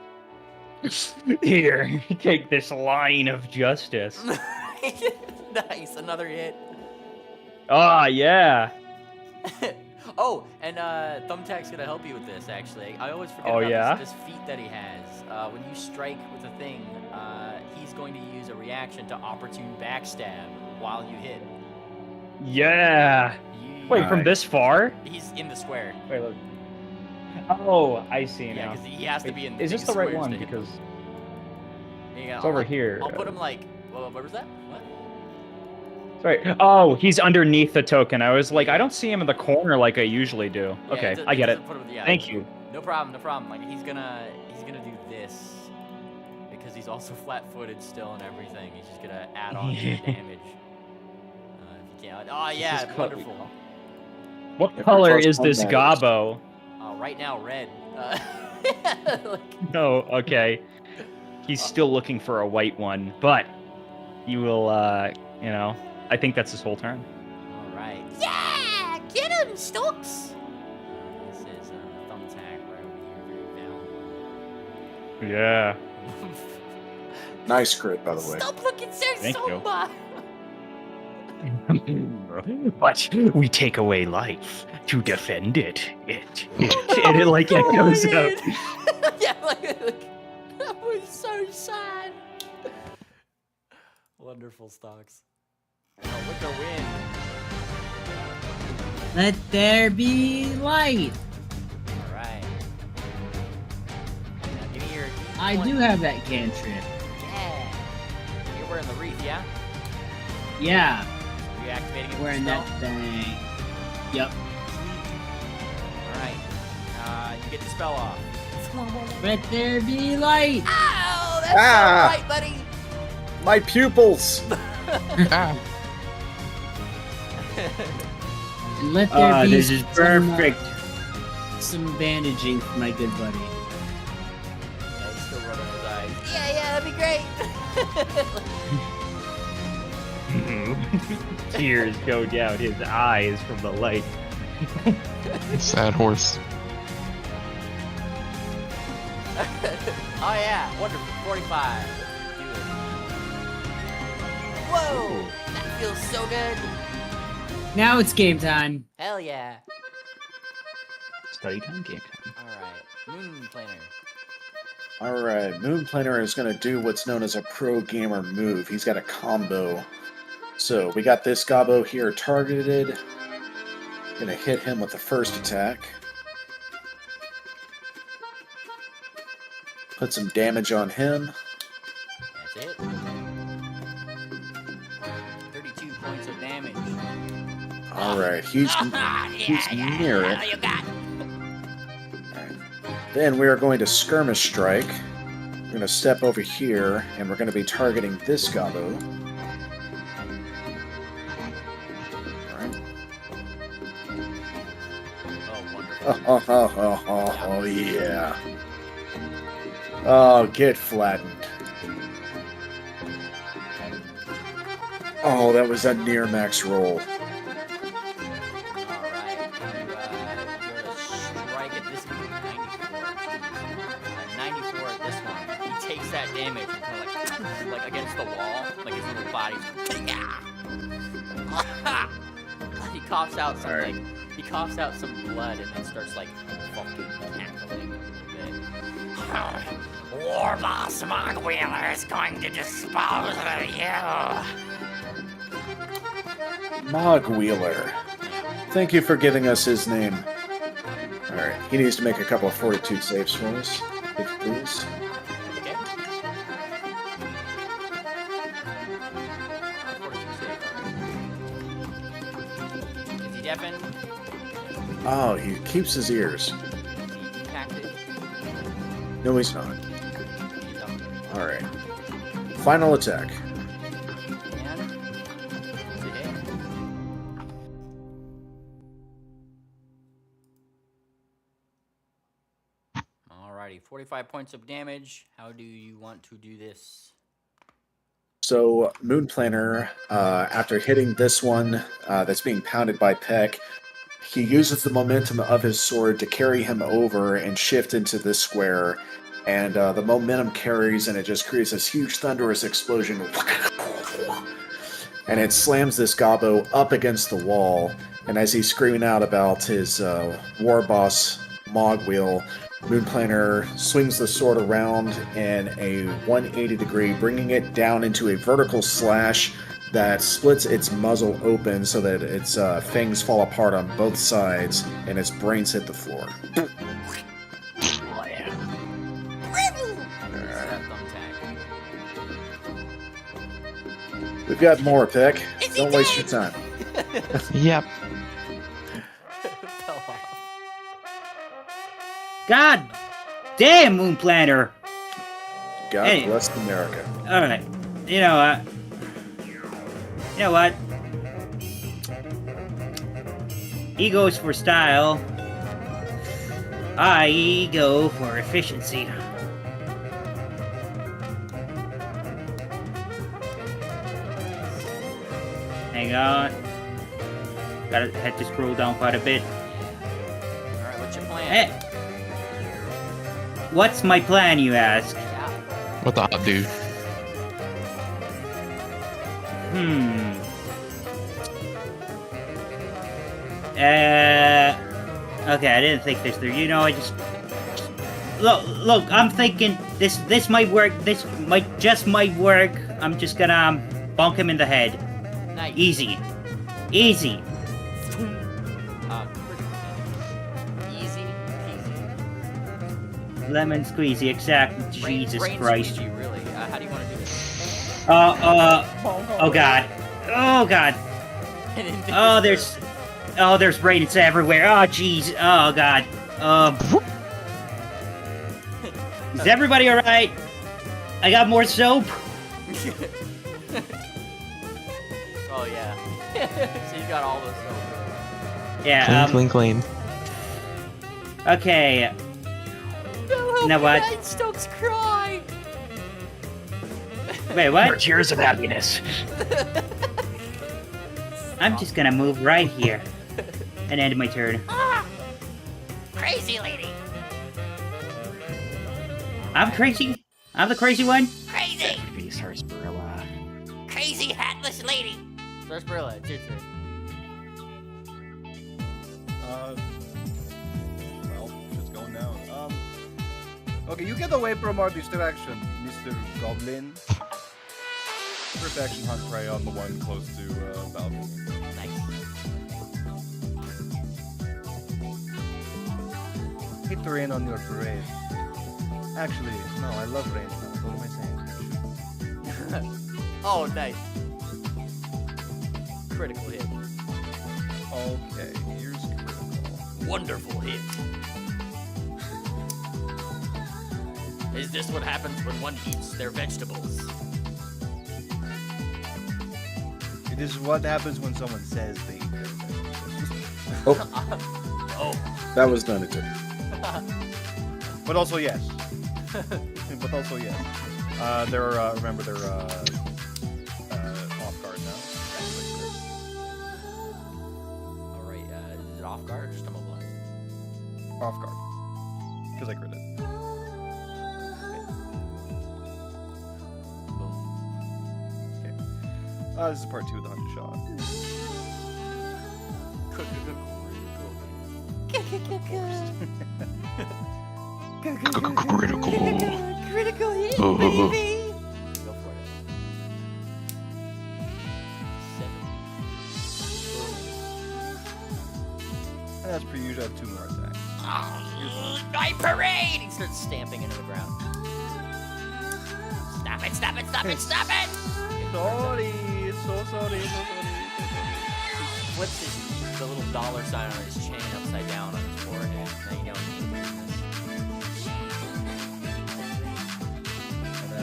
Here, take this line of justice. Nice, another hit. Ah, yeah. Oh, and Thumbtack's gonna help you with this, actually. I always forget Oh, about yeah? this feat that he has. When you strike with a thing, he's going to use a reaction to opportune backstab while you hit. Yeah. Wait, from Nice. this far? He's in the square. Wait, look. Oh, I see Yeah, now. because he has to be in. Is this these the right squares one? to hit them. Because Yeah, it's over here. I'll put him like. What was that? What? Sorry. Oh, he's underneath the token. I was like, I don't see him in the corner like I usually do. Yeah, Okay, it I get it. doesn't put him- yeah, Thank you. No problem. No problem. Like he's gonna do this because he's also flat-footed still and everything. He's just gonna add on to the damage. If you can't. Oh yeah, is wonderful. What If color it's is on this that- gobbo? Right now, red. Like, No, okay. He's still looking for a white one, but he will, I think that's his whole turn. all right. Yeah, get him, Stokes. This is Thumbtack right over here, very Yeah. down. Nice crit, by the way. Stop looking so Thank you. somber. But we take away life to defend it. And it like echoes Oh, out. man. Yeah, like, that was so sad. Wonderful, Stocks. Oh, with the wind. Let there be light. All right. Now, give me your. I do have that cantrip. Yeah. You're wearing the wreath, yeah? Yeah, Are you activating it? with wearing the that spell? thing. Yep. All right. You get the spell off. Let there be light. Ow! That's Ah! so right, buddy. My pupils! Ah, And let there be this is some, perfect. some bandaging for my good buddy. Yeah, he's still rubbing his eyes. Yeah, that'd be great. Tears go down his eyes from the light. sad horse. Oh yeah, wonderful. 45. Do it. Whoa, that feels so good. Now it's game time. Hell yeah. Study time, game time. All right, Moon Planer. Alright, Moon Planer is going to do what's known as a pro gamer move. He's got a combo. So, we got this gobbo here targeted. Gonna hit him with the first attack. Put some damage on him. That's it. 32 points of damage. Alright, he's near it. Alright. Then we are going to skirmish strike. We're going to step over here, and we're going to be targeting this gobbo. Alright. Oh, yeah. Oh, get flattened. Oh, that was a near max roll. Alright, you're strike at this one. 94 at this one. He takes that damage and kind of like against the wall, like his little body's. He coughs out some he coughs out some blood and then starts like fucking cackling a little bit. War Boss Mogwheeler is going to dispose of you. Mogwheeler. Thank you for giving us his name. Alright, he needs to make a couple of fortitude saves for us, if you please. Okay. Is he deafened? Oh, he keeps his ears. Is he impacted? No, he's not. He's up. Alright. Final attack. And is it hit? Alrighty, 45 points of damage. How do you want to do this? So, Moon Planner, after hitting this one that's being pounded by Peck, he uses the momentum of his sword to carry him over and shift into this square. And the momentum carries, and it just creates this huge thunderous explosion. And it slams this gobbo up against the wall. And as he's screaming out about his war boss, Mogwheel, Moon Planner swings the sword around in a 180 degree, bringing it down into a vertical slash that splits its muzzle open so that its fangs fall apart on both sides and its brains hit the floor. We've got more, Peck. Don't waste your time. Yep. Fell off. God damn, Moon Planner. God Hey. bless America. Alright. You know what? You know what? He goes for style. I go for efficiency. Hang on. Had to scroll down quite a bit. Alright, what's your plan? Hey! What's my plan, you ask? Yeah. What the hell, dude? Okay, I didn't think this through. You know, I just... Look, I'm thinking this might work. This just might work. I'm just gonna bonk him in the head. Nice. Easy. Easy peasy. Lemon squeezy, exactly. Jesus Brain Christ. squeezy, really. How do you want to do this? Oh god. Oh god. There's brains everywhere. Oh jeez. Oh god. Is everybody alright? I got more soap. Oh yeah. So you got all those. Yeah. Clean, clean. Okay. You know what? Stokes cry. Wait, what? Tears of happiness. I'm just gonna move right here and end my turn. Crazy lady. I'm crazy. I'm the crazy one. Crazy. Be Sarsaparilla. Crazy hatless lady. Sarsaparilla, it's your turn. Well, shit's going down. Okay, you get away from our distraction, Mr. Goblin. First action, hunt prey on the one close to balcony. Nice. Hit her in on your parade. Actually, no, I love range now. What am I saying? Oh, nice. Critical hit. Okay, here's critical. Wonderful hit. Is this what happens when one eats their vegetables? It is what happens when someone says they eat their vegetables. Oh. That was done it. But also yes. But also yes. They're remember they're off guard now. All right. Is it off guard or just immobilized? Off guard. Because I crit it. Boom. Okay. This is part 2 of the 100 shot. Critical. Critical hit, Oh. baby. Go for it. 7. And as per usual, I have 2 more attacks. Night parade! He starts stamping into the ground. Stop it, stop it, stop it, stop it! Sorry, so sorry. He flips the little dollar sign on his chain upside down on his forehead. Now you know he means business.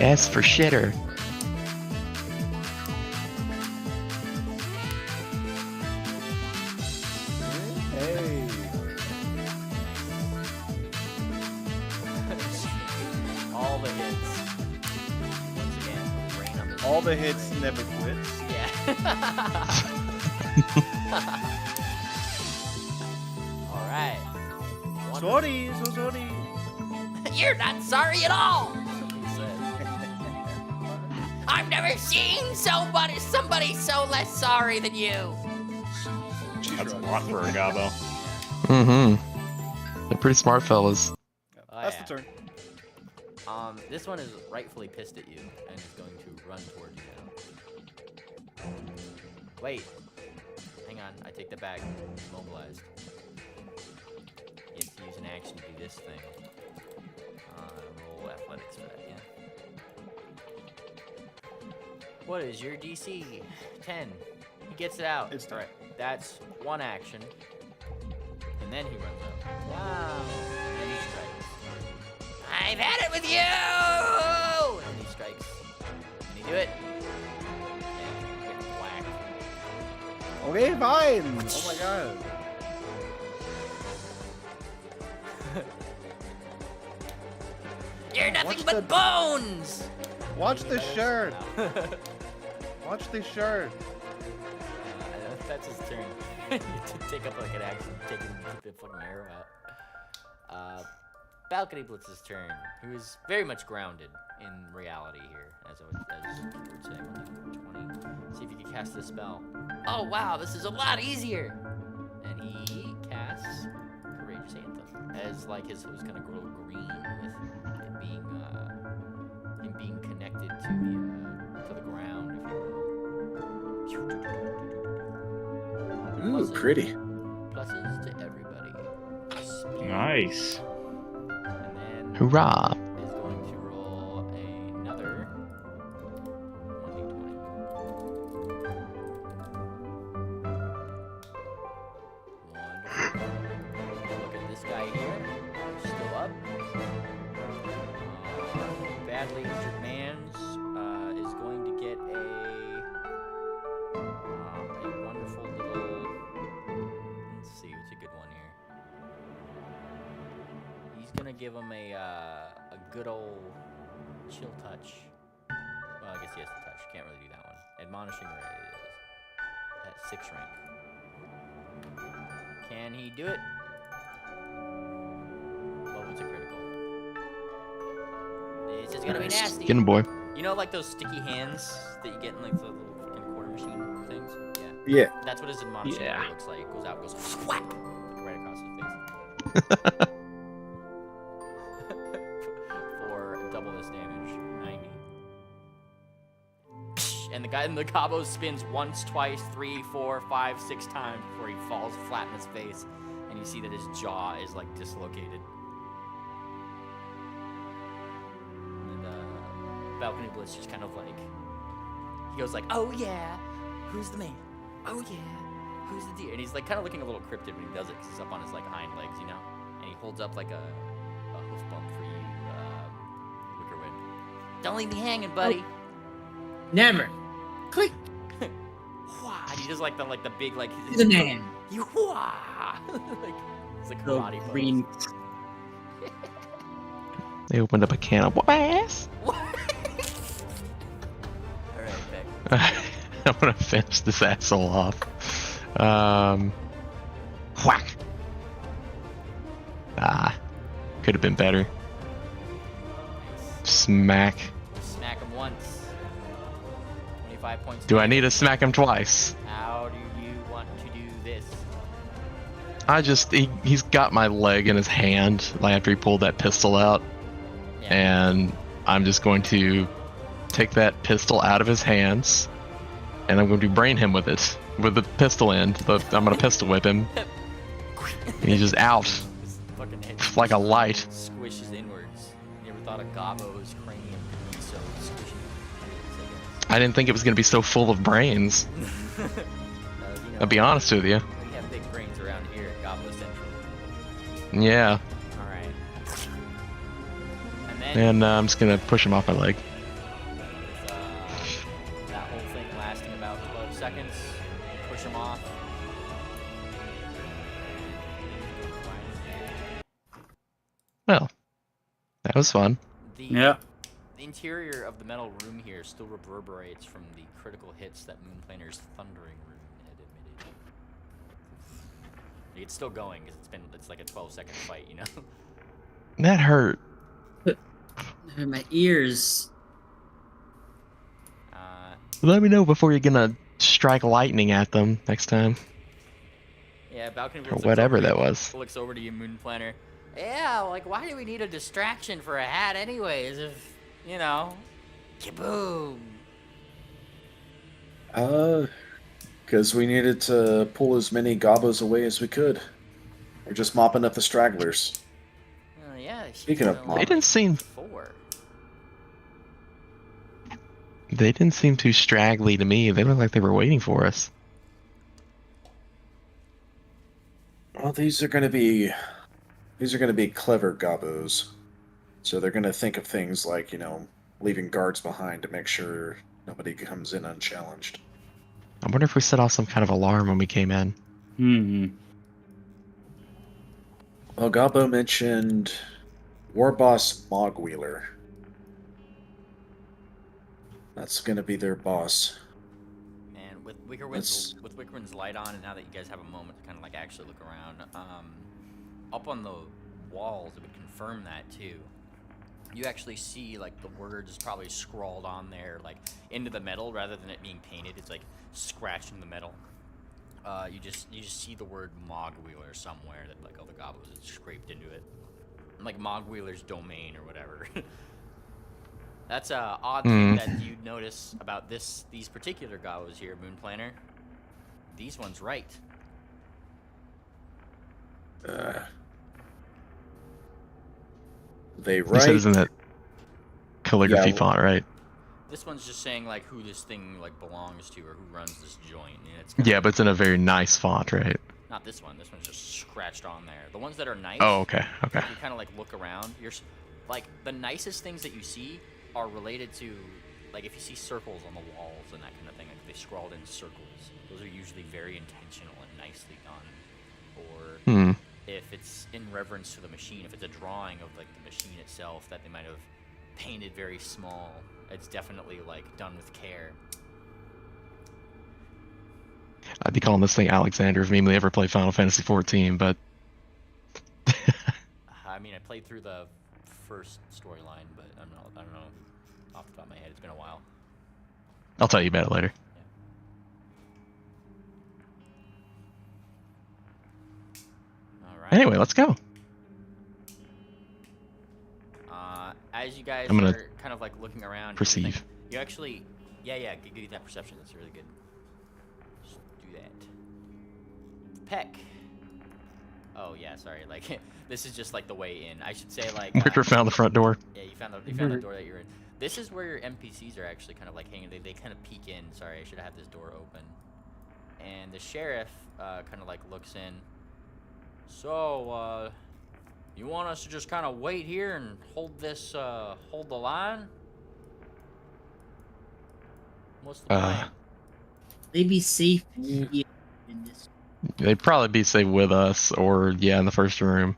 S for shitter. Hey. All the hits. Once again, rain on the All the hits never quits. Yeah. All right. Sorry, so sorry. You're not sorry at all. He said. I've never seen somebody so less sorry than you. That's a lot for a Gabo. Mm-hmm. They're pretty smart fellas. Oh, That's yeah. the turn. This one is rightfully pissed at you and is going to run towards you now. Wait. Hang on. I take that back. Mobilized. You have to use an action to do this thing. Roll athletics for that, yeah. What is your DC? 10. He gets it out. It's all right. That's one action. And then he runs up. Wow. And then he strikes. I've had it with you! And he strikes. Can he do it? Yeah, he gets whacked. Okay, fine. Oh my god. You're nothing Watch but the- bones! Watch the shirt. Watch the shirt. That's his turn. You take up like an action, take the fucking arrow out. Balcony Blitz's turn, who is very much grounded in reality here, as you would say. 20. See if you can cast the spell. Oh wow, this is a lot easier. And he casts Courageous Anthem as like his was gonna grow green with it being him being connected to the ground, if you will. Ooh, pretty. Pluses to everybody. Nice. And then Hoorah. is going to roll another 1d20. Wonderful. Look at this guy here. Still up. Badly injured man's is going to get a wonderful little. Let's see, what's a good one here. He's gonna give him a good old chill touch. Well, I guess he has to touch. Can't really do that one. Admonishing Ray it is at 6 rank. Can he do it? Oh, it's a critical. It's just gonna be nasty. Get him, boy. You know, like those sticky hands that you get in like the little fucking quarter machine things? Yeah. Yeah. That's what his admonishing Yeah. Ray looks like. It goes out, goes whack, right across his face. For double this damage, 90. And the guy in the Cabo spins once, twice, 3, 4, 5, 6 times before he falls flat in his face. And you see that his jaw is like dislocated. Balcony Blitz just kind of like, he goes like, oh yeah, who's the man? Oh yeah, who's the deer? And he's like kind of looking a little cryptic when he does it because he's up on his like hind legs, you know? And he holds up like a hoof bump for you, Wicker Whip. Don't leave me hanging, buddy. Never. Click. And he does like the big like The man. You like it's like The karate green. pose. They opened up a can of ass. All right, Beck. I'm gonna finish this asshole off. Whack. Could have been better. Smack. Smack him once. 25 points. Do I need to smack him twice? How do you want to do this? He's got my leg in his hand, like after he pulled that pistol out. Yeah. And I'm just going to take that pistol out of his hands, and I'm going to brain him with it, with the pistol end. I'm going to pistol whip him. And he's just out, His fucking head like a light. squishes inwards. You ever thought of Gabbo's cranium could be so squishy? I didn't think it was going to be so full of brains. You know, I'll be honest with you. we have big brains around here at Gabbo Central. Yeah. All right. And then And I'm just going to push him off my leg. with that whole thing lasting about 12 seconds, push him off. Well, that was fun. The, Yeah. the interior of the metal room here still reverberates from the critical hits that Moonplaner's thundering room had emitted. It's still going because it's like a 12-second fight, you know. That hurt. My ears. Let me know before you're going to strike lightning at them next time. Yeah, Balcony Or looks whatever over to that you- was. Looks over to you, Moonplaner. Yeah, like why do we need a distraction for a hat anyways? If you know, kaboom. Because we needed to pull as many gobos away as we could. We're just mopping up the stragglers. Yeah. Speaking of They didn't seem Four. They didn't seem too straggly to me. They looked like they were waiting for us. Well, these are gonna be clever gobos. So they're gonna think of things like, leaving guards behind to make sure nobody comes in unchallenged. I wonder if we set off some kind of alarm when we came in. Well, Gabo mentioned War Boss Mogwheeler. That's gonna be their boss. And with Wickerwind's light on, and now that you guys have a moment to kind of like actually look around, up on the walls, it would confirm that too. You actually see like the words probably scrawled on there, like into the metal rather than it being painted. It's like scratched in the metal. You just see the word Mogwheeler somewhere that like all the goblins had scraped into it, like Mogwheeler's domain or whatever. That's a odd thing that you'd notice about these particular gobos here, Moonplaner. These ones right. They You write. said isn't it calligraphy Yeah. font, right? This one's just saying like who this thing like belongs to or who runs this joint. And it's kinda Yeah, but it's in a very nice font, right? not this one. This one's just scratched on there. The ones that are nice. Oh, okay, okay. You kind of like look around. Like the nicest things that you see are related to like if you see circles on the walls and that kind of thing. Like they scrawled in circles. Those are usually very intentional and nicely done. Or if it's in reference to the machine, if it's a drawing of like the machine itself that they might have painted very small, it's definitely like done with care. I'd be calling this thing Alexander if Mimely ever played Final Fantasy XIV, but I mean, I played through the first storyline, but I don't know off the top of my head. It's been a while. I'll tell you about it later. All right. Anyway, let's go. As you guys I'm gonna are kind of like looking around, perceive. you actually, yeah, give you that perception. That's really good. Just do that. Peck. Oh yeah, sorry. Like this is just like the way in. I should say like. Wicker found the front door. Yeah, you found the door that you're in. This is where your NPCs are actually kind of like hanging. They kind of peek in. Sorry, I should have had this door open. And the sheriff kind of like looks in. So, you want us to just kind of wait here and hold the line? What's the plan? Maybe safe here in this. They'd probably be safe with us, or yeah, in the first room.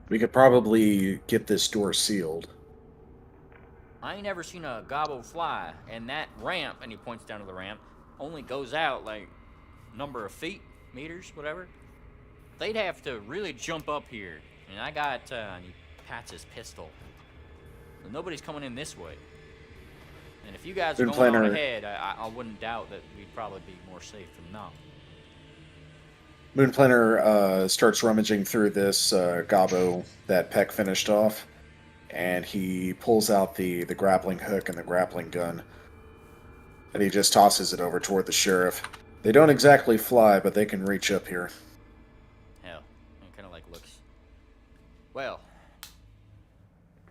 We could probably get this door sealed. I ain't never seen a gobbo fly, and that ramp, and he points down to the ramp, only goes out like number of feet, meters, whatever. They'd have to really jump up here, and I got, and he pats his pistol. So nobody's coming in this way. And if you guys are Good going on planner. ahead, I wouldn't doubt that we'd probably be more safe than not. Moonplanner starts rummaging through this gobbo that Peck finished off, and he pulls out the grappling hook and the grappling gun, and he just tosses it over toward the sheriff. They don't exactly fly, but they can reach up here. Hell, it kind of like looks. Well,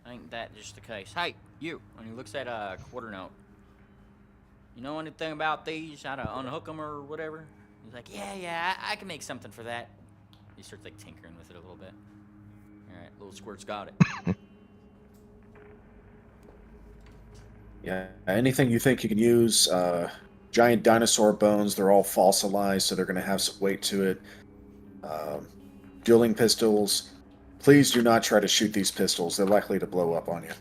ain't that just the case? Hey, you! And he looks at a quarter note. You know anything about these? How to unhook them or whatever? He's like, yeah, I can make something for that. He starts like tinkering with it a little bit. All right, little squirt's got it. Yeah, anything you think you can use. Giant dinosaur bones, they're all fossilized, so they're going to have some weight to it. Dueling pistols. Please do not try to shoot these pistols. They're likely to blow up on you.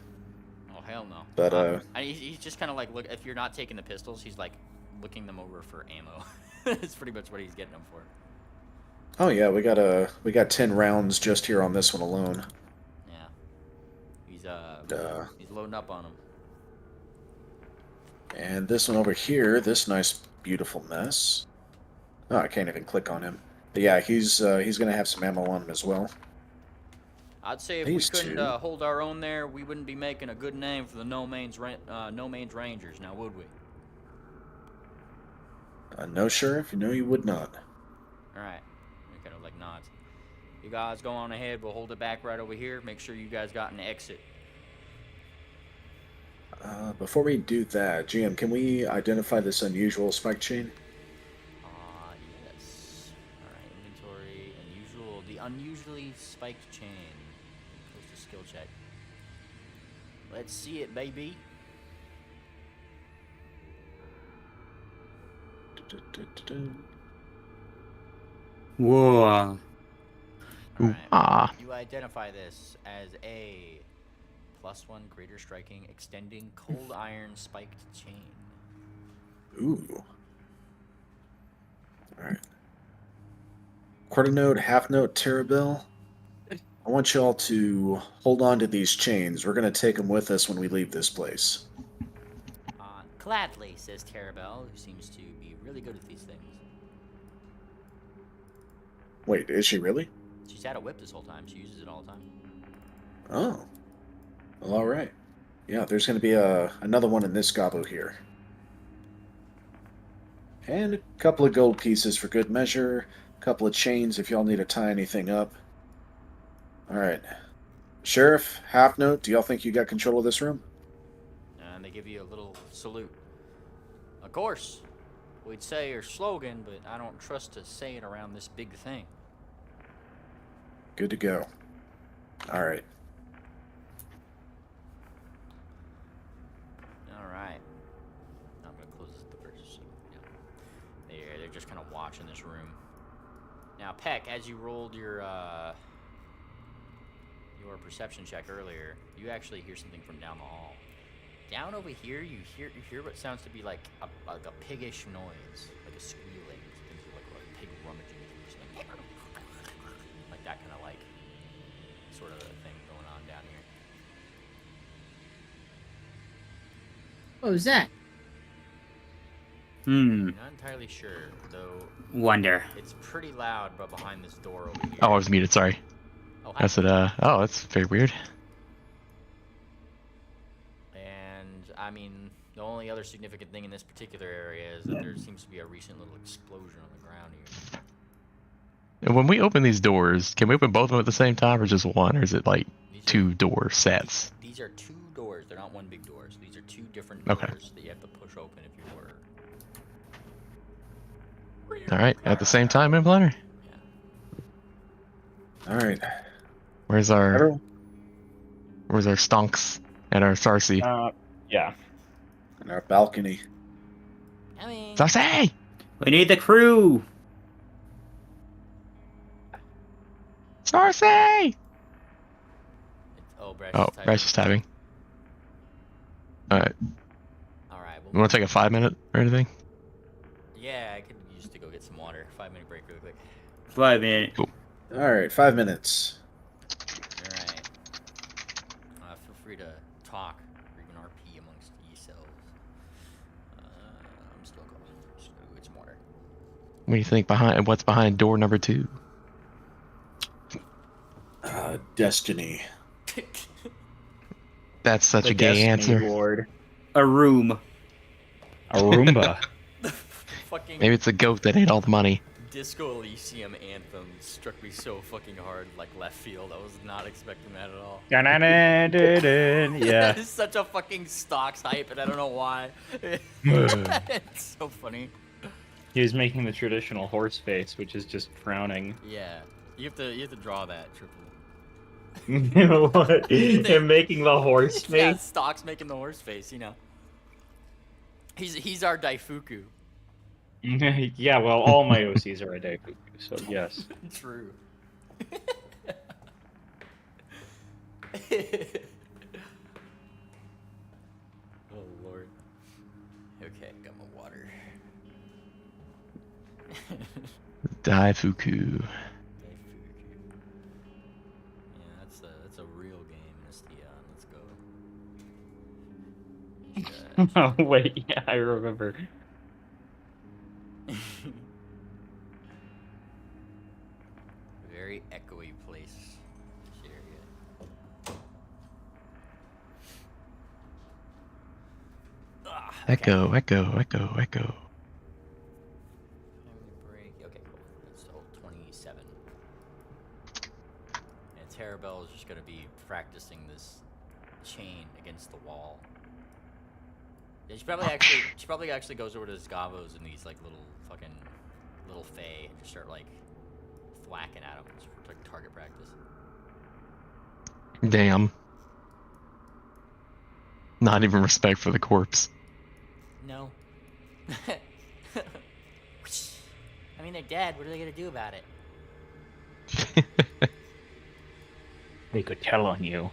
Oh hell no. But, and he's just kind of like, look. If you're not taking the pistols, he's like looking them over for ammo. That's pretty much what he's getting them for. Oh yeah, we got 10 rounds just here on this one alone. Yeah. He's loading up on them. And this one over here, this nice, beautiful mess. Oh, I can't even click on him. But yeah, he's gonna have some ammo on him as well. I'd say if These we couldn't two. hold our own there, we wouldn't be making a good name for the No Man's Rangers, now would we? No, Sheriff, no, you would not. All right. He kind of like nods. You guys go on ahead. We'll hold it back right over here. Make sure you guys got an exit. Before we do that, GM, can we identify this unusual spike chain? Yes. All right. Inventory. The unusually spiked chain. Close to skill check. Let's see it, baby. Whoa. All right. Ah. You identify this as a +1 greater striking extending cold iron spiked chain. Ooh. Alright. Quarter note, half note, Terabell. I want y'all to hold on to these chains. We're going to take them with us when we leave this place. Gladly, says Terabell, who seems to be really good at these things. Wait, is she really? She's had a whip this whole time. She uses it all the time. Oh. Well, alright. Yeah, there's going to be another one in this gobbo here. And a couple of gold pieces for good measure. A couple of chains if y'all need to tie anything up. Alright. Sheriff, half note, do y'all think you got control of this room? And they give you a little salute. Of course, we'd say your slogan, but I don't trust to say it around this big thing. Good to go. Alright. Alright. I'm going to close this the first. Yeah. They're just kind of watching this room. Now, Peck, as you rolled your perception check earlier, you actually hear something from down the hall. Down over here, you hear what sounds to be like a piggish noise, like a squealing, like a pig rummaging through something, like that kind of like sort of thing going on down here. What was that? Not entirely sure, though. Wonder. It's pretty loud, but behind this door over here. Oh, I was muted. Sorry. Oh, hi. I said, oh, that's very weird. And I mean, the only other significant thing in this particular area is that there seems to be a recent little explosion on the ground here. And when we open these doors, can we open both of them at the same time, or just one, or is it like two door sets? These These are 2 doors. They're not one big door. So these are 2 different Okay. doors that you have to push open if you were. All right. At the same time, Moonplaner. All right. Where's our Everyone, stonks and our Sarcy? Yeah. on our balcony. Coming. Sarcy! We need the crew. Sarcy! Oh, Brash Oh, is typing. Brash is tapping. All right. All right. Well, You want to take a 5-minute or anything? yeah, I could use to go get some water. 5-minute break real quick. 5 minutes. All right, 5 minutes. All right. Feel free to talk or even RP amongst yourselves. I'm still going. Just gonna go get some water. What do you think what's behind door number 2? Destiny. That's such The a gay Destiny answer. Lord. A room. A Roomba. Fucking Maybe it's a goat that ate all the money. Disco Elysium anthem struck me so fucking hard, like left field. I was not expecting that at all. Yeah. It's such a fucking stocks hype, and I don't know why. It's so funny. He was making the traditional horse face, which is just frowning. Yeah, you have to draw that triple. What? Him making the horse Yeah, face? Stocks making the horse face. You know. He's our Daifuku. Yeah, well, all my OCs are a Daifuku, so yes. True. Oh lord. Okay, got my water. Daifuku. Yeah, that's a real game, Estion. Let's go. Oh, wait, yeah, I remember. Very echoey place. This area. Ah, okay. Echo, echo, echo, echo. Break. Okay, cool. That's still 27. And Terabelle is just gonna be practicing this chain against the wall. Yeah, she probably actually goes over to Zgavos and these like little fucking little fae and just start like thwacking at them just for like target practice. Damn. Not even respect for the corpse. No. I mean, they're dead. What are they gonna do about it? They could tell on you.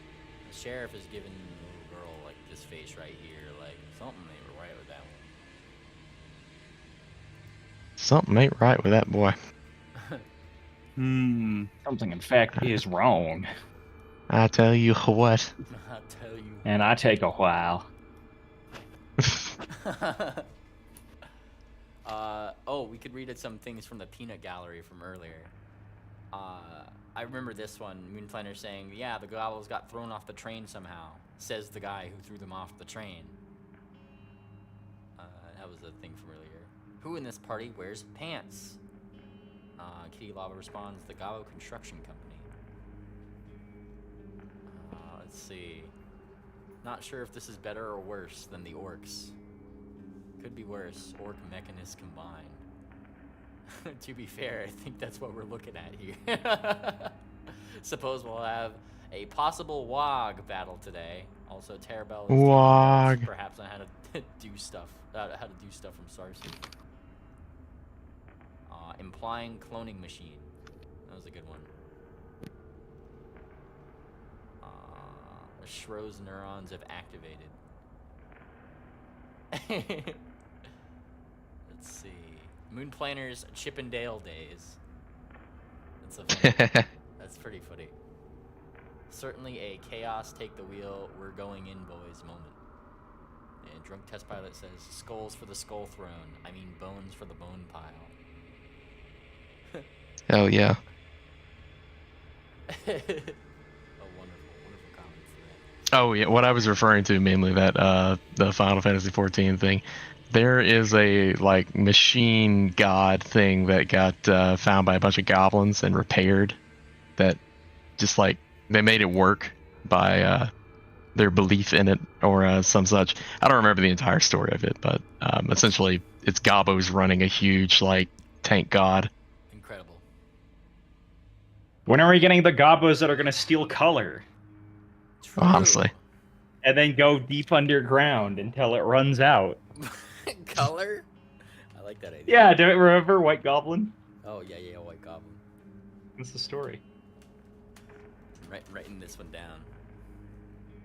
The sheriff is giving the little girl like this face right here, like something ain't right with that one. Something ain't right with that boy. Something, in fact, is wrong. I tell you what. I'll tell you. And I take a while. Oh, we could read at some things from the peanut gallery from earlier. I remember this one, Moonplaner saying, yeah, the gobbles got thrown off the train somehow, says the guy who threw them off the train. That was a thing from earlier. Who in this party wears pants? Kitty Lava responds, the Gabo Construction Company. Let's see. Not sure if this is better or worse than the orcs. Could be worse. Orc mechanists combined. To be fair, I think that's what we're looking at here. Suppose we'll have a possible WOG battle today. Also, Terabelle is WOG. perhaps on how to do stuff. How to do stuff from Sarcy. Implying cloning machine. That was a good one. Schro's neurons have activated. Let's see. Moonplaner's Chippendale days. That's a funny, that's pretty funny. Certainly a chaos take the wheel, we're going in boys moment. And Drunk Test Pilot says, skulls for the skull throne. I mean bones for the bone pile. Hell yeah. A wonderful comment for that. Oh yeah, what I was referring to mainly that the Final Fantasy 14 thing. There is a like machine god thing that got found by a bunch of goblins and repaired. That just like they made it work by their belief in it or some such. I don't remember the entire story of it, but essentially it's Gobbo's running a huge like tank god. Incredible. When are we getting the Gobbos that are gonna steal color? True. Honestly. And then go deep underground until it runs out. Color? I like that idea. Yeah, do you remember White Goblin? Oh, yeah, White Goblin. That's the story. Writing this one down.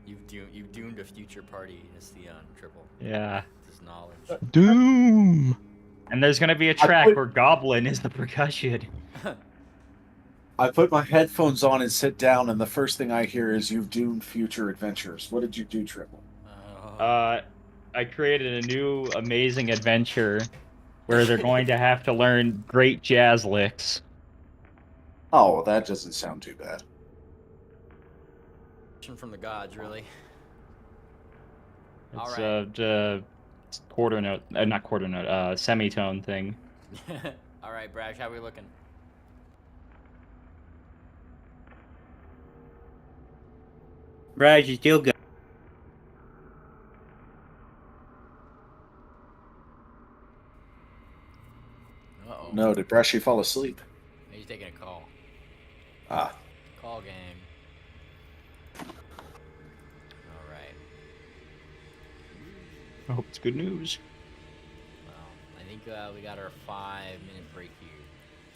You've doomed a future party, Estheon Triple. Yeah. This knowledge. Doom! And there's gonna be a track where Goblin is the percussion. I put my headphones on and sit down, and the first thing I hear is "You've doomed future adventures." What did you do, Triple? I created a new amazing adventure where they're going to have to learn great jazz licks. Oh, well, that doesn't sound too bad. From the gods, really. It's Alright. quarter note, not quarter note, semitone thing. Alright, Brash, how we looking? Brad, you still good? Uh-oh. No, did Brashy fall asleep? He's taking a call. Ah. Call gang. Alright. I hope it's good news. Well, I think we got our 5-minute break here.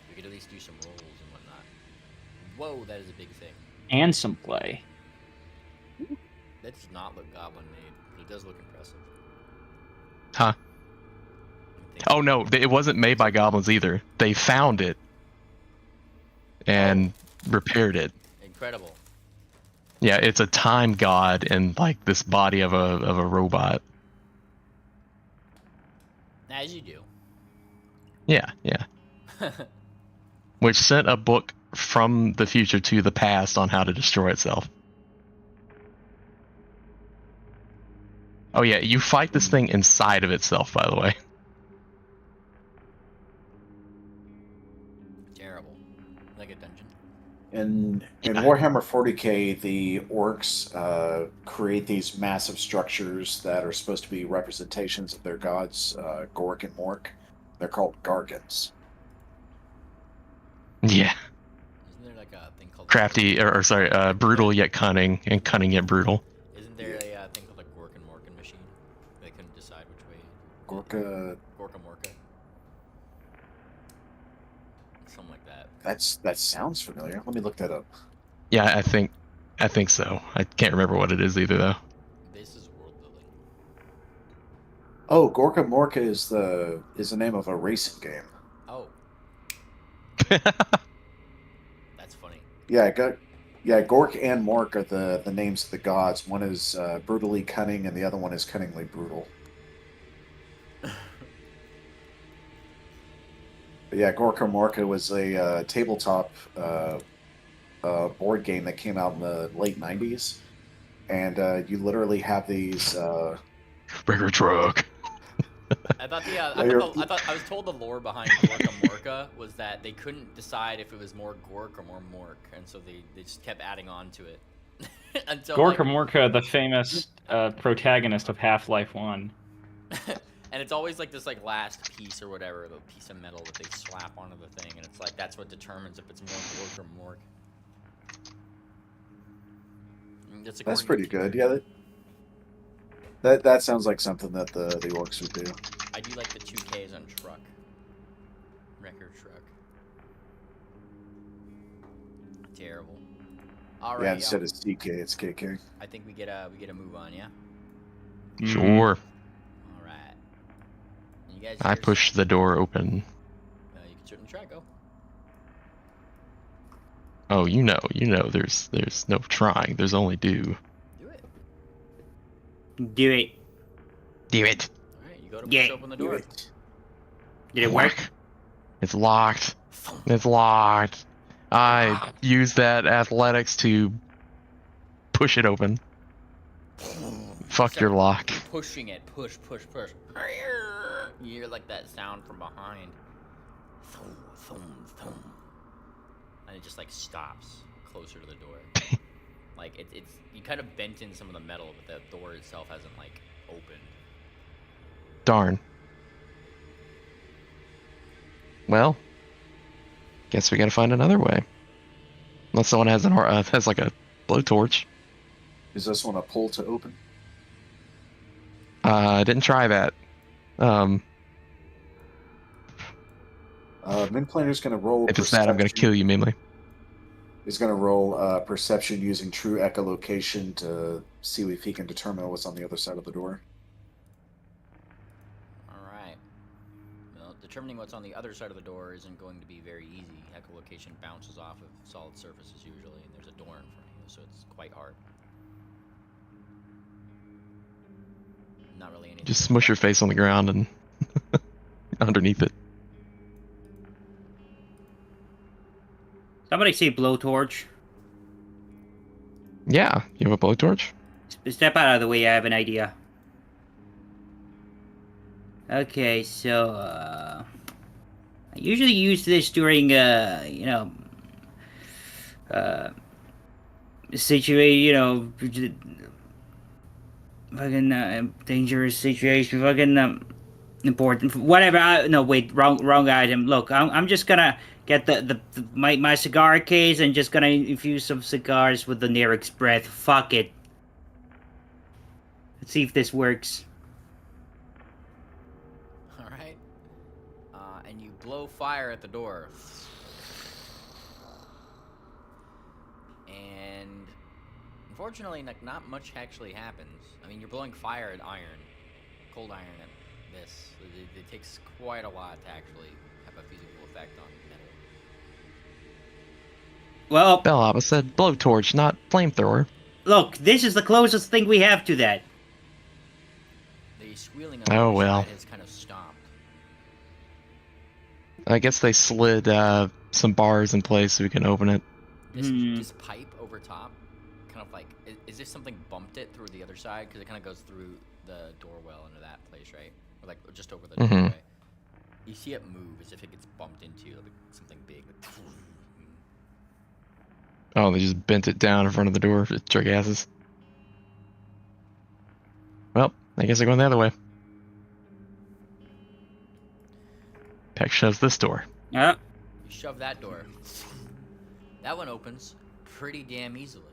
We could at least do some rolls and whatnot. Whoa, that is a big thing. And some play. That does not look goblin made, but it does look impressive. Huh? Oh no, it wasn't made by goblins either. They found it and repaired it. Incredible. Yeah, it's a time god in like this body of a robot. As you do. Yeah. Which sent a book from the future to the past on how to destroy itself. Oh yeah, you fight this thing inside of itself, by the way. Terrible. Like a dungeon. In Warhammer 40k, the orcs create these massive structures that are supposed to be representations of their gods, Gork and Mork. They're called Gargants. Yeah. Isn't there like a thing called Crafty, brutal yet cunning, and cunning yet brutal. Isn't there a thing called a Gork and Morkin machine? They couldn't decide which way. Gorka. Gorka Morka. Something like that. That sounds familiar. Let me look that up. Yeah, I think so. I can't remember what it is either though. This is world building. Oh, Gorka Morka is the name of a racing game. Oh. That's funny. Yeah, Gork and Mork are the names of the gods. One is brutally cunning, and the other one is cunningly brutal. But yeah, Gorka Morka was a tabletop board game that came out in the late 90s. And you literally have these... Rigger truck. I was told the lore behind Gorka Morka was that they couldn't decide if it was more Gork or more Mork, and so they just kept adding on to it. Until, Gorka Morka, the famous protagonist of Half-Life 1. And it's always like this like last piece or whatever, the piece of metal that they slap onto the thing, and it's like that's what determines if it's more Gork or Mork. That's pretty good. Yeah, that sounds like something that the orcs would do. I do like the 2Ks on truck. Record truck. Terrible. All right. Yeah, instead of CK, it's KK. I think we get a move on, yeah. Sure. All right. You guys. I push the door open. You can certainly try. Go. Oh, you know. There's no trying. There's only do. Do it. Do it. Do it. All right. You go to push open the door. Did it work? It's locked. It's locked. I use that athletics to push it open. Fuck your lock. Pushing it. Push. You hear like that sound from behind. Thum. And it just like stops closer to the door. Like it's you kind of bent in some of the metal, but the door itself hasn't like opened. Darn. Well, guess we gotta find another way. Unless someone has has like a blowtorch. Is this one a pull to open? I didn't try that. Min Planner's going to roll. If it's that, I'm gonna kill you, Mimley. He's going to roll perception using true echolocation to see if he can determine what's on the other side of the door. Alright. Well, determining what's on the other side of the door isn't going to be very easy. Echolocation bounces off of solid surfaces usually, and there's a door in front of you, so it's quite hard. Not really anything. Just smush your face on the ground and underneath it. Somebody say blowtorch. Yeah, you have a blowtorch? Step out of the way, I have an idea. Okay, so, I usually use this during, fucking, dangerous situation, fucking, important, whatever, no, wait, wrong item. Look, I'm just gonna get my cigar case and just gonna infuse some cigars with the Nerix breath. Fuck it. Let's see if this works. Alright. And you blow fire at the door. And unfortunately, like, not much actually happens. I mean, you're blowing fire at iron. Cold iron at this. It takes quite a lot to actually have a physical effect on metal. Well, Bellhop said blowtorch, not flamethrower. look, this is the closest thing we have to that. The squealing on Oh, the well. side has kind of stopped. I guess they slid some bars in place so we can open it. This pipe over top, kind of like, is this something bumped it through the other side? Because it kind of goes through the door well into that place, right? Or like just over the doorway. You see it move as if it gets bumped into like something big. Oh, they just bent it down in front of the door, jerkasses. Well, I guess they're going the other way. Peck shoves this door. Yeah. You shove that door. That one opens pretty damn easily.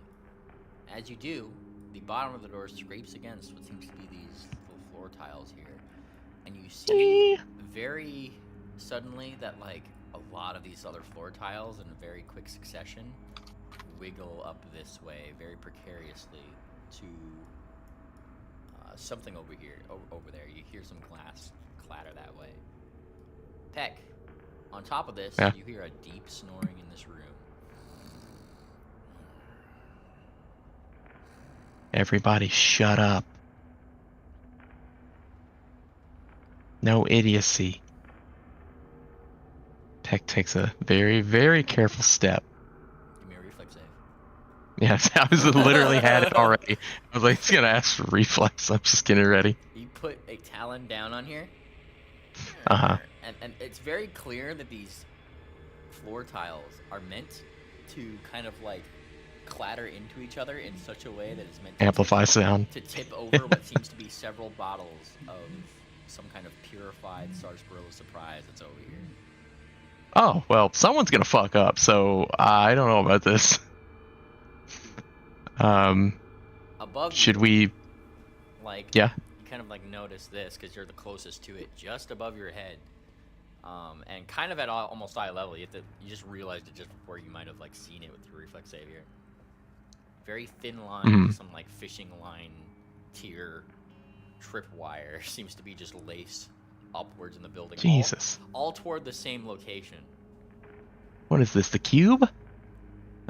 As you do, the bottom of the door scrapes against what seems to be these little floor tiles here. And you see very suddenly that like a lot of these other floor tiles in a very quick succession wiggle up this way very precariously to something over here, over there. You hear some glass clatter that way. Peck, on top of this, you hear a deep snoring in this room. Everybody shut up. No idiocy. Peck takes a very, very careful step. Give me a reflex save. Yes, I was literally had it already. I was like, he's gonna ask for reflex. I'm just getting ready. You put a talon down on here. Uh-huh. And it's very clear that these floor tiles are meant to kind of like clatter into each other in such a way that it's meant to amplify sound. To tip over what seems to be several bottles of some kind of purified sarsaparilla surprise that's over here. Oh, well, someone's gonna fuck up, so I don't know about this. Above should you, we... like, yeah? You kind of like notice this because you're the closest to it, just above your head. And kind of at almost eye level. You just realized it just before you might have like seen it with your reflex save here. Very thin line, some like fishing line tier tripwire seems to be just laced upwards in the building. Jesus. All toward the same location. What is this, the cube?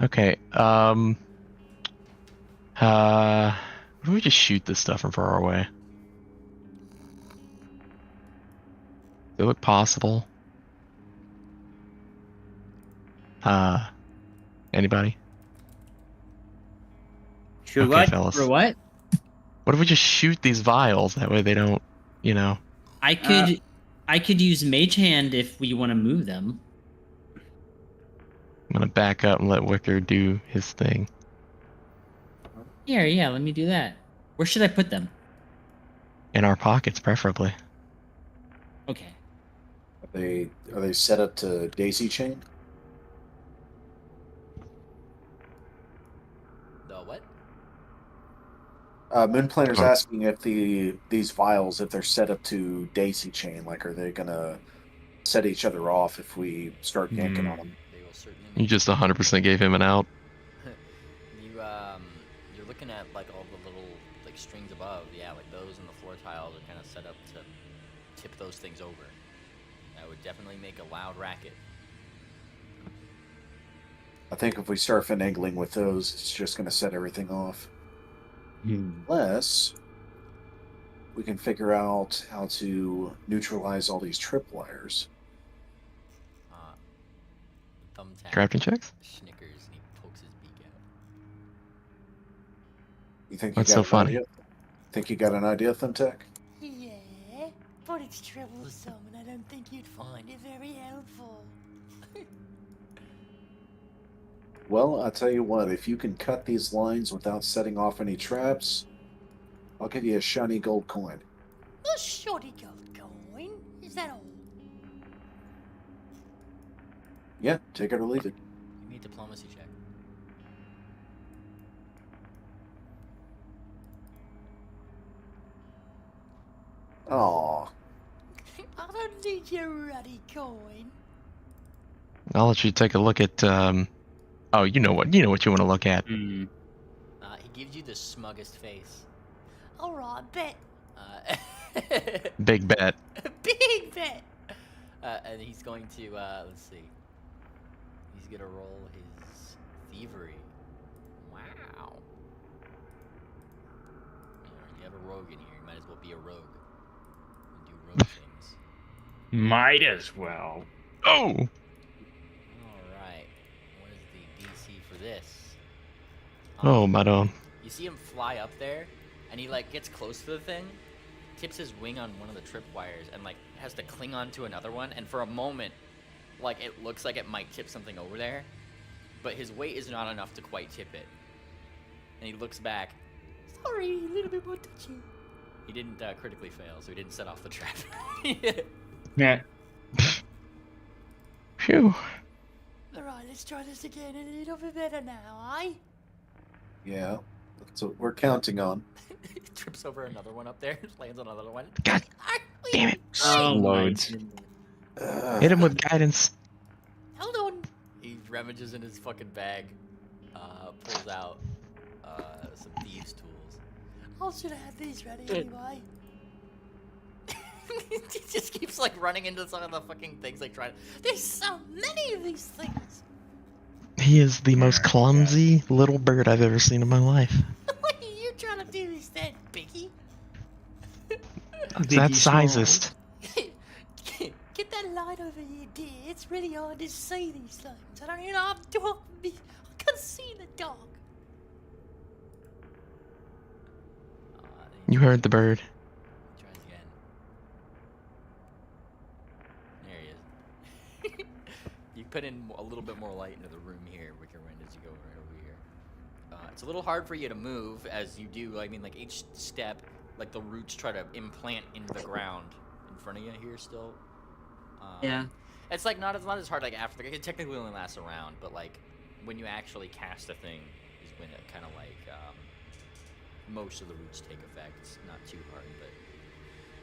Okay, what if we just shoot this stuff from far away? Does it look possible? Anybody? Sure, okay, what? Fellas. For what? What if we just shoot these vials? That way they don't, you know. I could use Mage Hand if we want to move them. I'm gonna back up and let Wicker do his thing. Here, yeah, let me do that. Where should I put them? In our pockets, preferably. Okay. Are they set up to daisy chain? The what? Moonplaner's Oh. asking if these vials, if they're set up to daisy chain, like are they gonna set each other off if we start yanking on them? They will certainly. You just 100% gave him an out. You're looking at like all the little like strings above. Yeah, like those and the floor tiles are kind of set up to tip those things over. That would definitely make a loud racket. I think if we start finagling with those, it's just gonna set everything off. Unless we can figure out how to neutralize all these tripwires. Thumbtack. Crafting checks? Snickers and he pokes his beak out. You think What's you got so an funny? idea? Think you got an idea, Thumbtack? Yeah, but it's troublesome and I don't think you'd find it very helpful. Well, I'll tell you what, if you can cut these lines without setting off any traps, I'll give you a shiny gold coin. A shoddy gold coin? Is that all? Yeah, take it or leave it. Give me a diplomacy check. Aw. I don't need your ruddy coin. I'll let you take a look at. Oh, you know what you want to look at. He gives you the smuggest face. Alright, bet. Big bet. Big bet. And he's going to let's see. He's gonna roll his thievery. Wow. You have a rogue in here. You might as well be a rogue and do rogue things. Might as well. Oh. All right. What is the DC for this? Oh, madam. You see him fly up there, and he like gets close to the thing, tips his wing on one of the tripwires, and like has to cling on to another one. And for a moment, like it looks like it might tip something over there, but his weight is not enough to quite tip it. And he looks back. Sorry, a little bit more touchy. He didn't critically fail, so he didn't set off the trap. Yeah. Phew. Alright, let's try this again a little bit better now, eh? Yeah, that's what we're counting on. He trips over another one up there, lands on another one. God damn it. Oh, my Loads. goodness. Hit him with guidance. Hold on. He ravages in his fucking bag, pulls out some thieves' tools. I should have had these ready anyway. He just keeps like running into some of the fucking things, like trying. There's so many of these things. He is the most clumsy little bird I've ever seen in my life. What are you trying to do this then, Biggie? That's sizest. Get that light over here, dear. It's really hard to see these things. I don't even know how to do it. I can see in the dark. You heard the bird. Tries again. There he is. You put in a little bit more light into the room here, Wicker Wind, as you go right over here. It's a little hard for you to move as you do. I mean, like each step, like the roots try to implant into the ground in front of you here still. Yeah. It's like not as hard like after. It technically only lasts a round, but like when you actually cast a thing is when it kind of like most of the roots take effect. It's not too hard, but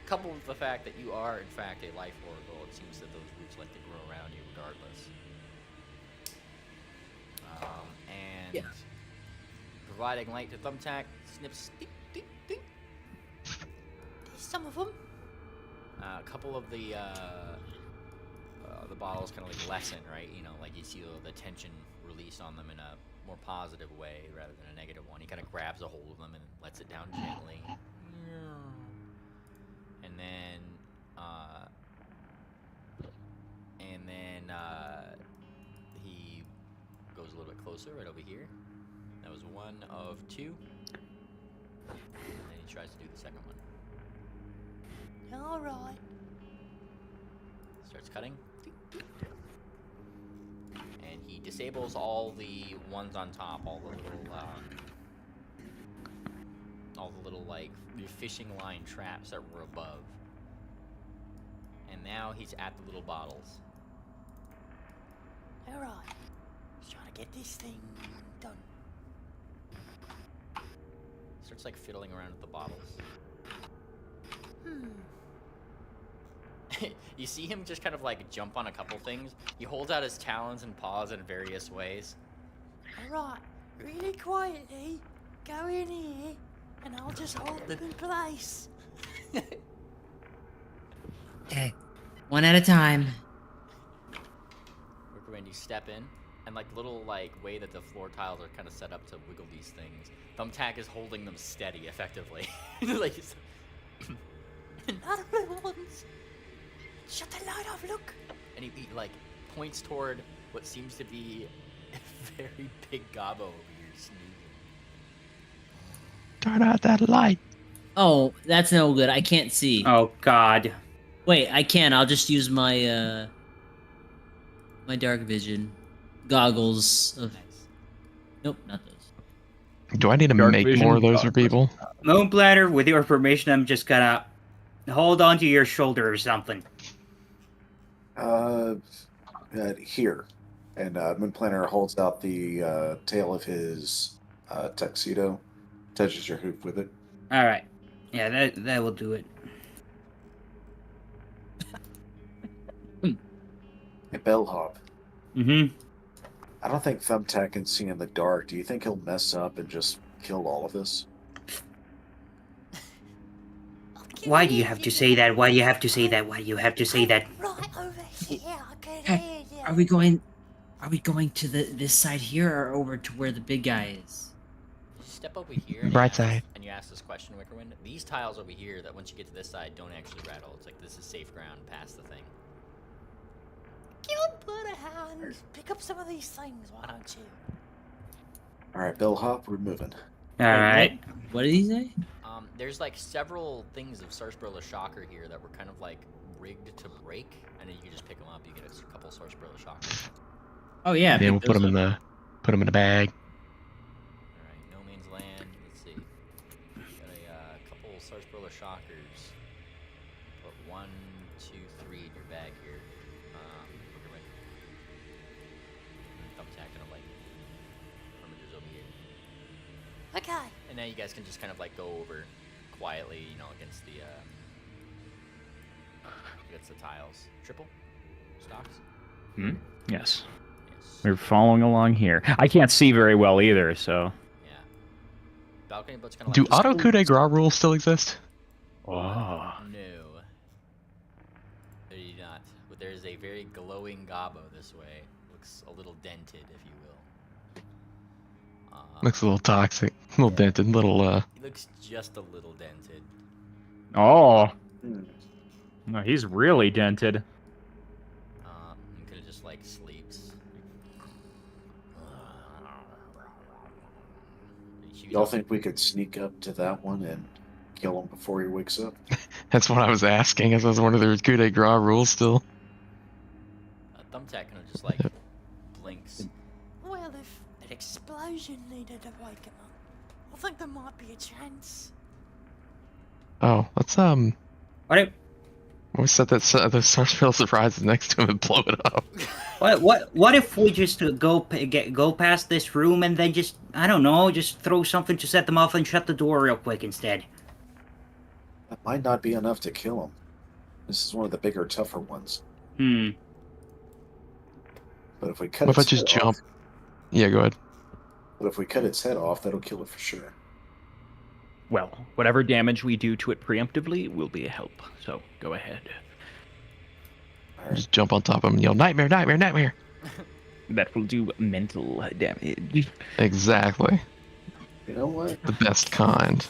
coupled with the fact that you are in fact a life oracle, it seems that those roots like to grow around you regardless. And Yeah. providing light to Thumbtack, snips. Ding, ding, ding. There's some of them. A couple of the bottles kind of like lessen, right? You know, like you see the tension released on them in a more positive way rather than a negative one. He kind of grabs a hold of them and lets it down gently. And then, he goes a little bit closer right over here. That was one of two. And then he tries to do the second one. Alright. Starts cutting. And he disables all the ones on top, all the little all the little like fishing line traps that were above. And now he's at the little bottles. Alright. Just trying to get this thing done. Starts like fiddling around with the bottles. You see him just kind of like jump on a couple things. He holds out his talons and paws in various ways. Alright. Really quietly. Go in here. And I'll just hold them in place. Okay. One at a time. When you step in, and like little like way that the floor tiles are kind of set up to wiggle these things. Thumbtack is holding them steady, effectively. Like he's... Not blue ones. Shut the light off, look. And he like points toward what seems to be a very big gobbo over here sneezing. Turn out that light. Oh, that's no good. I can't see. Oh God. Wait, I can. I'll just use my my dark vision goggles of. Nope, not those. Do I need to Dark make vision more of those for goggles. people? Moonbladder, with your permission, I'm just gonna hold onto your shoulder or something. Here. And Moonplanner holds out the tail of his tuxedo, touches your hoop with it. All right. Yeah, that will do it. Hey, Bellhop. Mm-hmm. I don't think Thumbtack can see in the dark. Do you think he'll mess up and just kill all of us? Why do you have to say that? Why do you have to say that? Why do you have to say that? Right over here. I can Hey, hear you. Are we going to this side here or over to where the big guy is? You step over here and, Right side. and you ask this question, Wickerwind. These tiles over here that once you get to this side don't actually rattle. It's like this is safe ground past the thing. Give a hand. Pick up some of these things, why don't you? Alright, Bellhop, we're moving. All right. What did he say? There's like several things of Sarsaparilla Shocker here that were kind of like rigged to break, and then you can just pick them up. You get a couple Sarsaparilla Shockers. Oh yeah. Then we'll pick put them those in up. the bag. Alright, No Man's Land. Let's see. Got a couple Sarsaparilla Shockers. Put 1, 2, 3 in your bag here. Wickerwind. Thumbtack kind of like rummagers over here. Okay. And now you guys can just kind of like go over quietly, you know, against the tiles. Triple? Stocks? Hmm? Yes. Yes. We're following along here. I can't see very well either, so. Yeah. Balcony boat's kind of Do like auto coup de grace rules still exist? Oh. No. They do not. But there's a very glowing gobbo this way. Looks a little dented, if you will. Looks a little toxic, a little dented, little He looks just a little dented. Oh. No, he's really dented. He could have just like sleeps. Y'all think we could sneak up to that one and kill him before he wakes up? That's what I was asking. I was wondering if there was coup de grace rules still. Thumbtack kind of just like blinks. Well, if an explosion needed to wake him up, I think there might be a chance. Oh, let's What if we set that the Sarsaparilla surprises next to him and blow it up. what if we just go past this room and then just, I don't know, just throw something to set them off and shut the door real quick instead? That might not be enough to kill him. This is one of the bigger, tougher ones. Hmm. But if we cut What if I its just head jump? off, Yeah, go ahead. but if we cut its head off, that'll kill it for sure. Well, whatever damage we do to it preemptively will be a help. So go ahead. Just jump on top of him and yell, "Nightmare, nightmare, nightmare!" That will do mental damage. Exactly. You know what? The best kind.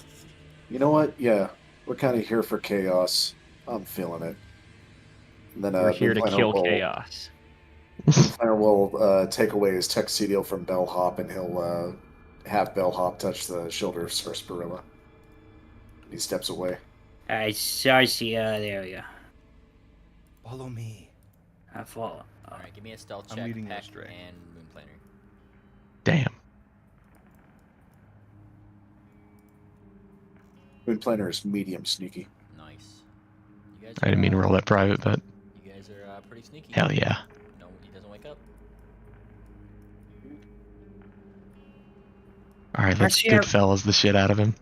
You know what? Yeah, we're kind of here for chaos. I'm feeling it. And then We're here to Moonfire kill will- chaos. Moonfire will take away his tuxedo from Bellhop, and he'll have Bellhop touch the shoulder of Sarsaparilla. He steps away. I see. There we go. Follow me. I follow. Alright, give me a stealth I'm check, leading you Peck, astray. and Moonplaner. Damn. Moon Planner is medium sneaky. Nice. You guys I didn't mean to roll that private, but You guys are pretty sneaky. hell yeah. No, he doesn't wake up. All right, let's Actually, good fellas the shit out of him.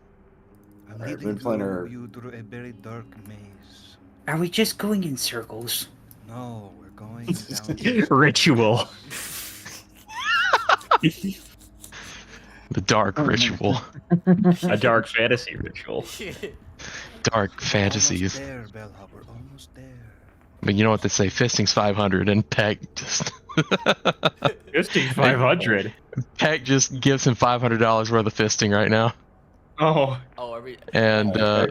I'm Alright, leading Moon Planner. you through a very dark maze. Are we just going in circles? No, we're going down. Ritual. The dark ritual. A dark fantasy ritual. Dark fantasies. Almost there, Bellhop. We're almost there. But you know what they say, fisting's 500 and Peck just 500. Peck just gives him $500 worth of fisting right now. Oh. Oh, are we? And Are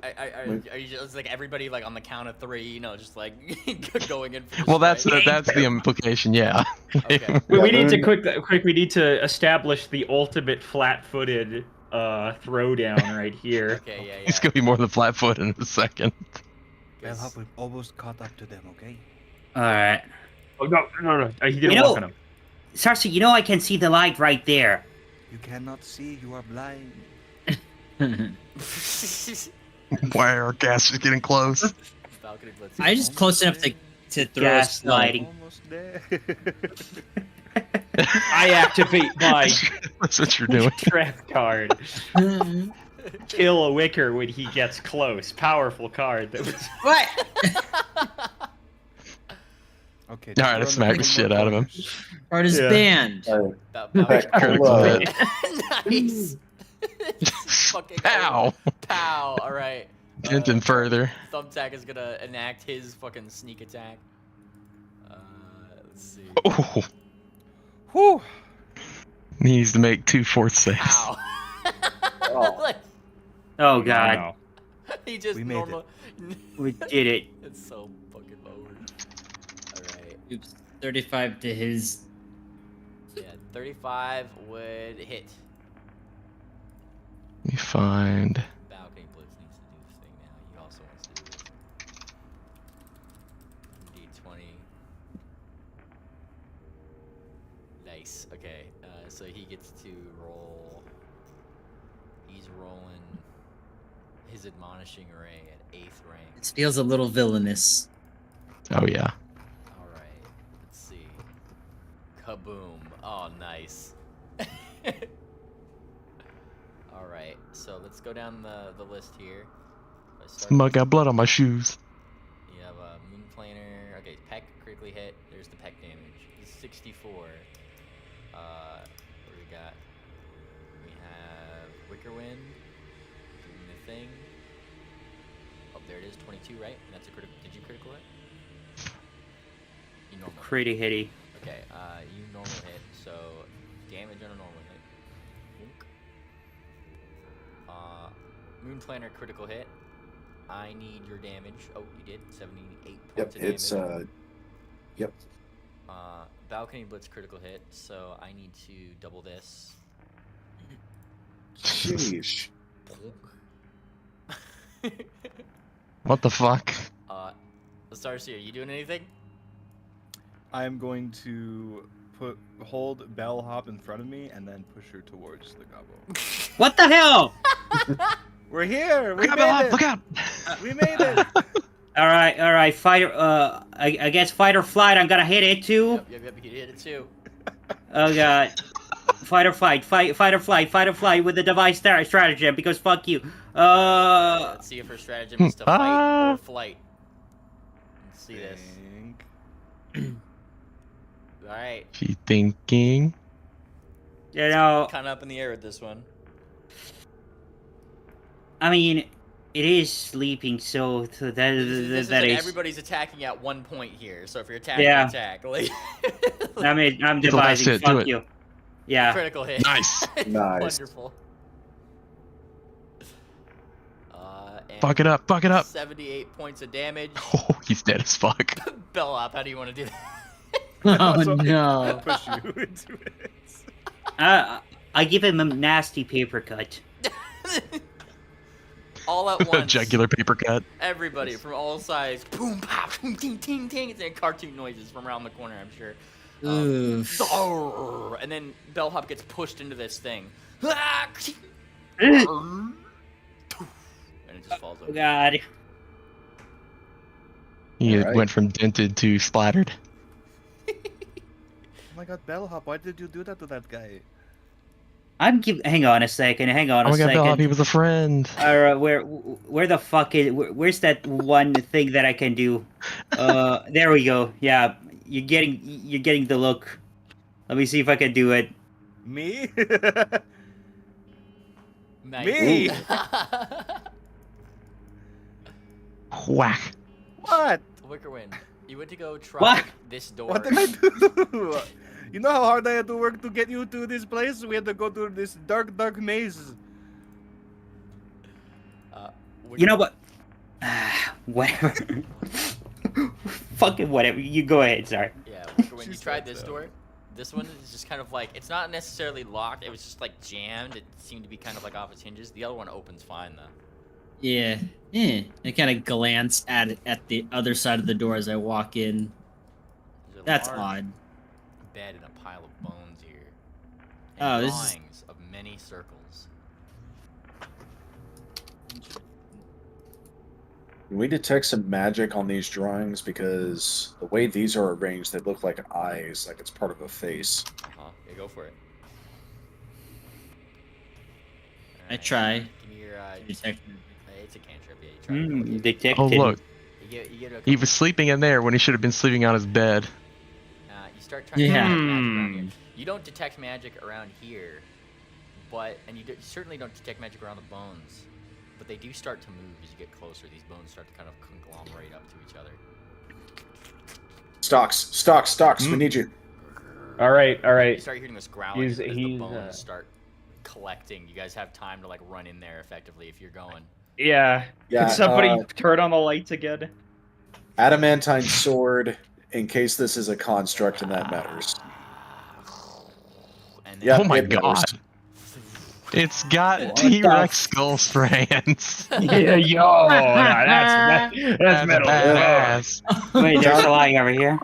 you just like everybody like on the count of 3? You know, just like going in. For the well, that's strike? the implication, yeah. Okay. We need to Moon- quick. We need to establish the ultimate flat-footed throwdown right here. Okay. Yeah. It's gonna be more than flat foot in a second. Bellhop, we've almost caught up to them, okay? Alright. Oh no! He didn't You walk know- on him. Sarsi, you know I can see the light right there. You cannot see, you are blind. Why are our gas is getting close? Balcony Blitz. I just close enough to throw a spell. Gaslighting. Almost there. I activate my That's what you're doing. trap card. Kill a wicker when he gets close. Powerful card. That was... What? Okay. All right, I smacked the shit out of him. Art is Yeah. banned. Peck, Critical I'll, hit. Nice. Fucking Pow! Pow! All right. Dent him further. Thumbtack is gonna enact his fucking sneak attack. Let's see. Oh, Whew. he needs to make 2 fourth saves. Ow. Oh. Like, Oh god, No. he just We made it. normal. we did it. It's so fucking over. Alright. Oops. 35 to his. Yeah, 35 would hit. Let me find. Balcony Blitz needs to do this thing now. He also wants to do it. D20. Nice. Okay. So he gets to roll. He's rolling his admonishing ray at 8th rank. It feels a little villainous. Oh yeah. Alright. Let's see. Kaboom. Oh, nice. Alright. So let's go down the list here. If I start Mug got blood on my shoes. You have a Moon Planer. Okay, Peck critically hit. There's the Peck damage. He's 64. What do we got? We have Wickerwind doing the thing. Oh, there it is. 22, right? And that's a critical. Did you critical hit? You normal. Pretty hitty. Okay, you normal hit. So damage on a normal hit. Wonk. Moon Planner critical hit. I need your damage. Oh, you did 78 Yep, points of damage. it's yep. Balcony Blitz critical hit, so I need to double this. Sheesh. What the fuck? Starcy, are you doing anything? I'm going to hold Bellhop in front of me and then push her towards the gobbo. What the hell? We're here! We Look out, made Bellhop! it! Look out! We made it! Alright, fight, I guess fight or flight, I'm gonna hit it too. Yep, you hit it too. Oh god. Fight or flight with the device stratagem, because fuck you. Let's see if her stratagem is to fight or flight. Let's see this. Alright. She thinking. You know, Kind of up in the air with this one. I mean, it is sleeping, so that This is that like is. everybody's attacking at one point here, so if you're attacking, Yeah. attack. Like, I mean, I'm Do the last devising. hit, do Fuck it. you. Yeah. critical hit. Nice. Nice. Wonderful. And Fuck it up, fuck it up. 78 points of damage. Oh, he's dead as fuck. Bellhop, how do you want to do that? Oh So, I no. push you into it. I give him a nasty paper cut. All at once. Jugular paper cut. Everybody from all sides. Boom, pow, boom, ting, ting, ting. It's like cartoon noises from around the corner, I'm sure. Oof. And then Bellhop gets pushed into this thing. And it just falls Oh over. god. He Alright. went from dented to splattered. Oh my god, Bellhop, why did you do that to that guy? Hang on a second. Hang on Oh a my god, second. Bellhop, he was a friend. Alright, where the fuck is where's that one thing that I can do? There we go. Yeah, you're getting the look. Let me see if I can do it. Me? Nice. Me? Whack. What? Wickerwind, you went to go try What? this door. What did I do? You know how hard I had to work to get you to this place? We had to go through this dark, dark maze. You know what? Whatever. Fucking whatever. You go ahead. Sorry. Yeah, Wickerwind, you She tried said this so. door. This one is just kind of like, it's not necessarily locked. It was just like jammed. It seemed to be kind of like off its hinges. The other one opens fine though. Yeah. I kind of glance at the other side of the door as I walk in. There's a That's large odd. bed and a pile of bones here. Oh, And this is- drawings of many circles. Can we detect some magic on these drawings? Because the way these are arranged, they look like eyes, like it's part of a face. Yeah, go for it. I Alright, try. Give me your Detect. it's a cantrip. Yeah, you try to look at- Detected. Oh, look. You get a He was sleeping in there when he should have been sleeping on his bed. You start trying to Yeah. detect magic around here. You don't detect magic around here, but you certainly don't detect magic around the bones. But they do start to move as you get closer. These bones start to kind of conglomerate up to each other. Stocks, we need you. All right. You start hearing this growling He's- as the he's, bones start collecting. You guys have time to like run in there effectively if you're going. Yeah. Yeah, Could somebody turn on the lights again? Adamantine sword, in case this is a construct and that matters. And Yeah, Oh my it matters. god. It's got What T-Rex the skull for hands. Yeah, yo, that's metal. Badass. Wait, there's a lying over here.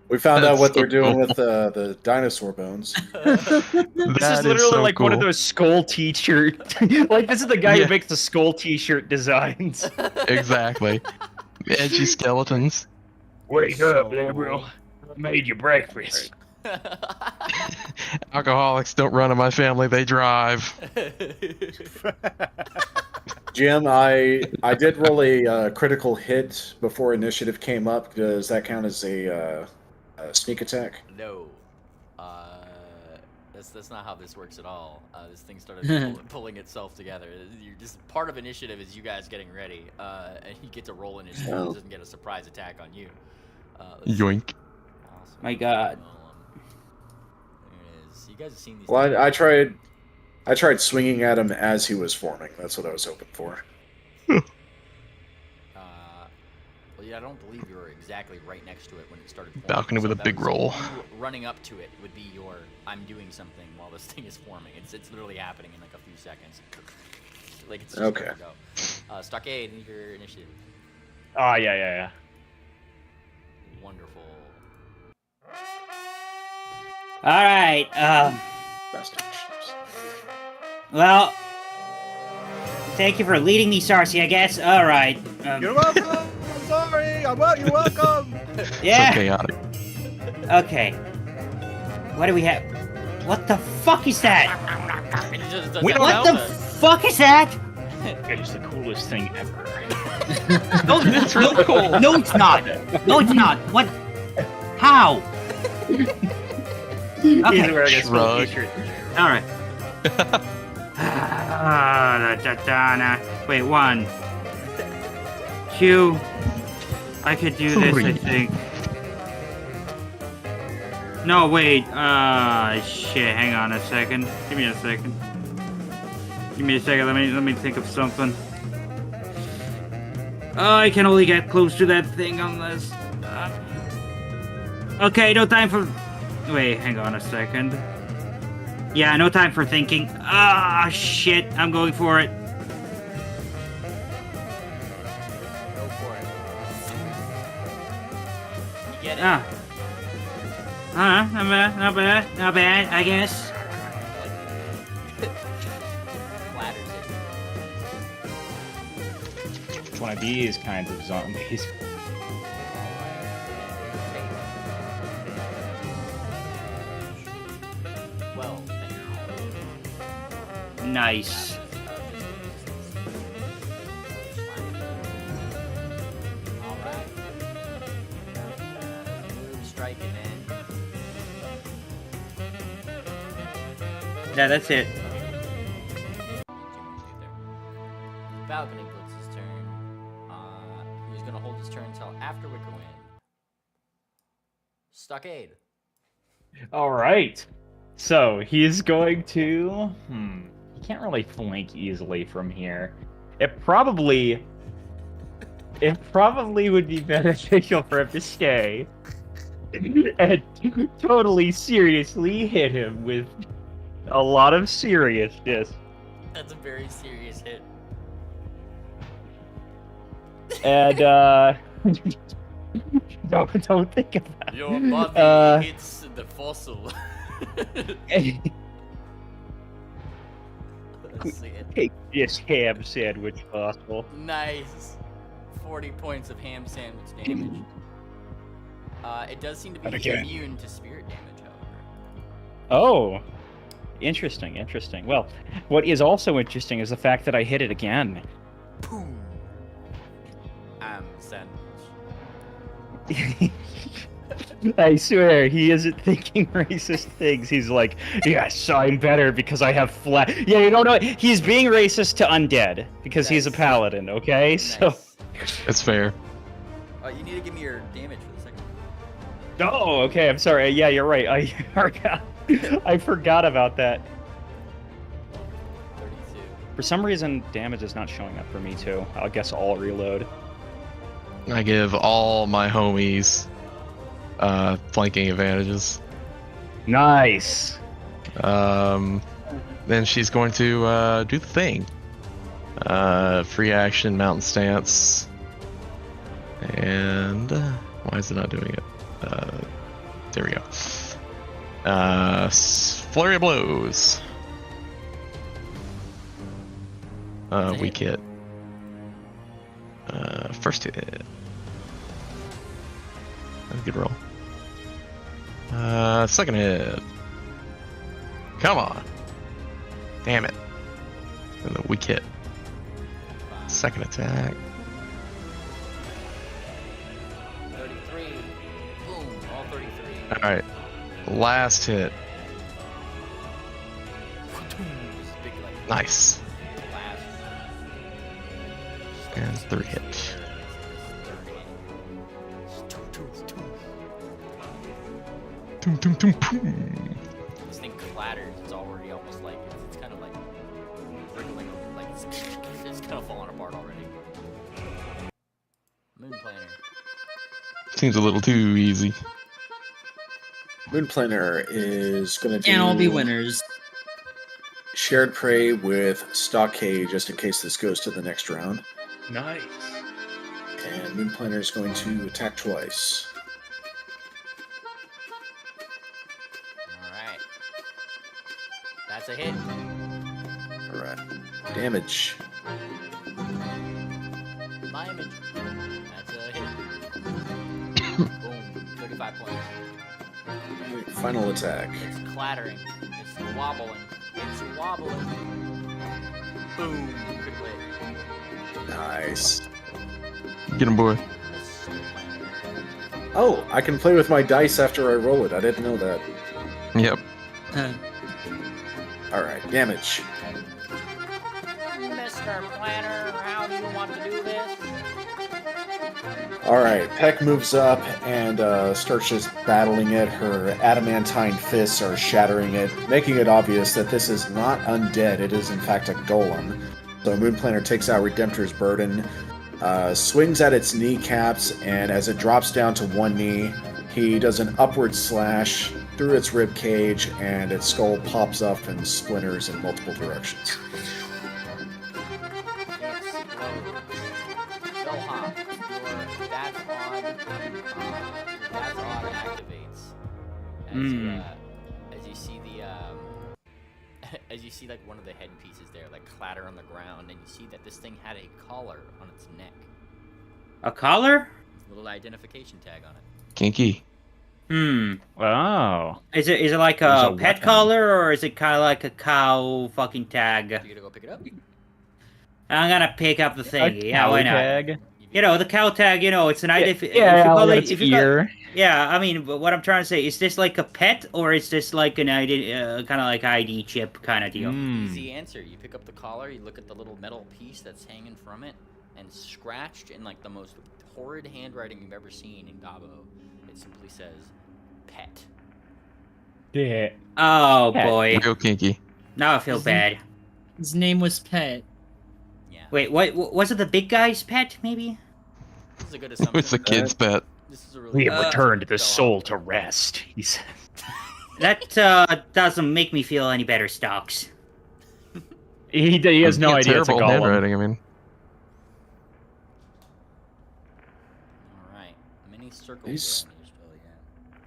We found out That's what so they're doing cool. with the dinosaur bones. This That is literally so like one of cool. those skull t-shirt. Like this is the guy Yeah. who makes the skull t-shirt designs. Exactly. Edgy skeletons. Wake up, liberal. I made you breakfast. Alcoholics don't run in my family, they drive. Jim, I did roll a critical hit before initiative came up. Does that count as a sneak attack? No. That's not how this works at all. This thing started pulling itself together. You're just part of initiative is you guys getting ready, and you get to roll initiative. Oh. It doesn't get a surprise attack on you. Let's see. Yoink. Awesome. My god. There it is. You guys have seen these. Well, things. I tried swinging at him as he was forming. That's what I was hoping for. Well, yeah, I don't believe you were exactly right next to it when it started forming. Balcony with a that big was roll. you running up to it would be your I'm doing something while this thing is forming. It's literally happening in like a few seconds. Like it's just Okay. ready to go. Stockade, need your initiative. Oh, yeah. Wonderful. All right. Best initiatives. Well, thank you for leading me, Sarcy. I guess. All right. You're welcome. I'm sorry. You're welcome. So Yeah. chaotic. Okay. What do we have? What the fuck is that? It just does We that don't What sound the that- fuck is that? It is the coolest thing ever. No, It's really cool. No, it's not. No, it's not. What? How? He's Okay. wearing a skull Shrug. t-shirt. All right. Wait, 1, 2. I could do this, I 3. think. No, wait. Shit. Hang on a second. Give me a second. Let me think of something. I can only get close to that thing unless. Okay, no time for. Wait, hang on a second. Yeah, no time for thinking. Shit. I'm going for it. Go for it. You get it. Not bad, I guess. Flatters it. It's one of these kinds of zombies. Well, Nice. Alright. Move, strike, and then. Yeah, that's it. Balcony Blitz's turn. He's gonna hold his turn until after Wickerwind. Stockade. All right. So he's going to. He can't really flank easily from here. It probably would be beneficial for him to stay and totally seriously hit him with a lot of seriousness. That's a very serious hit. And don't think of that. Your body hits the fossil. Let's see it. Take this ham sandwich fossil. Nice. 40 points of ham sandwich damage. It does seem to be Okay. immune to spirit damage, however. Oh, interesting. Well, what is also interesting is the fact that I hit it again. Boom. Sandwich. I swear, he isn't thinking racist things. He's like, yes, I'm better because I have flat. Yeah, you don't know. He's being racist to undead because he's a paladin, okay? Nice. So. It's fair. You need to give me your damage for the second. Oh, okay, I'm sorry. Yeah, you're right. I forgot about that. 32. For some reason, damage is not showing up for me, too. I guess I'll reload. I give all my homies flanking advantages. Nice. Then she's going to do the thing. Free action, mountain stance, and why is it not doing it? There we go. Flurry of blows. Weak hit. First hit. That's a good roll. Second hit. Come on. Damn it. And the weak hit. Second attack. 33. Boom. All 33. Alright. Last hit. Just big, like, Nice. blast. And 3 hit. Toom, toom, toom, toom. This thing clatters. It's already almost like it's kind of like wriggling, like it's kind of falling apart already. Moon Planner. Seems a little too easy. Moonplaner is going to do Can't all be winners. shared prey with Stockade just in case this goes to the next round. Nice. And Moonplaner is going to attack twice. Alright. That's a hit. Alright. Damage. My image. That's a hit. Boom. 35 points. Final attack. It's clattering. It's wobbling. It's wobbling. Boom. Critical hit. Nice. Get him, boy. Oh, I can play with my dice after I roll it. I didn't know that. Yep. Alright, damage. Mr. Planner, how do you want to do this? Alright, Peck moves up and starts just battling it. Her adamantine fists are shattering it, making it obvious that this is not undead. It is, in fact, a golem. So Moonplaner takes out Redemptor's Burden, swings at its kneecaps, and as it drops down to one knee, he does an upward slash through its rib cage, and its skull pops up and splinters in multiple directions. Bellhop, your that's on activates. As you see the as you see like one of the headpieces there like clatter on the ground, and you see that this thing had a collar on its neck. A collar? A little identification tag on it. Kinky. Oh. Is it like There's a a pet weapon. collar, or is it kind of like a cow fucking tag? You gonna go pick it up? I'm gonna pick up the thing. A Yeah, why cow not? tag. You know, the cow tag. You know, it's an ID. Yeah, like its if you call- ear. yeah, I mean, but what I'm trying to say is this like a pet, or is this like an ID, kind of like ID chip kind of deal? Easy answer. You pick up the collar, you look at the little metal piece that's hanging from it, and scratched in like the most horrid handwriting you've ever seen in Gabo, it simply says, "Pet." Yeah. Oh Pet. boy. Real kinky. Now I feel His name- bad. His name was Pet. Yeah. Wait, what? Was it the big guy's pet? Maybe. This is a good assumption. It's a kid's pet. This is a really We good have assumption. returned the Go soul on. to rest, he said. That doesn't make me feel any better, Stocks. He has no idea it's a Terrible golem. handwriting. I mean, All right. Many circles These- around here still, yeah.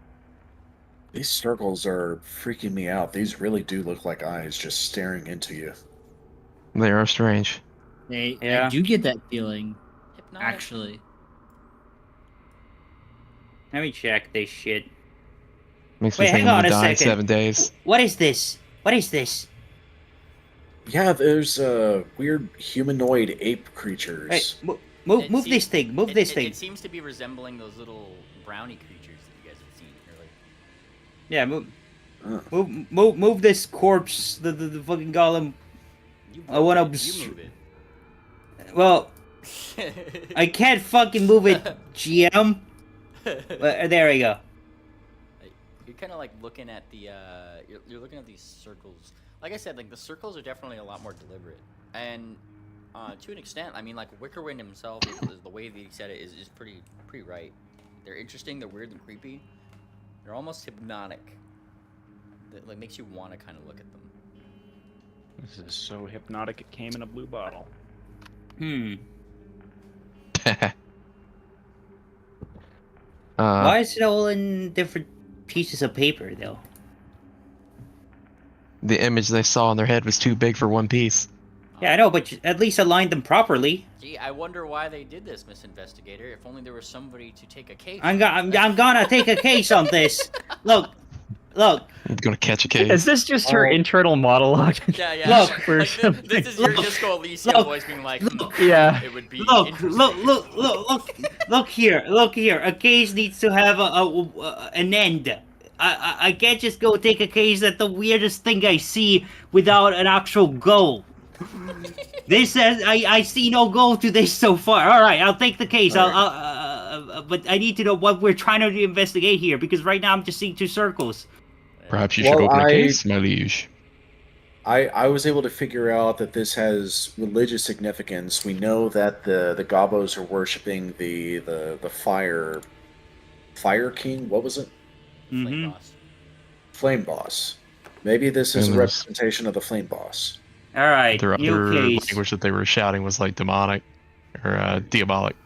These circles are freaking me out. These really do look like eyes just staring into you. they are strange. I Yeah. do get that feeling, Hypnotic. actually. Let me check this shit. Makes Wait, me think hang I'm on gonna a die in second. 7 days. What is this? What is this? Yeah, there's weird humanoid ape creatures. Hey, move It this thing. Move this thing. It seems to be resembling those little brownie creatures that you guys have seen earlier. Yeah, move. Uh. Move this corpse, the fucking golem. You I wanna move it. obs- You move Well, it. I can't fucking move it, GM. There we go. You're kind of like looking at the you're looking at these circles. Like I said, like the circles are definitely a lot more deliberate, and to an extent, I mean, like Wickerwind himself, the way that he said it is pretty right. They're interesting, they're weird and creepy. They're almost hypnotic. That like makes you want to kind of look at them. This is so hypnotic it came in a blue bottle. Why is it all in different pieces of paper, though? The image they saw in their head was too big for one piece. Yeah, I know, but at least align them properly. Gee, I wonder why they did this, Miss Investigator. If only there was somebody to take a case. I'm gonna take a case on this. Look. I'm gonna catch a case. Is this just her internal monologue? Yeah. Look, Or Like, something? this is your Disco Elysium Look, voice being like, Yeah. it would be Look interesting. look here. A case needs to have an end. I can't just go take a case at the weirdest thing I see without an actual goal. This says I see no goal to this so far. All right, I'll take the case. But I need to know what we're trying to investigate here, because right now I'm just seeing two circles. Perhaps you should Well, open a I- case, my liege. I was able to figure out that this has religious significance. We know that the Gobos are worshiping the fire king. What was it? Flame Mm-hmm. boss. Flame boss. Maybe this is a And there's- representation of the flame boss. All right, Their new other case. language that they were shouting was like demonic or diabolic.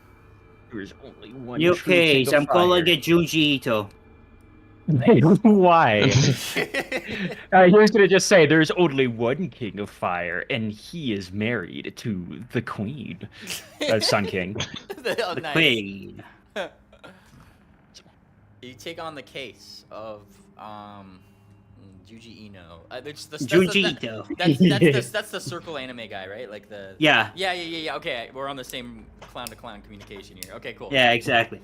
There's only one New true case. king of I'm calling fire. it Junji Ito. Why? He was gonna just say there's only one king of fire, and he is married to the queen, Sun King. Oh, nice. Queen. You take on the case of Juji Ino. Junji Ito. That's the circle anime guy, right? Like the Yeah. Yeah. Okay, we're on the same clown to clown communication here. Okay, cool. Yeah, exactly.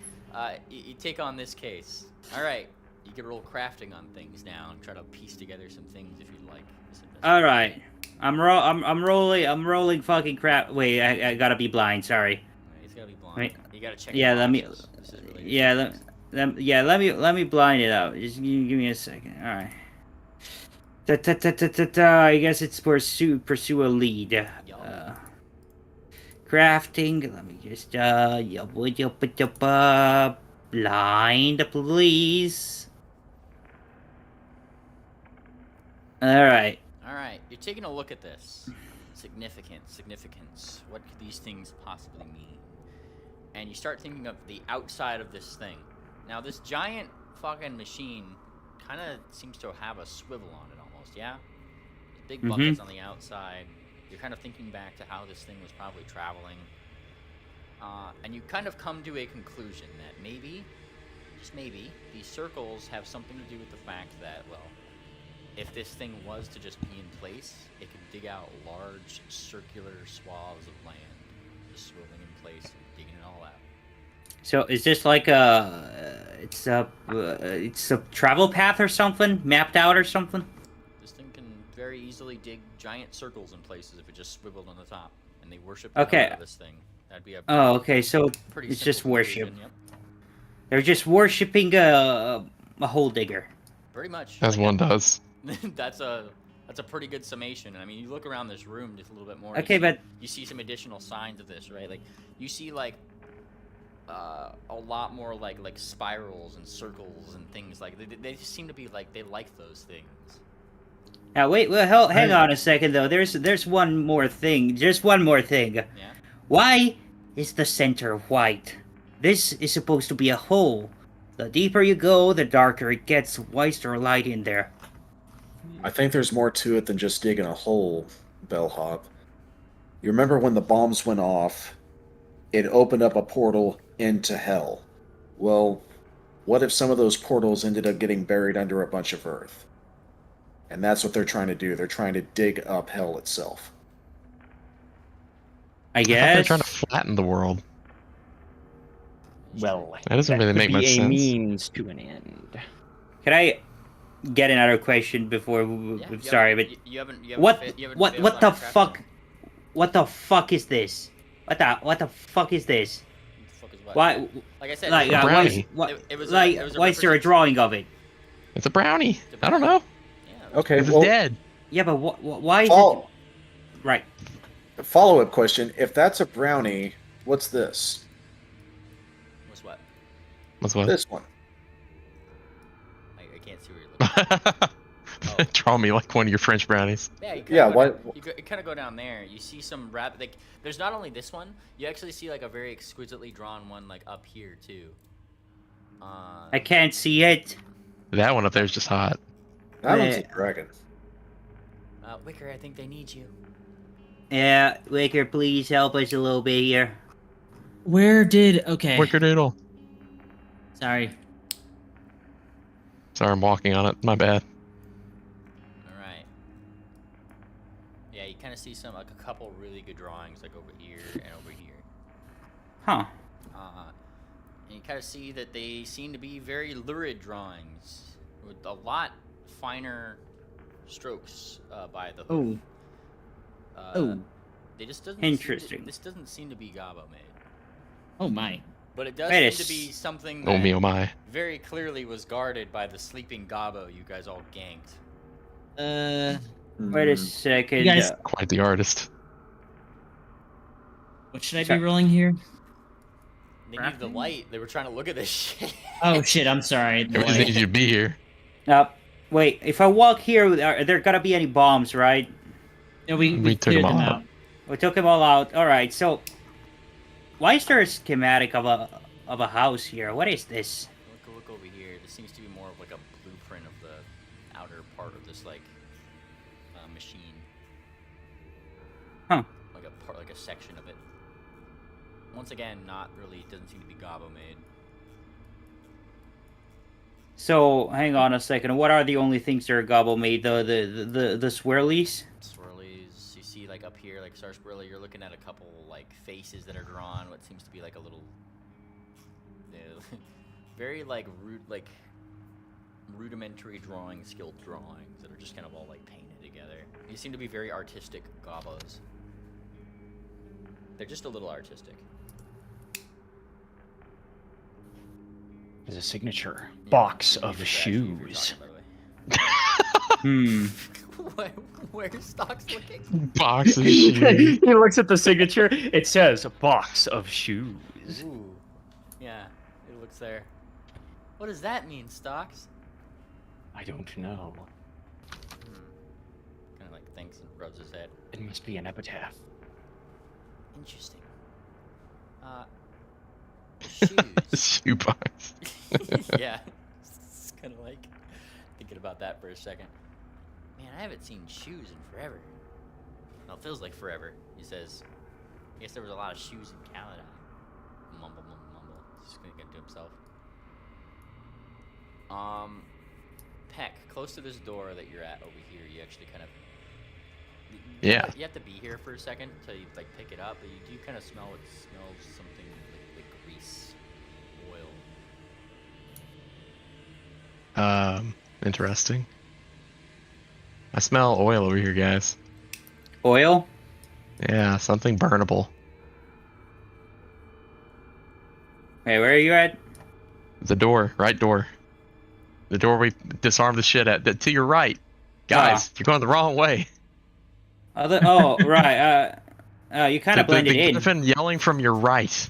You take on this case. All right, you can roll crafting on things now and try to piece together some things if you'd like. All right. I'm rolling fucking crap. Wait, I gotta be blind. Sorry. He's gotta be blind. Wait. You gotta check. Yeah, your let me. boxes. This is really Yeah, let me blind it out. Just give me a second. All right. I guess it's pursue a lead. Crafting. Let me just blind, please. All right. All right, you're taking a look at this. Significance. What could these things possibly mean? And you start thinking of the outside of this thing. Now, this giant fucking machine kind of seems to have a swivel on it almost, yeah? big buckets on the outside. You're kind of thinking back to how this thing was probably traveling. And you kind of come to a conclusion that maybe, just maybe, these circles have something to do with the fact that, well, if this thing was to just be in place, it could dig out large circular swaths of land, just swiveling in place and digging it all out. So is this like it's a travel path or something, mapped out or something? This thing can very easily dig giant circles in places if it just swiveled on the top, and they worship the hell out of this thing. That'd be a okay, so pretty it's simple just worship. conclusion, yep. They're just worshipping a hole digger. Pretty much. As one does. That's a pretty good summation. I mean, you look around this room just a little bit more. Okay, but you see some additional signs of this, right? Like you see like a lot more like spirals and circles and things like they just seem to be like they like those things. Now wait, well, hang on a second though. There's one more thing. Just one more thing. Yeah. Why is the center white? This is supposed to be a hole. The deeper you go, the darker it gets. Why is there light in there? I think there's more to it than just digging a hole, Bellhop. You remember when the bombs went off, it opened up a portal into hell. Well, what if some of those portals ended up getting buried under a bunch of earth? And that's what they're trying to do. They're trying to dig up hell itself. I I guess. thought they're trying to flatten the world. Well, That doesn't really could make be much a sense. means to an end. Can I get another question before? Sorry, but you haven't what failed on the your crafting. fuck? What the fuck is this? What the fuck is this? What the fuck is what? Why? Like I said, Like, A why is, brownie. it was like, it was why is there a drawing of it? It's a brownie. I don't know. Yeah, Okay, It's well, dead. Yeah, but why is follow- it? Right. follow-up question. If that's a brownie, what's this? what's what? What's what? This one. I can't see where you're looking. Oh. Draw me like one of your French brownies. Yeah, you Yeah, kind of go down there. You see some like there's not only this one. You actually see like a very exquisitely drawn one like up here too. I can't see it. That one up there is just hot. That one's a dragon. Wicker, I think they need you. Yeah, Wicker, please help us a little bit here. Where did... Okay. Wickerdoodle. Sorry. Sorry, I'm walking on it. My bad. All right. Yeah, you kind of see some like a couple really good drawings like over here and over here. Huh. And you kind of see that they seem to be very lurid drawings with a lot finer strokes by the hoof. Oh. They just doesn't. Interesting. This doesn't seem to be Gabo made, Oh my. but it does Wait seem to be something Oh that me, oh my. very clearly was guarded by the sleeping Gabo you guys all ganked. Wait a second. You guys- Quite the artist. What should I Sorry. be rolling here? They needed the light. They were trying to look at this shit. Oh shit, I'm sorry. We just need you to be here. Wait, if I walk here, are there gonna be any bombs, right? No, we took cleared them them all out. We took them all out. All right. So, why is there a schematic of a house here? What is this? Look over here. This seems to be more of like a blueprint of the outer part of this like machine. Huh. Like a section of it. Once again, not really. Doesn't seem to be Gabo made. So, hang on a second. What are the only things that are Gobble made? The swirlies? Swirlies. You see, like up here, like Sarsaparilla, you're looking at a couple like faces that are drawn. What seems to be like a little, very like rudimentary drawing, skilled drawings that are just kind of all like painted together. These seem to be very artistic Gobos. They're just a little artistic. There's a signature. Yeah, Box these of are actually who you're shoes. talking, Hmm. by the way. Where's Stock's looking? Box of shoes. He looks at the signature. It says box of shoes. Ooh. Yeah, it looks there. What does that mean, Stocks? I don't know. Kind of like thinks and rubs his head. It must be an epitaph. Interesting. Shoes. Shoe box. Yeah. It's kind of like thinking about that for a second. Man, I haven't seen shoes in forever. Well, it feels like forever. He says, I guess there was a lot of shoes in Canada. Mumble, mumble, mumble. He's just gonna get to himself. Peck, close to this door that you're at over here, you actually kind of... Yeah. You have to be here for a second until you, like, pick it up, but you do kind of smell, it smells something like grease, oil. Interesting. I smell oil over here, guys. Oil? Yeah, something burnable. Hey, where are you at? The door, right door. The door we disarmed the shit at. To your right. Guys, you're going the wrong way. Right. You kind of blended the in. Griffin yelling from your right.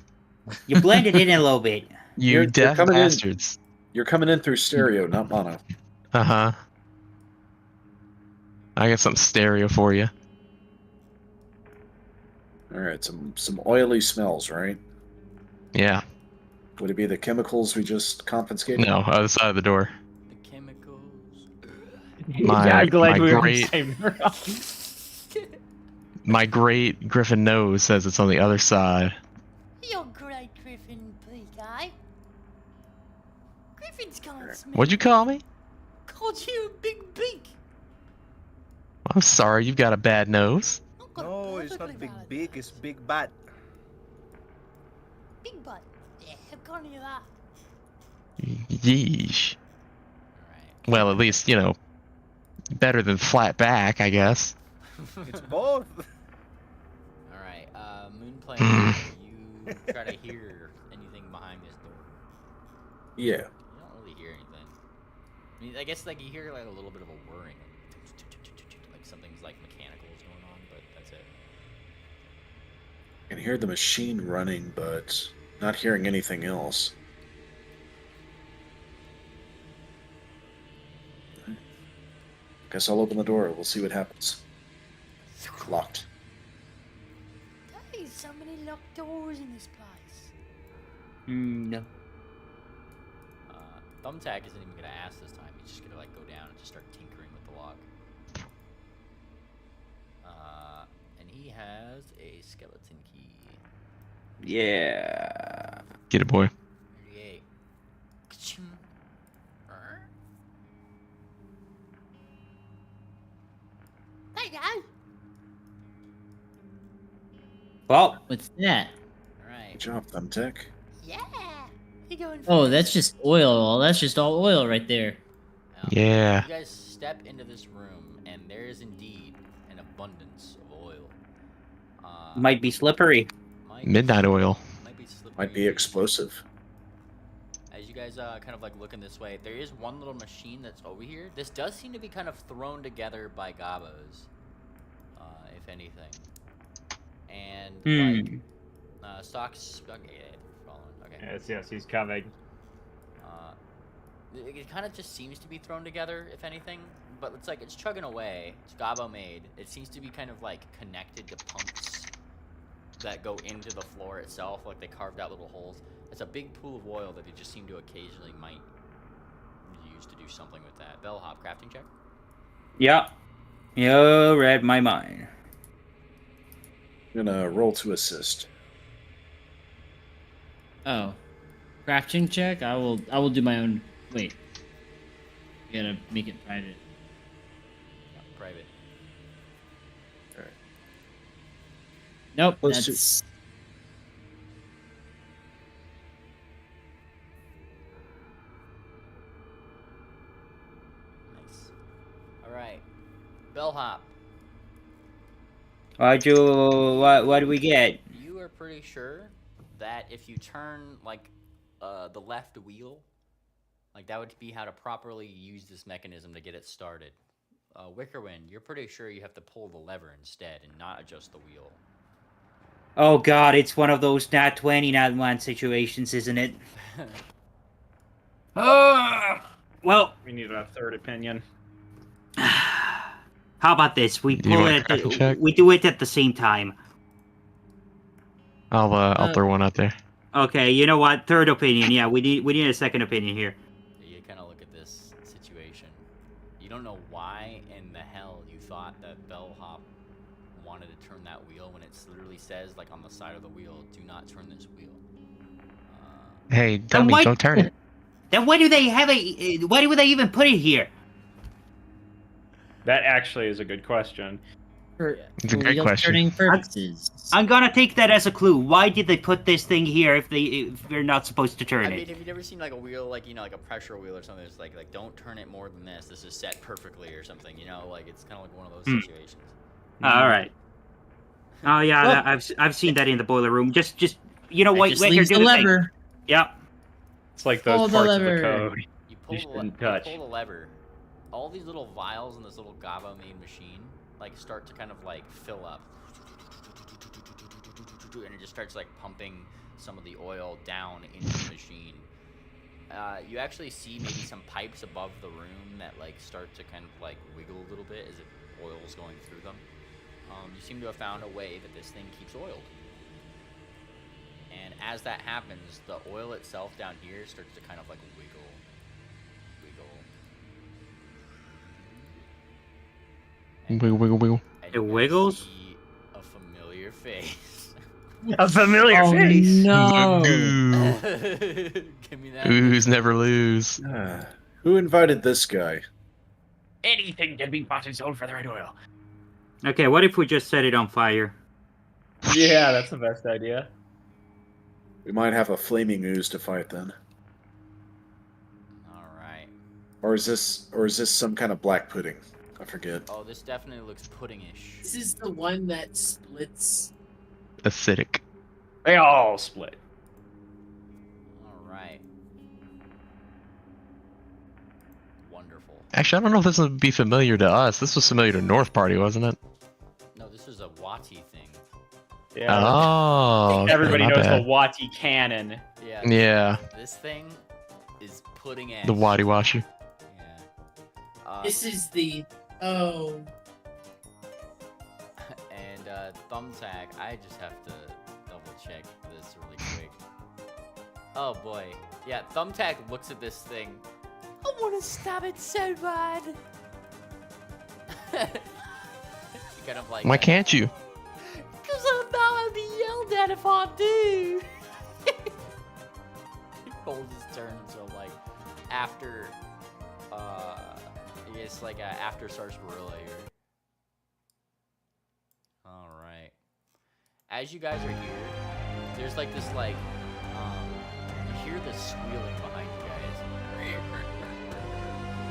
You blended in a little bit. You deaf coming bastards. You're coming in through stereo, not mono. Uh-huh. I got some stereo for you. All right, some oily smells, right? Yeah. Would it be the chemicals we just confiscated? No, other side of the door. The chemicals. My my great Griffin nose says it's on the other side. You're great, Griffin, big guy. Griffins can't smell. What'd you call me? Called you a big beak. I'm sorry, you've got a bad nose. No, it's not big beak, it's big bat. Big butt. Yeah, how can you that? Yeesh. Well, at least, you know, better than flat back, I guess. It's both. Alright, Moonplane, you try to hear anything behind this door. Yeah. You don't really hear anything. I mean, I guess, like, you hear, like, a little bit of a whirring. Like, something's, like, mechanical is going on, but that's it. I can hear the machine running, but not hearing anything else. Guess I'll open the door. We'll see what happens. Locked. There's so many locked doors in this place. No. Thumbtack isn't even gonna ask this time. He's just gonna, like, go down and just start tinkering with the lock. And he has a skeleton key. Yeah. Get it, boy. 38. Ka-ching. There you go. Well, What's that? Alright. Good job, Thumbtack. Yeah. You going? Oh, that's just oil. That's just all oil right there. Now, Yeah. You guys step into this room, and there is indeed an abundance of oil. might be slippery. Midnight oil. Might be slippery. Might be explosive. As you guys kind of like looking this way, there is one little machine that's over here. This does seem to be kind of thrown together by Gabos, if anything. And like, stocks. Okay, yeah, they're falling. Okay. Yes, he's coming. It kind of just seems to be thrown together, if anything. But it's like it's chugging away. It's Gabo made. It seems to be kind of like connected to pumps that go into the floor itself. Like they carved out little holes. It's a big pool of oil that they just seem to occasionally might use to do something with that. Bellhop, crafting check. Yeah. You read my mind. I'm gonna roll to assist. Oh, crafting check. I will do my own. Wait, you gotta make it private. Yeah, private. Nope, Let's that's Nice. All right, Bellhop. What do we get? You are pretty sure that if you turn like the left wheel, like that would be how to properly use this mechanism to get it started. Wickerwind, you're pretty sure you have to pull the lever instead and not adjust the wheel. Oh god, it's one of those nat 20, nat 1 situations, isn't it? Well, We need a third opinion. how about this? We Do you pull want a it. crafting check? We do it at the same time. I'll throw one out there. Okay, you know what? Third opinion. Yeah, we need a second opinion here. You kind of look at this situation. You don't know why in the hell you thought that Bellhop wanted to turn that wheel when it literally says, like, on the side of the wheel, do not turn this wheel. Hey, dummy, don't turn it. Then why do they have why would they even put it here? That actually is a good question. For It's a great wheel question. turning purposes. I'm gonna take that as a clue. Why did they put this thing here if they're not supposed to turn I it? mean, have you never seen, like, a wheel, like, you know, like a pressure wheel or something? It's like don't turn it more than this. This is set perfectly or something, you know? Like, it's kind of like one of those situations. All right. Oh yeah, Well- I've seen that in the boiler room. Just you know what? Just Wait, leaves the do thing. lever. Yep. It's like Pull those the parts of the lever. code. You pull, shouldn't you touch. pull the lever. All these little vials in this little GABA-made machine, like, start to kind of, like, fill up. And it just starts, like, pumping some of the oil down into the machine. You actually see maybe some pipes above the room that, like, start to kind of, like, wiggle a little bit as if oil's going through them. You seem to have found a way that this thing keeps oiled. And as that happens, the oil itself down here starts to kind of, like, wiggle. Wiggle, wiggle, wiggle. And It you guys wiggles? see a familiar face. A familiar Oh face. no! Goo. Give me that. Ooze never lose. Who invited this guy? Anything can be bought and sold for the right oil. Okay, what if we just set it on fire? Yeah, that's the best idea. We might have a flaming ooze to fight then. All right. Or is this some kind of black pudding? I forget. Oh, this definitely looks puddingish. This is the one that splits. Acidic. They all split. All right. Wonderful. Actually, I don't know if this would be familiar to us. This was familiar to North Party, wasn't it? No, this is a Wati thing. Yeah. Oh, okay, Everybody my knows bad. the Wati cannon. Yeah. Yeah, This thing is pudding-ish. the Waddy Washer. Yeah. This is the and Thumbtack, I just have to double check this really quick. Oh boy. Yeah, Thumbtack looks at this thing. I want to stab it so bad. Kind of like. Why can't you? Because I'm about to be yelled at if I do. He holds his turn until, like, after. I guess, like, after Sarsaparilla here. Alright. As you guys are here, there's, like, this, like, you hear this squealing behind you guys.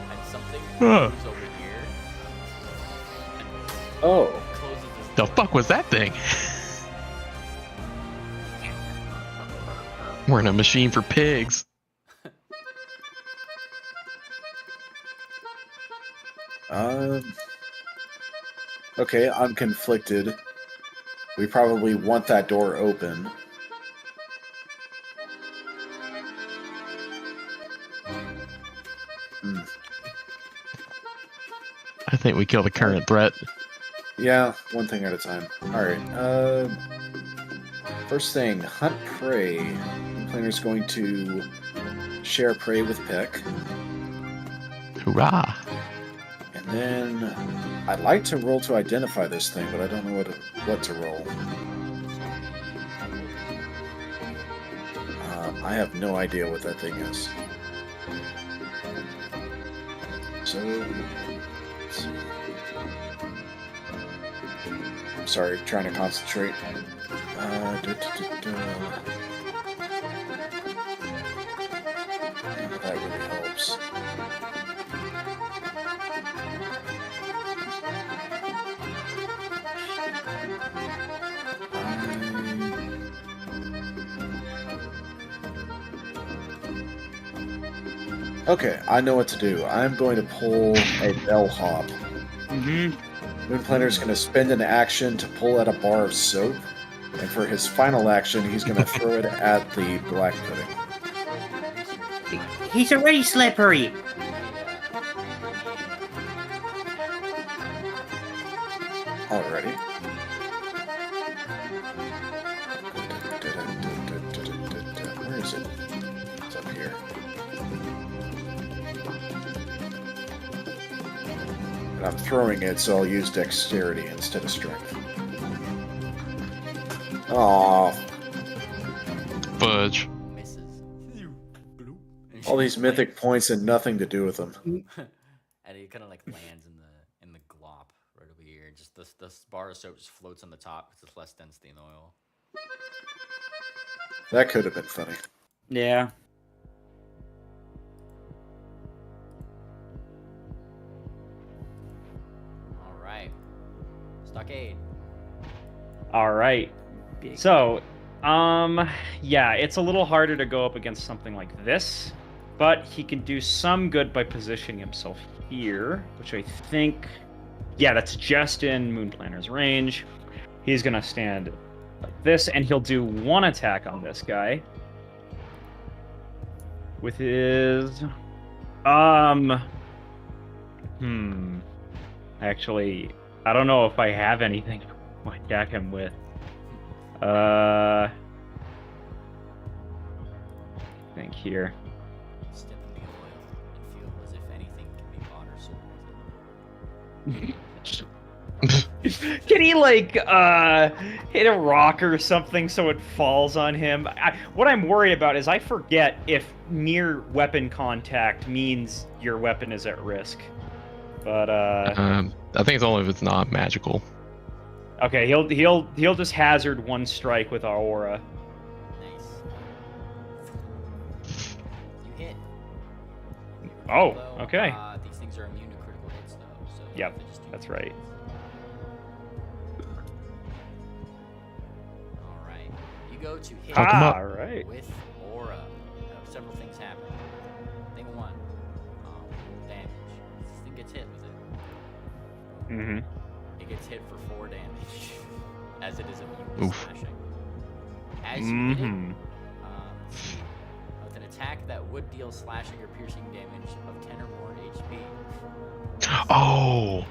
And something moves over here. And Oh. closes this The fuck was that thing? We're in a machine for pigs. Okay, I'm conflicted. We probably want that door open. I think we kill the current threat. Yeah, one thing at a time. Alright, first thing, hunt prey. The planner's going to share prey with Peck. Hoorah! And then I'd like to roll to identify this thing, but I don't know what to roll. I have no idea what that thing is. So, let's see. I'm sorry, trying to concentrate. Yeah, that really helps. Okay, I know what to do. I'm going to pull a bellhop. Mm-hmm. Moonplanner's going to spend an action to pull out a bar of soap, and for his final action, he's going to throw it at the black pudding. He's already slippery. Alrighty. Where is it? It's up here. And I'm throwing it, so I'll use dexterity instead of strength. Aww. Fudge. Misses. All these mythic points and nothing to do with them. And it kind of like lands in the glop right over here. Just the bar of soap just floats on the top because it's less dense than oil. That could have been funny. Yeah. All right. Stockade. All right. So, yeah, it's a little harder to go up against something like this, but he can do some good by positioning himself here, which I think, yeah, that's just in Moonplanner's range. He's gonna stand like this, and he'll do one attack on this guy with his, actually, I don't know if I have anything to attack him with. Think here. Step in the oil and feel as if anything can be bought or sold. Can he like hit a rock or something so it falls on him? What I'm worried about is I forget if mere weapon contact means your weapon is at risk. But I think it's only if it's not magical. okay, he'll just hazard one strike with our aura. Nice. You hit. Oh, Although, okay. These things are immune to critical hits, though. So you Yep, have to just do that's two right. hits. All right. You go to hit Fuck 'em up. All right. with aura. Now, several things happen. Thing one, damage. This thing gets hit with it. Mm-hmm. It gets hit for 4 damage, as it is immune to Oof. slashing. As you hit it, Mm-hmm. with an attack that would deal slashing or piercing damage of 10 or more HP. Oh,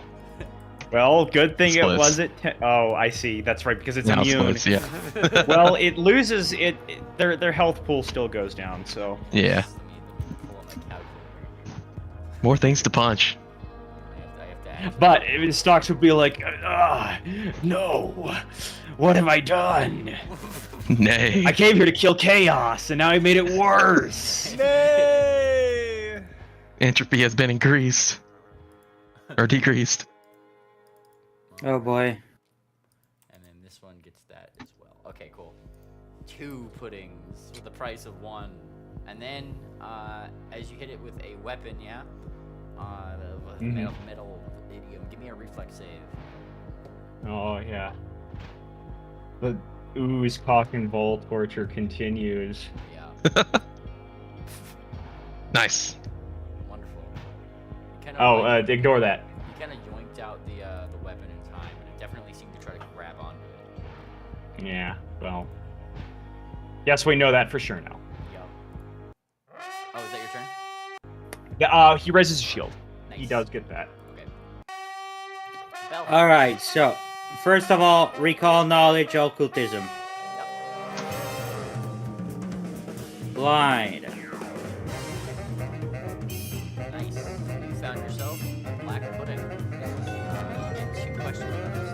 Well, good thing it Splits. wasn't. Oh, I see. That's right, because it's now immune. splits, yeah. Well, it loses it. Their health pool still goes down. So Yeah. Let me pull up my calculator. More things to punch. I have to add. but stocks would be like, no, what have I done? Nay. I came here to kill chaos, and now I made it worse. Nay! Entropy has been increased. Or decreased. Oh boy. And then this one gets that as well. Okay, cool. 2 puddings with the price of 1. And then, as you hit it with a weapon, yeah? Metal idiom. Give me a reflex save. Oh yeah. The ooze, cock and bull torture continues. Yeah. Nice. Wonderful. You kind Oh, of ignore that. you kind of yoinked out the weapon in time, and it definitely seemed to try to grab onto it. Yeah. Well. Yes, we know that for sure now. Yup. Oh, is that your turn? Yeah. He raises his shield. He Nice. does get that. Okay. Bell. Alright, so, first of all, recall knowledge, occultism. Blind. Nice. You found yourself black pudding. You get 2 questions about this.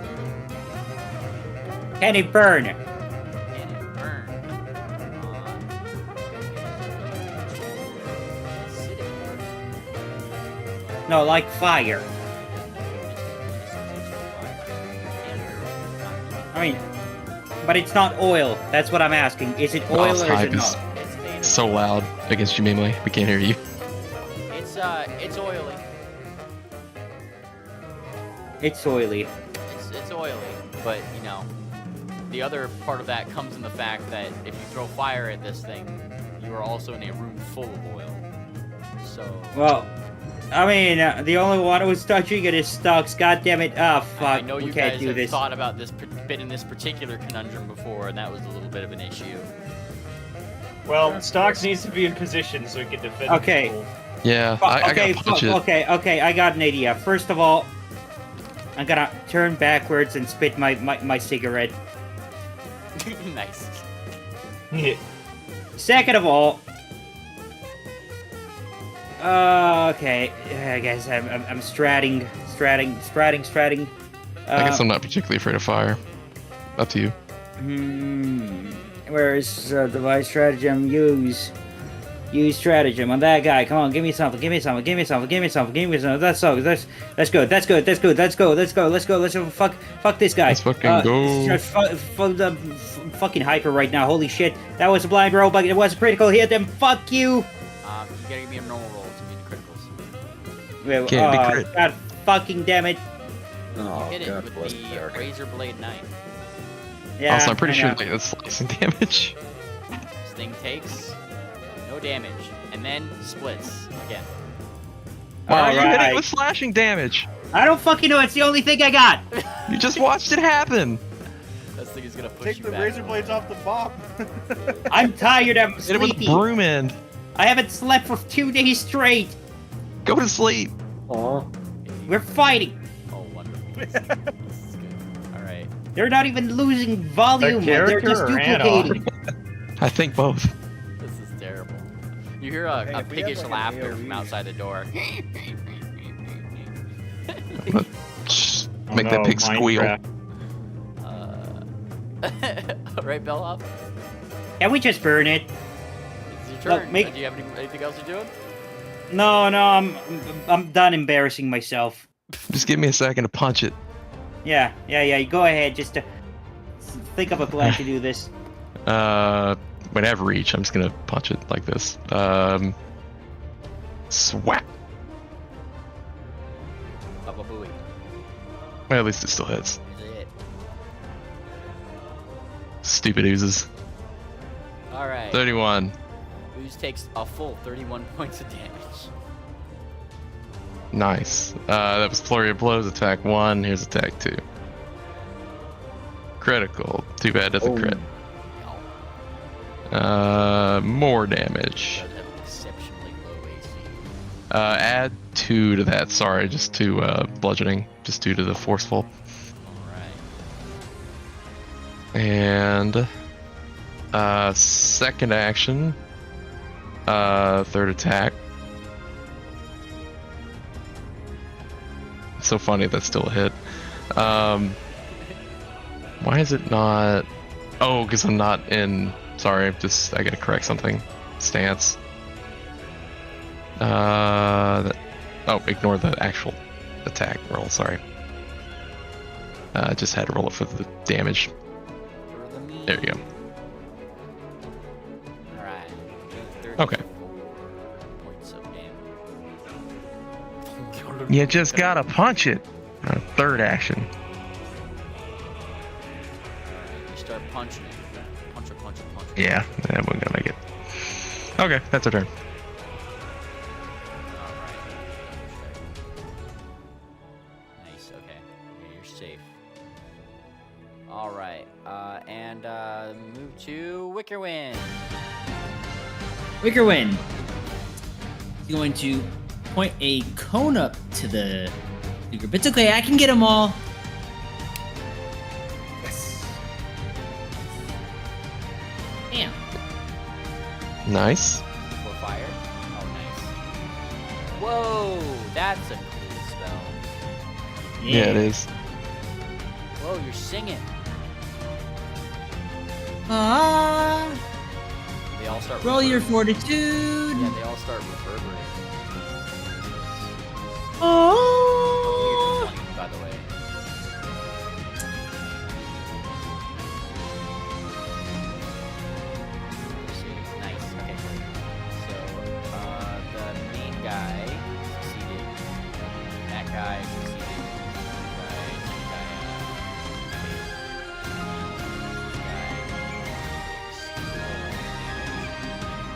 Can it burn? Can it burn? Acidic. No, like fire. I mean, but it's not oil. That's what I'm asking. Is it oil Boss or is hype it is not? It's so loud against you, Mimley. We can't hear you. It's oily. It's oily. It's oily, but you know, the other part of that comes in the fact that if you throw fire at this thing, you are also in a room full of oil. So Well, I mean, the only one who's touching it is Stux. God damn it! Ah, fuck. I know we you can't guys do have this. thought about this been in this particular conundrum before, and that was a little bit of an issue. Well, Stocks needs to be in position so he can defend. Okay. his goal. Yeah, I Okay, gotta punch it. okay, I got an idea. First of all, I'm gonna turn backwards and spit my cigarette. Nice. Second of all, Okay. I guess I'm stratting. I guess I'm not particularly afraid of fire. Up to you. Where is device stratagem? Use stratagem on that guy. Come on, give me something. Let's go. Fuck this guy. Let's fucking go. Fucking hyper right now. Holy shit. That was a blind roll, but it was a critical hit. Then fuck you. You gotta give me a normal roll to be the criticals. Can't be crit. God fucking damn it. Oh, Hit it God with bless the America. razor blade knife. Yeah. Also, I'm pretty I sure know. that's slicing damage. This thing takes no damage and then splits again. Why are you hitting Alright. with slashing damage? I don't fucking know. It's the only thing I got. You just watched it happen. This thing is gonna push Take you the back. razor blades off the bop. I'm tired. I'm Hit it with a sleepy. broom end. I haven't slept for 2 days straight. Go to sleep. Aw. We're fighting. Oh, wonderful. This is good. All right. They're not even losing volume. They're character just or add-on? duplicating. I think both. This is terrible. You hear a Hey, if we have, piggish like, an laughter from AoE. outside the door. Just Oh make that no, pig squeal. Minecraft. All right, Bellhop. Can we just burn it? It's your Look, turn. make- Do you have anything else you're doing? No, I'm done embarrassing myself. Just give me a second to punch it. Yeah. You go ahead. Just think of a plan to do this. Whenever reach, I'm just gonna punch it like this. Swat. Baba Booey. Well, at least it still hits. Is it? Stupid oozes. All right. 31. Ooze takes a full 31 points of damage. Nice. That was Flurry of Blows, attack 1. Here's attack 2. Critical. Too bad that's a crit. More damage. Does have an exceptionally low AC. Add 2 to that. Sorry, just to bludgeoning. Just 2 to the forceful. All right. And second action. Third attack. It's so funny that's still a hit. Why is it not? Oh, because I'm not in. Sorry, just I gotta correct something. Stance. Oh, ignore the actual attack roll. Sorry. Just had to roll it for the damage. For the mean. There you go. All right. Okay. 34 points of damage. You just gotta punch it. Third action. You start punching it. Punch it. Yeah, we're gonna make it. Okay, that's our turn. Alright. Nice, okay. You're safe. Alright, and move to Wickerwind. Wickerwind is going to point a cone up to the group. It's okay, I can get them all. Damn. Nice. For fire. Oh, nice. Whoa, that's a cool spell. Yeah, it is. Whoa, you're singing. Ah, They all start roll your reverberating. fortitude. Yeah, they all start reverberating. Oh. By the way. Let's see. Nice. Okay, great. So, the main guy succeeded. That guy succeeded.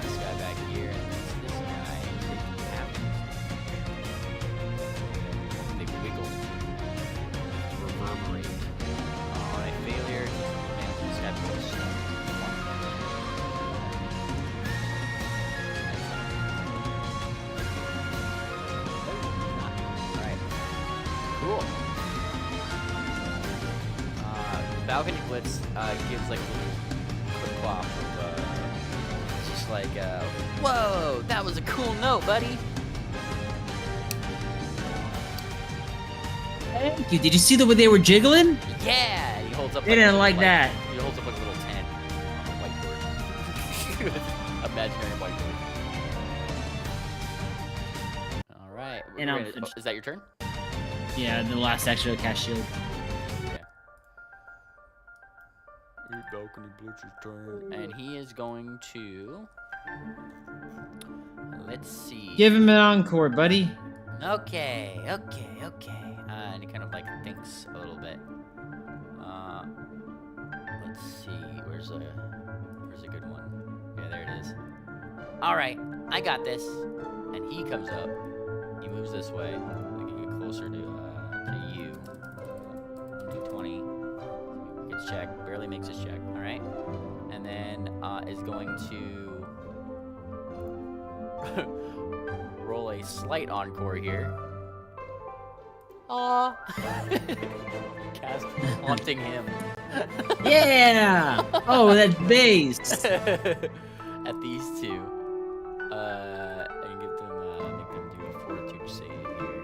This guy back here, and this guy. They wiggle, reverberate. Alright, failure. And this guy puts Alright. Cool. Balcony Blitz gives like a little quick clap of, it's just like, whoa, that was a cool note, buddy. Thank you. Did you see the way they were jiggling? Yeah, he holds up. They didn't like like that. He holds up like a little tent on a whiteboard. With imaginary whiteboard. All right. And Is that your turn? Yeah, the last action of cast shield. And he is going to. Let's see. Give him an encore, buddy. Okay. And he kind of like thinks a little bit. Let's see. Where's a good one? Yeah, there it is. All right, I got this. And he comes up. He moves this way. We can get closer to you. 220. Gets check. Barely makes his check. All right. And then is going to roll a slight encore here. Aw. Cast haunting him. Yeah! Oh, that base! At these two. And give them, make them do a fortitude save here.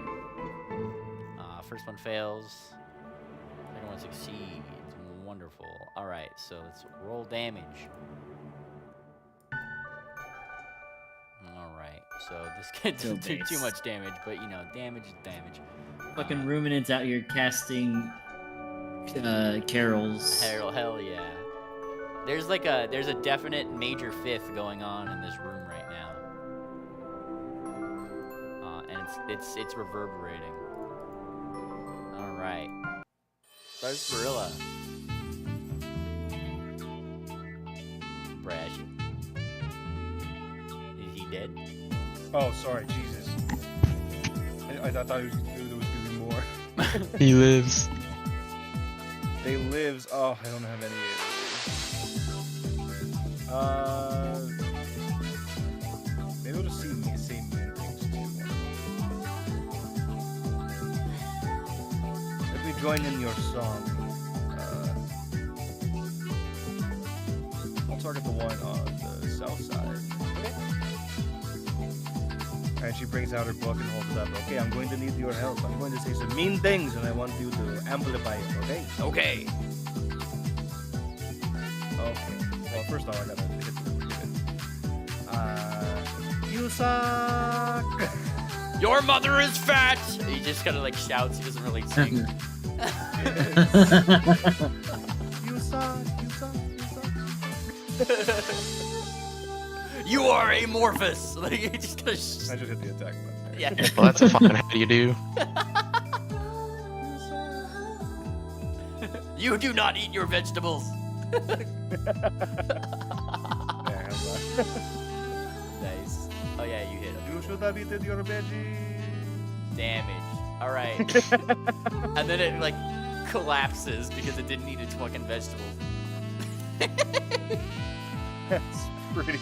First one fails. Second one succeeds. Wonderful. Alright, so let's roll damage. Alright, so this gets Go too base. much damage, but you know, damage is damage. Fucking ruminants out here casting carols. Hell yeah. There's a definite major fifth going on in this room right now. And it's reverberating. Alright. Sarsaparilla. Brash. Is he dead? Oh, sorry, Jesus. I thought there was gonna be more. He lives. They lives. Oh, I don't have any. Maybe we'll just say mean things too. Let me join in your song. I'll target the one on the south side. And she brings out her book and holds it up. Okay, I'm going to need your help. I'm going to say some mean things, and I want you to amplify it. Okay? Okay. Okay. Well, first off, I gotta hit the you suck. Your mother is fat. He just kind of like shouts. He doesn't really sing. You suck. You are amorphous. Like he just kind of. I just hit the attack button. Yeah. Well, that's a fun how do you do. You do not eat your vegetables. Nice. Oh yeah, you hit him. You should have eaten your veggies. Damage. All right. And then it like collapses because it didn't eat its fucking vegetables. That's pretty.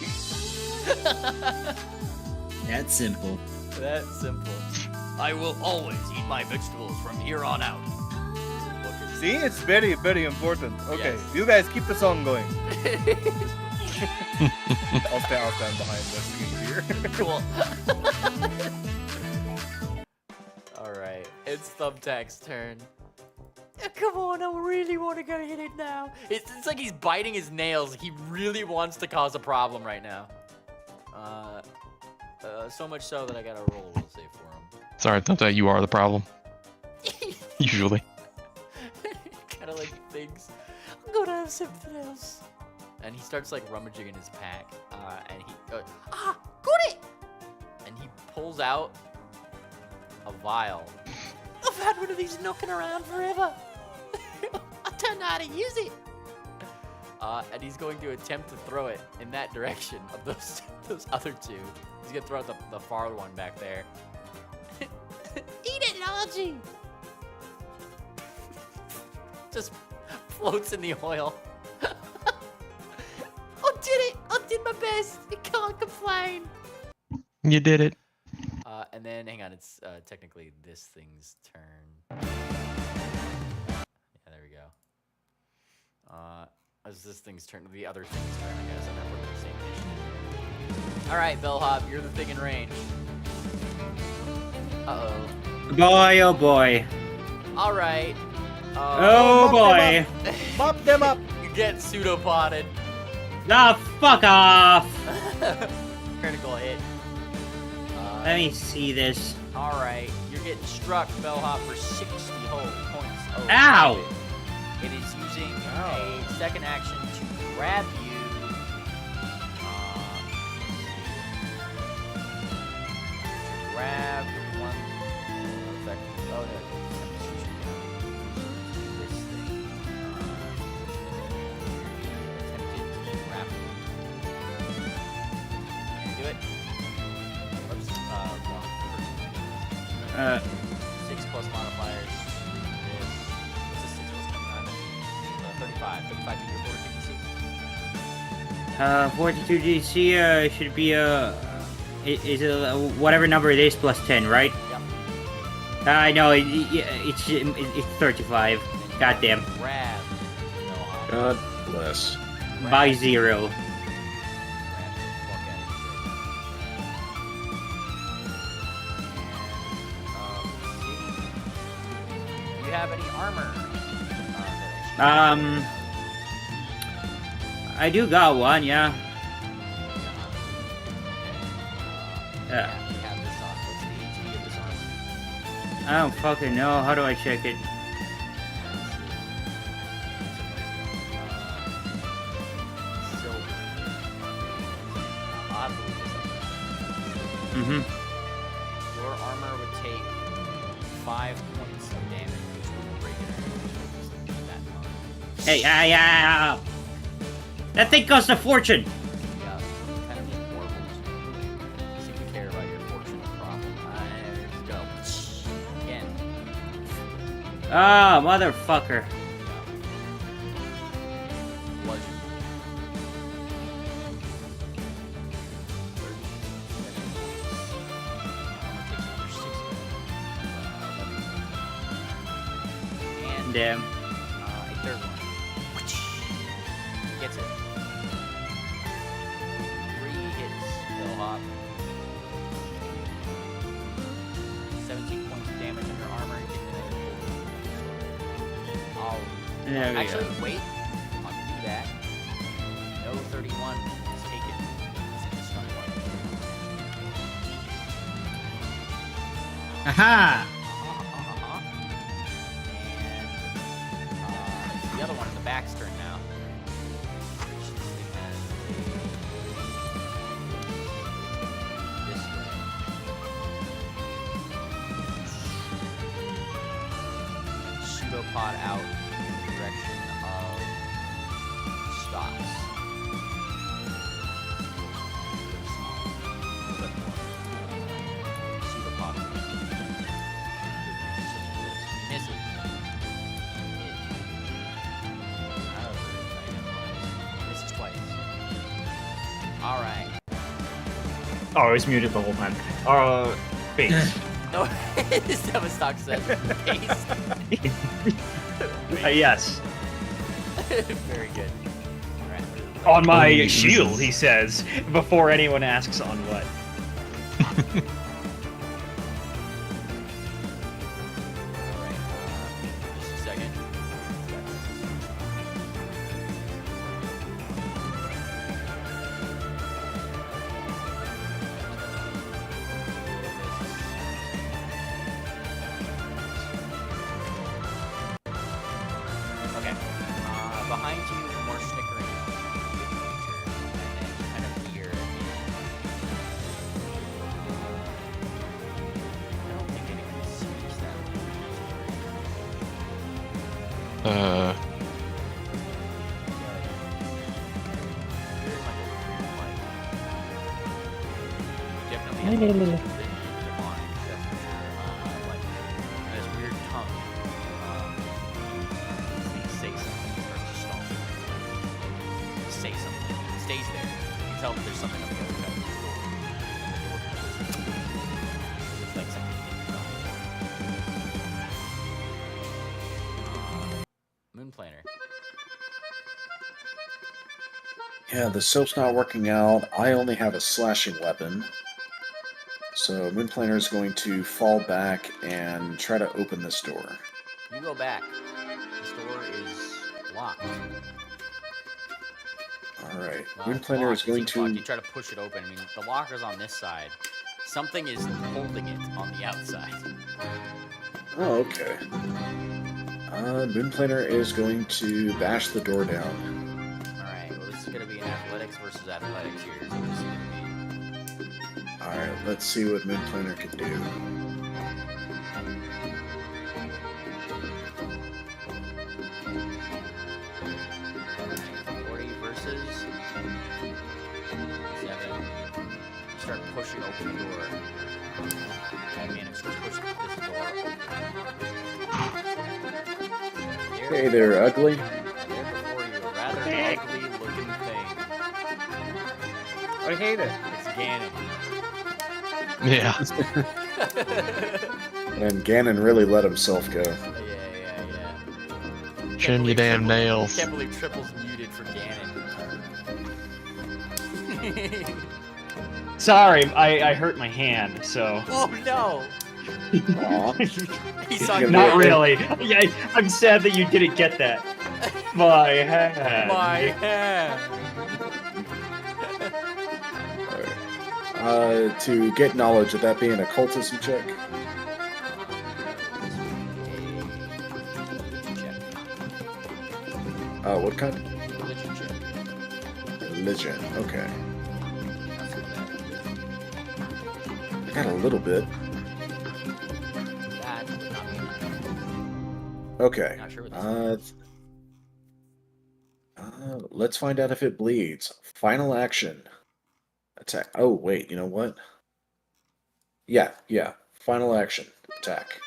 That's simple. That's simple. I will always eat my vegetables from here on out. See, it's very, very important. Okay, Yes. you guys keep the song going. I'll stand behind the here. Cool. Alright, it's Thumbtack's turn. Come on, I really want to go hit it now. It's like he's biting his nails. He really wants to cause a problem right now. So much so that I gotta roll a little save for him. Sorry, don't tell you are the problem. Usually. Kind of like thinks, I'm gonna have something else. And he starts like rummaging in his pack. And he goes, got it! And he pulls out a vial. I've had one of these knocking around forever. I don't know how to use it. And he's going to attempt to throw it in that direction of those other two. He's gonna throw out the far one back there. Eat it, Logi! Just floats in the oil. I did it! I did my best! I can't complain! You did it. And then, hang on, it's technically this thing's turn. Yeah, there we go. It's this thing's turn, the other thing's turn, I guess. I'm not working the same initiative. Alright, Bellhop, you're the thing in range. Uh-oh. Boy, oh boy. All right. Oh boy! Mop them up! You get pseudopoded. Ah, fuck off! Critical hit. Let me see this. All right. You're getting struck, Bellhop, for 60 whole points. Of Ow! damage. It is using a second action to grab you. Grab one. Oh, no. This thing. Attempted to grab. Can you do it? Oops. Wrong. 6 plus modifiers. What's a 6 plus coming on? 35. 35 to your fortitude DC. 42 DC should be is it whatever number it is plus 10, right? Yep. I know it's 35. Goddamn. Grab. God bless. By 0. Grab the fuck out of here. Do you have any armor? I do got one, yeah. Yeah, you have this on. What's the HP of this armor? I don't fucking know. How do I check it? Mm-hmm. Your armor would take 5 points of damage, which would break it that much. Hey, yeah. That thing costs a fortune. Yeah, kind of need more rules. Seem to care about your fortune problem. Let's go. Again. Ah, motherfucker. Bludgeon. 30 Damn. A third one. Gets it. 3 hits. Bellhop. 17 points of damage on your armor. There we Actually, go. wait. I'll do that. No 31 is taken. It's in the stun one. Aha! And the other one in the back's turn now. Which this thing has this way. Pseudopod out in the direction of stops. Pseudopod misses. Misses twice. All right. Oh, it was muted the whole time. Base. No, Sevastock said paste. Yes. Very good. All right. On my Oh, shield, Jesus. he says, before anyone asks on what. All right. Just a second. Okay. Behind you, more snickering. And then kind of here. I don't think anyone sees that. There's like a weird, like, definitely has a demonic, that's for sure. Like, this weird tongue. Things say something, it starts to stomp. Say something. It stays there. You can tell that there's something on the other side of the door. And the door closes. It's like something Moon Planner. Yeah, the soap's not working out. I only have a slashing weapon. So Moonplaner is going to fall back and try to open this door. You go back. This door is locked. Alright. Well, Moon Planner is locked, going it's locked. to. You try to push it open. I mean, the locker's on this side. Something is holding it on the outside. Oh, okay. Moon Planner is going to bash the door down. Alright, well, this is going to be an athletics versus athletics here. So this is going to be... Alright, let's see what Moon Planner can do. Start pushing open the door. I managed to push this door open. Hey there, ugly. And there before you, a rather ugly looking thing. I hate it. It's Ganon. Yeah. And Ganon really let himself go. Yeah. Trim your damn nails. Can't believe Triple's muted for Ganon. Sorry, I hurt my hand, so. Oh no! He saw Not really. Yeah, I'm sad that you didn't get that. My hand. My hand. To get knowledge, would that be an occultism check? What kind? Religion check. Religion, okay. I got a little bit. That would not be enough. Okay. Not sure what this Let's find out if it bleeds. Final action. Attack. Oh, wait, you know what? Yeah. Final action. Attack.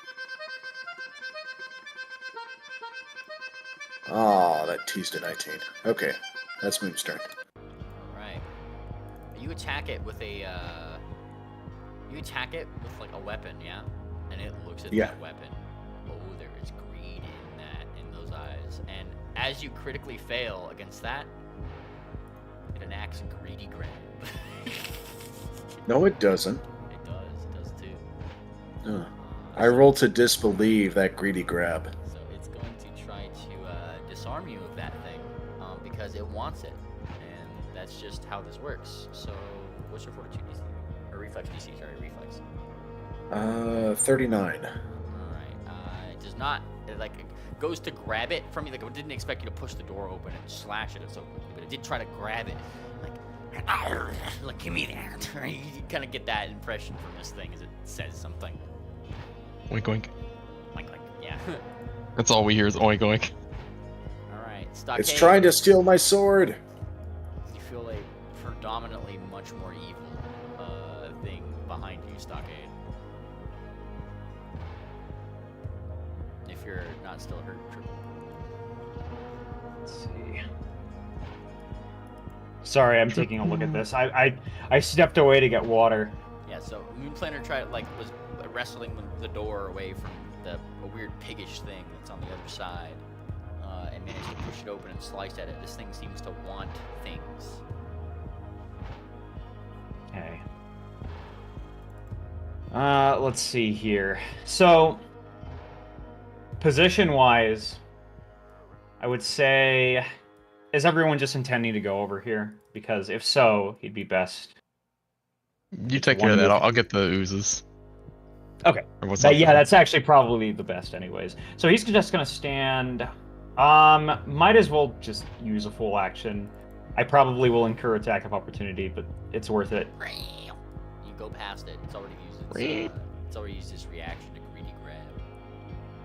Oh, that teased a 19. Okay, that's Moon's turn. Alright. You attack it with a, You attack it with, like, a weapon, yeah? And it looks at that weapon. Oh, there is greed in those eyes. And as you critically fail against that, it enacts a greedy grab. No, it doesn't. It does too. I roll to disbelieve that greedy grab. So it's going to try to disarm you of that thing, because it wants it. And that's just how this works. So, what's your fortitude DC? Or reflex DC, sorry, reflex. 39. Alright, it does not, it goes to grab it from you, it didn't expect you to push the door open and slash it so quickly, but it did try to grab it, like give me that. You kind of get that impression from this thing as it says something. Oink oink. Like, yeah. That's all we hear is oink oink. Alright, Stockade. It's trying to steal my sword! You feel a predominantly much more evil thing behind you, Stockade. If you're not still hurt, Triple. Let's see. Sorry, I'm taking a look at this. I stepped away to get water. Yeah, so Moon Planner was wrestling the door away from a weird piggish thing that's on the other side, and managed to push it open and slice at it. This thing seems to want things. Okay. Let's see here. So, position-wise, I would say, is everyone just intending to go over here? Because if so, he'd be best. You take care of that. I'll get the oozes. Okay. Yeah, that's actually probably the best anyways. So he's just going to stand. Might as well just use a full action. I probably will incur attack of opportunity, but it's worth it. You go past it. It's already used its reaction to greedy grab.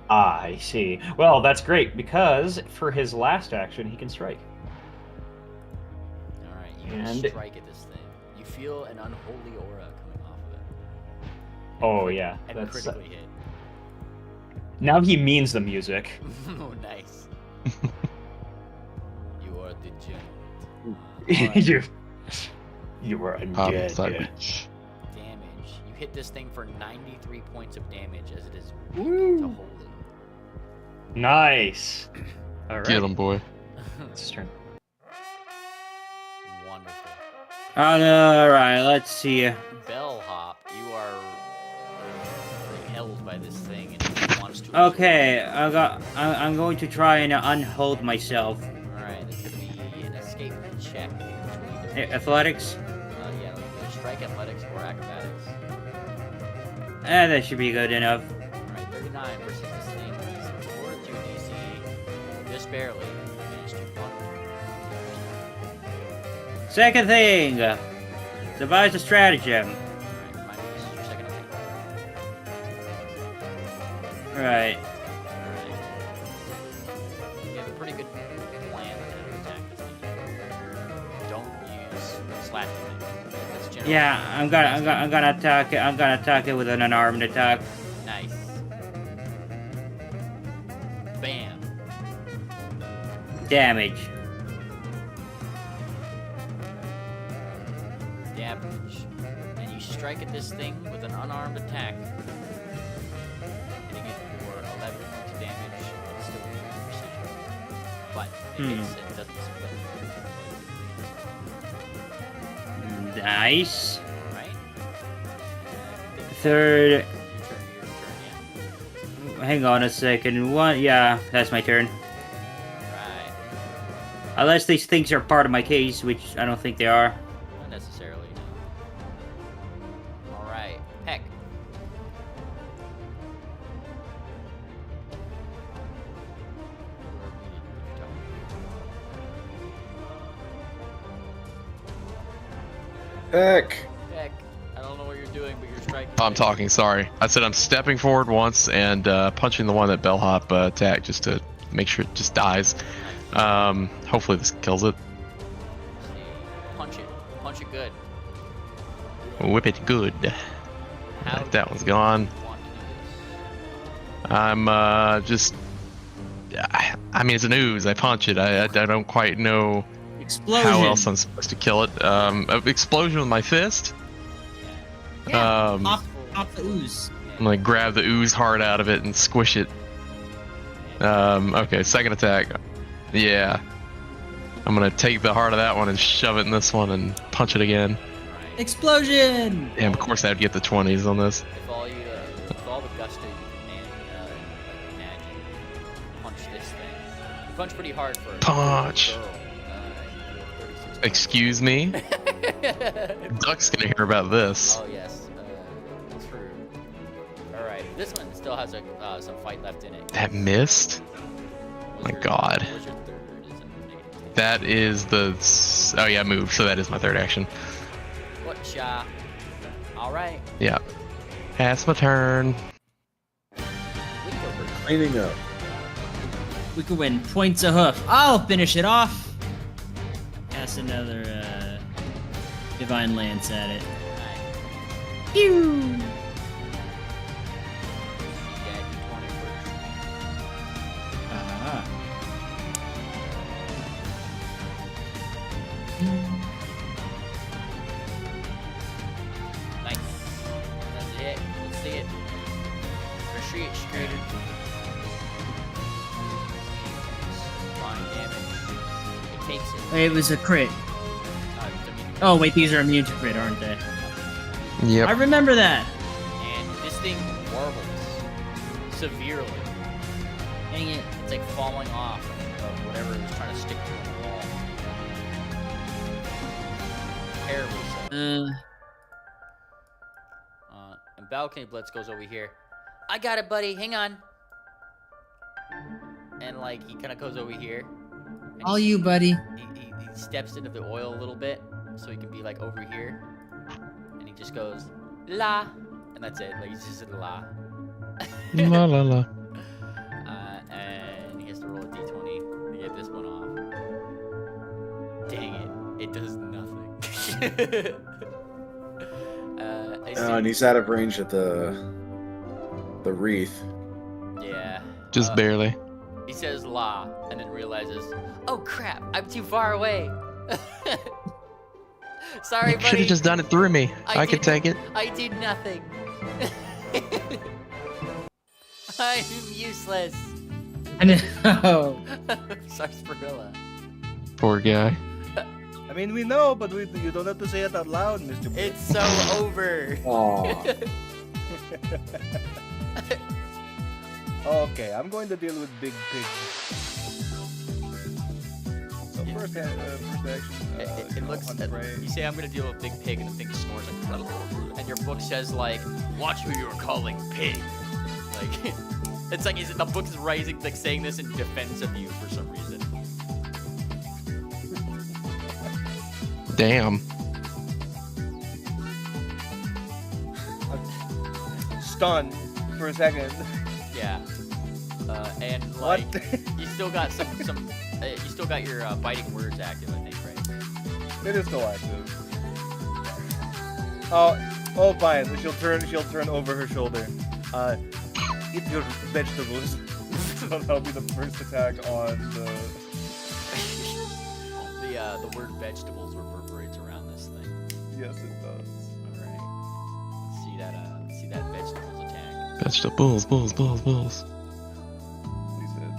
Ah, I see. Well, that's great, because for his last action, he can strike. Alright, you strike at this thing. You feel an unholy aura coming off of it. Oh, yeah. And That's critically hit. Now he means the music. Oh, nice. You are degenerate. You were undead. Damage. You hit this thing for 93 points of damage as it is weak to hold it. Nice. All right. Get him, boy. It's his turn. Wonderful. Alright, let's see. Bellhop, you are held by this thing and it wants to Okay, I'm going to try and unhold myself. Alright, it's gonna be an escape check. Which will either be, Athletics? yeah, either strike athletics or acrobatics. That should be good enough. Alright, 39 versus this thing. It's 4 to DC. Just barely. Managed to bump. Second thing! Devise a stratagem. Alright, remind me, this is your second attack. Right. Alright. You have a pretty good plan on how to attack this thing. Don't use slashing it. That's generally Yeah, I'm gonna attack it. I'm gonna attack it with an unarmed attack. nice. Bam. Damage. Damage. And you strike at this thing with an unarmed attack. Hitting it for 11 points of damage. It's still with precision. But it hits, it doesn't split. Nice. Alright. Third. Your turn, Hang on a second. One. Yeah, that's my turn. yeah. Right. Unless these things are part of my case, which I don't think they are. Not necessarily, no. Alright. Heck. Heck. Heck. I don't know what you're doing, but you're striking. I'm talking, sorry. I said I'm stepping forward once and punching the one that Bellhop attacked just to make sure it just dies. Hopefully this kills it. Punch it. Punch it good. Whip it good. How Right, that one's gone. do you want to do this? I'm just... I mean, it's an ooze. I punch it. I don't quite know Explosion. how else I'm supposed to kill it. Explosion with my fist. Yeah, Um, off the ooze. I'm gonna grab the ooze heart out of it and squish it. Okay, second attack. Yeah. I'm gonna take the heart of that one and shove it in this one and punch it again. Explosion. And of course I'd get the 20s on this. With all the gusto you can imagine, punch this thing. You punch pretty hard for a Punch. girl. You deal 36 points. Excuse me? Duck's gonna hear about this. Oh yes, true. All right, this one still has some fight left in it. That missed? What's My your- God. What's your third? Is it negative 10? That is the... Oh yeah, move. So that is my third action. Whatcha? All right. Yeah. That's my turn. Cleaning up. We could win points a hoof. I'll finish it off. Cast another divine lance at it. Pew! Ah. Nice. That's it. Let's see it. Retreat straight. Fine damage. It takes it. It was a crit. It's immune. Oh wait, these are immune to crit, aren't they? Yep. I remember that. And this thing warbles severely. Dang it. It's like falling off of whatever it was trying to stick to on the wall. Terribly so. And Balcony Blitz goes over here. I got it, buddy. Hang on. And like he kind of goes over here. and All he- you, buddy. He steps into the oil a little bit so he can be like over here. And he just goes la, and that's it. Like he's just a la. La la la. And he has to roll a d20 to get this one off. Dang it! It does nothing. I see. And he's out of range of the wreath. Yeah. Just barely. He says la, and then realizes, oh crap, I'm too far away. Sorry, You should buddy. have just done it through me. I could did- take it. I did nothing. I'm useless. I know. Sarsaparilla. Poor guy. I mean, we know, but you don't have to say it out loud, Mr. Blitz. It's so over. Aw. Okay, I'm going to deal with Big Pig. So Yeah. first action. It looks. hunt prey. You say I'm gonna deal with Big Pig, and the thing snores like, and your book says like, "Watch who you're calling pig." Like, it's like the book is rising, like saying this in defense of you for some reason. Damn. Stunned for a second. Yeah. And What? like, you still got you still got your biting words active, I think, right? It is still active. Oh, fine. She'll turn over her shoulder. Eat your vegetables. So that'll be the first attack on The word vegetables reverberates around this thing. Yes, it does. All right. Let's see that vegetables attack. Vegetables, bulls. Please hit.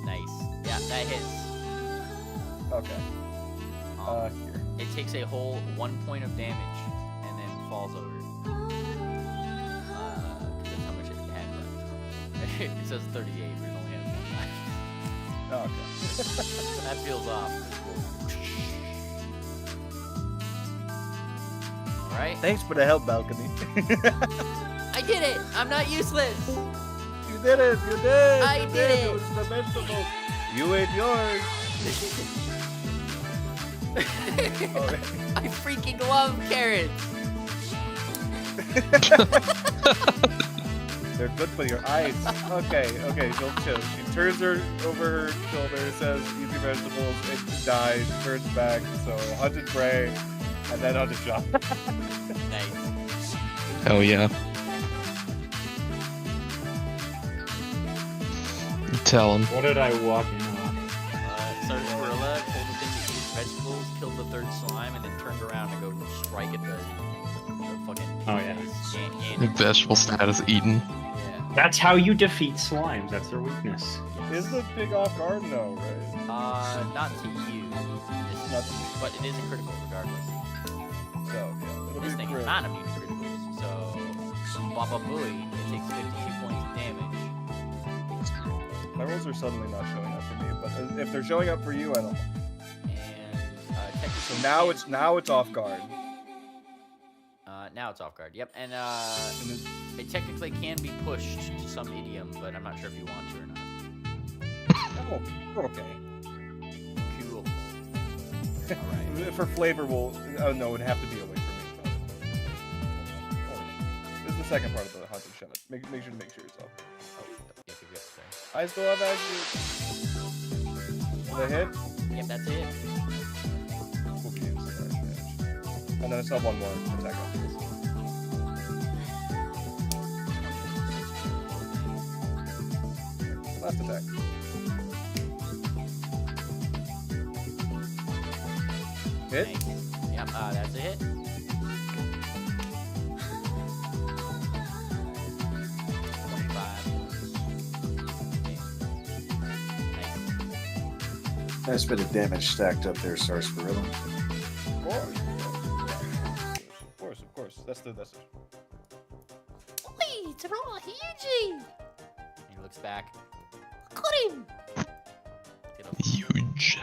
Nice. Yeah, that hits. Okay. Here. It takes a whole 1 point of damage and then falls over. 'Cause that's how much it had left. It says 38, but it only has 1 left. Oh, okay. That feels off. Alright. Thanks for the help, balcony. I did it! I'm not useless! You did it! You did! I You did it. It was the vegetable. You ate yours. I freaking love carrots! They're good for your eyes. Okay, she'll. She turns her over her shoulder, says, "Eat your vegetables." It dies. Turns back. So hunted prey, and then hunted shot. Nice. Hell yeah. Tell him. What did I walk in on? Sergeant Gorilla told the thing to eat vegetables, killed the third slime, and then turned around to go strike at the fucking. Oh, yeah. Vegetable status eaten. Yeah. That's how you defeat slimes. That's their weakness. Is the pig off guard? No, right? Not to you. Not to me. But it is a critical regardless. So yeah, it'll This be thing is crit. not immune to criticals. So, Baba Booey, it takes 52 points of damage. My rolls are suddenly not showing up for me, but if they're showing up for you, I don't. And technically. So now it's off guard. Now it's off guard. Yep, and it technically can be pushed to some idiom, but I'm not sure if you want to or not. Oh, okay. Cool. Alright. For flavor, we'll. Oh no, it'd have to be away from me. This is the second part of the hunting shot. Make sure it's off. Oh, yep, sorry. I still have action. Did I hit? Yep, that's it. And then I still have one more attack after this. Last attack. Hit? Nice. Yep, that's a hit. 25. Okay. Nice. Nice bit of damage stacked up there, Sarsaparilla. Of course. That's the message. Oi, it's right here, He looks back. got him! Get up, Huge.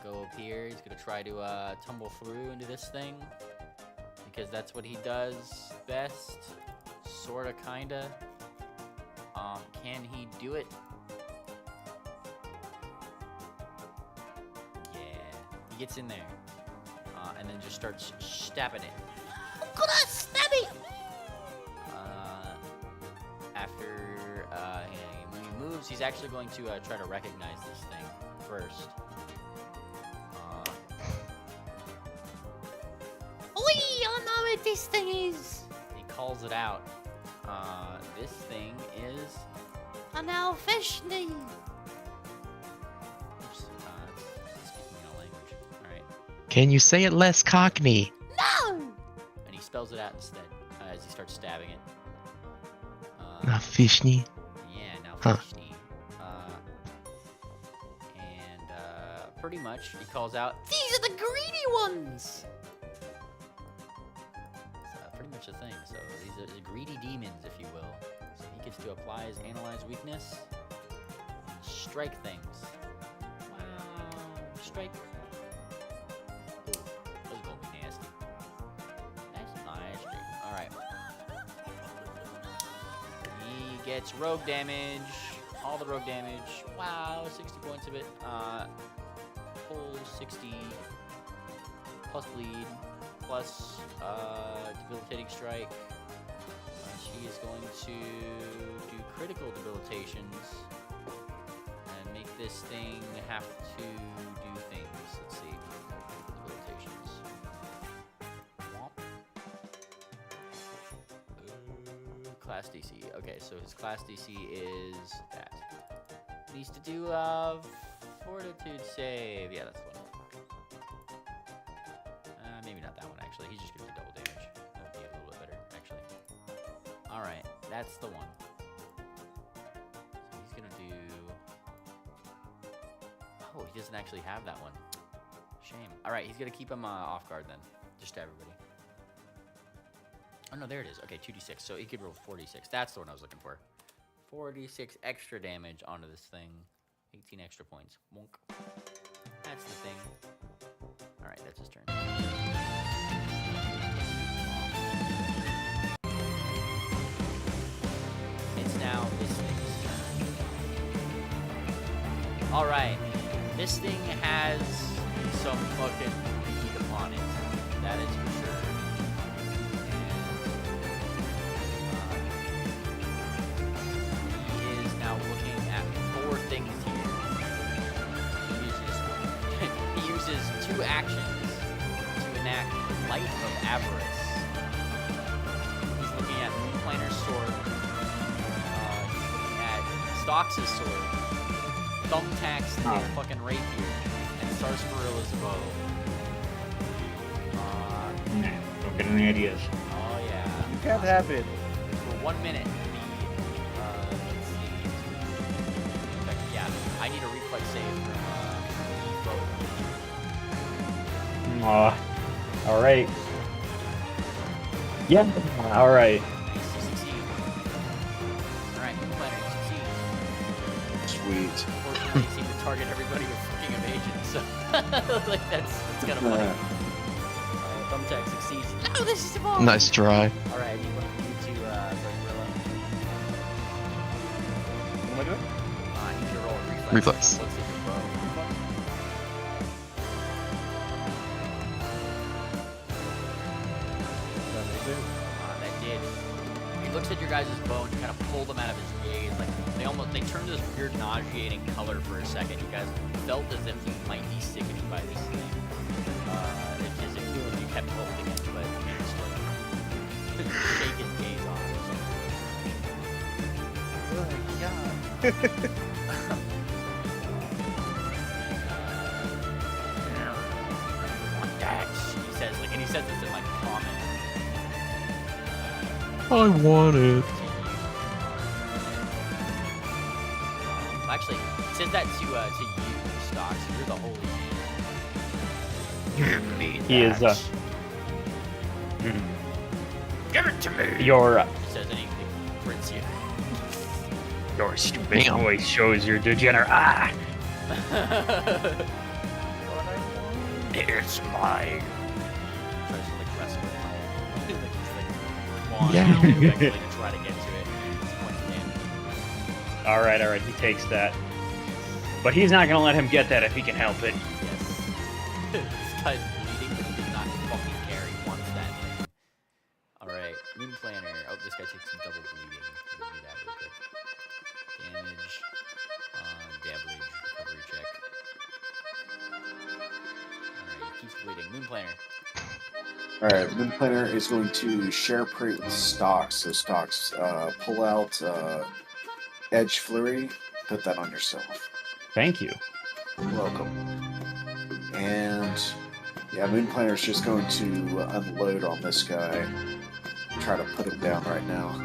go up here. He's gonna try to tumble through into this thing because that's what he does best. Sorta, kinda. Can he do it? Yeah, he gets in there, and then just starts stabbing it. I'm gonna stab it! After when he moves, he's actually going to try to recognize this thing first. Oi, I know what this thing is! He calls it out. This thing is. An Alfeshni! Oops. Speaking in a language. All right. Can you say it less cockney? No! And he spells it out instead as he starts stabbing it. Not fishny. Yeah, now Huh. Fishny. And pretty much he calls out. These are the greedy ones! Pretty much a thing. So these are greedy demons, if you will. So he gets to apply his analyze weakness and strike things. Wow, strike. Ooh, those are gonna be nasty. That's nasty. All right. He gets rogue damage. All the rogue damage. Wow, 60 points of it. Full 60 plus bleed plus debilitating strike. She is going to do critical debilitations and make this thing have to do things. Let's see. Debilitations. Class DC. Okay, so his class DC is that. He needs to do fortitude save. Yeah, that's the one. Maybe not that one, actually. He's just going to do double damage. That would be a little bit better, actually. Alright, that's the one. So he's going to do... Oh, he doesn't actually have that one. Shame. Alright, he's going to keep him off guard then. Just to everybody. Oh, no, there it is. Okay, 2d6. So he could roll 4d6. That's the one I was looking for. 4d6 extra damage onto this thing. 18 extra points. Wonk. That's the thing. Alright, that's his turn. It's now this thing's turn. Alright. This thing has some fucking heat upon it. That is for sure. He is now looking at 4 things here. He uses 2 actions to enact Light of Avarice. He's looking at Moonplaner's sword. He's looking at Stox's sword. Thumbtack's fucking rapier. And Sarsarilla's bow. Don't get any ideas. Oh yeah. You can't have it. For 1 minute, let's see. Yeah, I need a reflex save from both. All right. Yeah. All right. Nice, you succeed. Alright, Moonplaner, you succeed. Sweet. Fortunately, you seem to target everybody with fucking evasion, so like that's kind of funny. Thumbtack succeeds. No, this is evolved. Nice try. Alright, you to Gorilla. What am I doing? I need you to roll a reflex. Reflex. Looks at your bow. That did. He looks at your guys' bow and you kind of pull them out of his gaze. Like they turn to this weird nauseating color for a second. You guys felt as if you might be sickened by this thing. As if you kept holding it, but you just like shake his gaze off. He says, like, and he says this in like common. I want it. Actually, he says that to you, Stocks. You're the holy man. He is. Give it to me. Your He says, and he prints you. your stupid voice shows you're degenerate. Ah. It's mine. Tries to like wrestle with him. Like he's like clawing Yeah. to try to get to it. It's points of damage. All right. He takes that, but he's not gonna let him get that if he can help it. Yes. This guy's bleeding, but he does not fucking care. He wants that thing. Alright, Moonplaner. Oh, this guy takes some double bleeding. We'll do that real quick. Damage. Damage. Recovery check. Alright, he keeps bleeding. Moonplaner. Alright, Moonplaner is going to share prey with Stocks. So Stocks, pull out Edge Flurry, put that on yourself. Thank you. You're welcome. And yeah, Moonplaner's just going to unload on this guy. Try to put him down right now.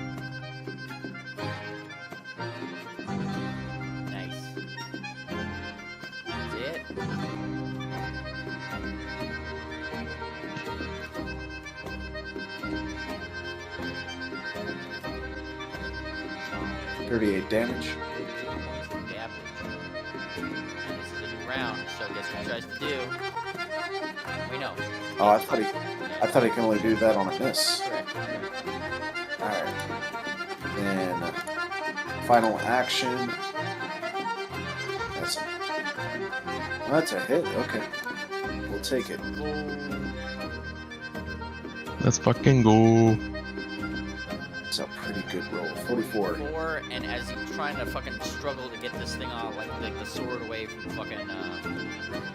Nice. That's it. 38 damage. Gap. And this is a new round, so guess what he tries to do? Wait, no. Oh, I thought he can only do that on a miss. Correct. Alright. Then final action. That's a hit. Okay. We'll take it. Let's fucking go. It's a pretty good roll. 44. 4, and as he's trying to fucking struggle to get this thing off, like the sword away from fucking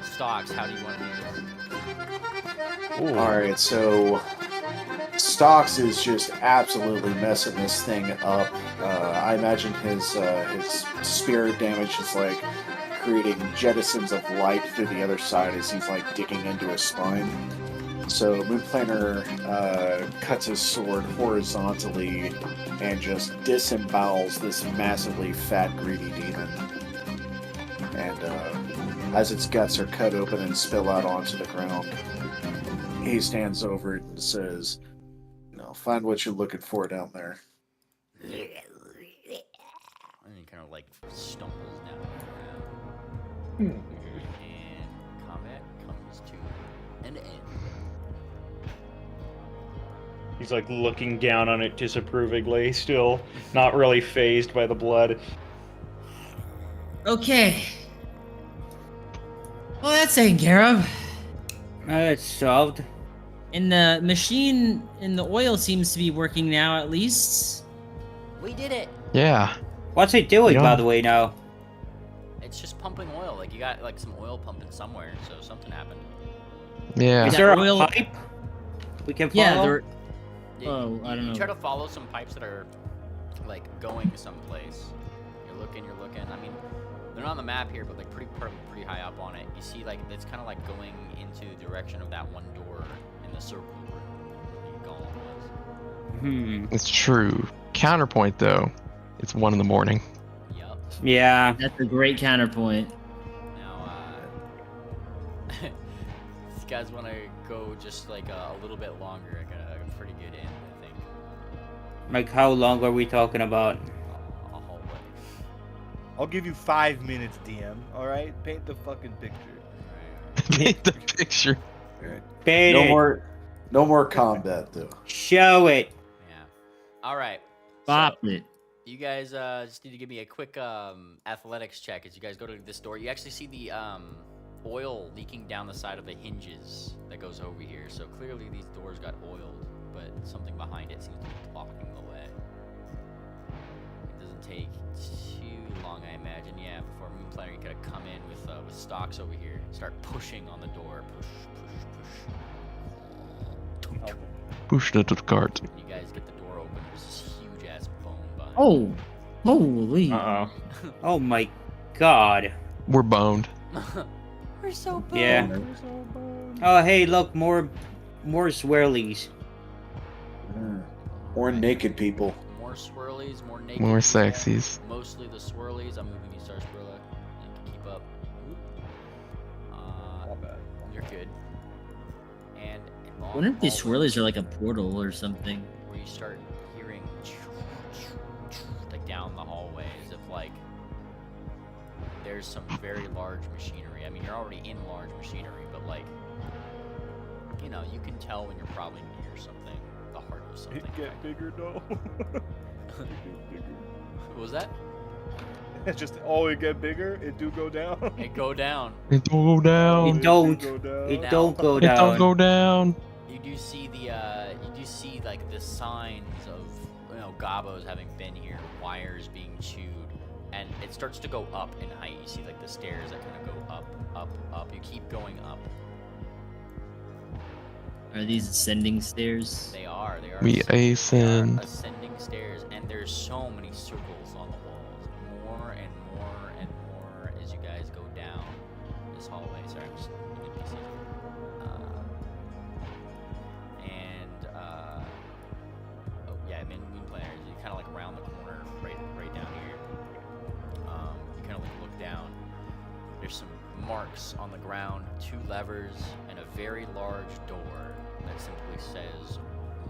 Stocks, how do you want to do this? Alright, so Stocks is just absolutely messing this thing up. I imagine his spirit damage is like creating jettisons of light through the other side as he's like digging into his spine. So Moonplaner cuts his sword horizontally and just disembowels this massively fat, greedy demon. And as its guts are cut open and spill out onto the ground, he stands over it and says, find what you're looking for down there. And he kind of like stumbles down the ground. And combat comes to an end. He's like looking down on it disapprovingly, still not really phased by the blood. Okay. Well, that's taken care of. It's solved. And the machine in the oil seems to be working now, at least. We did it! Yeah. What's it doing, by the way, now? It's just pumping oil. Like, you got like some oil pumping somewhere, so something happened. Yeah. Is there a pipe we can follow? Yeah, there... Yeah, Oh, I don't know. You try to follow some pipes that are like going someplace. You're looking. I mean, they're not on the map here, but like pretty high up on it. You see, like it's kind of like going into the direction of that one door in the circle room where the golem was. It's true. Counterpoint, though, it's 1 a.m. Yup. Yeah. That's a great counterpoint. Now, these guys want to go just like a little bit longer. Like a pretty good end, I think. Like, how long are we talking about? A hallway. I'll give you 5 minutes, DM. All right, paint the fucking picture. Paint the picture. Paint No it. more combat though. Show it. Yeah. All right. Bop it. You guys just need to give me a quick athletics check as you guys go to this door. You actually see the oil leaking down the side of the hinges that goes over here. So clearly these doors got oiled, but something behind it seems to be blocking the way. It doesn't take too long, I imagine. Yeah, before Moonplaner, you could have come in with Stocks over here. Start pushing on the door. Push. Push the cart. You guys get the door open. There's this huge ass bone behind. Oh, holy! Uh-oh. Oh my god. We're boned. We're so bad. Yeah. Oh, hey, look, more swirlies. More naked people. More swirlies, more naked. More people. sexies. Mostly the swirlies. I'm moving you, Star Swirla. You can keep up. You're good. And I wonder if these swirlies are like a portal or something. where you start hearing like down the hallway as if like there's some very large machinery. I mean, you're already in large machinery, but like, you know, you can tell when you're probably near something, the heart of something. It get bigger, though. What was that? It's just, it get bigger. It do go down. It go down. It don't go down. It don't. go down. It Now- don't go It don't down. go down. You do see like the signs of, you know, gobos having been here, wires being chewed, and it starts to go up in height. You see like the stairs that kind of go up, up, up. You keep going up. Are these ascending stairs? They are. We They are ascend. ascending stairs, and there's so many circles on the walls. More and more and more as you guys go down this hallway. Sorry, I'm just looking at pieces. Oh yeah, I mean, Moonplaner, you kind of like around the corner, right down here. You kind of like look down. There's some marks on the ground, 2 levers, and a very large door that simply says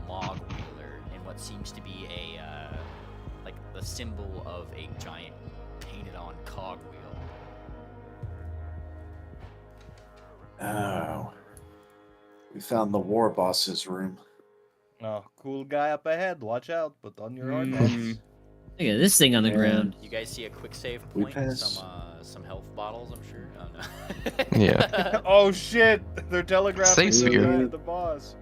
Log Wheeler in what seems to be a like the the symbol of a giant painted-on cogwheel. Oh. We found the war boss's room. Oh, cool guy up ahead. Watch out. Put on your hard Mm. hats. Look at this thing on the Yeah. ground. You guys see a quick save We point? pass. Some health bottles, I'm sure. Oh no. Yeah. Oh shit! They're telegraphing Safe the sphere. guy, the boss.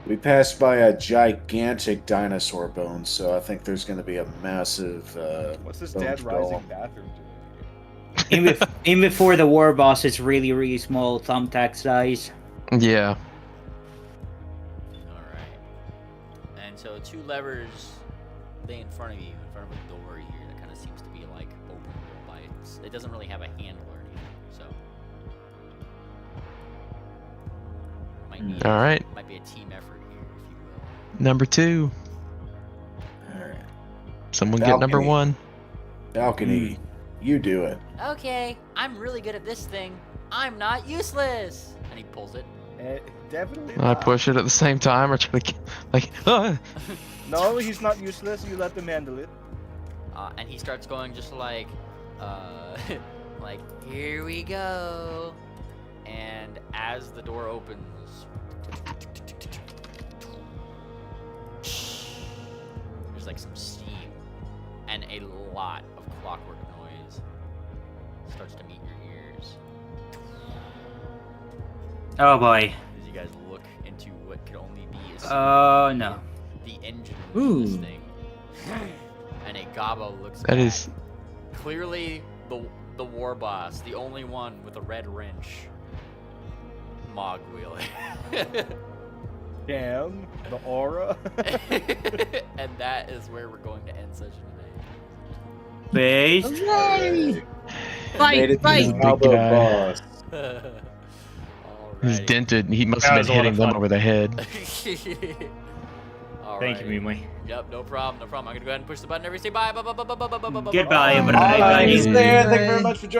We passed by a gigantic dinosaur bone, so I think there's going to be a massive. What's this bone dead rising golem. bathroom doing? In before the war boss, it's really, really small, thumbtack size. Yeah. Alright. And so 2 levers lay in front of you, in front of a door here that kind of seems to be like openable by it doesn't really have a handle or anything, so All right. Might be a team effort here, if you will. Number 2. Alright. Someone get number Balcony. 1. Balcony, you do it. Okay, I'm really good at this thing. I'm not useless. And he pulls it. Definitely I not. push it at the same time or try to get, like, No, he's not useless. You let them handle it. And he starts going just like, like, here we go. And as the door opens, there's like some steam and a lot of clockwork noise starts to meet your ears Oh boy. as you guys look into what could only be a Oh no. the engine of this Ooh. thing. And a Gabo looks that back. is. Clearly the war boss, the only one with a red wrench. Mog wheeling. Damn, the aura. And that is where we're going to end session today. Base. Made Fight, it to fight! the Big Albo guy. boss. He's Alrighty. dented. He must That have was been a lot of hitting them fun. over the head. Thank you, Alrighty. Mimli. Yep, no problem, no problem. I'm gonna go ahead and push the button. Everybody say bye, bye, bye, bye, bye, bye, bye, bye, bye, Goodbye, bye. everybody. He's there. Thank you very Bye. much for joining.